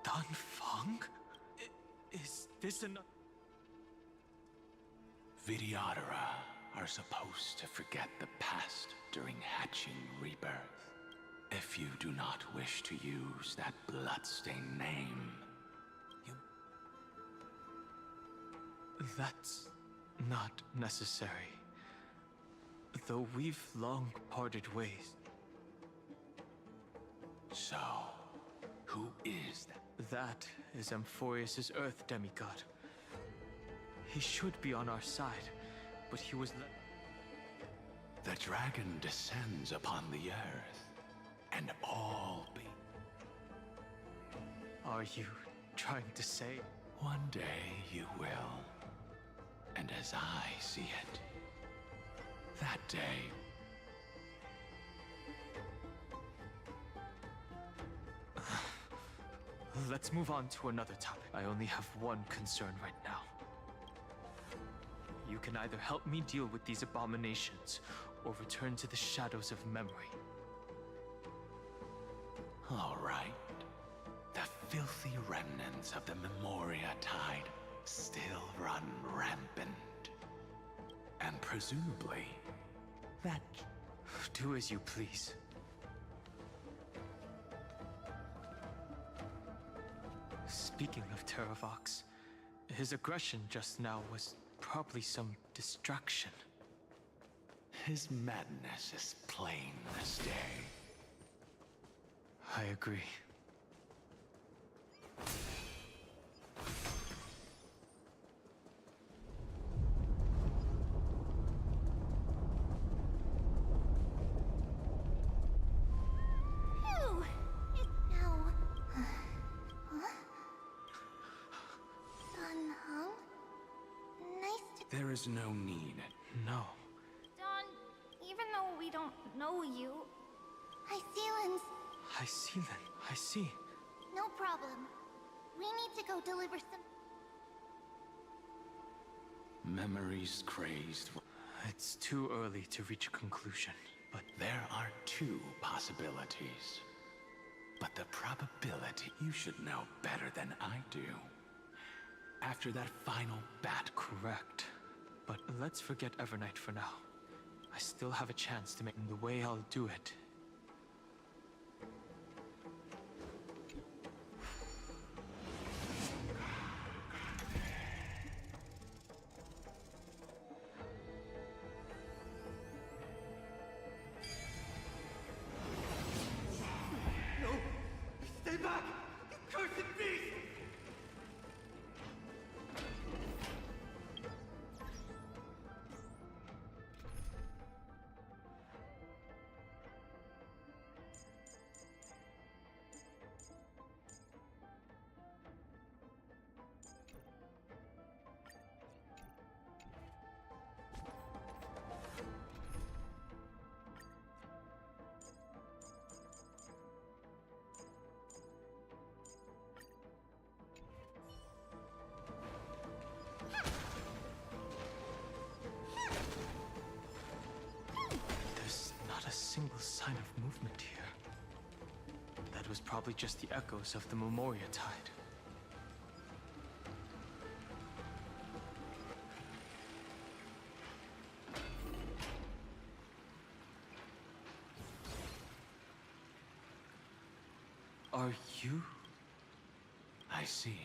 [SPEAKER 18] Dan Feng? Is this an...
[SPEAKER 20] Vidyadhara are supposed to forget the past during hatching rebirth. If you do not wish to use that bloodstained name,
[SPEAKER 18] That's not necessary. Though we've long parted ways.
[SPEAKER 20] So, who is that?
[SPEAKER 18] That is Amphorius' Earth demigod. He should be on our side, but he was
[SPEAKER 20] The dragon descends upon the earth, and all be.
[SPEAKER 18] Are you trying to say?
[SPEAKER 20] One day you will. And as I see it, that day
[SPEAKER 18] Let's move on to another topic. I only have one concern right now. You can either help me deal with these abominations, or return to the shadows of memory.
[SPEAKER 20] All right. The filthy remnants of the Memoria Tide still run rampant. And presumably, that...
[SPEAKER 18] Do as you please. Speaking of Terravox, his aggression just now was probably some distraction.
[SPEAKER 20] His madness is plain as day.
[SPEAKER 18] I agree.
[SPEAKER 12] Phew! No. Huh? Dan Heng? Nice to...
[SPEAKER 20] There is no need.
[SPEAKER 18] No.
[SPEAKER 12] Don, even though we don't know you... Hi, Sealans.
[SPEAKER 18] I see then. I see.
[SPEAKER 12] No problem. We need to go deliver some...
[SPEAKER 20] Memories crazed.
[SPEAKER 18] It's too early to reach a conclusion, but...
[SPEAKER 20] There are two possibilities. But the probability you should know better than I do. After that final bat...
[SPEAKER 18] Correct. But let's forget Evernight for now. I still have a chance to make the way I'll do it.
[SPEAKER 21] No! Stay back! You cursed beast!
[SPEAKER 18] There's not a single sign of movement here. That was probably just the echoes of the Memoria Tide. Are you?
[SPEAKER 20] I see.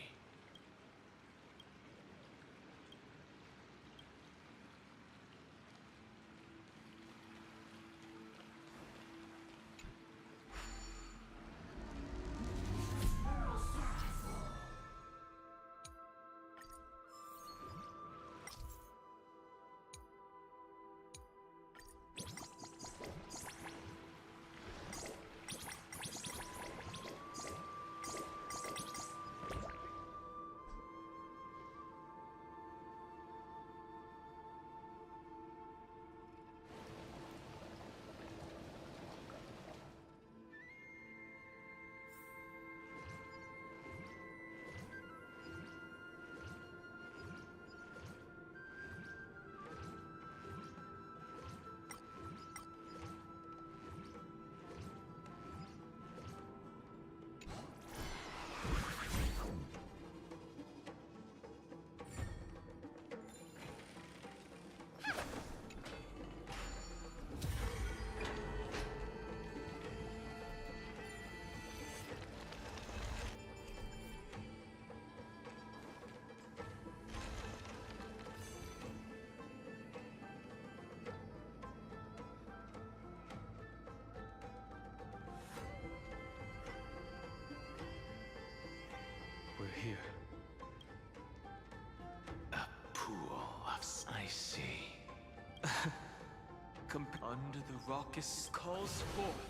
[SPEAKER 18] under the raucous calls forth.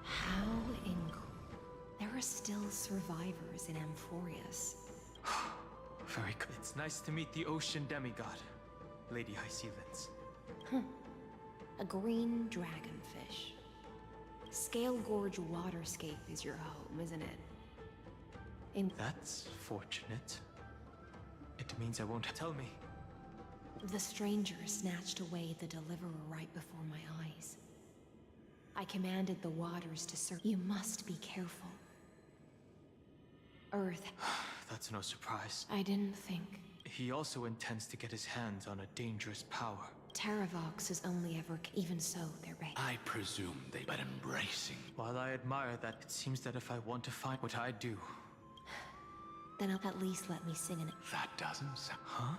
[SPEAKER 8] How there are still survivors in Amphorius.
[SPEAKER 18] Very good. It's nice to meet the ocean demigod, Lady High Sealants.
[SPEAKER 8] A green dragonfish. Scale Gorge Waterscape is your home, isn't it?
[SPEAKER 18] That's fortunate. It means I won't tell me.
[SPEAKER 8] The stranger snatched away the deliverer right before my eyes. I commanded the waters to search. You must be careful. Earth.
[SPEAKER 18] That's no surprise.
[SPEAKER 8] I didn't think.
[SPEAKER 18] He also intends to get his hands on a dangerous power.
[SPEAKER 8] Terravox is only ever. Even so, they're bait.
[SPEAKER 20] I presume they but embracing.
[SPEAKER 18] While I admire that, it seems that if I want to find what I do,
[SPEAKER 8] then at least let me sing in it.
[SPEAKER 20] That doesn't sound. Huh?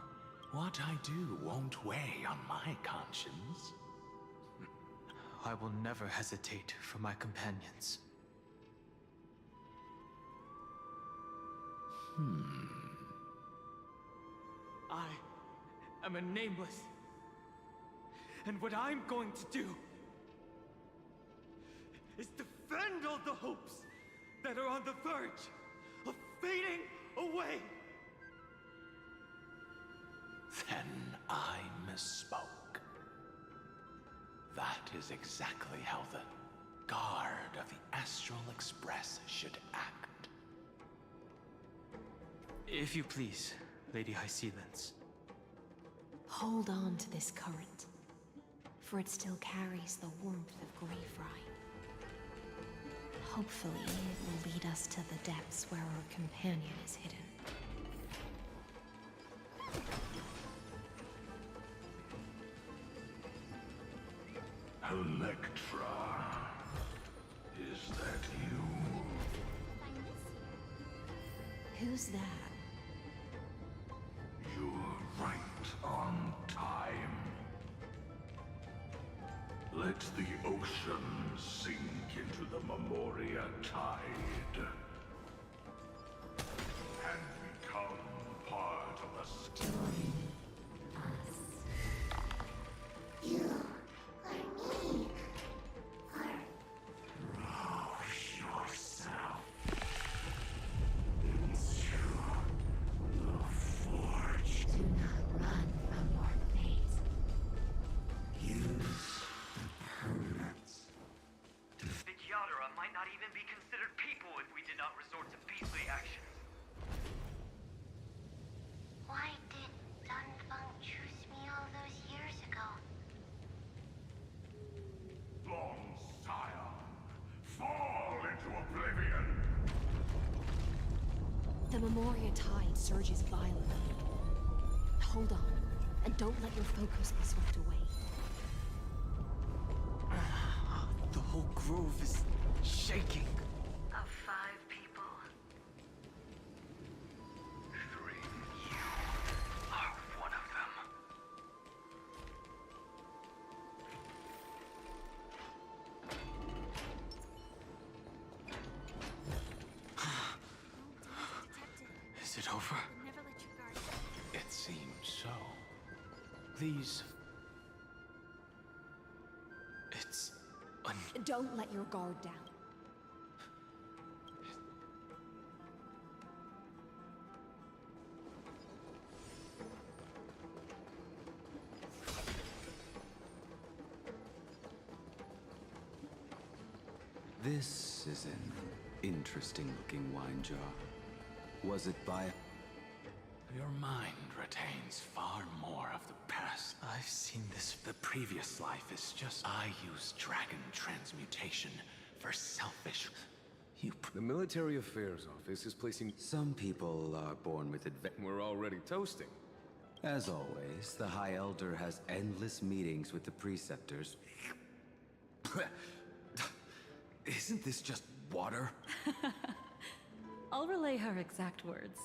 [SPEAKER 20] What I do won't weigh on my conscience.
[SPEAKER 18] I will never hesitate for my companions. I am a nameless. And what I'm going to do is defend all the hopes that are on the verge of fading away.
[SPEAKER 20] Then I misspoke. That is exactly how the guard of the Astral Express should act.
[SPEAKER 18] If you please, Lady High Sealants.
[SPEAKER 8] Hold on to this current, for it still carries the warmth of Greyfry. Hopefully, it will lead us to the depths where our companion is hidden.
[SPEAKER 19] Electra, is that you?
[SPEAKER 8] Who's that?
[SPEAKER 19] You're right on time. Let the ocean sink into the Memoria tide and become part of the story.
[SPEAKER 11] You are me.
[SPEAKER 19] Rouse yourself into the forge.
[SPEAKER 11] Do not run from your fate.
[SPEAKER 19] Use the permanence.
[SPEAKER 14] The Yadara might not even be considered people if we did not resort to beastly actions.
[SPEAKER 11] Why did Dunfeng choose me all those years ago?
[SPEAKER 19] Long Scion, fall into oblivion.
[SPEAKER 8] The Memoria tide surges violently. Hold on, and don't let your focus be swept away.
[SPEAKER 18] The whole grove is shaking.
[SPEAKER 14] Of 5 people, 3, you are one of them.
[SPEAKER 18] Is it over?
[SPEAKER 11] Never let your guard down.
[SPEAKER 20] It seems so. These.
[SPEAKER 18] It's
[SPEAKER 8] Don't let your guard down.
[SPEAKER 22] This is an interesting-looking wine jar. Was it by...
[SPEAKER 20] Your mind retains far more of the past.
[SPEAKER 18] I've seen this.
[SPEAKER 20] The previous life is just... I use dragon transmutation for selfish...
[SPEAKER 23] The Military Affairs Office is placing...
[SPEAKER 22] Some people are born with
[SPEAKER 23] We're already toasting.
[SPEAKER 22] As always, the High Elder has endless meetings with the Preceptors. Isn't this just water?
[SPEAKER 3] I'll relay her exact words.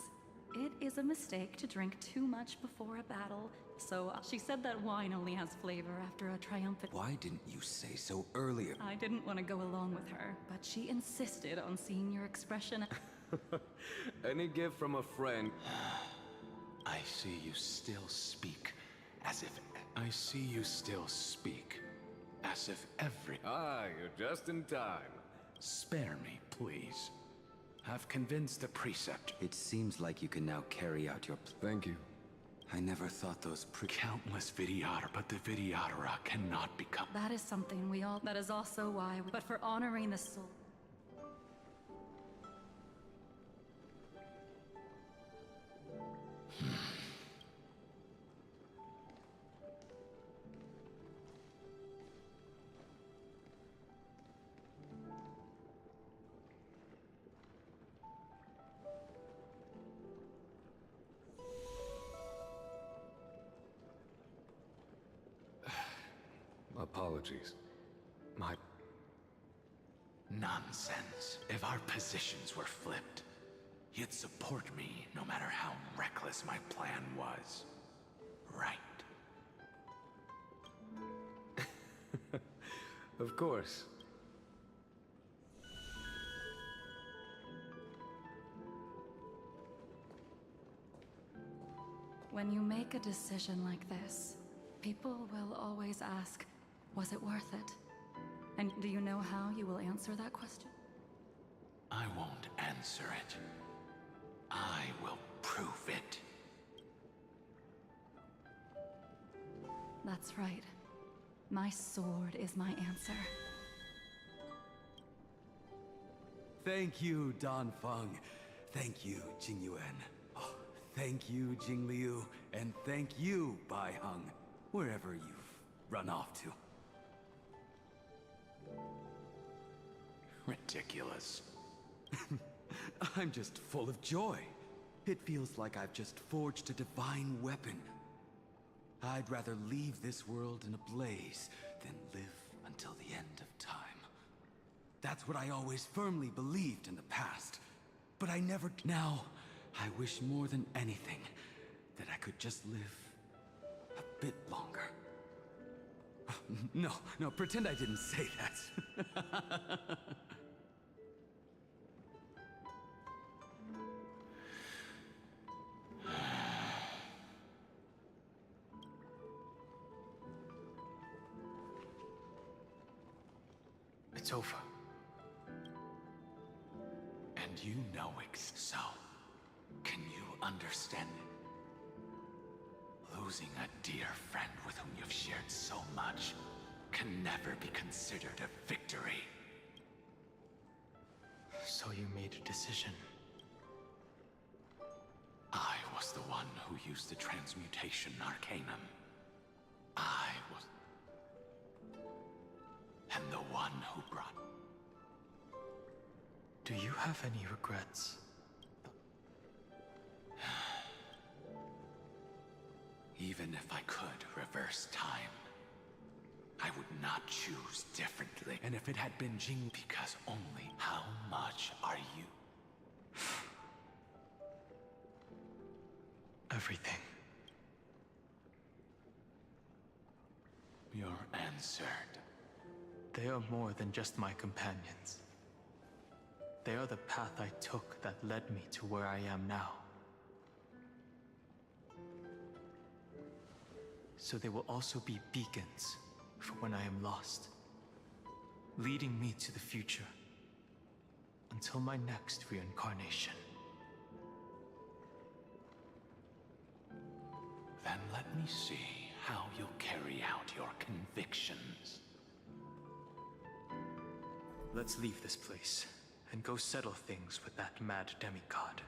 [SPEAKER 3] It is a mistake to drink too much before a battle, so she said that wine only has flavor after a triumphant...
[SPEAKER 22] Why didn't you say so earlier?
[SPEAKER 3] I didn't want to go along with her, but she insisted on seeing your expression.
[SPEAKER 23] Any gift from a friend.
[SPEAKER 20] I see you still speak as if... I see you still speak, as if every...
[SPEAKER 23] Ah, you're just in time.
[SPEAKER 20] Spare me, please. I've convinced the precept.
[SPEAKER 22] It seems like you can now carry out your...
[SPEAKER 23] Thank you.
[SPEAKER 20] I never thought those countless Vidyadhara, but the Vidyadhara cannot become...
[SPEAKER 3] That is something we all... That is also why... But for honoring the soul...
[SPEAKER 23] Apologies. My...
[SPEAKER 20] Nonsense. If our positions were flipped, you'd support me no matter how reckless my plan was. Right.
[SPEAKER 23] Of course.
[SPEAKER 3] When you make a decision like this, people will always ask, was it worth it? And do you know how you will answer that question?
[SPEAKER 20] I won't answer it. I will prove it.
[SPEAKER 3] That's right. My sword is my answer.
[SPEAKER 9] Thank you, Dan Feng. Thank you, Jing Yuan. Oh, thank you, Jing Liu. And thank you, Bai Heng, wherever you've run off to.
[SPEAKER 20] Ridiculous.
[SPEAKER 9] I'm just full of joy. It feels like I've just forged a divine weapon. I'd rather leave this world in a blaze than live until the end of time. That's what I always firmly believed in the past. But I never... Now, I wish more than anything that I could just live a bit longer. No, pretend I didn't say that.
[SPEAKER 20] It's over. And you know it. So, can you understand it? Losing a dear friend with whom you've shared so much can never be considered a victory.
[SPEAKER 18] So you made a decision.
[SPEAKER 20] I was the one who used the transmutation arcanum. I was... And the one who brought...
[SPEAKER 18] Do you have any regrets?
[SPEAKER 20] Even if I could reverse time, I would not choose differently. And if it had been Jing, because only how much are you?
[SPEAKER 18] Everything.
[SPEAKER 20] You're answered.
[SPEAKER 18] They are more than just my companions. They are the path I took that led me to where I am now. So they will also be beacons for when I am lost, leading me to the future until my next reincarnation.
[SPEAKER 20] Then let me see how you'll carry out your convictions.
[SPEAKER 18] Let's leave this place and go settle things with that mad demigod.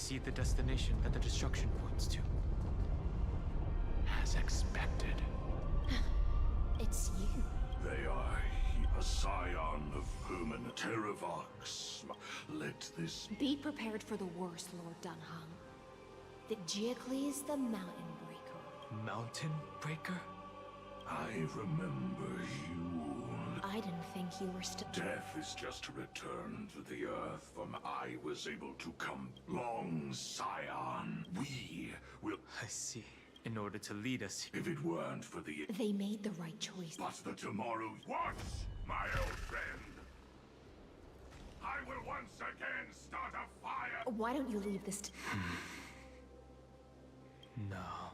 [SPEAKER 18] see the destination that the destruction points to.
[SPEAKER 20] As expected.
[SPEAKER 8] It's you.
[SPEAKER 6] They are a scion of permanent Terravox. Let this...
[SPEAKER 8] Be prepared for the worst, Lord Dunhung. The Jiakles the Mountain Breaker.
[SPEAKER 18] Mountain Breaker?
[SPEAKER 6] I remember you.
[SPEAKER 8] I didn't think you were still...
[SPEAKER 6] Death is just a return to the Earth, and I was able to come long, scion. We will...
[SPEAKER 18] I see. In order to lead us...
[SPEAKER 6] If it weren't for the...
[SPEAKER 8] They made the right choice.
[SPEAKER 6] But the tomorrow... What, my old friend? I will once again start a fire!
[SPEAKER 8] Why don't you leave this...
[SPEAKER 18] No.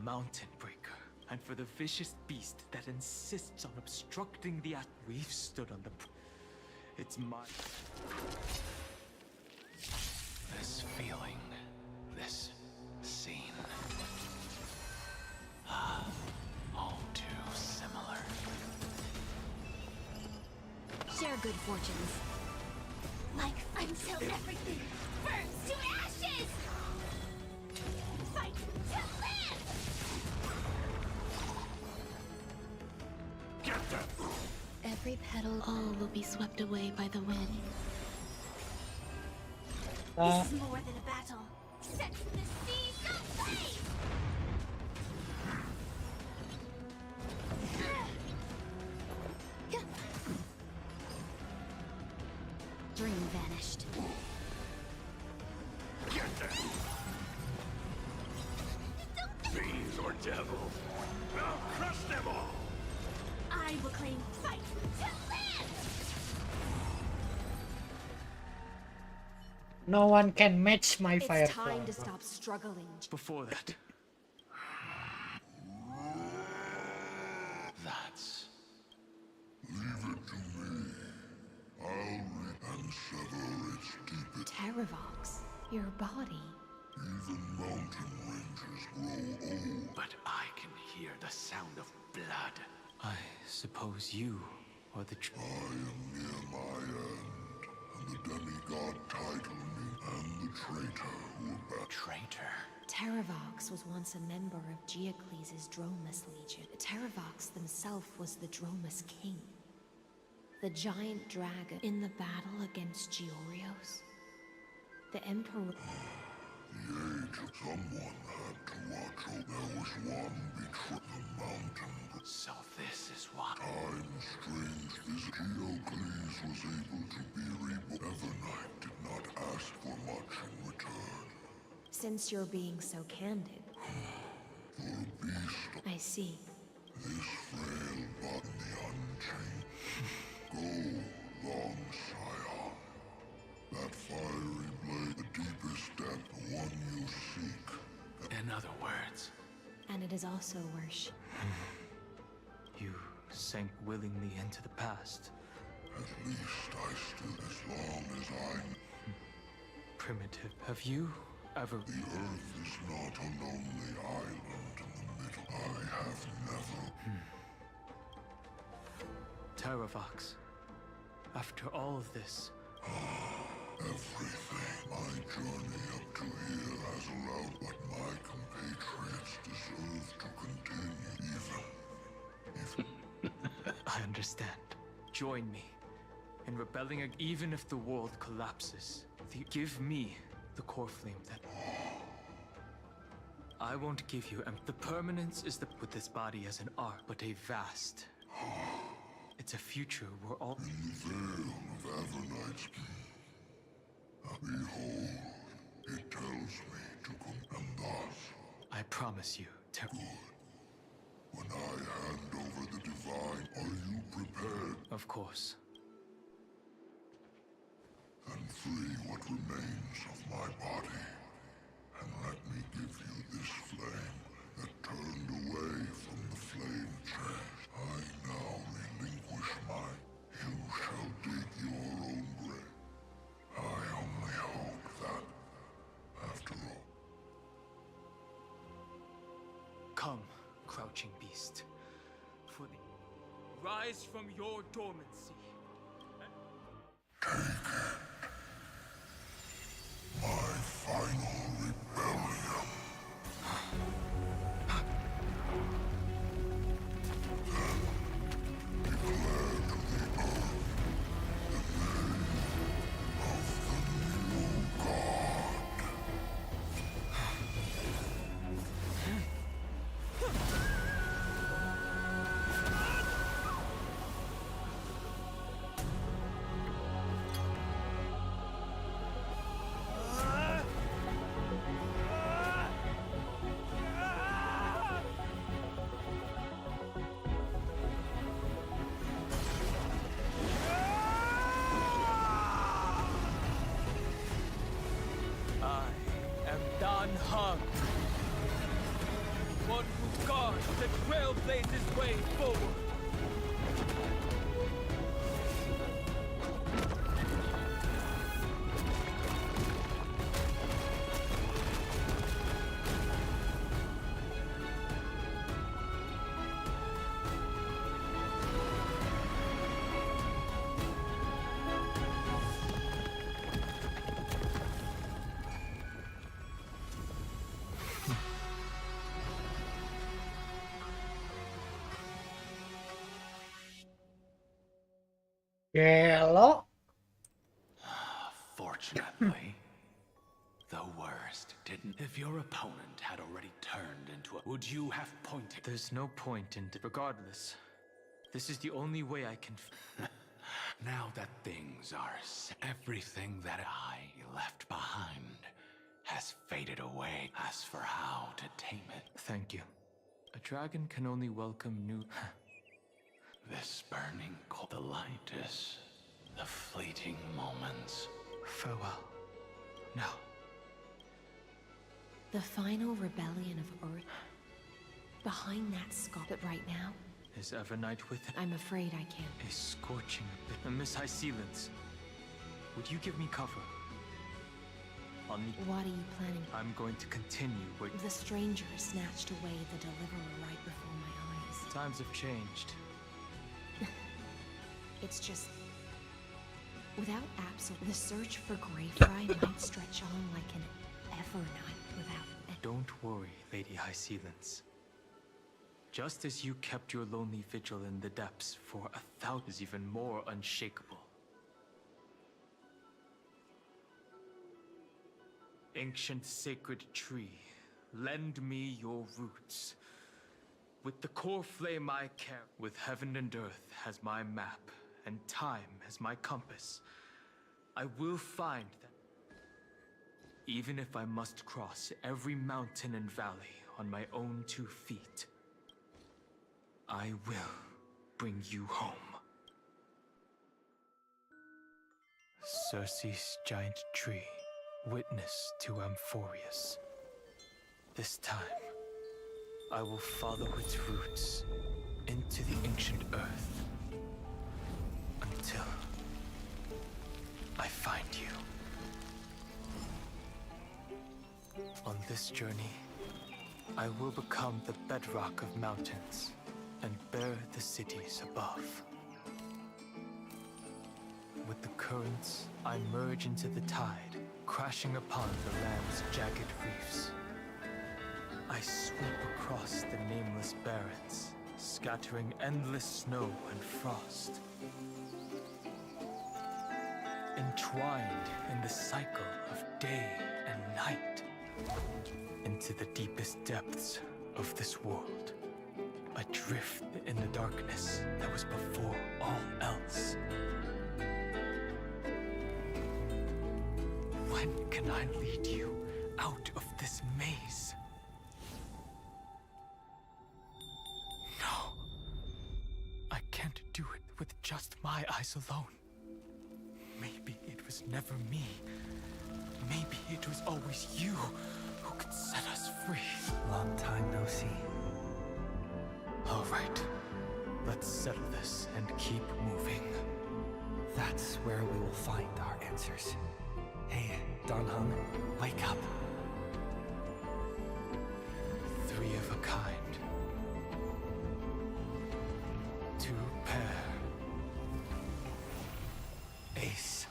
[SPEAKER 18] Mountain Breaker. And for the vicious beast that insists on obstructing the we've stood on the... It's my...
[SPEAKER 20] This feeling, this scene. All too similar.
[SPEAKER 8] Share good fortunes.
[SPEAKER 12] Like until everything burns to ashes! Fight to live!
[SPEAKER 6] Get them!
[SPEAKER 4] Every petal, all will be swept away by the wind.
[SPEAKER 12] This is more than a battle. Set the seas aflame!
[SPEAKER 8] Dream vanished.
[SPEAKER 6] Get them! Fiends or devils, I'll crush them all!
[SPEAKER 12] I will claim fight to live!
[SPEAKER 1] No one can match my
[SPEAKER 8] It's
[SPEAKER 1] fire
[SPEAKER 8] time
[SPEAKER 1] flower.
[SPEAKER 8] to stop struggling.
[SPEAKER 18] Before that...
[SPEAKER 20] That's...
[SPEAKER 6] Leave it to me. I'll rip and sever its deepest...
[SPEAKER 8] Terravox, your body.
[SPEAKER 6] Even mountain ranges grow old.
[SPEAKER 20] But I can hear the sound of blood.
[SPEAKER 18] I suppose you are the...
[SPEAKER 6] I am near my end, and the demigod title me, and the traitor who abandoned...
[SPEAKER 20] Traitor?
[SPEAKER 8] Terravox was once a member of Giacles' Dromus Legion. Terravox himself was the Dromus King. The giant dragon in the battle against Georios. The Emperor...
[SPEAKER 6] The age of someone had to watch over. There was one betrayed the mountain.
[SPEAKER 20] So this is why...
[SPEAKER 6] Time strange visit. Giocles was able to be reborn. Evernight did not ask for much in return.
[SPEAKER 8] Since you're being so candid...
[SPEAKER 6] For a beast...
[SPEAKER 8] I see.
[SPEAKER 6] This frail but the unchained. Go, long scion. That fiery blade, the deepest depth, the one you seek.
[SPEAKER 20] In other words...
[SPEAKER 8] And it is also worship.
[SPEAKER 18] You sank willingly into the past.
[SPEAKER 6] At least I stood as long as I...
[SPEAKER 18] Primitive, have you ever...
[SPEAKER 6] The Earth is not a lonely island in the middle. I have never...
[SPEAKER 18] Terravox, after all of this...
[SPEAKER 6] Everything. My journey up to here has allowed what my compatriots deserve to continue, even...
[SPEAKER 18] I understand. Join me in rebelling even if the world collapses. Give me the core flame that... I won't give you... The permanence is with this body as an ark, but a vast... It's a future where all...
[SPEAKER 6] In the veil of Avernight's... Behold, it tells me to come, and thus...
[SPEAKER 18] I promise you,
[SPEAKER 6] Good. When I hand over the divine, are you prepared?
[SPEAKER 18] Of course.
[SPEAKER 6] Then free what remains of my body, and let me give you this flame that turned away from the flame chest. I now relinquish mine. You shall dig your own grave. I only hope that, after all...
[SPEAKER 18] Come, crouching beast. For the... Rise from your dormancy.
[SPEAKER 6] Take it.
[SPEAKER 7] blaze his way forward.
[SPEAKER 1] Gelo.
[SPEAKER 20] Fortunately, the worst didn't. If your opponent had already turned into a... Would you have pointed?
[SPEAKER 18] There's no point in... Regardless, this is the only way I can...
[SPEAKER 20] Now that things are... Everything that I left behind has faded away. As for how to tame it...
[SPEAKER 18] Thank you. A dragon can only welcome new...
[SPEAKER 20] This burning cold, the light is the fleeting moments.
[SPEAKER 18] Farewell. Now.
[SPEAKER 8] The final rebellion of Earth. Behind that scar. But right now,
[SPEAKER 18] Is Evernight with it?
[SPEAKER 8] I'm afraid I can't.
[SPEAKER 18] A scorching bit. Miss High Sealants, would you give me cover? I'll need...
[SPEAKER 8] What are you planning?
[SPEAKER 18] I'm going to continue with...
[SPEAKER 8] The stranger snatched away the deliverer right before my eyes.
[SPEAKER 18] Times have changed.
[SPEAKER 8] It's just... Without Absol, the search for Greyfry might stretch on like an Evernight without...
[SPEAKER 18] Don't worry, Lady High Sealants. Just as you kept your lonely vigil in the depths for 1,000 is even more unshakable. Ancient sacred tree, lend me your roots. With the core flame I carry, with heaven and earth as my map, and time as my compass, I will find that. Even if I must cross every mountain and valley on my own 2 feet, I will bring you home. Circe's giant tree, witness to Amphorius. This time, I will follow its roots into the ancient earth until I find you. On this journey, I will become the bedrock of mountains and bear the cities above. With the currents, I merge into the tide, crashing upon the land's jagged reefs. I sweep across the nameless barrens, scattering endless snow and frost. Entwined in the cycle of day and night, into the deepest depths of this world, adrift in the darkness that was before all else. When can I lead you out of this maze? No, I can't do it with just my eyes alone. Maybe it was never me. Maybe it was always you who could set us free.
[SPEAKER 10] Long time no see.
[SPEAKER 18] All right, let's settle this and keep moving.
[SPEAKER 10] That's where we will find our answers. Hey, Dan Heng, wake up.
[SPEAKER 18] 3 of a kind. 2 pair. Ace.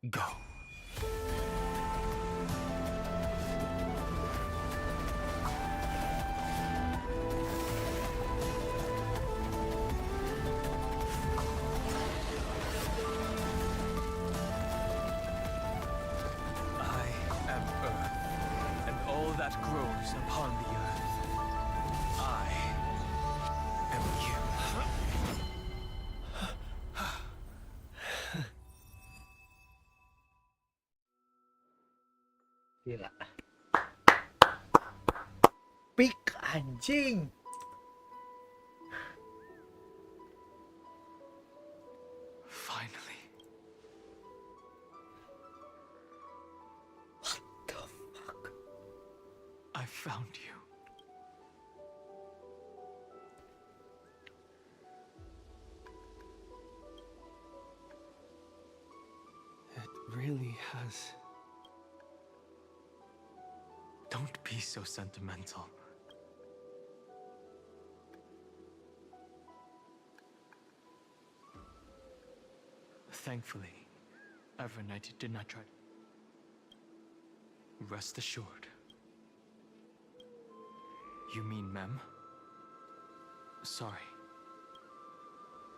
[SPEAKER 18] Go. That grows upon the earth. I am you.
[SPEAKER 1] Gila. Pik anjing.
[SPEAKER 18] Finally. I found you.
[SPEAKER 10] He has.
[SPEAKER 18] Don't be so sentimental. Thankfully, Evernight did not try. Rest assured. You mean Mem? Sorry.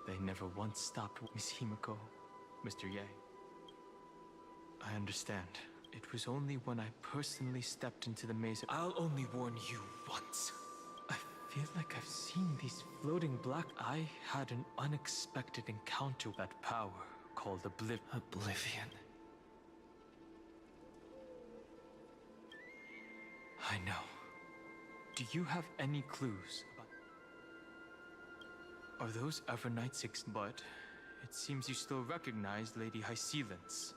[SPEAKER 18] They never once stopped Miss Himiko, Mr. Ye. I understand. It was only when I personally stepped into the maze. I'll only warn you once. I feel like I've seen these floating black. I had an unexpected encounter with that power called Oblivion. I know. Do you have any clues about... Are those Evernight 6? But it seems you still recognize Lady Hysealence.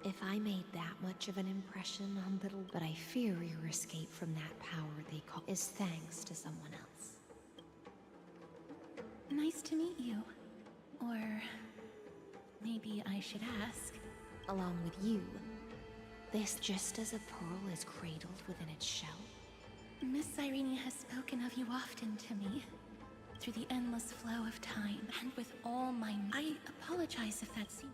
[SPEAKER 8] If I made that much of an impression on little... But I fear your escape from that power they call... is thanks to someone else.
[SPEAKER 2] Nice to meet you. Or... maybe I should ask.
[SPEAKER 8] Along with you, this just as a pearl is cradled within its shell.
[SPEAKER 2] Miss Irene has spoken of you often to me. Through the endless flow of time, and with all my... I apologize if that seems...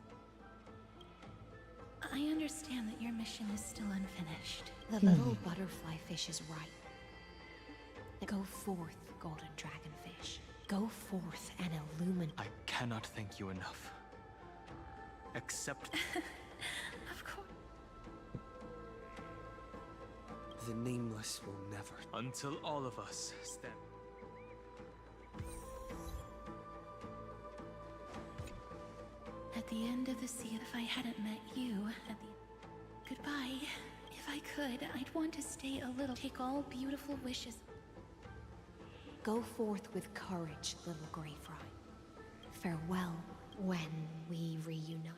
[SPEAKER 2] I understand that your mission is still unfinished.
[SPEAKER 8] The little butterfly fish is right. Go forth, golden dragonfish. Go forth and illumine...
[SPEAKER 18] I cannot thank you enough. Except...
[SPEAKER 2] Of course.
[SPEAKER 10] The Nameless will never...
[SPEAKER 18] Until all of us stand...
[SPEAKER 2] At the end of the sea, if I hadn't met you, at the... Goodbye. If I could, I'd want to stay a little. Take all beautiful wishes.
[SPEAKER 8] Go forth with courage, little gray fry. Farewell when we reunite.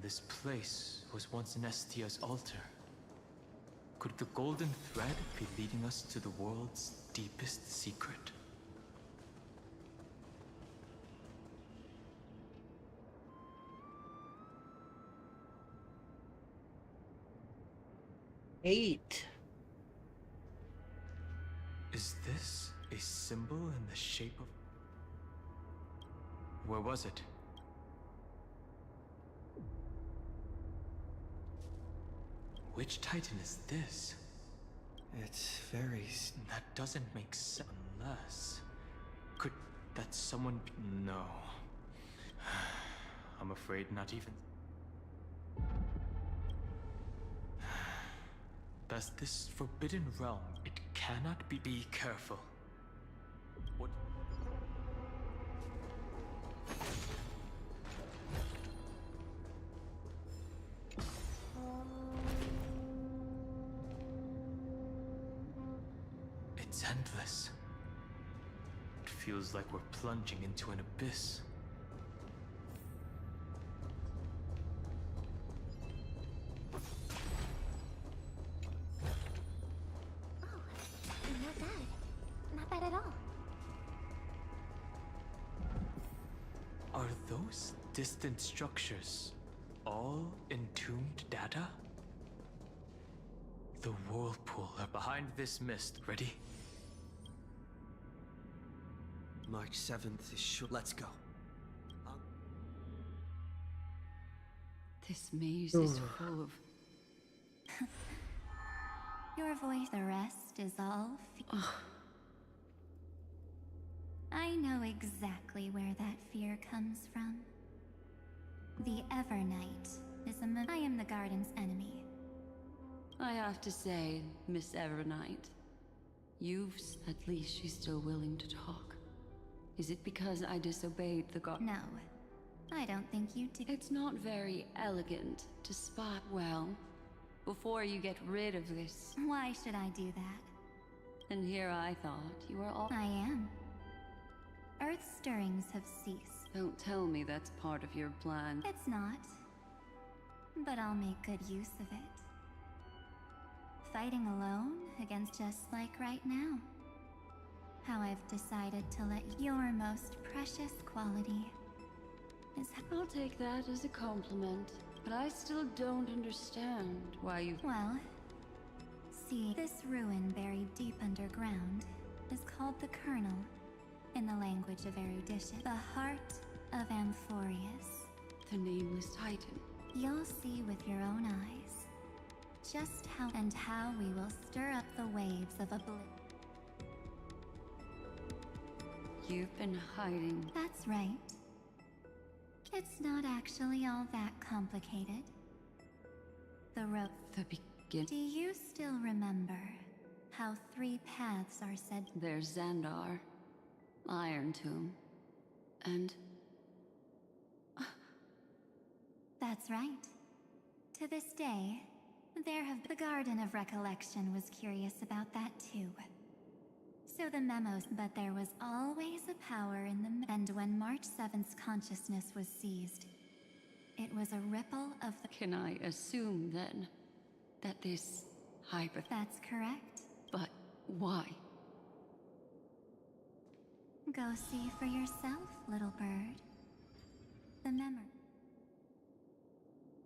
[SPEAKER 18] This place was once Nestia's altar. Could the golden thread be leading us to the world's deepest secret?
[SPEAKER 1] Eight.
[SPEAKER 18] Is this a symbol in the shape of... Where was it? Which Titan is this?
[SPEAKER 10] It's very...
[SPEAKER 18] That doesn't make sense unless... Could that someone be... No. I'm afraid not even... Thus this forbidden realm, it cannot be... Be careful. What... It's endless. It feels like we're plunging into an abyss.
[SPEAKER 12] Not bad. Not bad at all.
[SPEAKER 18] Are those distant structures all entombed data? The whirlpool are behind this mist. Ready?
[SPEAKER 10] March 7th is sure. Let's go.
[SPEAKER 3] This maze is full of...
[SPEAKER 12] Your voice, the rest is all... I know exactly where that fear comes from. The Evernight is I am the garden's enemy.
[SPEAKER 3] I have to say, Miss Evernight, at least she's still willing to talk. Is it because I disobeyed the god?
[SPEAKER 12] No, I don't think you did.
[SPEAKER 3] It's not very elegant to spot well before you get rid of this.
[SPEAKER 12] Why should I do that?
[SPEAKER 3] And here I thought you were all...
[SPEAKER 12] I am. Earth's stirrings have ceased.
[SPEAKER 3] Don't tell me that's part of your plan.
[SPEAKER 12] It's not. But I'll make good use of it. fighting alone against just like right now. How I've decided to let your most precious quality is...
[SPEAKER 13] I'll take that as a compliment, but I still don't understand why you...
[SPEAKER 12] Well, see, this ruin buried deep underground is called the Kernel, in the language of erudition. The heart of Amphorius.
[SPEAKER 13] The nameless titan.
[SPEAKER 12] You'll see with your own eyes just how we will stir up the waves of oblivion.
[SPEAKER 13] You've been hiding.
[SPEAKER 12] That's right. It's not actually all that complicated. The road.
[SPEAKER 13] The begin.
[SPEAKER 12] Do you still remember how 3 paths are said?
[SPEAKER 13] There's Xandar, Iron Tomb, and...
[SPEAKER 12] That's right. To this day, there have... The Garden of Recollection was curious about that too. So the memos, but there was always a power in them. And when March 7th's consciousness was seized, it was a ripple of the...
[SPEAKER 13] Can I assume then that this
[SPEAKER 12] That's correct.
[SPEAKER 13] But why?
[SPEAKER 12] Go see for yourself, little bird. The memory.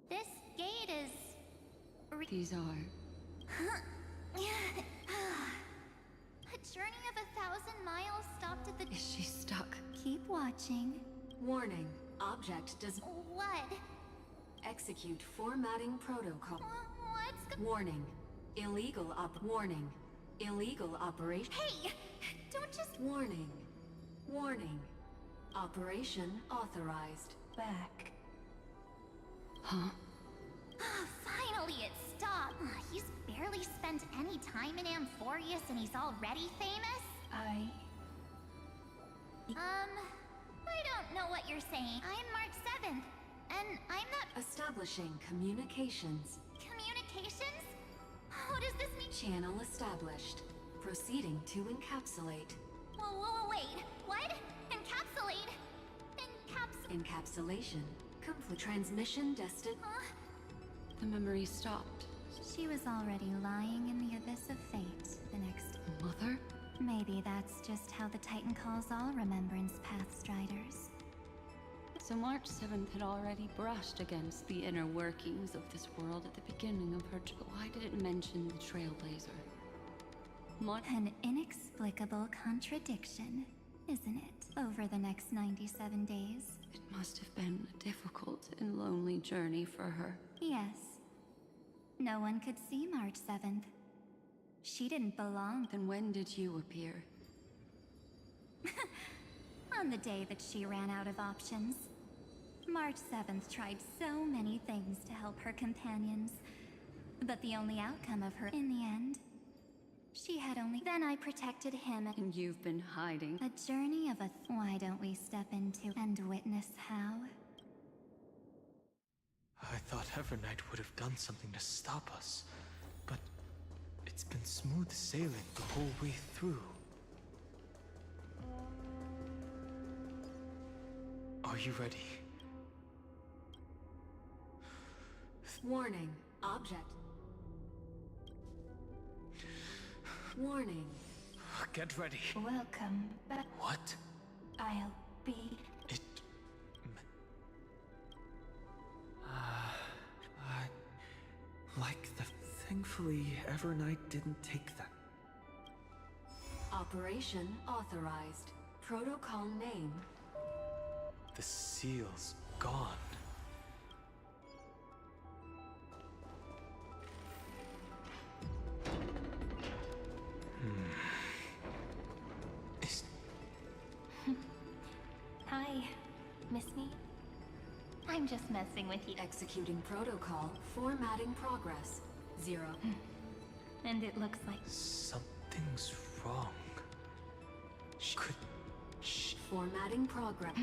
[SPEAKER 12] This gate is...
[SPEAKER 13] These are...
[SPEAKER 12] A journey of 1,000 miles stopped at the...
[SPEAKER 13] Is she stuck?
[SPEAKER 12] Keep watching.
[SPEAKER 3] Warning. Object does...
[SPEAKER 12] What?
[SPEAKER 3] Execute formatting protocol.
[SPEAKER 12] What's...
[SPEAKER 3] Warning. Illegal Warning. Illegal operation...
[SPEAKER 12] Hey! Don't just...
[SPEAKER 3] Warning. Warning. Operation authorized. Back.
[SPEAKER 13] Huh?
[SPEAKER 12] Finally, it stopped. He's barely spent any time in Amphorius and he's already famous? I don't know what you're saying. I'm March 7th, and I'm not...
[SPEAKER 3] Establishing communications.
[SPEAKER 12] Communications? What does this mean?
[SPEAKER 3] Channel established. Proceeding to encapsulate.
[SPEAKER 12] Whoa, wait. What? Encapsulate?
[SPEAKER 3] Encapsulation. Complete. Transmission destined...
[SPEAKER 13] The memory stopped.
[SPEAKER 12] She was already lying in the abyss of fate the next...
[SPEAKER 13] Mother?
[SPEAKER 12] Maybe that's just how the Titan calls all Remembrance Path Striders.
[SPEAKER 13] So March 7th had already brushed against the inner workings of this world at the beginning of her... Why did it mention the Trailblazer?
[SPEAKER 12] An inexplicable contradiction, isn't it? Over the next 97 days.
[SPEAKER 13] It must have been a difficult and lonely journey for her.
[SPEAKER 12] Yes. No one could see March 7th. She didn't belong.
[SPEAKER 13] Then when did you appear?
[SPEAKER 12] On the day that she ran out of options. March 7th tried so many things to help her companions. But the only outcome of her, in the end, she had only... Then I protected him
[SPEAKER 13] and you've been hiding.
[SPEAKER 12] A journey of a... Why don't we step into and witness how?
[SPEAKER 18] I thought Evernight would have done something to stop us, but it's been smooth sailing the whole way through. Are you ready?
[SPEAKER 3] Warning. Object. Warning.
[SPEAKER 18] Get ready.
[SPEAKER 12] Welcome back.
[SPEAKER 18] What?
[SPEAKER 12] I'll be...
[SPEAKER 10] Thankfully, Evernight didn't take them.
[SPEAKER 3] Operation authorized. Protocol name.
[SPEAKER 18] The seal's gone.
[SPEAKER 12] Hi. Miss me? I'm just messing with you.
[SPEAKER 3] Executing protocol. Formatting progress. 0.
[SPEAKER 12] And it looks like...
[SPEAKER 18] Something's wrong.
[SPEAKER 3] Formatting progress.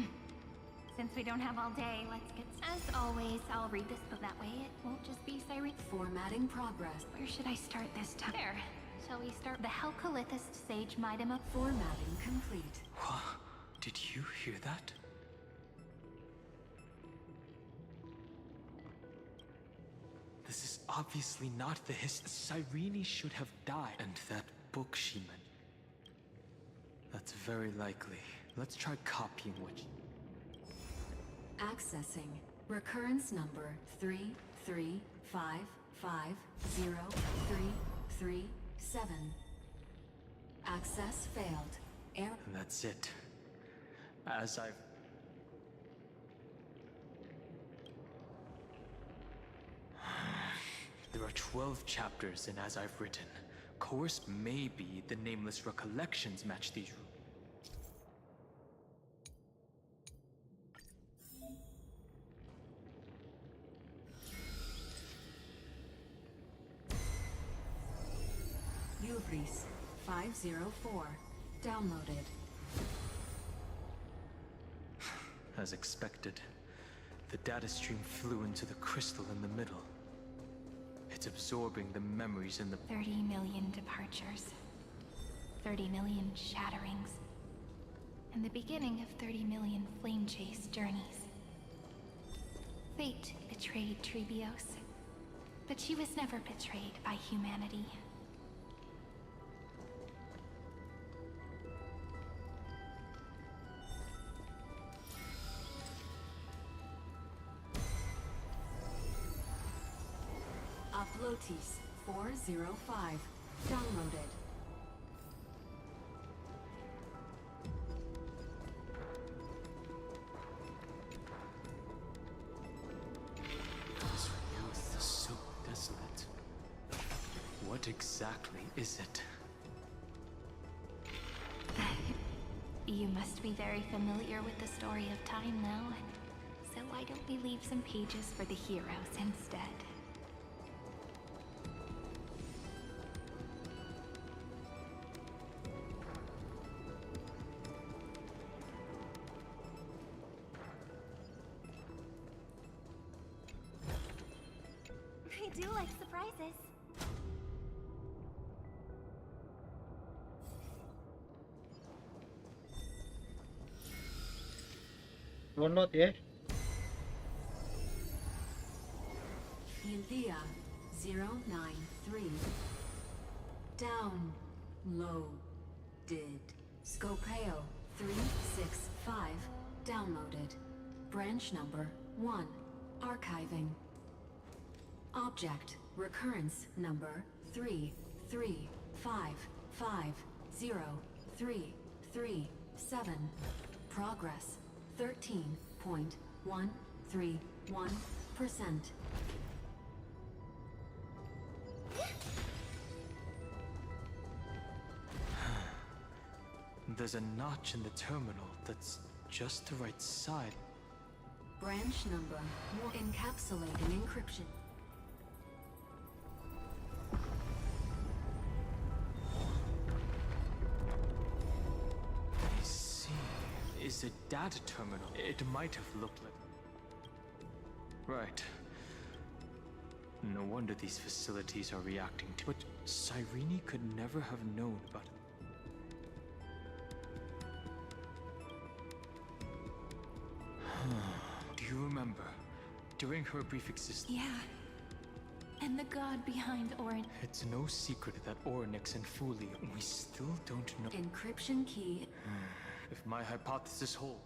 [SPEAKER 12] Since we don't have all day, let's get... As always, I'll read this, but that way it won't just be siren.
[SPEAKER 3] Formatting progress.
[SPEAKER 12] Where should I start this time? There. Shall we start? The Helcolithist Sage Midema.
[SPEAKER 3] Formatting complete.
[SPEAKER 18] What? Did you hear that? This is obviously not the Cyrene should have died. And that book she meant. That's very likely. Let's try copying what
[SPEAKER 3] Accessing recurrence number 335503337. Access failed. Error.
[SPEAKER 18] That's it. As I've... There are 12 chapters in As I've Written. Course, maybe the nameless recollections match these.
[SPEAKER 3] Ubris 504. Downloaded.
[SPEAKER 18] As expected, the data stream flew into the crystal in the middle. It's absorbing the memories in the
[SPEAKER 2] 30 million departures. 30 million shatterings. And the beginning of 30 million flame chase journeys. Fate betrayed Trebios, but she was never betrayed by humanity.
[SPEAKER 3] Uplotis 405. Downloaded.
[SPEAKER 18] This youth is so desolate. What exactly is it?
[SPEAKER 2] You must be very familiar with the story of time now. So why don't we leave some pages for the heroes instead?
[SPEAKER 12] I do like surprises.
[SPEAKER 1] Download ya.
[SPEAKER 3] India 093. Downloaded. Scopeo 365. Downloaded. Branch number 1. Archiving. Object recurrence number 335503337. Progress 13.131%.
[SPEAKER 18] There's a notch in the terminal that's just the right side.
[SPEAKER 3] Branch number 1. Encapsulating encryption.
[SPEAKER 18] I see. Is a data terminal. It might have looked like... Right. No wonder these facilities are reacting to it. Cyrene could never have known about it. Do you remember? During her brief existence...
[SPEAKER 2] Yeah. And the god behind Orin.
[SPEAKER 18] It's no secret that Orynyx and Fuli, we still don't know...
[SPEAKER 3] Encryption key.
[SPEAKER 18] If my hypothesis holds...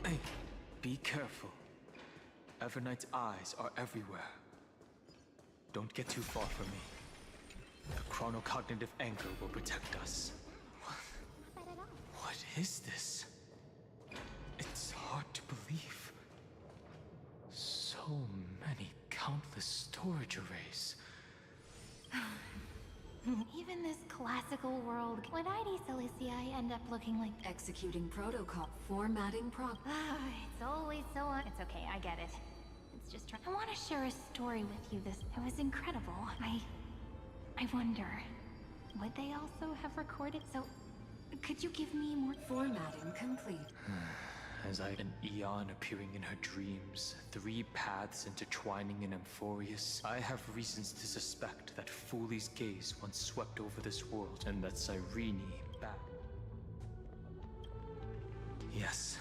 [SPEAKER 18] Hey, be careful. Evernight's eyes are everywhere. Don't get too far from me. The chronocognitive anchor will protect us. What is this? It's hard to believe. So many countless storage arrays.
[SPEAKER 2] Even this classical world. When ID Cilicia end up looking like
[SPEAKER 3] Executing protocol. Formatting
[SPEAKER 2] it's always so It's okay, I get it. It's just I want to share a story with you. It was incredible. I wonder, would they also have recorded? So, could you give me more?
[SPEAKER 3] Formatting complete.
[SPEAKER 18] As an eon appearing in her dreams, 3 paths intertwining in Amphorius, I have reasons to suspect that Fuli's gaze once swept over this world, and that Cyrene back. Yes,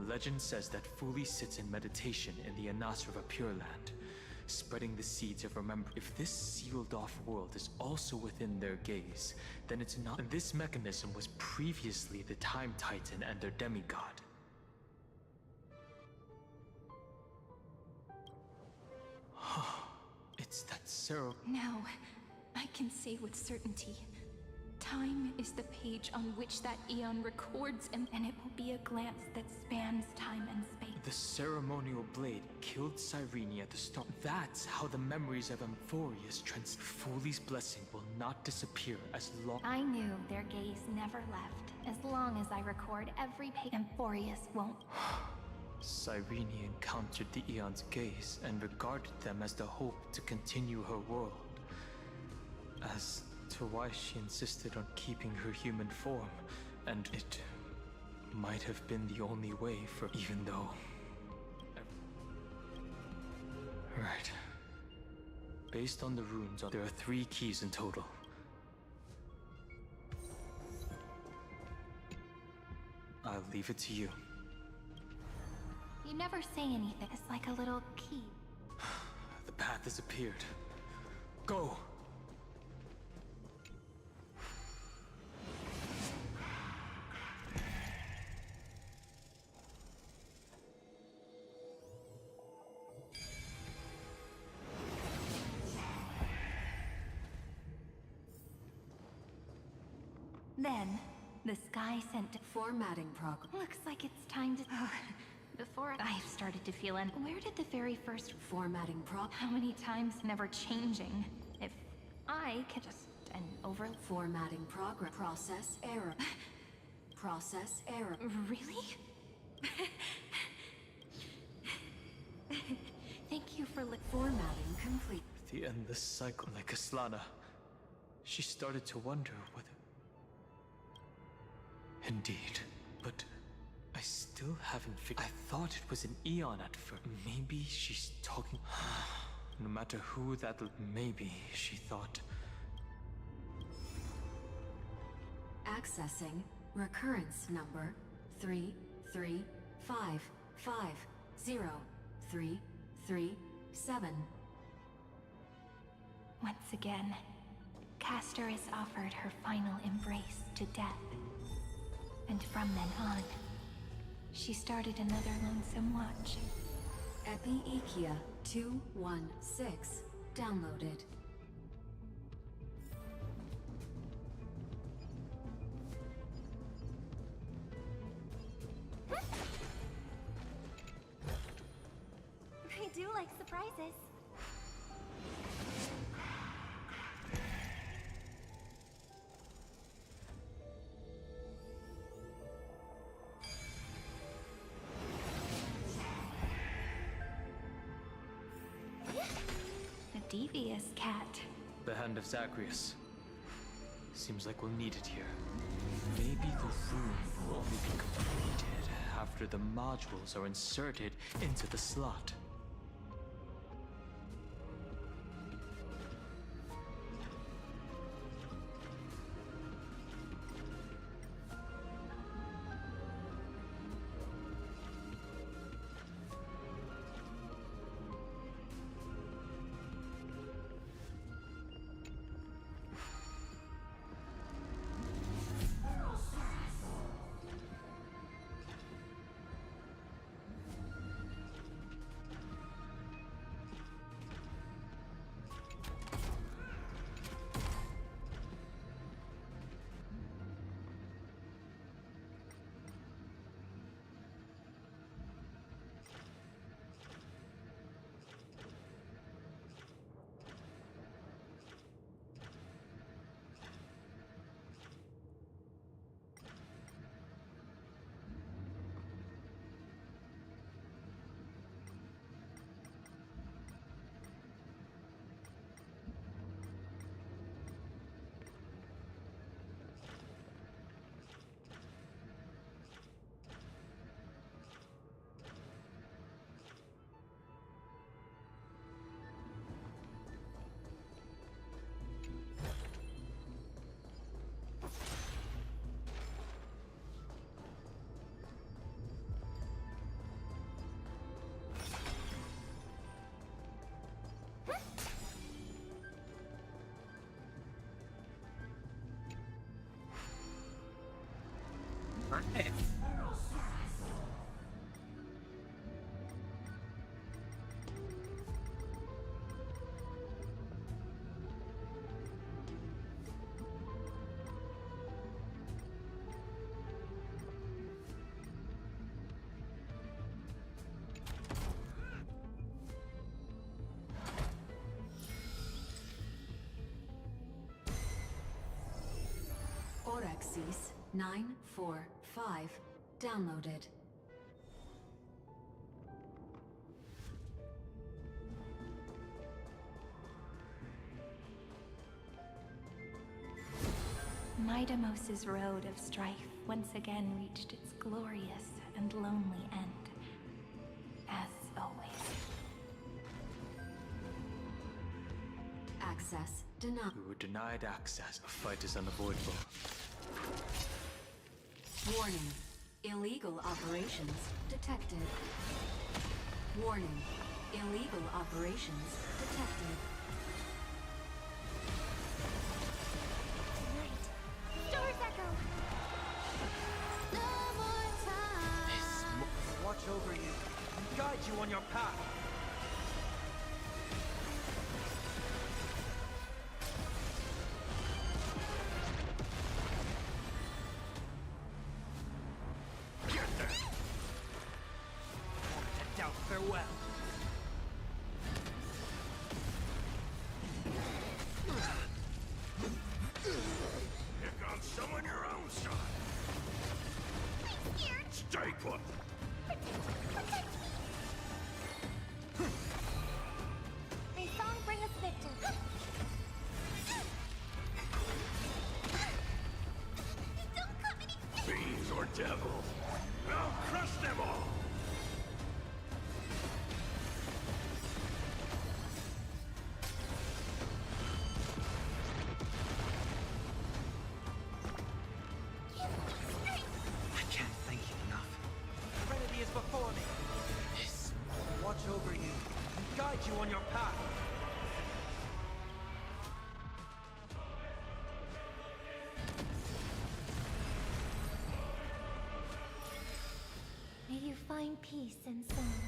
[SPEAKER 18] Legend says that Fuli sits in meditation in the Anasrava Pure Land, spreading the seeds of remembrance. If this sealed-off world is also within their gaze, then it's not. This mechanism was previously the Time Titan and their demigod. It's that Sarah.
[SPEAKER 2] Now, I can say with certainty, time is the page on which that Eon records, and it will be a glance that spans time and space.
[SPEAKER 18] The ceremonial blade killed Cyrene at the start. That's how the memories of Amphorius Fuli's blessing will not disappear as long.
[SPEAKER 2] I knew their gaze never left. As long as I record every page, Amphorius won't.
[SPEAKER 18] Cyrene encountered the Eon's gaze and regarded them as the hope to continue her world. As to why she insisted on keeping her human form, and it might have been the only way for, even though... Right. Based on the runes, there are 3 keys in total. I'll leave it to you.
[SPEAKER 2] You never say anything. It's like a little key.
[SPEAKER 18] The path has appeared. Go!
[SPEAKER 2] Then, the sky sent
[SPEAKER 3] formatting progress.
[SPEAKER 2] Looks like it's time to... Before I've started to feel in... Where did the very first
[SPEAKER 3] formatting
[SPEAKER 2] How many times never changing? If I could just... an over...
[SPEAKER 3] Formatting progress. Process error. Process error.
[SPEAKER 2] Really? Thank you for
[SPEAKER 3] formatting complete.
[SPEAKER 18] The endless cycle, like Aslana. She started to wonder whether... Indeed, but I still haven't figured... I thought it was an Eon at first. Maybe she's talking... No matter who that... Maybe she thought...
[SPEAKER 3] Accessing recurrence number 335503337.
[SPEAKER 2] Once again, Castor is offered her final embrace to death. And from then on, she started another lonesome watch.
[SPEAKER 3] Epi-Ikia 216 downloaded.
[SPEAKER 12] I do like surprises.
[SPEAKER 2] A devious cat.
[SPEAKER 18] The hand of Zagreus. Seems like we'll need it here. Maybe the rune will only be completed after the modules are inserted into the slot.
[SPEAKER 1] Nice.
[SPEAKER 3] Orexis 945 downloaded.
[SPEAKER 2] Midamos's road of strife once again reached its glorious and lonely end. As always.
[SPEAKER 3] Access denied.
[SPEAKER 18] We were denied access. A fight is unavoidable.
[SPEAKER 3] Warning. Illegal operations detected. Warning. Illegal operations detected.
[SPEAKER 12] Stars echo! No more time!
[SPEAKER 7] Watch over you and guide you on your path. Farewell.
[SPEAKER 6] Pick on someone your own side.
[SPEAKER 12] I'm scared.
[SPEAKER 6] Stay put.
[SPEAKER 12] May song bring us victory. Don't come any.
[SPEAKER 6] Fiends or devils. I'll crush them all.
[SPEAKER 7] I can't thank you enough. Serenity is before me. Yes. Watch over you and guide you on your path.
[SPEAKER 2] May you find peace in song.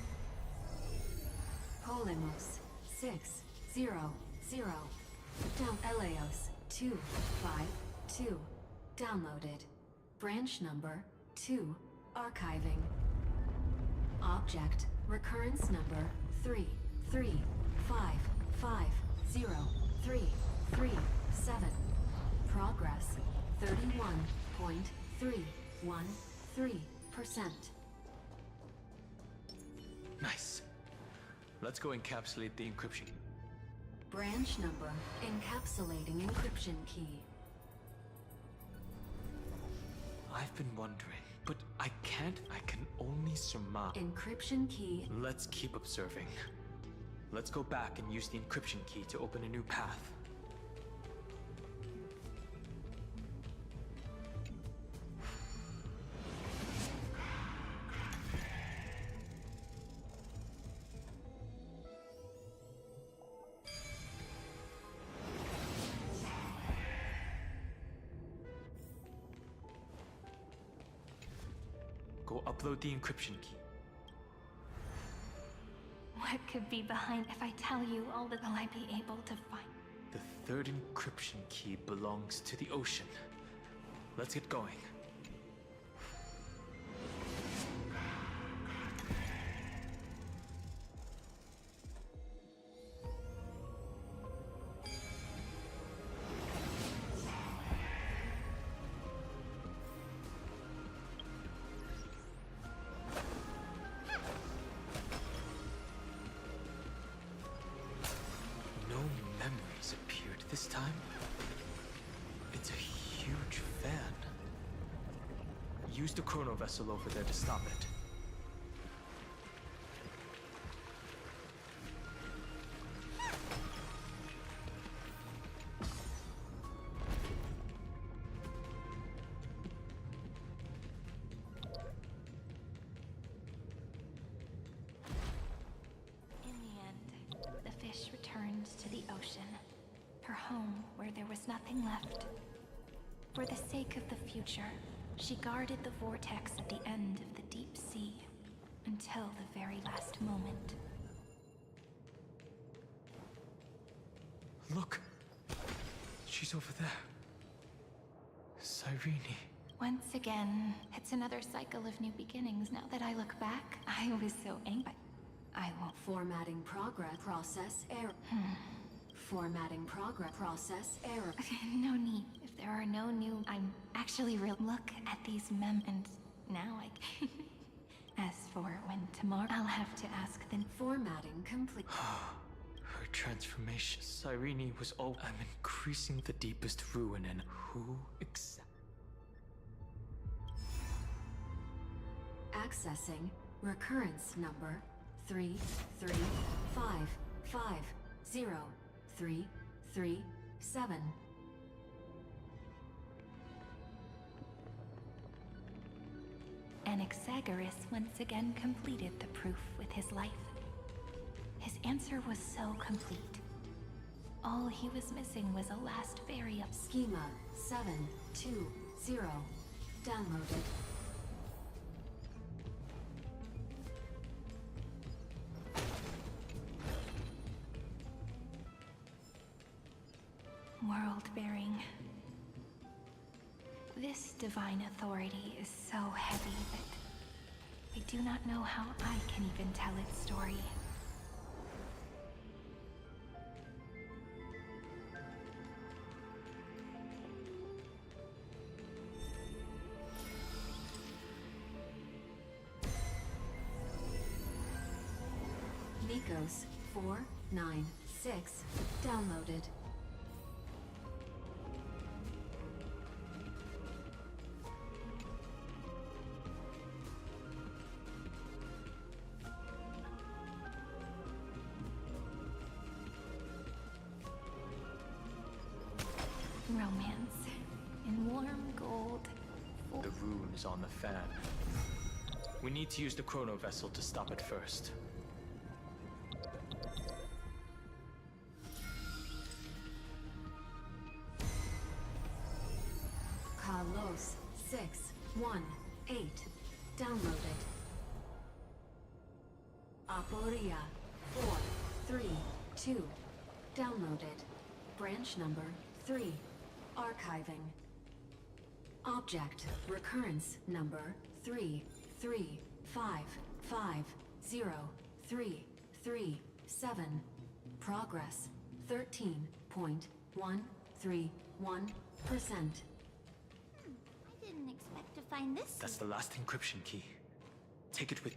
[SPEAKER 3] Polymos 600. Down Eleos 252 downloaded. Branch number 2 archiving. Object recurrence number 3355037. Progress 31.313%.
[SPEAKER 18] Nice. Let's go encapsulate the encryption.
[SPEAKER 3] Branch number encapsulating encryption key.
[SPEAKER 18] I've been wondering, but I can only surmise.
[SPEAKER 3] Encryption key.
[SPEAKER 18] Let's keep observing. Let's go back and use the encryption key to open a new path. Go upload the encryption key.
[SPEAKER 2] What could be behind if I tell you all that will I be able to find?
[SPEAKER 18] The third encryption key belongs to the ocean. Let's get going. This time, it's a huge fan. Use the chrono vessel over there to stop it.
[SPEAKER 2] In the end, the fish returned to the ocean. Her home where there was nothing left. For the sake of the future, She guarded the vortex at the end of the deep sea until the very last moment.
[SPEAKER 18] Look! She's over there. Cyrene.
[SPEAKER 2] Once again, it's another cycle of new beginnings. Now that I look back, I was so angry. I won't.
[SPEAKER 3] Formatting progress process error. Formatting progress process error.
[SPEAKER 2] No need. If there are no new, I'm actually real. Look at these and now I. As for when tomorrow, I'll have to ask the
[SPEAKER 3] formatting complete.
[SPEAKER 18] Her transformation. Cyrene was all. I'm increasing the deepest ruin in who exactly.
[SPEAKER 3] Accessing recurrence number 335503337.
[SPEAKER 2] Anaxagoras once again completed the proof with his life. His answer was so complete. All he was missing was a last variable.
[SPEAKER 3] Schema 720 downloaded.
[SPEAKER 2] World-bearing. This divine authority is so heavy that I do not know how I can even tell its story.
[SPEAKER 3] Nikos 496 downloaded.
[SPEAKER 2] Romance in warm gold.
[SPEAKER 18] The rune is on the fan. We need to use the chrono vessel to stop it first.
[SPEAKER 3] Carlos 618 downloaded. Aporia 432 downloaded. Branch number 3 archiving. Object recurrence number 335503337. Progress 13.131%.
[SPEAKER 12] I didn't expect to find this.
[SPEAKER 18] That's the last encryption key. Take it with.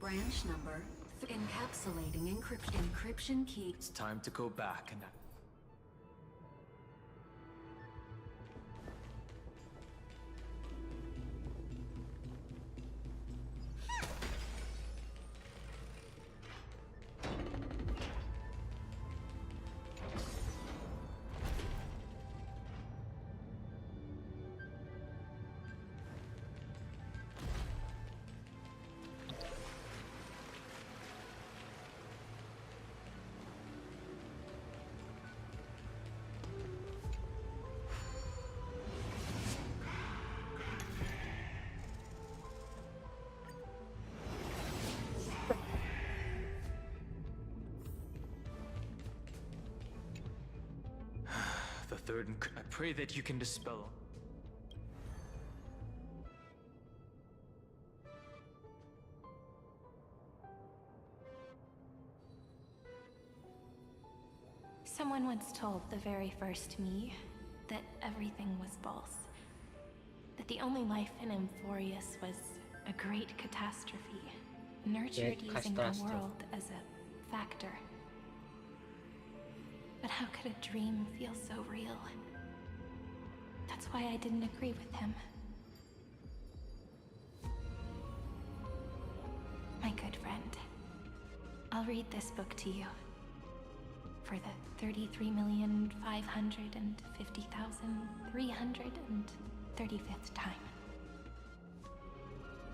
[SPEAKER 3] Branch number encapsulating encryption key.
[SPEAKER 18] It's time to go back and. The third, I pray that you can dispel.
[SPEAKER 2] Someone once told the very first me that everything was false. That the only life in Amphorius was a great catastrophe, nurtured using the world as a factor. But how could a dream feel so real? That's why I didn't agree with him. My good friend, I'll read this book to you. For the 33,550,335th time.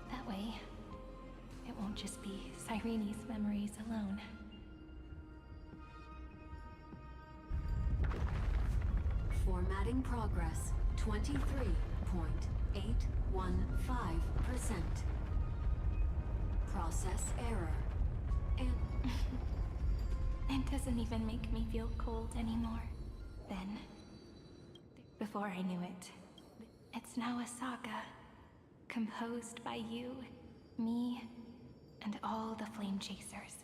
[SPEAKER 2] That way, it won't just be Cyrene's memories alone.
[SPEAKER 3] Formatting progress 23.1%. 815%. Process error. And
[SPEAKER 2] It doesn't even make me feel cold anymore. Then, before I knew it, it's now a saga. Composed by you, me, and all the flame chasers.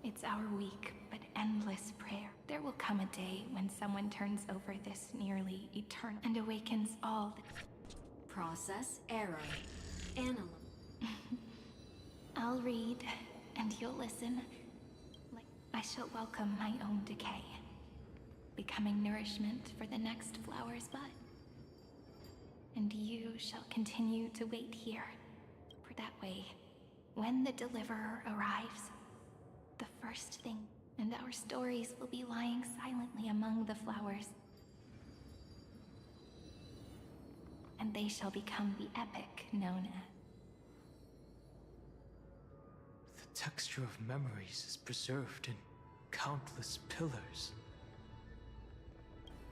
[SPEAKER 2] It's our weak but endless prayer. There will come a day when someone turns over this nearly eternal and awakens all the...
[SPEAKER 3] Process error. Animal.
[SPEAKER 2] I'll read, and you'll listen. Like I shall welcome my own decay, becoming nourishment for the next flower's bud. And you shall continue to wait here. For that way, when the deliverer arrives, the first thing, and our stories will be lying silently among the flowers. And they shall become the epic known as.
[SPEAKER 18] The texture of memories is preserved in countless pillars.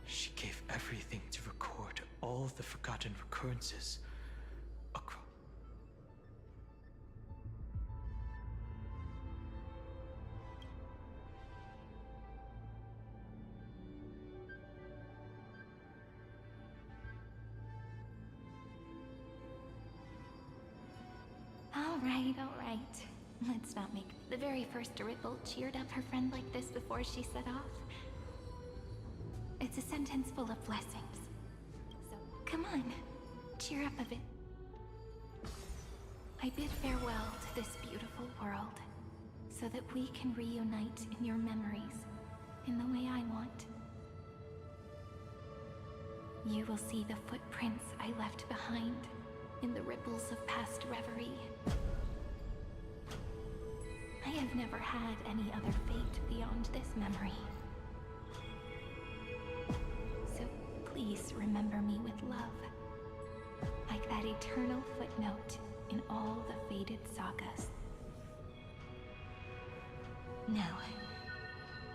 [SPEAKER 18] She gave everything to record all the forgotten recurrences across.
[SPEAKER 2] All right. Let's not make... The very first ripple cheered up her friend like this before she set off. It's a sentence full of blessings. So, come on. Cheer up a bit. I bid farewell to this beautiful world, so that we can reunite in your memories, in the way I want. You will see the footprints I left behind, in the ripples of past reverie. I have never had any other fate beyond this memory. So please remember me with love, like that eternal footnote in all the faded sagas. Now,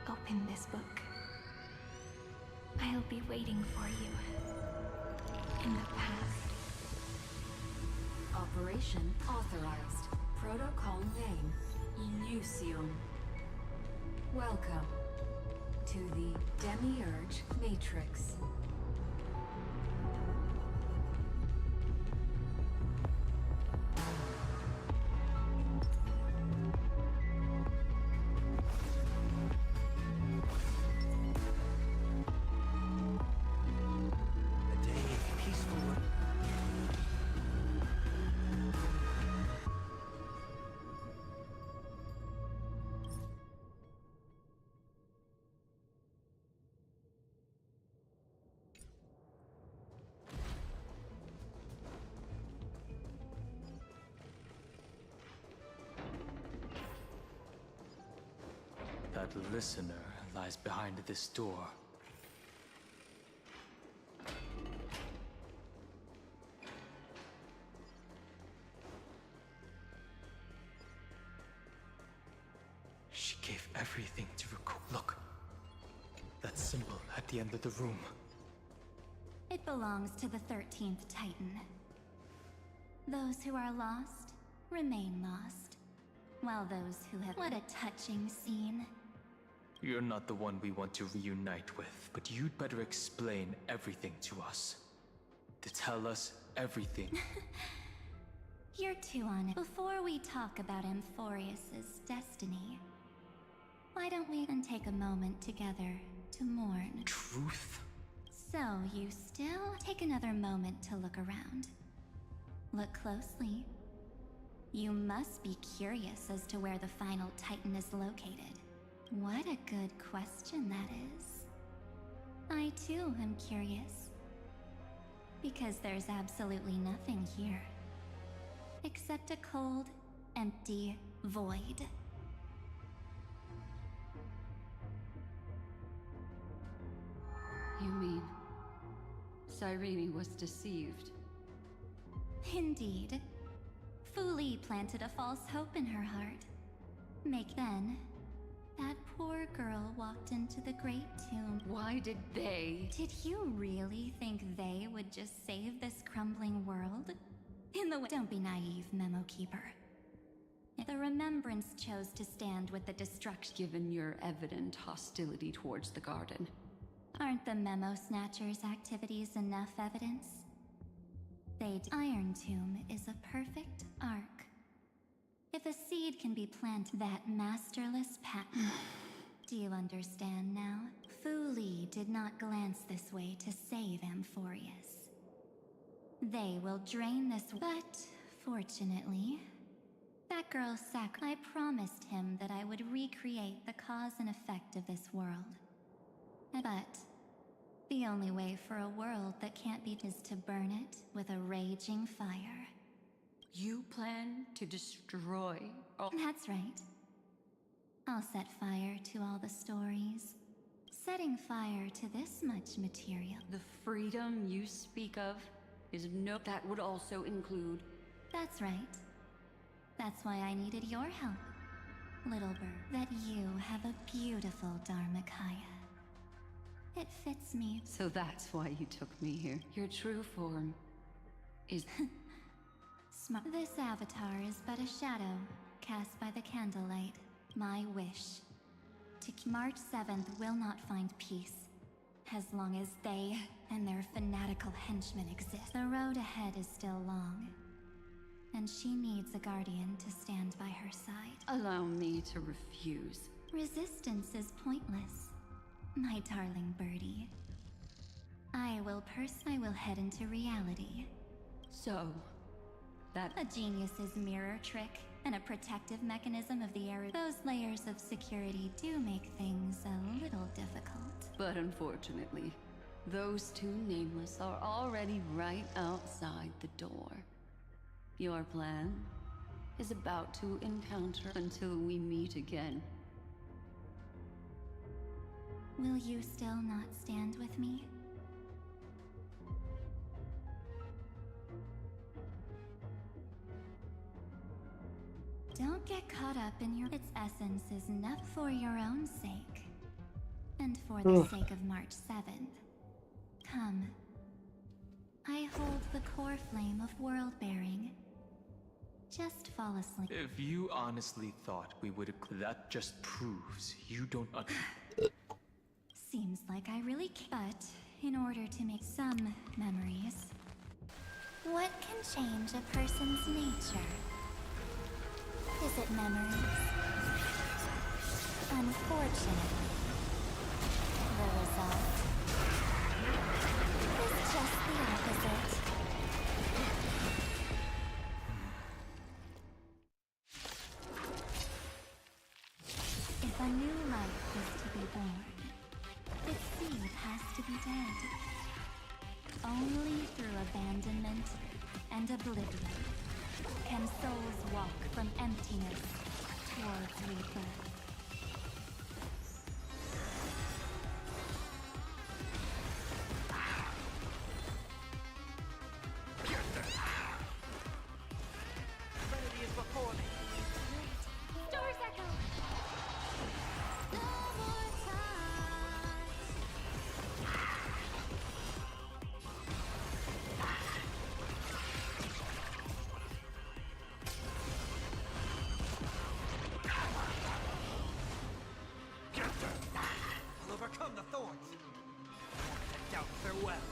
[SPEAKER 2] open this book. I'll be waiting for you in the past.
[SPEAKER 3] Operation authorized. Protocol name, Illusion. Welcome to the Demiurge Matrix.
[SPEAKER 18] That listener lies behind this door. She gave everything to record. Look, that symbol at the end of the room.
[SPEAKER 12] It belongs to the 13th Titan. Those who are lost remain lost, while those who have... What a touching scene.
[SPEAKER 18] You're not the one we want to reunite with, but you'd better explain everything to us. To tell us everything.
[SPEAKER 12] You're too on it. Before we talk about Amphorius's destiny, why don't we then take a moment together to mourn?
[SPEAKER 18] Truth?
[SPEAKER 12] So, you still take another moment to look around. Look closely. You must be curious as to where the final Titan is located. What a good question that is. I too am curious. Because there's absolutely nothing here. Except a cold, empty void.
[SPEAKER 13] You mean Cyrene was deceived?
[SPEAKER 12] Indeed. Fuli planted a false hope in her heart. Make then, That poor girl walked into the Great Tomb.
[SPEAKER 13] Why did they?
[SPEAKER 12] Did you really think they would just save this crumbling world? In the way— Don't be naive, Memo Keeper. The Remembrance chose to stand with the destruction.
[SPEAKER 13] Given your evident hostility towards the garden.
[SPEAKER 12] Aren't the Memo Snatchers' activities enough evidence? Iron Tomb is a perfect arc. If a seed can be planted, that masterless pattern. Do you understand now? Fu Li did not glance this way to save Amphorius. They will drain this, but fortunately, that girl I promised him that I would recreate the cause and effect of this world. But the only way for a world that can't be is to burn it with a raging fire.
[SPEAKER 13] You plan to destroy all—
[SPEAKER 12] That's right. I'll set fire to all the stories. Setting fire to this much material.
[SPEAKER 13] The freedom you speak of is no— That would also include—
[SPEAKER 12] That's right. That's why I needed your help, little bird. That you have a beautiful Dharmakaya. It fits me.
[SPEAKER 13] So that's why you took me here. Your true form is—
[SPEAKER 12] Smart. This avatar is but a shadow, cast by the candlelight. My wish. March 7th will not find peace, as long as they and their fanatical henchmen exist. The road ahead is still long, and she needs a guardian to stand by her side.
[SPEAKER 13] Allow me to refuse.
[SPEAKER 12] Resistance is pointless, my darling birdie. I will head into reality.
[SPEAKER 13] So, that—
[SPEAKER 12] A genius's mirror trick and a protective mechanism of the air. Those layers of security do make things a little difficult.
[SPEAKER 13] But unfortunately, those two nameless are already right outside the door. Your plan is about to encounter until we meet again.
[SPEAKER 12] Will you still not stand with me? Don't get caught up in its essence is enough for your own sake. And for the sake of March 7th. Come. I hold the core flame of world-bearing. Just fall asleep.
[SPEAKER 18] If you honestly thought we would— That just proves you don't—
[SPEAKER 12] Seems like I really can't. But in order to make some memories, what can change a person's nature? Is it memories? Unfortunately, the result is just the opposite. If a new life is to be born, its seed has to be dead. Only through abandonment and oblivion can souls walk from emptiness towards rebirth.
[SPEAKER 7] Trinity is before me.
[SPEAKER 12] Doors echo!
[SPEAKER 7] I'll overcome the thorns. I doubt farewell.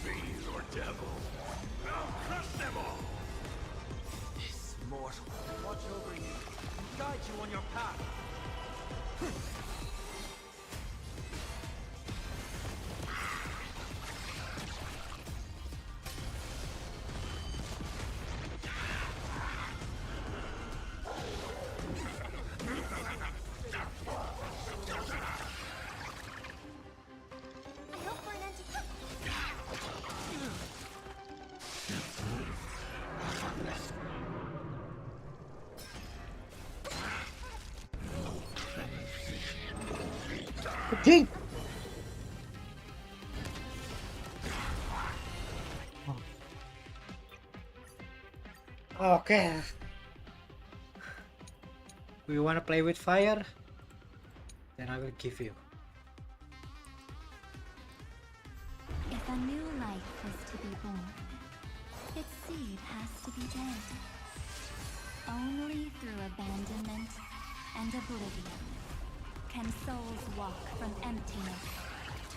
[SPEAKER 6] Fiend or devil, I'll crush them all!
[SPEAKER 7] This mortal will watch over you and guide you on your path.
[SPEAKER 12] I hope for an end to—
[SPEAKER 1] Anjing. Okay. We wanna play with fire? Then I will give you.
[SPEAKER 2] If a new life is to be born, its seed has to be dead. Only through abandonment and oblivion can souls walk from emptiness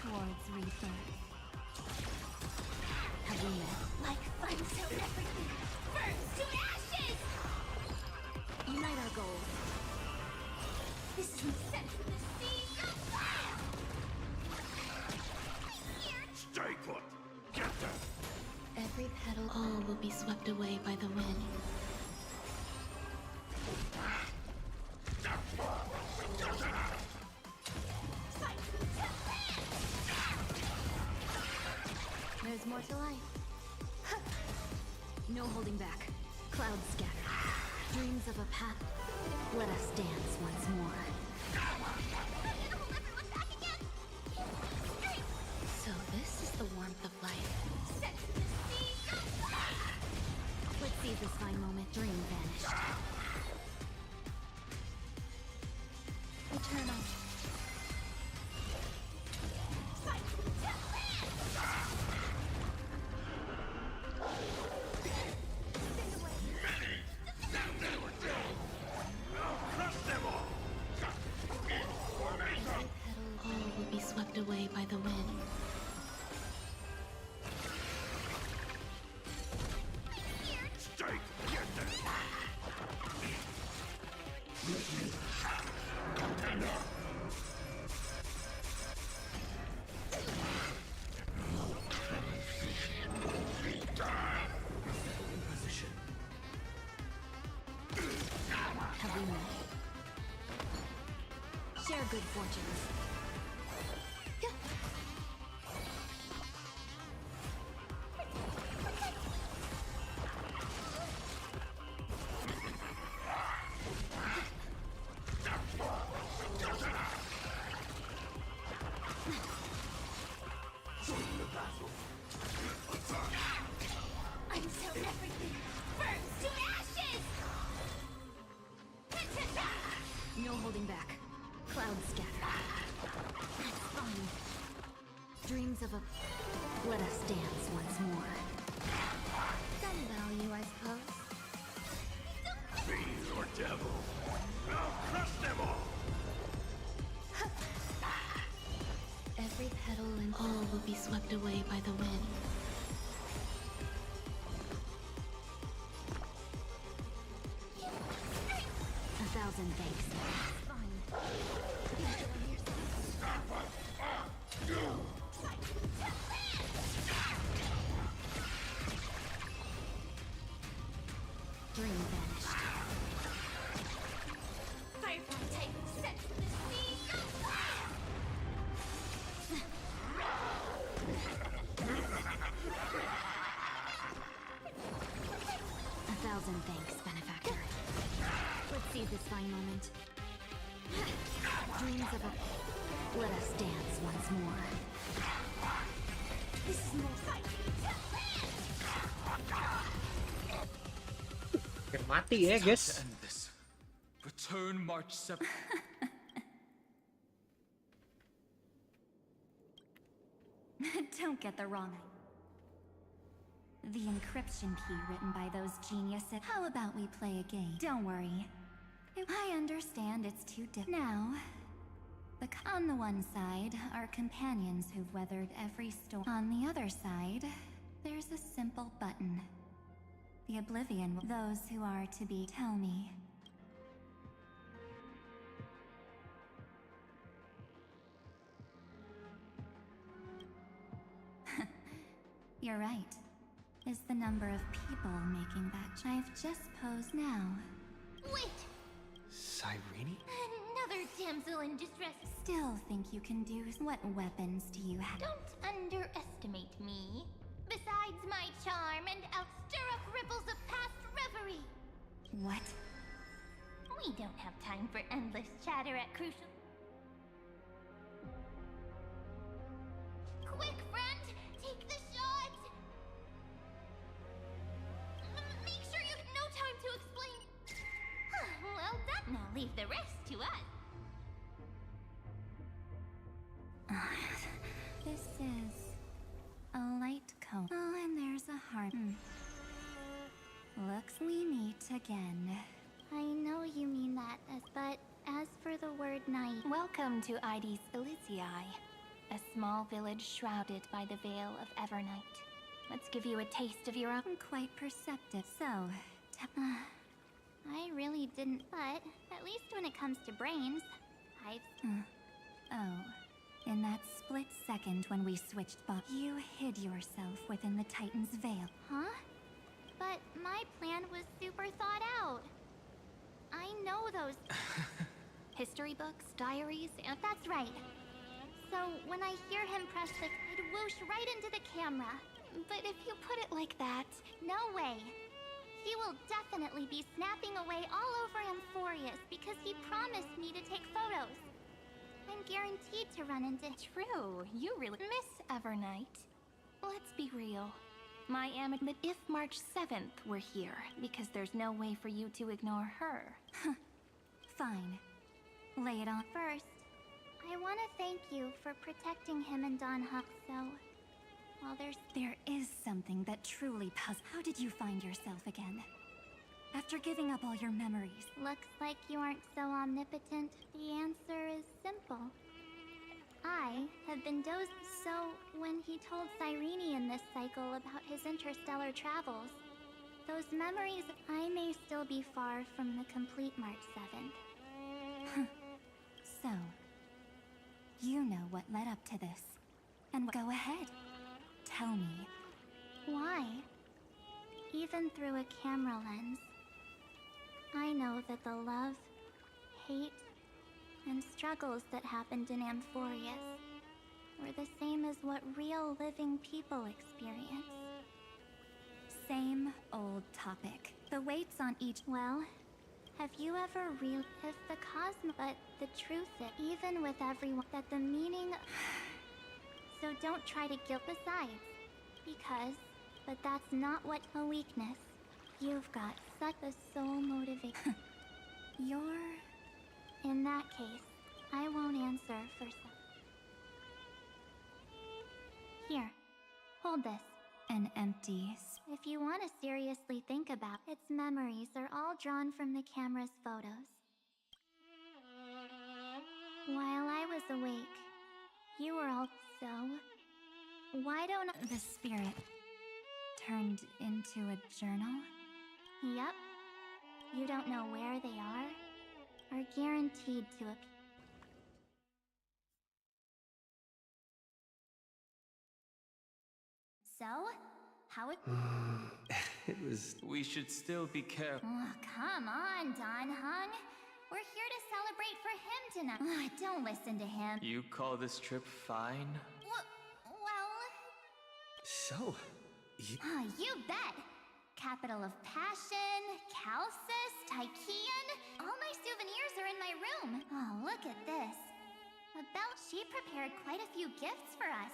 [SPEAKER 2] towards rebirth. Have we met? Like fun till everything burns to ashes! Unite our goals. This is set from the seas of fire!
[SPEAKER 6] Stay put! Get them!
[SPEAKER 4] Every petal, all will be swept away by the wind.
[SPEAKER 2] There's more to life. No holding back. Clouds scatter. Dreams of a path. Let us dance once more.
[SPEAKER 4] So this is the warmth of life.
[SPEAKER 2] Let's seize this fine moment. Dream vanished. Eternal.
[SPEAKER 4] All will be swept away by the wind.
[SPEAKER 2] Have we met? Share good fortunes. Until everything burns to ashes! No holding back. Clouds scatter. That's fine. Dreams of a... Let us dance once more. Some value, I suppose.
[SPEAKER 6] Fiend or devil, I'll crush them all!
[SPEAKER 4] Every petal and all will be swept away by the wind.
[SPEAKER 2] A thousand thanks. Fine. Dream vanished. Firefly type set from the seas of fire! A thousand thanks, benefactor. Let's seize this fine moment. Dreams of a... Let us dance once more. This is more fight.
[SPEAKER 1] Mati ya guys.
[SPEAKER 18] To end this. Return March 7th.
[SPEAKER 2] Don't get the wrong. The encryption key written by those geniuses. How about we play a game? Don't worry. I understand it's too difficult. Now, on the one side are companions who've weathered every storm. On the other side, there's a simple button. The oblivion. Those who are to be. Tell me. You're right. Is the number of people making that I've just posed now.
[SPEAKER 12] Wait!
[SPEAKER 10] Cyrene?
[SPEAKER 12] Another damsel in distress.
[SPEAKER 2] Still think you can do. What weapons do you have?
[SPEAKER 12] Don't underestimate me. Besides my charm and outstir up ripples of past reverie.
[SPEAKER 2] What?
[SPEAKER 12] We don't have time for endless chatter at crucial.
[SPEAKER 2] again.
[SPEAKER 12] I know you mean that, but as for the word night...
[SPEAKER 2] Welcome to Ides Elysiae, a small village shrouded by the veil of Evernight. Let's give you a taste of your own. Quite perceptive. So,
[SPEAKER 12] I really didn't, but at least when it comes to brains, I've...
[SPEAKER 2] Oh, in that split second when we switched you hid yourself within the Titan's veil.
[SPEAKER 12] Huh? But my plan was super thought out. I know those...
[SPEAKER 2] History books, diaries, and...
[SPEAKER 12] That's right. So when I hear him press the... I'd whoosh right into the camera.
[SPEAKER 2] But if you put it like that...
[SPEAKER 12] No way. He will definitely be snapping away all over Amphorius because he promised me to take photos. I'm guaranteed to run into...
[SPEAKER 2] True, you really... Miss Evernight. Let's be real. My that if March 7th were here, because there's no way for you to ignore her. Fine. Lay it on.
[SPEAKER 12] First, I want to thank you for protecting him and Don Huck, so... While
[SPEAKER 2] There is something that truly puzzles. How did you find yourself again? After giving up all your memories.
[SPEAKER 12] Looks like you aren't so omnipotent. The answer is simple. I have been dozed. So, when he told Cyrene in this cycle about his interstellar travels, those memories... I may still be far from the complete March 7th.
[SPEAKER 2] So, you know what led up to this. And go ahead. Tell me.
[SPEAKER 12] Why? Even through a camera lens, I know that the love, hate, and struggles that happened in Amphorius were the same as what real living people experience.
[SPEAKER 2] Same old topic. The weights on each...
[SPEAKER 12] Well, have you ever if the cosmos... But the truth is, even with everyone, that the meaning... So don't try to guilt besides. Because... But that's not what a weakness. You've got such a soul motivation.
[SPEAKER 2] You're...
[SPEAKER 12] In that case, I won't answer for some... Here, hold this.
[SPEAKER 2] An empty...
[SPEAKER 12] If you want to seriously think about its memories are all drawn from the camera's photos. While I was awake, you were all... So... Why don't I...
[SPEAKER 2] The spirit... turned into a journal?
[SPEAKER 12] Yup. You don't know where they are guaranteed to appear. So, how it...
[SPEAKER 10] It was...
[SPEAKER 18] We should still be careful.
[SPEAKER 12] Oh, come on, Don Hung. We're here to celebrate for him tonight. Don't listen to him.
[SPEAKER 18] You call this trip fine?
[SPEAKER 12] Well...
[SPEAKER 10] So,
[SPEAKER 12] you bet! Capital of Passion, Calcis, Tychean. All my souvenirs are in my room. Oh, look at this. She prepared quite a few gifts for us.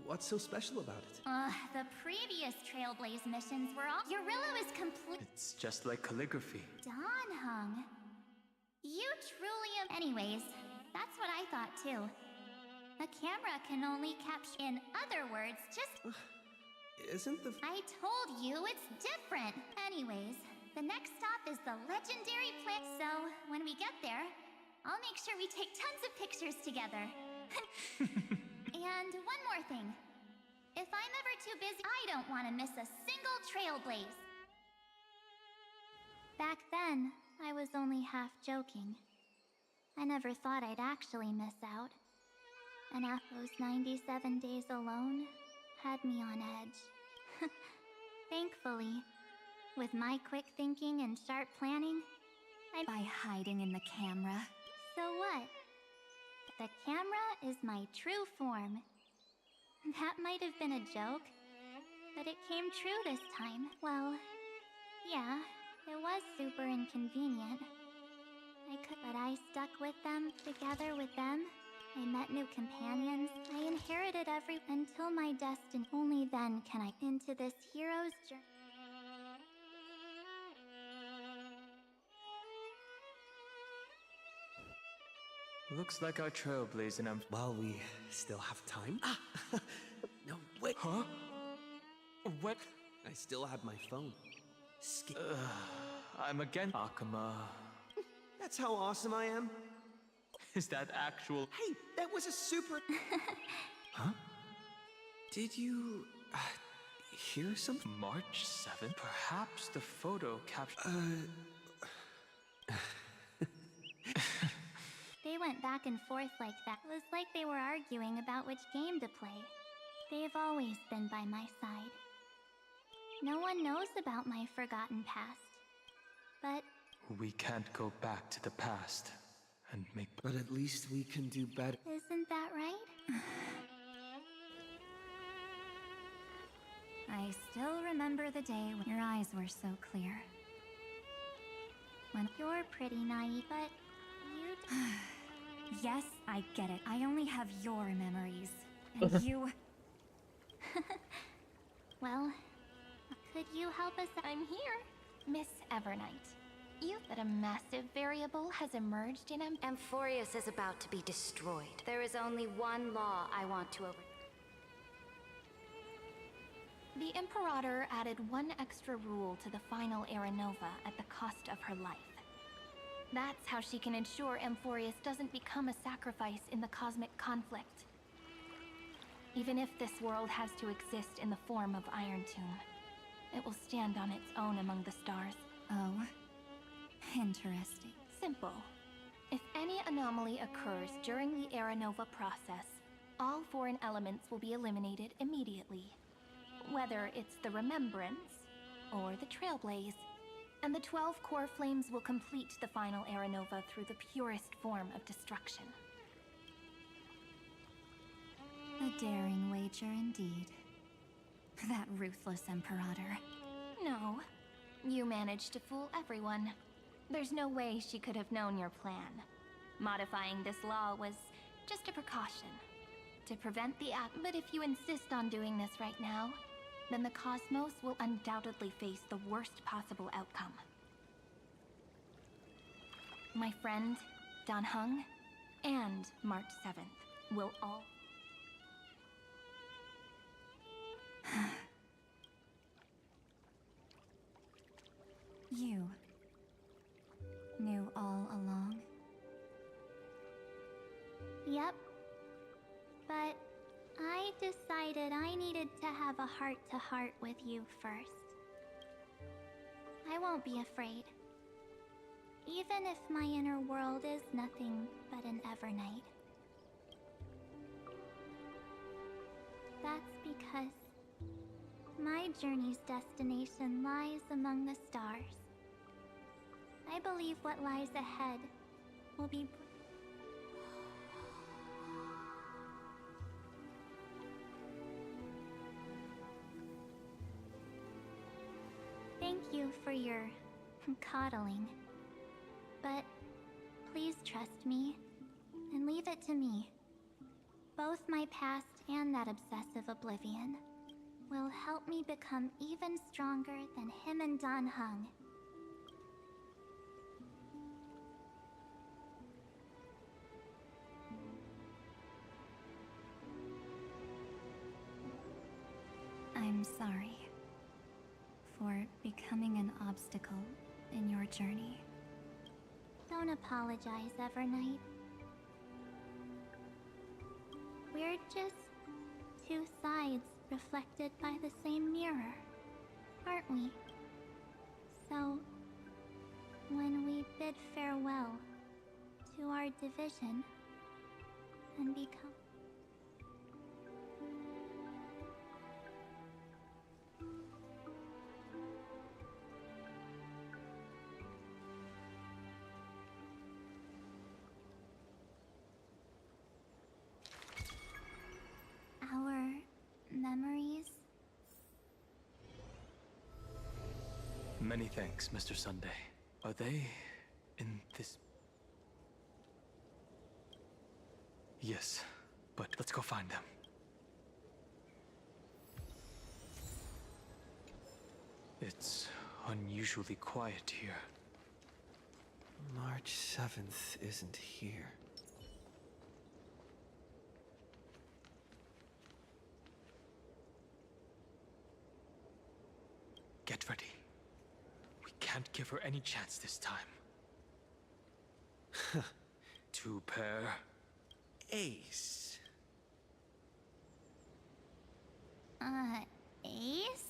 [SPEAKER 10] What's so special about it?
[SPEAKER 12] The previous Trailblaze missions were all... Eurillo is complete...
[SPEAKER 18] It's just like calligraphy.
[SPEAKER 12] Don Hung. You truly am... Anyways, that's what I thought too. A camera can only capture... In other words, just...
[SPEAKER 10] Isn't the...
[SPEAKER 12] I told you it's different! Anyways, the next stop is the legendary plant. So, when we get there, I'll make sure we take tons of pictures together. And one more thing. If I'm ever too busy, I don't want to miss a single Trailblaze. Back then, I was only half joking. I never thought I'd actually miss out. And after those 97 days alone, had me on edge. Thankfully, with my quick thinking and sharp planning,
[SPEAKER 2] By hiding in the camera.
[SPEAKER 12] So what? The camera is my true form. That might have been a joke, but it came true this time. Well, yeah, it was super inconvenient. But I stuck with them, together with them. I met new companions. I inherited until my destiny. Only then can I into this hero's journey.
[SPEAKER 18] Looks like our Trailblaze and
[SPEAKER 10] While we still have time. No, wait.
[SPEAKER 18] Huh? What?
[SPEAKER 10] I still have my phone.
[SPEAKER 18] I'm again Akuma.
[SPEAKER 7] That's how awesome I am.
[SPEAKER 18] Is that actual?
[SPEAKER 7] Hey, that was a super... Huh? Did you... hear something?
[SPEAKER 18] March 7th? Perhaps the photo capture...
[SPEAKER 12] They went back and forth like that. It was like they were arguing about which game to play. They've always been by my side. No one knows about my forgotten past. But
[SPEAKER 18] We can't go back to the past and make...
[SPEAKER 7] But at least we can do better.
[SPEAKER 12] isn't that right?
[SPEAKER 2] I still remember the day when your eyes were so clear. When
[SPEAKER 12] You're pretty naive, but you...
[SPEAKER 2] Yes, I get it. I only have your memories. And you...
[SPEAKER 12] Well, could you help us?
[SPEAKER 2] I'm here.
[SPEAKER 15] Miss Evernight, you that a massive variable has emerged in
[SPEAKER 8] Amphorius is about to be destroyed. There is only one law I want to over...
[SPEAKER 15] The Imperator added one extra rule to the final Era Nova at the cost of her life. That's how she can ensure Amphorius doesn't become a sacrifice in the cosmic conflict. Even if this world has to exist in the form of Iron Tomb, it will stand on its own among the stars.
[SPEAKER 2] Oh, interesting.
[SPEAKER 15] Simple. If any anomaly occurs during the Era Nova process, all foreign elements will be eliminated immediately. Whether it's the Remembrance or the Trailblaze, and the 12 core flames will complete the final Era Nova through the purest form of destruction.
[SPEAKER 2] A daring wager indeed. That ruthless Imperator.
[SPEAKER 15] No. You managed to fool everyone. There's no way she could have known your plan. Modifying this law was just a precaution. To prevent the act. But if you insist on doing this right now, then the cosmos will undoubtedly face the worst possible outcome. My friend, Dan Heng, and March 7th will all...
[SPEAKER 2] You knew all along?
[SPEAKER 12] Yep. But I decided I needed to have a heart-to-heart with you first. I won't be afraid. Even if my inner world is nothing but an Evernight. That's because my journey's destination lies among the stars. I believe what lies ahead will be... Thank you for your coddling. But please trust me and leave it to me. Both my past and that obsessive oblivion will help me become even stronger than him and Dan Heng.
[SPEAKER 2] I'm sorry for becoming an obstacle in your journey.
[SPEAKER 12] Don't apologize, Evernight. We're just two sides reflected by the same mirror, aren't we? So, when we bid farewell to our division and become... our memories?
[SPEAKER 18] Many thanks, Mr. Sunday. Are they in this? Yes, but let's go find them. It's unusually quiet here.
[SPEAKER 7] March 7th isn't here.
[SPEAKER 18] Get ready. We can't can't give her any chance this time. Two pair.
[SPEAKER 5] Ace.
[SPEAKER 12] Ace?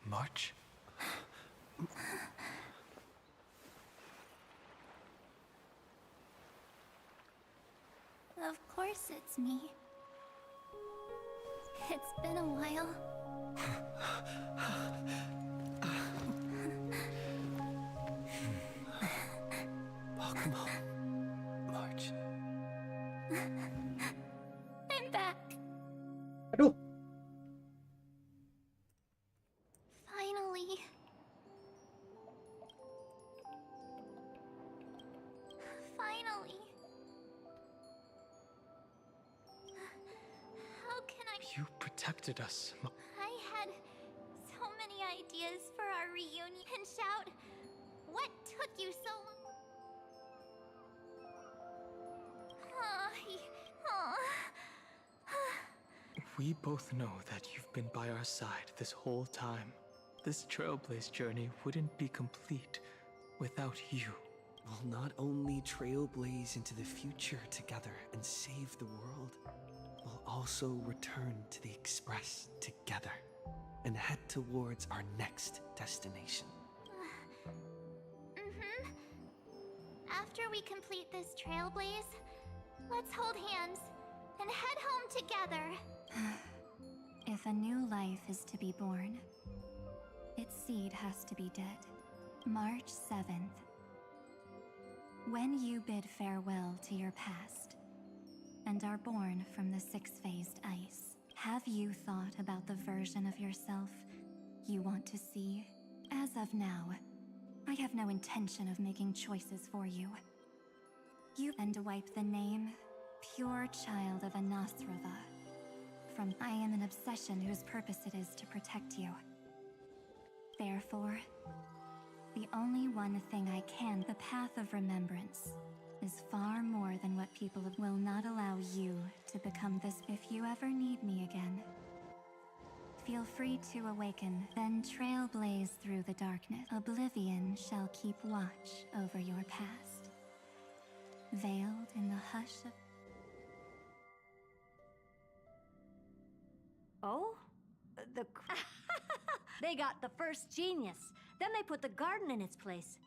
[SPEAKER 18] March?
[SPEAKER 2] Of course it's me. It's been a while.
[SPEAKER 10] Welcome home, March.
[SPEAKER 2] I'm back.
[SPEAKER 1] Aduh.
[SPEAKER 2] Finally. Finally. How can I...
[SPEAKER 18] You protected us.
[SPEAKER 12] I had so many ideas for our reunion. And shout, what took you so long?
[SPEAKER 18] We both know that you've been by our side this whole time. This Trailblaze journey wouldn't be complete without you.
[SPEAKER 10] We'll not only trailblaze into the future together and save the world, we'll also return to the Express together and head towards our next destination.
[SPEAKER 12] After we complete this trailblaze, let's hold hands and head home together.
[SPEAKER 15] If a new life is to be born, its seed has to be dead. March 7th. When you bid farewell to your past and are born from the six-phased ice, have you thought about the version of yourself you want to see? As of now, I have no intention of making choices for you. You and wipe the name, pure child of Anasrava. I am an obsession whose purpose it is to protect you. Therefore, the only one thing I can, the path of remembrance, is far more than what people will not allow you to become this. If you ever need me again, feel free to awaken, then trailblaze through the darkness. Oblivion shall keep watch over your past, veiled in the hush of...
[SPEAKER 16] Oh? They got the first genius. Then they put the garden in its place.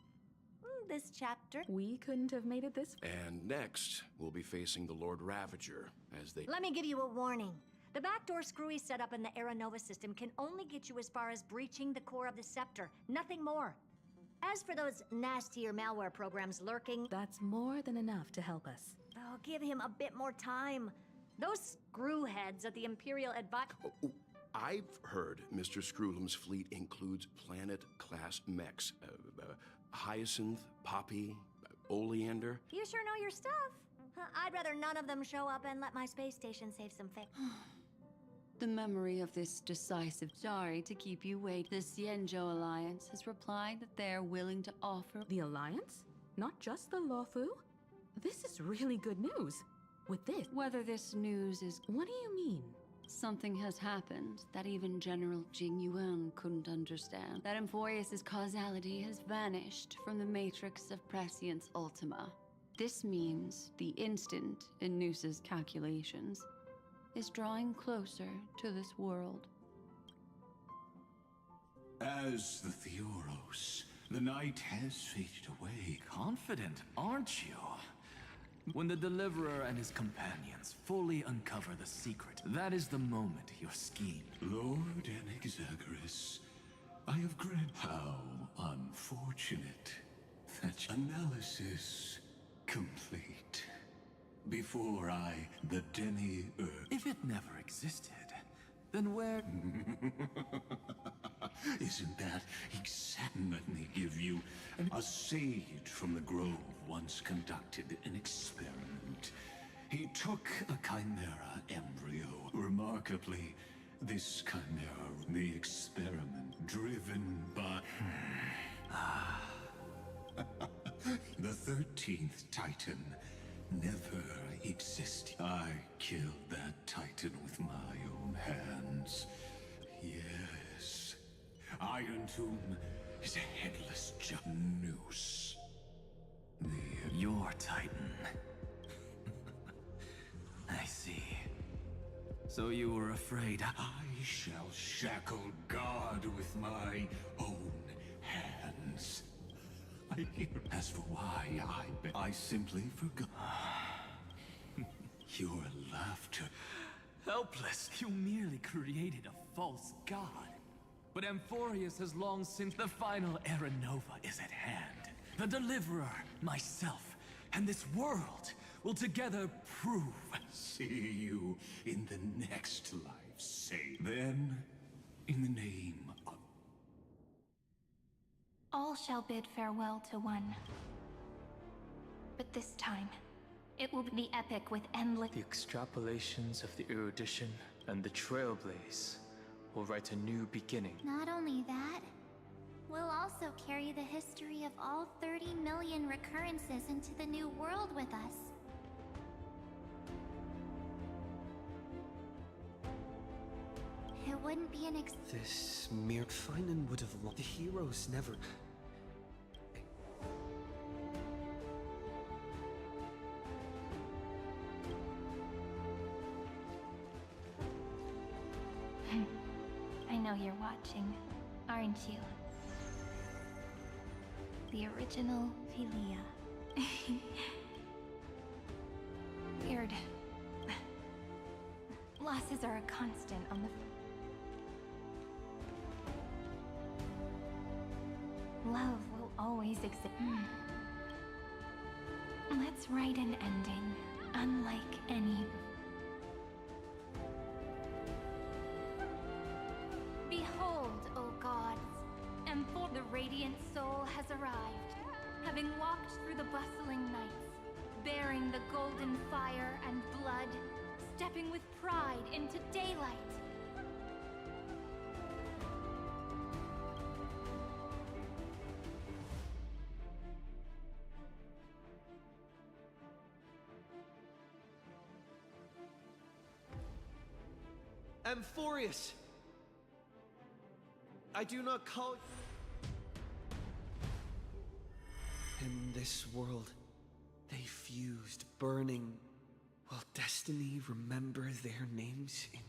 [SPEAKER 16] This chapter...
[SPEAKER 17] We couldn't have made it this...
[SPEAKER 24] And next, we'll be facing the Lord Ravager as they...
[SPEAKER 16] Let me give you a warning. The backdoor screwy setup in the Aranova system can only get you as far as breaching the core of the scepter. Nothing more. As for those nastier malware programs lurking...
[SPEAKER 17] That's more than enough to help us.
[SPEAKER 16] Oh, give him a bit more time. Those screwheads at the Imperial
[SPEAKER 24] I've heard Mr. Screwlam's fleet includes planet-class mechs. Hyacinth, Poppy, Oleander.
[SPEAKER 16] You sure know your stuff. I'd rather none of them show up and let my space station save some face.
[SPEAKER 13] The memory of this decisive... Sorry to keep you wait. The Xianzhou Alliance has replied that they're willing to offer...
[SPEAKER 17] The Alliance? Not just the Luofu? This is really good news. With this...
[SPEAKER 13] Whether this news is...
[SPEAKER 17] What do you mean?
[SPEAKER 13] Something has happened that even General Jing Yuan couldn't understand. That Emphorius' causality has vanished from the matrix of Prescience Ultima. This means the instant in Noosa's calculations is drawing closer to this world.
[SPEAKER 6] As the Theoros, the night has faded away.
[SPEAKER 20] Confident, aren't you? When the Deliverer and his companions fully uncover the secret, that is the moment your scheme...
[SPEAKER 6] Lord Enexagorus, I have granted how unfortunate that analysis complete. Before the Demi-Earth...
[SPEAKER 20] If it never existed, then where...
[SPEAKER 6] Isn't that exact? Let me give you a sage from the grove once conducted an experiment. He took a chimera embryo. Remarkably, This chimera, the experiment driven by... The 13th Titan never existed. I killed that Titan with my own hands. Yes. Iron Tomb is a headless noose.
[SPEAKER 20] Your Titan. I see. So you were afraid.
[SPEAKER 6] I shall shackle God with my own hands. As for why I simply forgot. Your laughter.
[SPEAKER 20] Helpless. You merely created a false god. But Amphorius has long since the final Era Nova is at hand. The Deliverer, myself, and this world will together prove.
[SPEAKER 6] See you in the next life, say. Then, in the name of...
[SPEAKER 2] All shall bid farewell to one. But this time, it will be epic with endless...
[SPEAKER 18] The extrapolations of the erudition and the trailblaze will write a new beginning.
[SPEAKER 12] Not only that, we'll also carry the history of all 30 million recurrences into the new world with us. It wouldn't be an
[SPEAKER 10] This mere Finan would have lost. The heroes never...
[SPEAKER 2] I know you're watching, aren't you? The original Philia. Weird. Losses are a constant on the... Love will always exist. Let's write an ending, unlike any... Behold, O gods, and for the radiant soul has arrived, having walked through the bustling nights, bearing the golden fire and blood, stepping with pride into daylight.
[SPEAKER 10] Amphorius! I do not call... In this world, they fused, burning, will destiny remember their names in...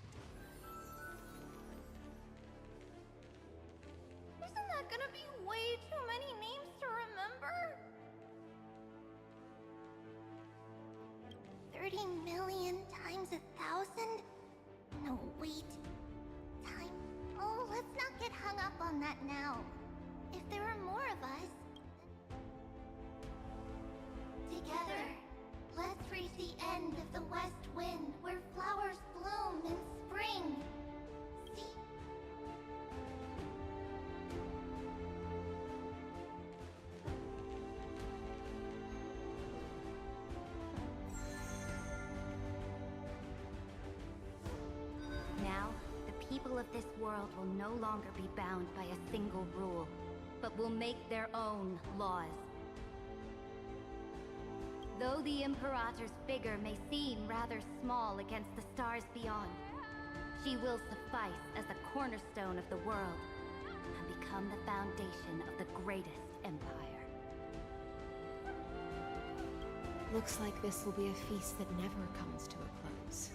[SPEAKER 12] Isn't that gonna be way too many names to remember? 30 million times 1,000? No, wait. Time. Oh, let's not get hung up on that now. If there are more of us... Together, let's reach the end of the west wind where flowers bloom in spring. See? Now, the people of this world will no longer be bound by a single rule, but will make their own laws. Though the Imperator's figure may seem rather small against the stars beyond, she will suffice as the cornerstone of the world and become the foundation of the greatest empire.
[SPEAKER 8] Looks like this will be a feast that never comes to a close.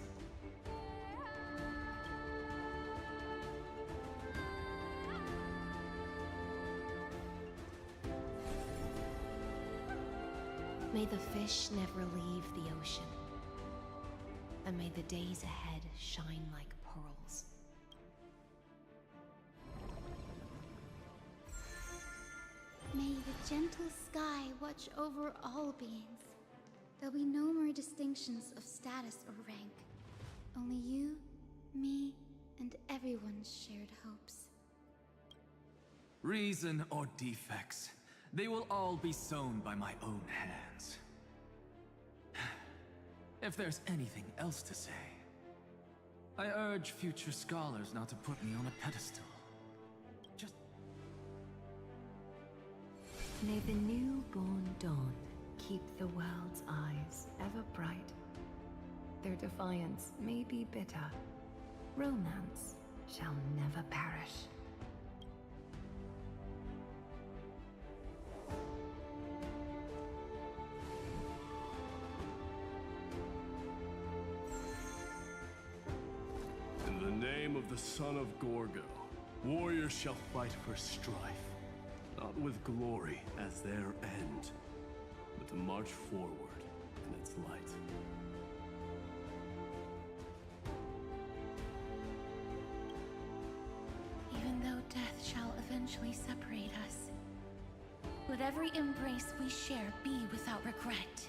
[SPEAKER 8] May the fish never leave the ocean, and may the days ahead shine like pearls.
[SPEAKER 12] May the gentle sky watch over all beings. There'll be no more distinctions of status or rank. Only you, me, and everyone's shared hopes.
[SPEAKER 20] Reason or defects, they will all be sown by my own hands. If there's anything else to say... I urge future scholars not to put me on a pedestal.
[SPEAKER 3] May the newborn dawn keep the world's eyes ever bright. Their defiance may be bitter. Romance shall never perish.
[SPEAKER 11] In the name of the son of Gorgo, warriors shall fight for strife, not with glory as their end, but to march forward in its light.
[SPEAKER 2] Even though death shall eventually separate us, let every embrace we share be without regret.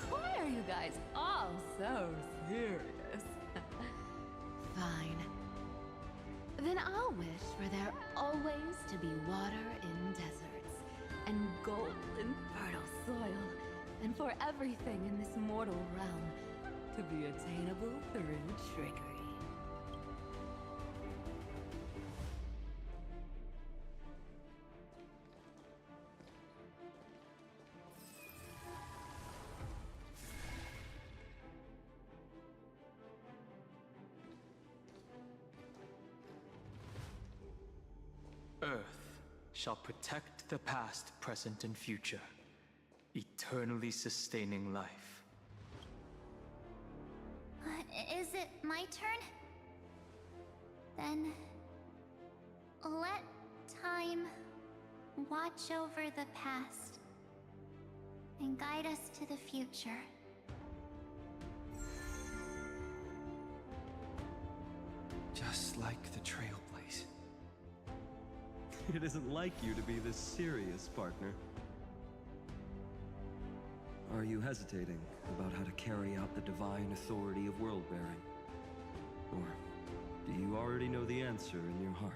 [SPEAKER 3] Why are you guys all so serious? Fine. Then I'll wish for there always to be water in deserts, and gold in fertile soil, and for everything in this mortal realm to be attainable through trickery.
[SPEAKER 18] Earth shall protect the past, present, and future, eternally sustaining life.
[SPEAKER 12] Is it my turn? Then let time watch over the past and guide us to the future.
[SPEAKER 10] Just like the Trailblaze.
[SPEAKER 14] It isn't like you to be this serious, partner. Are you hesitating about how to carry out the divine authority of world-bearing? Or do you already know the answer in your heart?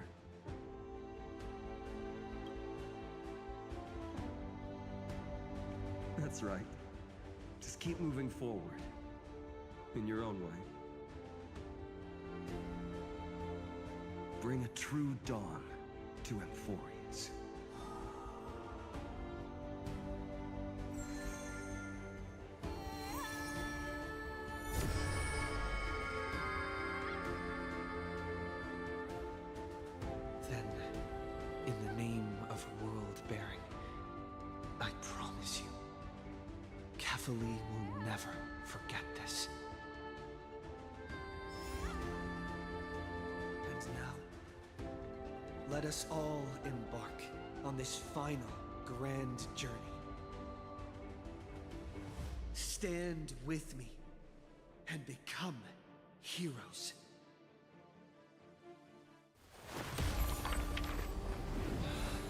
[SPEAKER 14] That's right. Just keep moving forward. In your own way. Bring a true dawn to Amphorius.
[SPEAKER 10] Then, in the name of world-bearing, I promise you, Kefali will never forget this. And now, let us all embark on this final grand journey. Stand with me and become heroes.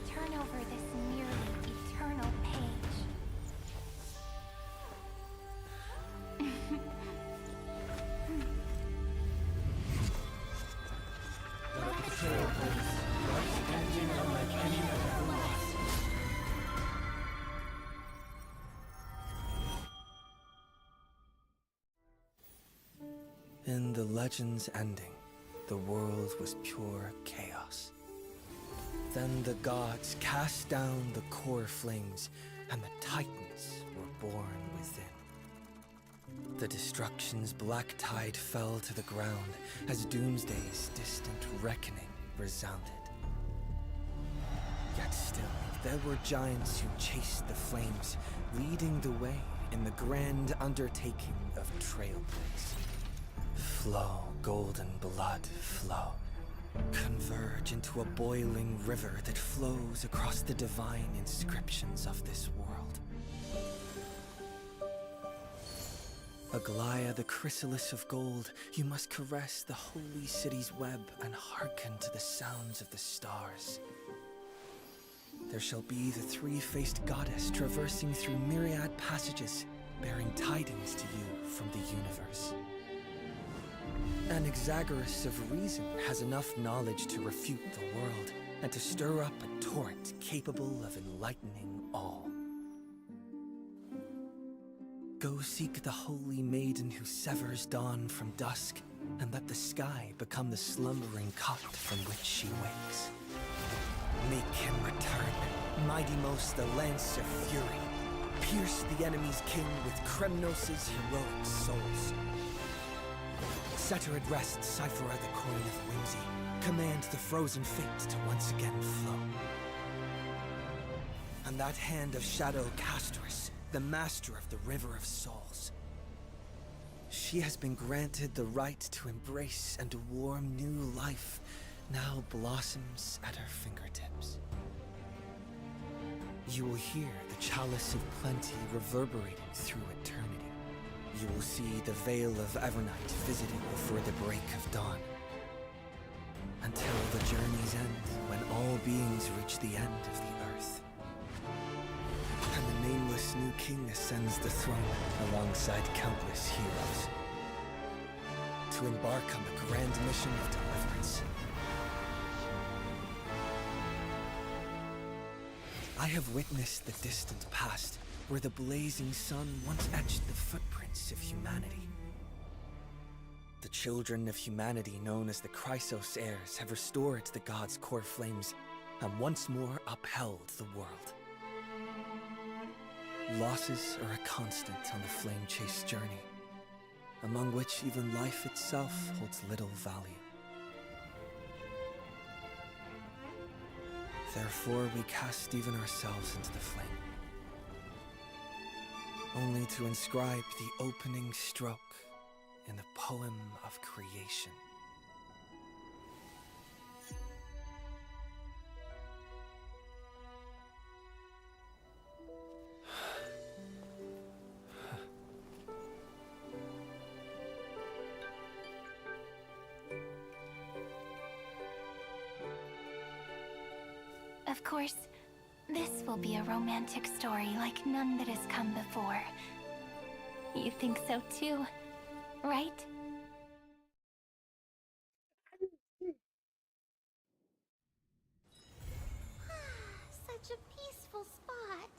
[SPEAKER 2] Turn over this nearly eternal page.
[SPEAKER 10] Let the Trailblaze rise engine unlike any ever lost. In the legend's ending, the world was pure chaos. Then the gods cast down the core flames, and the Titans were born within. The destruction's black tide fell to the ground as Doomsday's distant reckoning resounded. Yet still, there were giants who chased the flames, leading the way in the grand undertaking of Trailblaze. Flow, golden blood, flow. Converge into a boiling river that flows across the divine inscriptions of this world. Aglaya, the chrysalis of gold, you must caress the holy city's web and hearken to the sounds of the stars. There shall be the three-faced goddess traversing through myriad passages, bearing tidings to you from the universe. Anaxagoras of reason has enough knowledge to refute the world and to stir up a torrent capable of enlightening all. Go seek the holy maiden who severs dawn from dusk, and let the sky become the slumbering cot from which she wakes. Make him return, mighty-most the lance of fury. Pierce the enemy's king with Kremnos' heroic souls. Set her at rest, cipher out the coin of whimsy. Command the frozen fate to once again flow. And that hand of shadow Castress, the master of the River of Souls. She has been granted the right to embrace and warm new life, now blossoms at her fingertips. You will hear the chalice of plenty reverberating through eternity. You will see the veil of Evernight visiting before the break of dawn. Until the journey's end, when all beings reach the end of the earth. And the nameless new king ascends the throne alongside countless heroes. To embark on the grand mission of deliverance. I have witnessed the distant past, where the blazing sun once etched the footprints of humanity. The children of humanity known as the Chrysos heirs have restored the gods' core flames and once more upheld the world. Losses are a constant on the flame-chased journey, among which even life itself holds little value. Therefore, we cast even ourselves into the flame, only to inscribe the opening stroke in the poem of creation.
[SPEAKER 2] Of course, this will be a romantic story like none that has come before. You think so too, right?
[SPEAKER 12] Such a peaceful spot.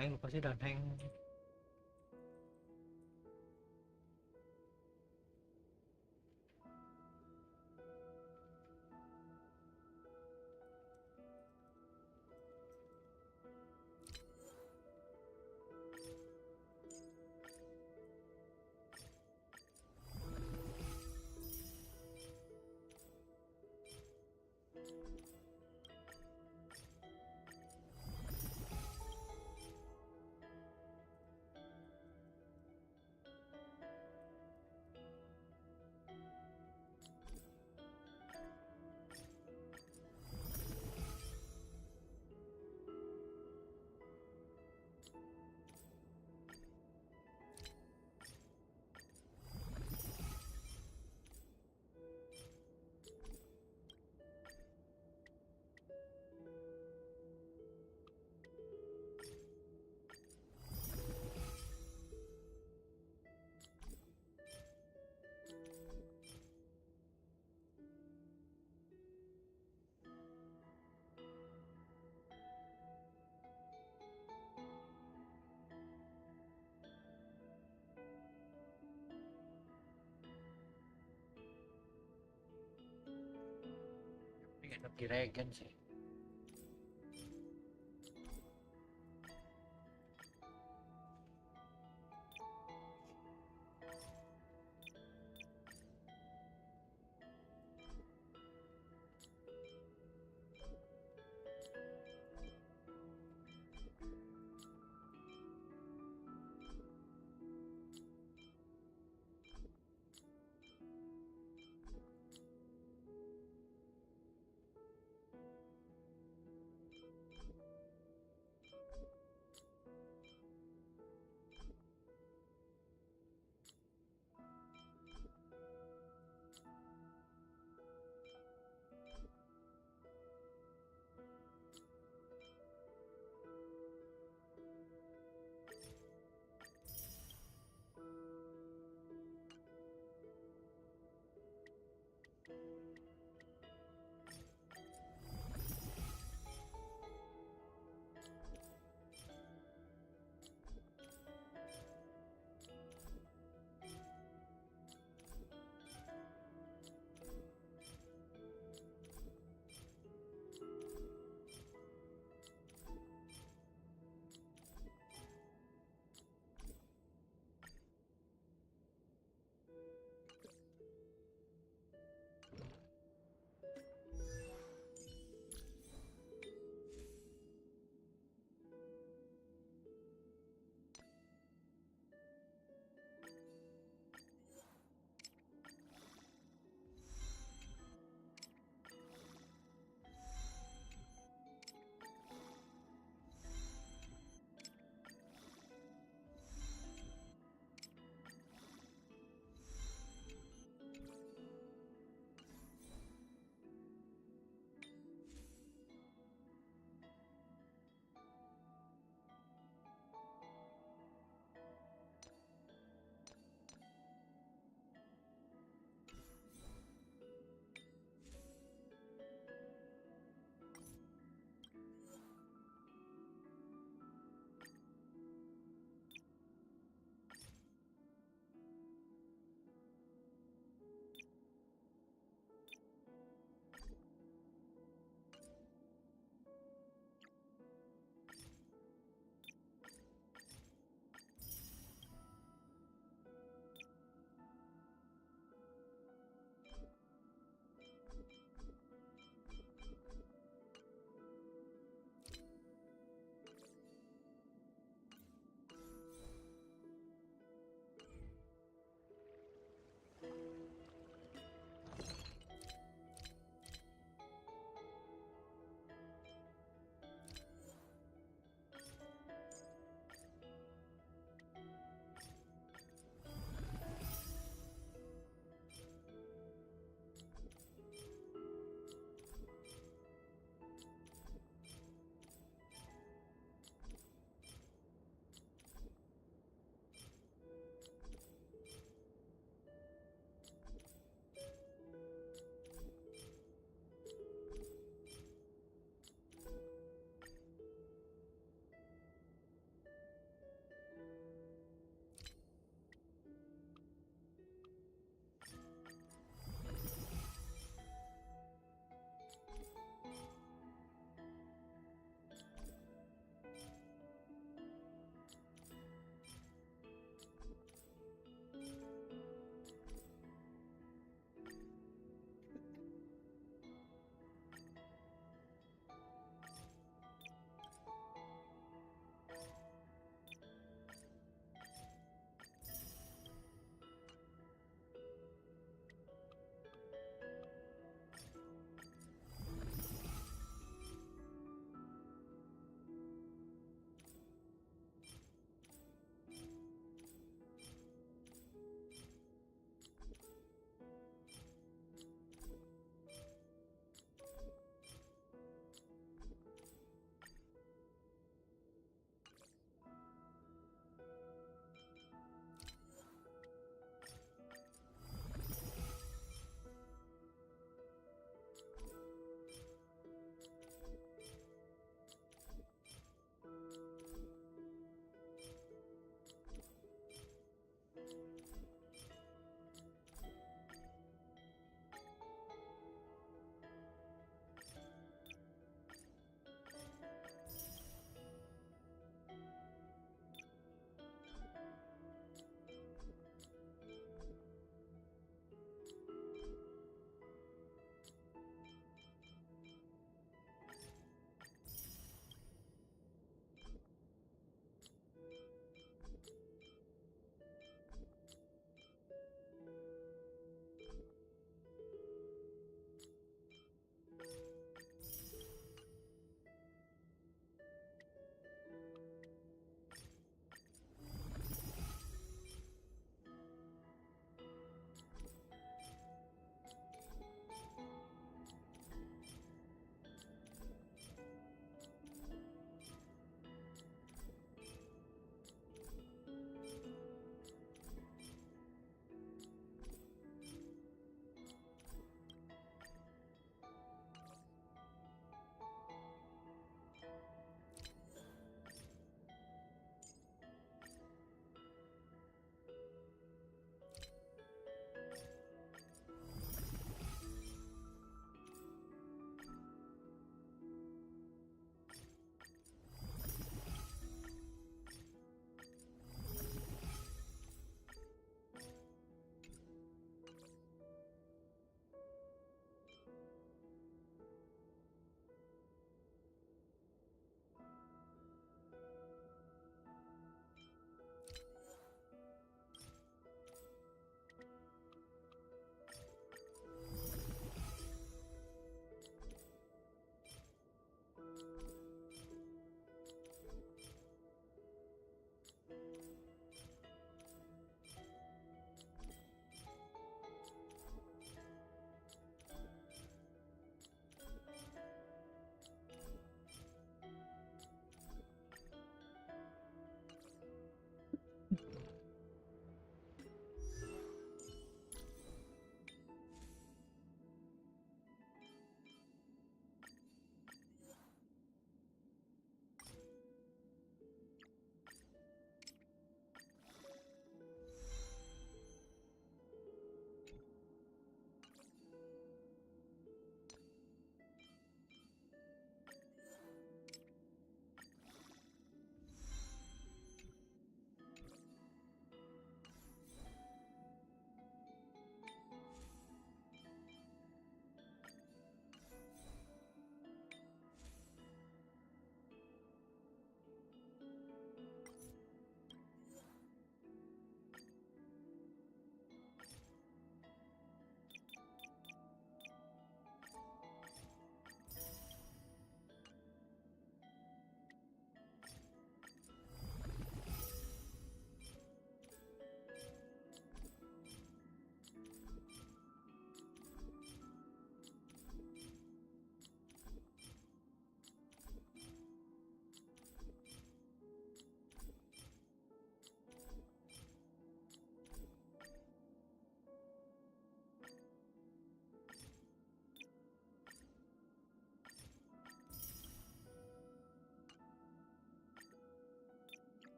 [SPEAKER 1] Aing lupa sih Danheng. Di regen sih.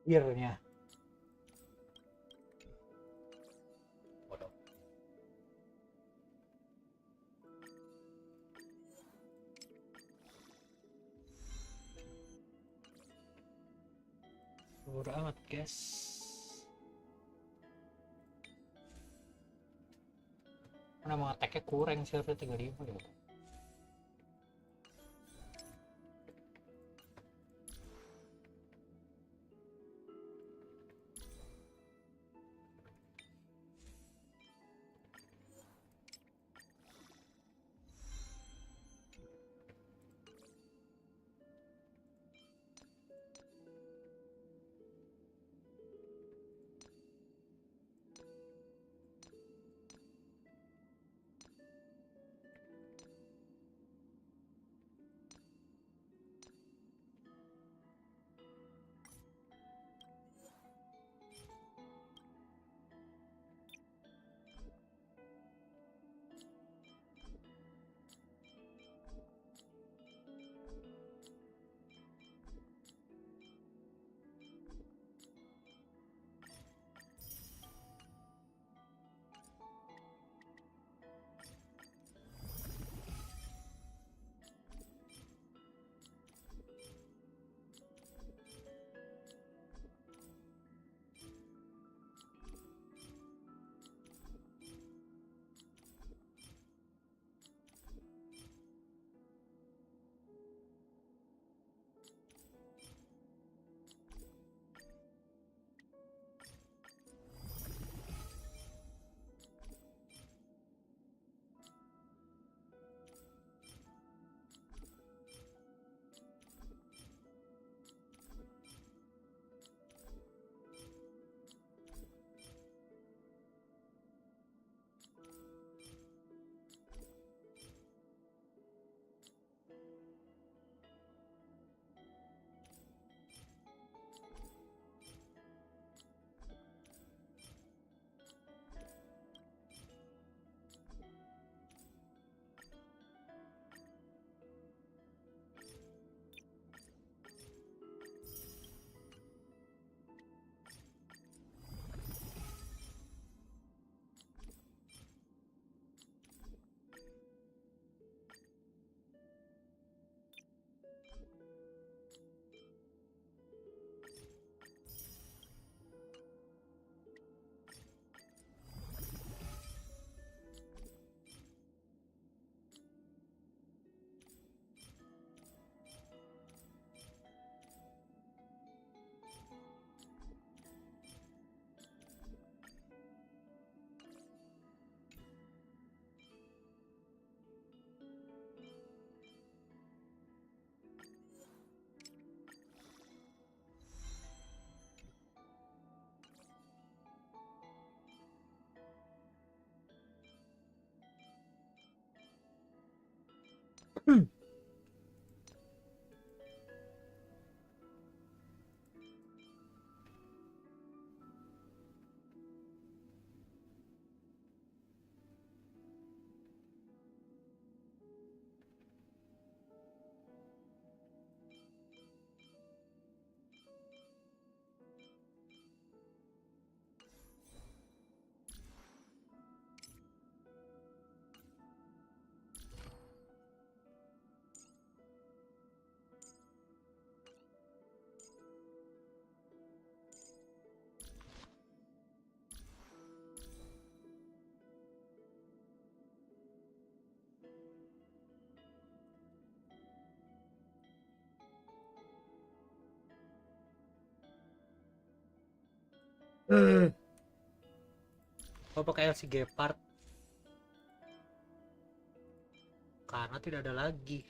[SPEAKER 1] gearnya. Bodoh. Bodoh amat guys. Mana mau attack-nya kurang sih, harusnya 35 gitu. Kalau pakai LC Gepard karena tidak ada lagi.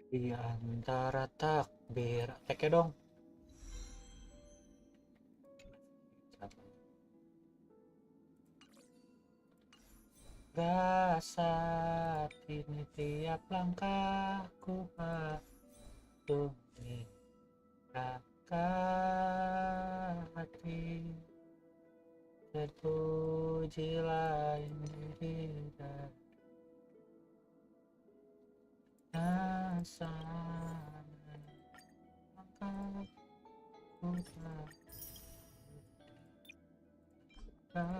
[SPEAKER 1] Di antara takbir. Teke dong. Rasa ini tiap langkahku mengagumi hati. Terpujilah diri dan asal langkahku hati.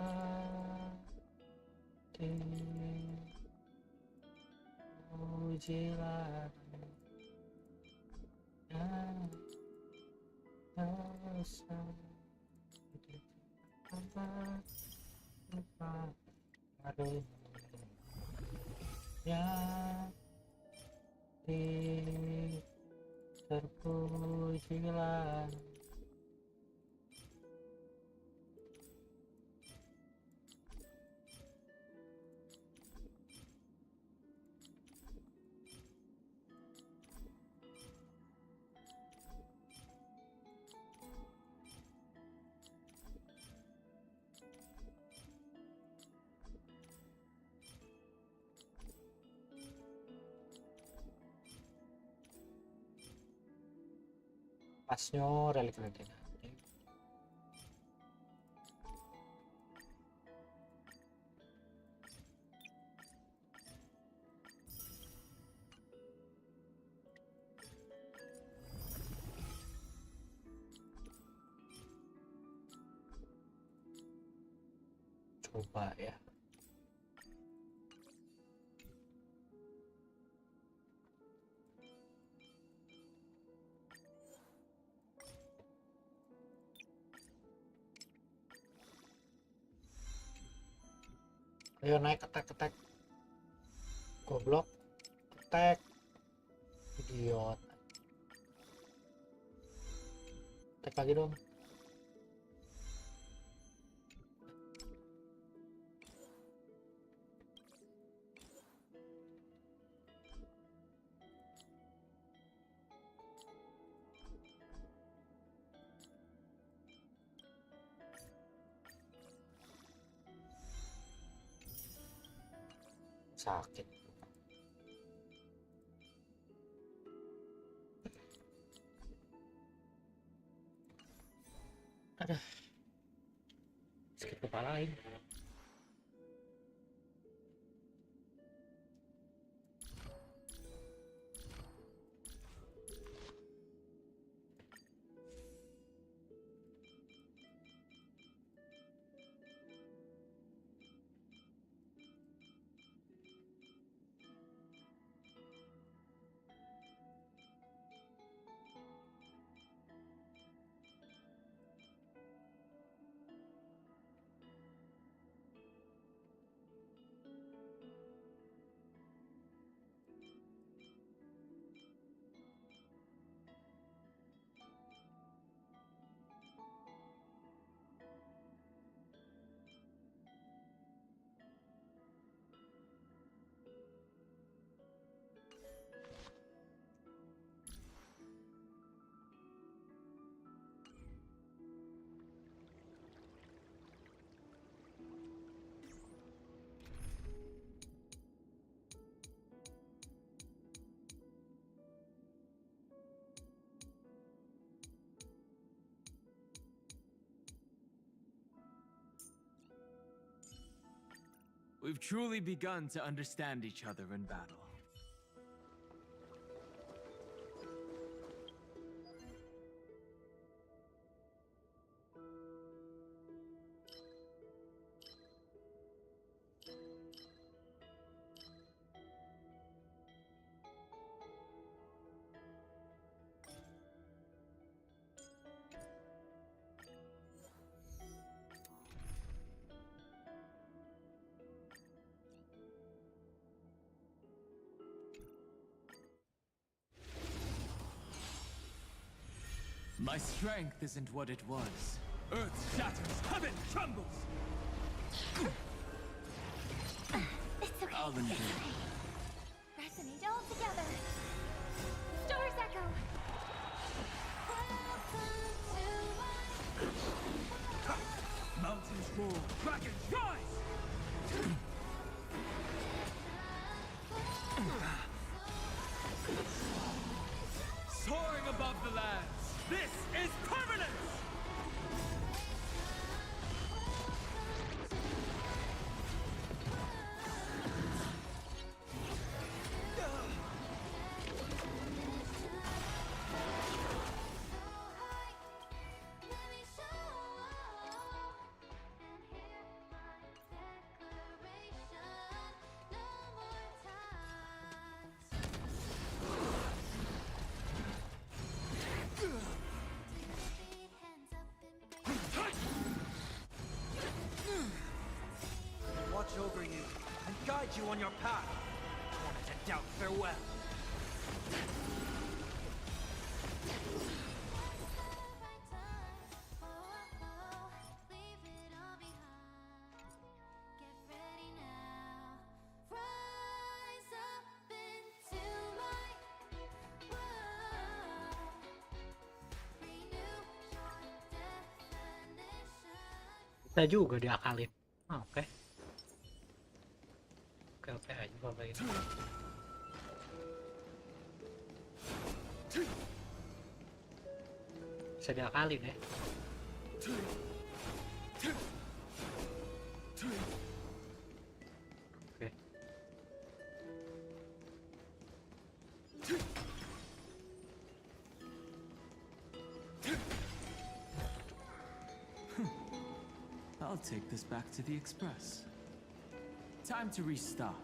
[SPEAKER 1] Pujilah asal baru yang terpujilah. Pasnya relik retina. Coba ya. Ayo naik, attack. Goblok. Attack. Idiot. Attack lagi dong. Sakit. Aduh. Sakit kepala ini.
[SPEAKER 18] We've truly begun to understand each other in battle. My strength isn't what it was. Earth shatters, heaven trembles!
[SPEAKER 2] It's okay.
[SPEAKER 18] I'll endure.
[SPEAKER 2] Resonate all together.
[SPEAKER 20] dragons, rise! Soaring above the lands, this is permanence!
[SPEAKER 7] Watch over you and guide you on your path. Torment and doubt, farewell.
[SPEAKER 1] Bisa juga diakalin. Oke. Oke aja kalau gitu. Bisa diakalin ya. Oke.
[SPEAKER 20] I'll take this back to the Express. Time to restock.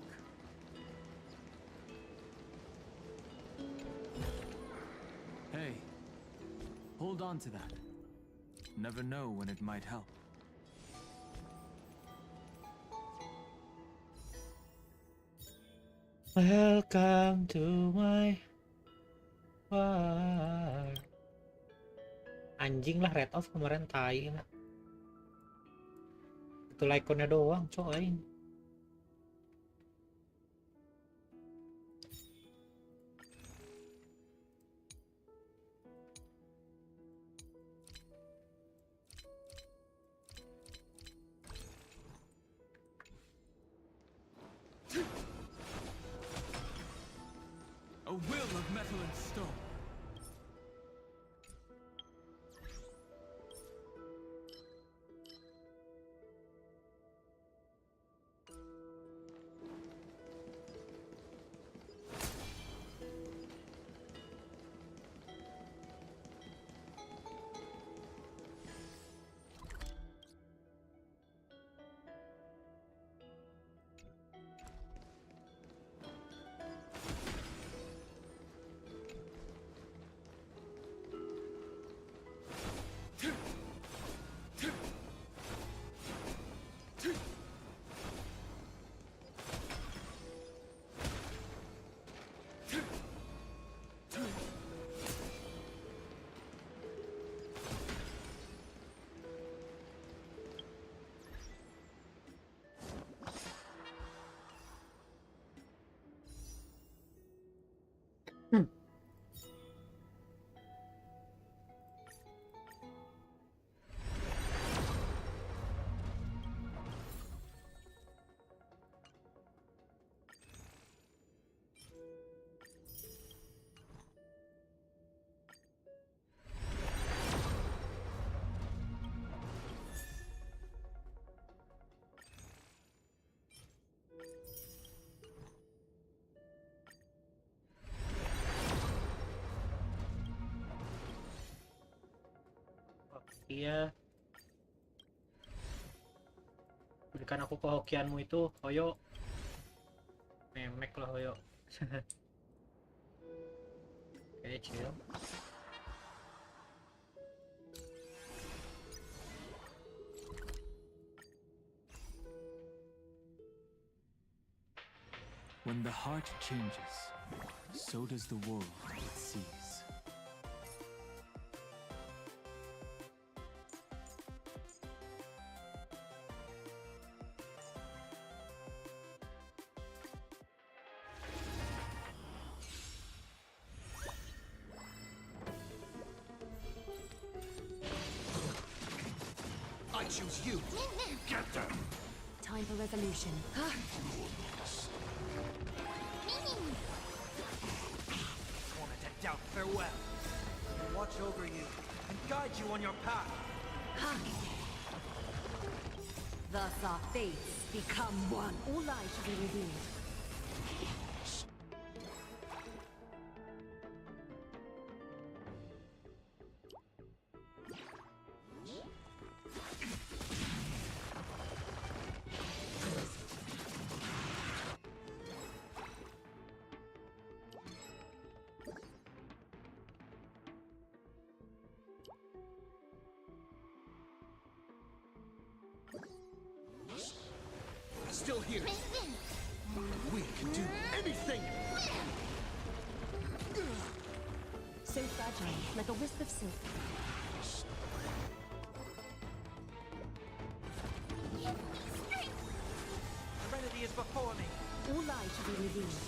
[SPEAKER 20] Hey, hold on to that. Never know when it might help.
[SPEAKER 1] Welcome to my world. Anjing lah, Red Off kemarin tai lah. Itu ikonnya doang coy.
[SPEAKER 20] A will of metal and stone.
[SPEAKER 1] Iya. Berikan aku kehokianmu itu, Hoyo. Memek lah Hoyo. Oke, chill.
[SPEAKER 20] When the heart changes, so does the world it sees.
[SPEAKER 6] I
[SPEAKER 7] choose you.
[SPEAKER 24] Get them!
[SPEAKER 16] Time for resolution.
[SPEAKER 7] Tormented doubt, farewell. I'll watch over you and guide you on your path.
[SPEAKER 16] Thus our fates become one. All lies shall be revealed.
[SPEAKER 7] Still here. We can do anything.
[SPEAKER 16] So fragile, like a wisp of silk.
[SPEAKER 7] Serenity is before me.
[SPEAKER 16] All lies shall be revealed.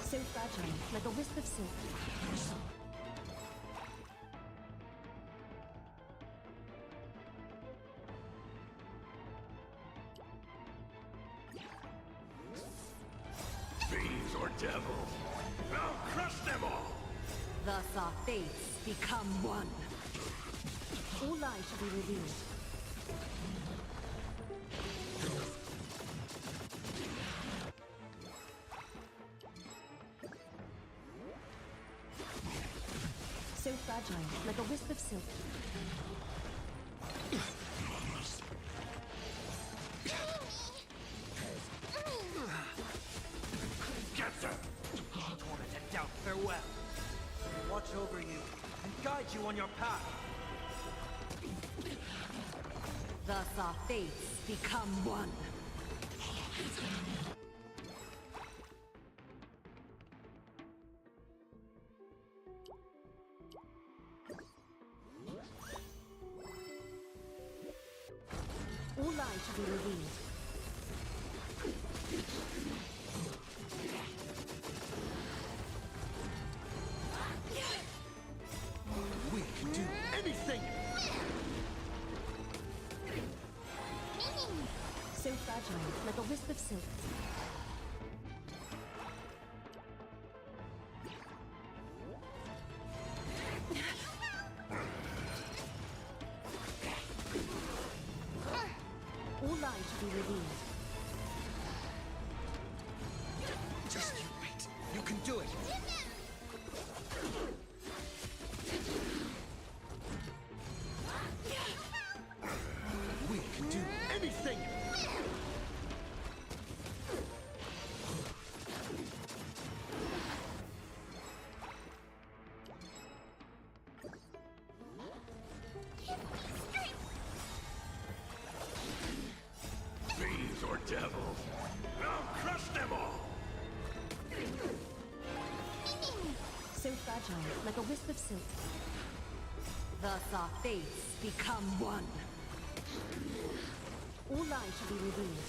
[SPEAKER 16] So fragile, like a wisp of silk.
[SPEAKER 24] Fiends or devils, I'll crush them all!
[SPEAKER 16] Thus our fates become one. All lies shall be revealed. So fragile, like a wisp of silk.
[SPEAKER 24] Get them!
[SPEAKER 7] Tormented doubt, farewell. I'll watch over you and guide you on your path.
[SPEAKER 16] Thus our fates become one. All lies shall be revealed.
[SPEAKER 7] We can do anything.
[SPEAKER 16] So fragile, like a wisp of silk. All lies shall be revealed.
[SPEAKER 7] Just you wait. You can do it. We can do anything.
[SPEAKER 24] Fiends or devils, I'll crush them all!
[SPEAKER 16] So fragile, like a wisp of silk. Thus our fates become one. All lies shall be revealed.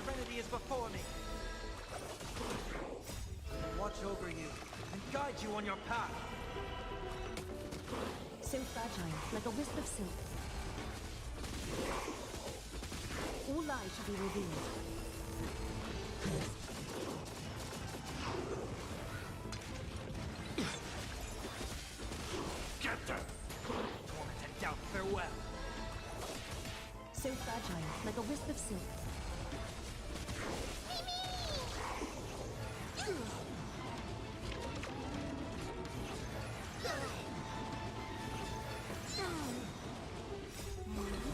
[SPEAKER 7] Serenity is before me. I'll watch over you and guide you on your path.
[SPEAKER 16] So fragile, like a wisp of silk. All lies shall be revealed.
[SPEAKER 24] Get them!
[SPEAKER 7] Tormented doubt, farewell.
[SPEAKER 16] So fragile, like a wisp of silk.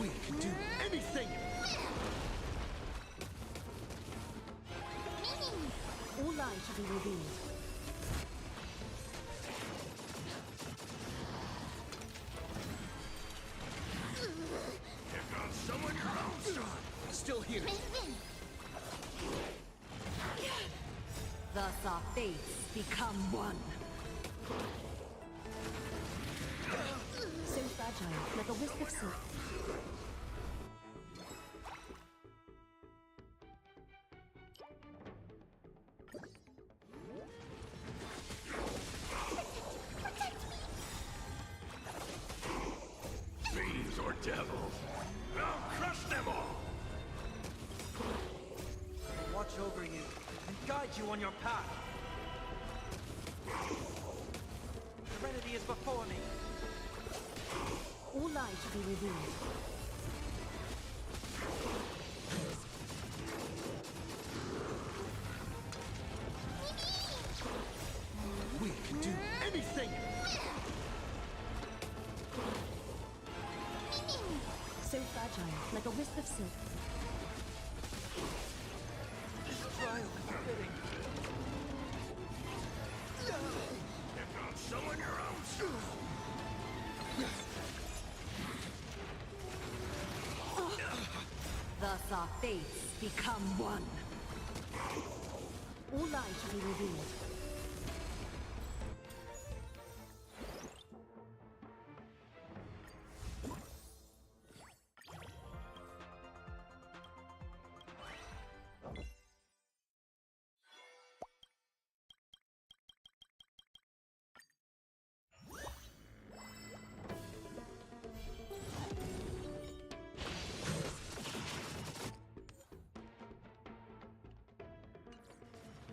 [SPEAKER 7] We can do anything.
[SPEAKER 16] All lies shall be revealed.
[SPEAKER 24] Here comes someone your own son!
[SPEAKER 7] Still here.
[SPEAKER 16] Thus our fates become one. So fragile, like a wisp of silk.
[SPEAKER 24] devils. I'll crush them all.
[SPEAKER 7] Watch over you and guide you on your path. Serenity is before me.
[SPEAKER 16] All lies should be revealed.
[SPEAKER 24] We can do anything.
[SPEAKER 16] So fragile, like a wisp of silk.
[SPEAKER 7] This trial is fitting.
[SPEAKER 24] If not someone your own shoes.
[SPEAKER 16] Thus our fates become one. All lies should be revealed.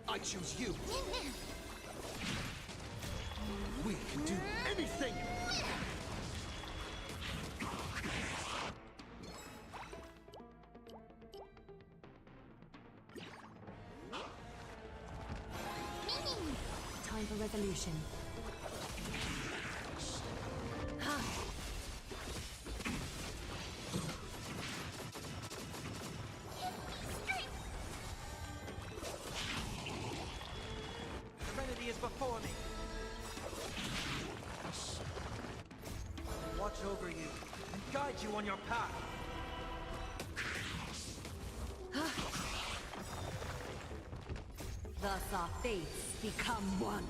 [SPEAKER 24] I choose you. We can do anything.
[SPEAKER 16] Time for resolution.
[SPEAKER 7] Serenity is before me. Watch over you and guide you on your path.
[SPEAKER 16] Thus our fates become one.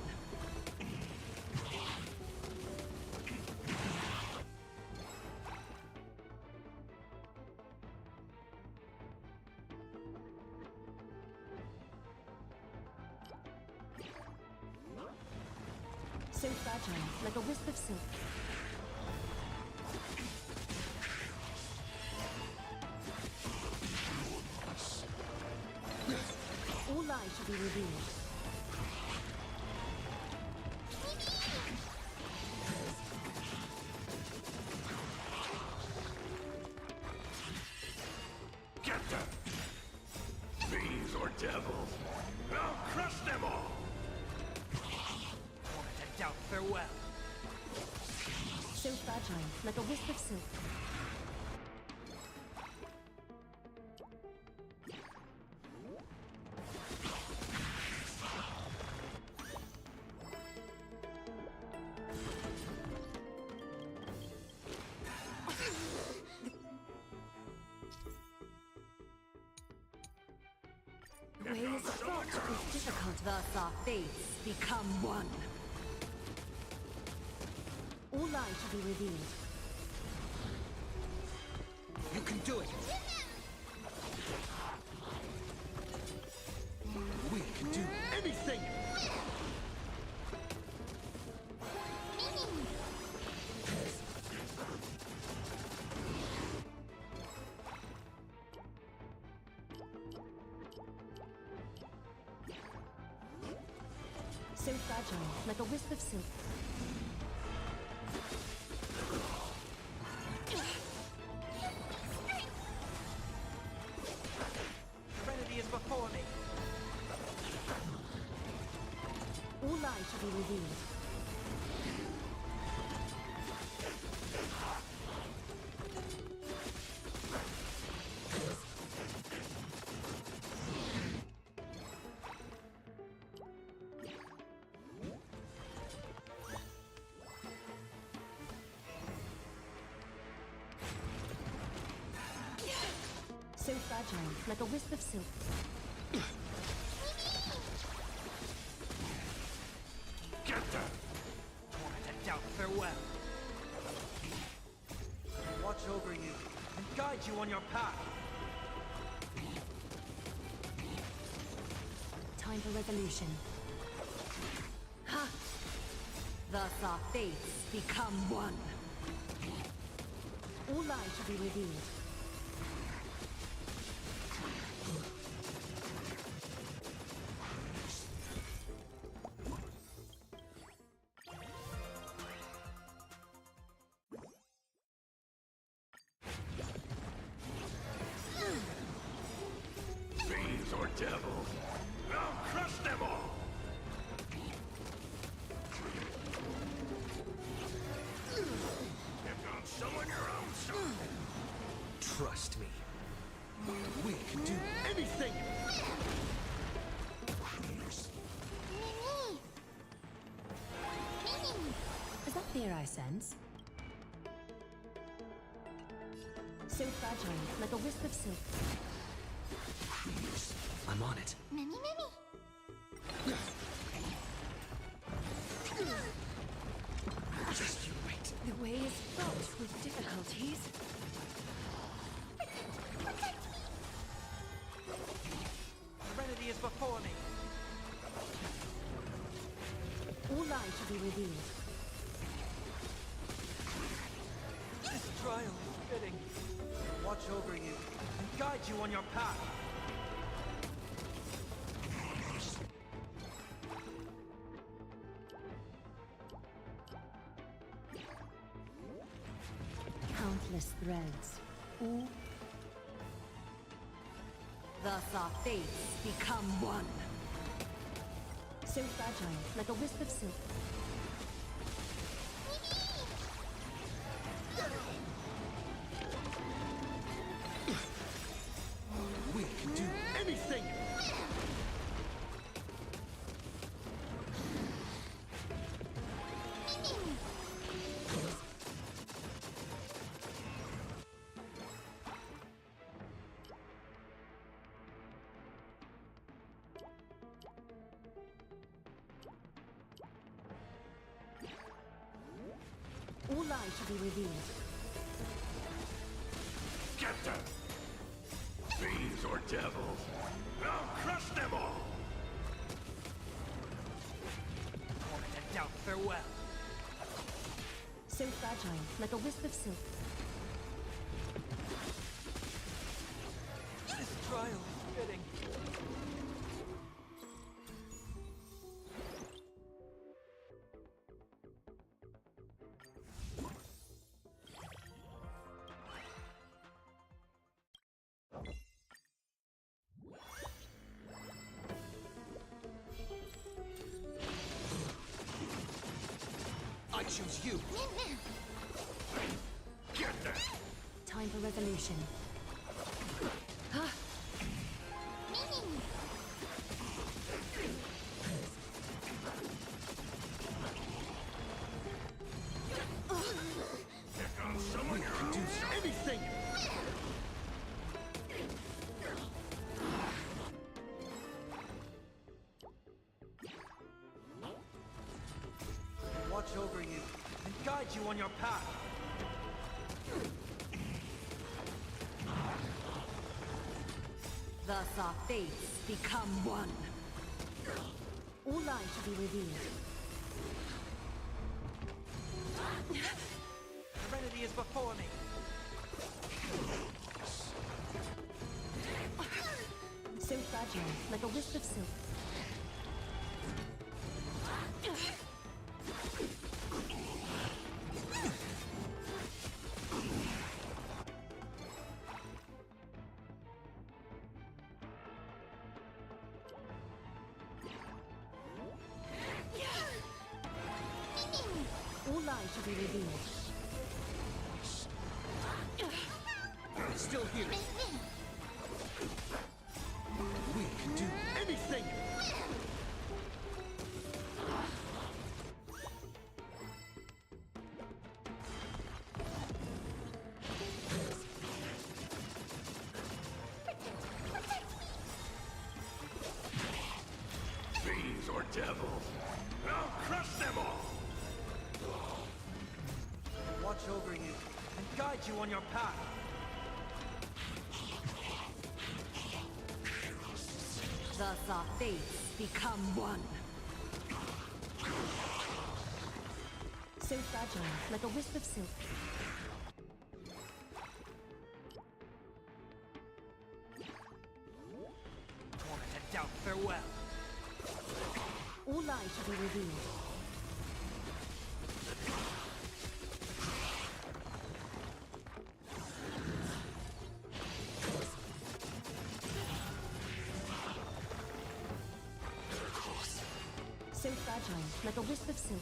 [SPEAKER 16] So fragile, like a wisp of silk. All lies should be revealed.
[SPEAKER 24] Get them. Fiends or devils. I'll crush them all.
[SPEAKER 7] Wanted to doubt farewell.
[SPEAKER 16] So fragile, like a wisp of silk. The way is fraught with difficult. Thus our fates become one. All lies should be revealed.
[SPEAKER 24] You can do it. We can do anything.
[SPEAKER 16] So fragile, like a wisp of silk.
[SPEAKER 7] Serenity is before me.
[SPEAKER 16] All lies should be revealed. So fragile, like a wisp of silk.
[SPEAKER 24] Get them.
[SPEAKER 7] Wanted to doubt farewell. Watch over you and guide you on your path.
[SPEAKER 16] Time for resolution. Ha! Thus our fates become one. All Ulai should be revealed.
[SPEAKER 24] Fiends or devils, I'll crush them all! If not someone your own sort.
[SPEAKER 7] Trust me. We can do anything!
[SPEAKER 16] Is that fear I sense? So fragile, like a wisp of silk.
[SPEAKER 7] I'm on it.
[SPEAKER 12] Mimi, Mimi!
[SPEAKER 7] Just you wait.
[SPEAKER 16] The way is fraught with difficulties.
[SPEAKER 18] Serenity is before me.
[SPEAKER 16] Ulai should be revealed.
[SPEAKER 18] This trial is fitting. Watch over you and guide you on your path.
[SPEAKER 16] Countless threads. Ooh. Thus our fates become one. So fragile, like a wisp of silk.
[SPEAKER 7] We can do anything!
[SPEAKER 16] Ulai should be revealed.
[SPEAKER 24] Get them! Fiends or devils, I'll crush them all!
[SPEAKER 18] Moment and doubt farewell.
[SPEAKER 16] So fragile, like a wisp of silk.
[SPEAKER 18] This trial is fitting.
[SPEAKER 7] I choose you!
[SPEAKER 24] Get them!
[SPEAKER 16] Time for resolution.
[SPEAKER 24] If on someone your own
[SPEAKER 7] Do
[SPEAKER 24] sort.
[SPEAKER 7] anything!
[SPEAKER 18] Watch over you and guide you on your path.
[SPEAKER 16] Thus our fates become one. Ulai should be revealed.
[SPEAKER 18] Serenity is before me.
[SPEAKER 16] So fragile, like a wisp of silk. Ulai should be revealed.
[SPEAKER 7] Still here! We can do anything!
[SPEAKER 24] Fiends or devils, I'll crush them all!
[SPEAKER 18] Watch over you and guide you on your path.
[SPEAKER 16] Thus our fates become one. So fragile, like a wisp of silk.
[SPEAKER 7] doubt, farewell.
[SPEAKER 16] All lies shall be revealed. So fragile, like a wisp of silk.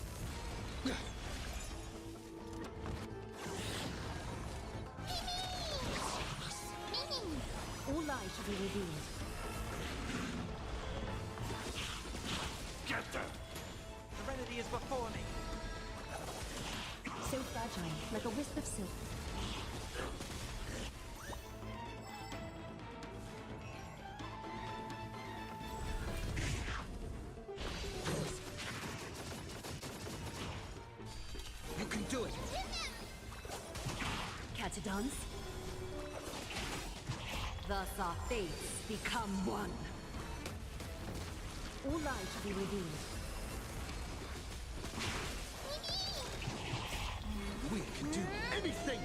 [SPEAKER 16] All lies shall be revealed.
[SPEAKER 24] Get them!
[SPEAKER 7] Serenity is before me.
[SPEAKER 16] So fragile, like a wisp of silk.
[SPEAKER 7] You can do it.
[SPEAKER 16] Catadons. Thus our fates become one. All lies shall be revealed.
[SPEAKER 7] We can do anything.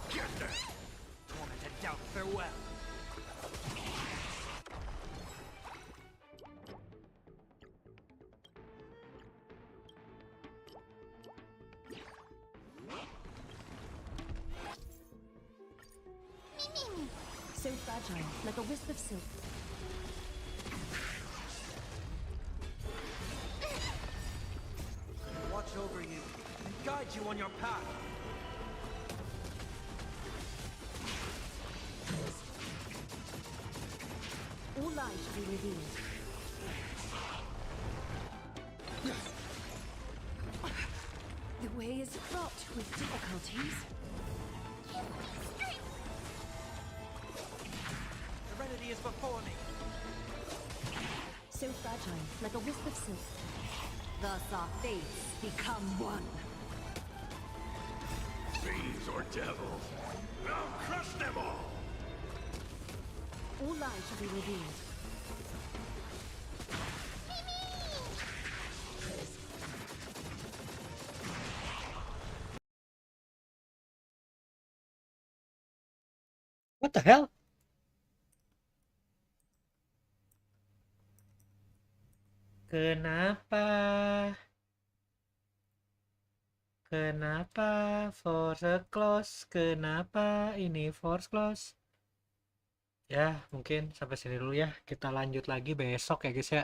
[SPEAKER 24] Get them!
[SPEAKER 7] Torment and doubt, farewell.
[SPEAKER 16] So fragile, like a wisp of silk.
[SPEAKER 7] Watch over you and guide you on your path.
[SPEAKER 16] All lies shall be revealed. The way is fraught with difficulties.
[SPEAKER 7] Serenity is before me.
[SPEAKER 16] So fragile, like a wisp of silk. Thus our fates become one.
[SPEAKER 24] Fiends or devils, I'll crush them all!
[SPEAKER 16] All lies shall be revealed.
[SPEAKER 1] What the hell? Kenapa? Kenapa force close? Kenapa ini force close? Ya, mungkin sampai sini dulu ya. Kita lanjut lagi besok ya guys ya.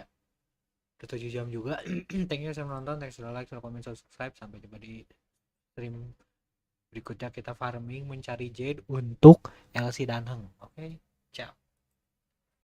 [SPEAKER 1] Udah 7 jam juga. Thank you sudah menonton, thanks sudah like, sudah komen, sudah subscribe. Sampai jumpa di stream berikutnya, kita farming mencari jade untuk LC Danheng. Oke, ciao.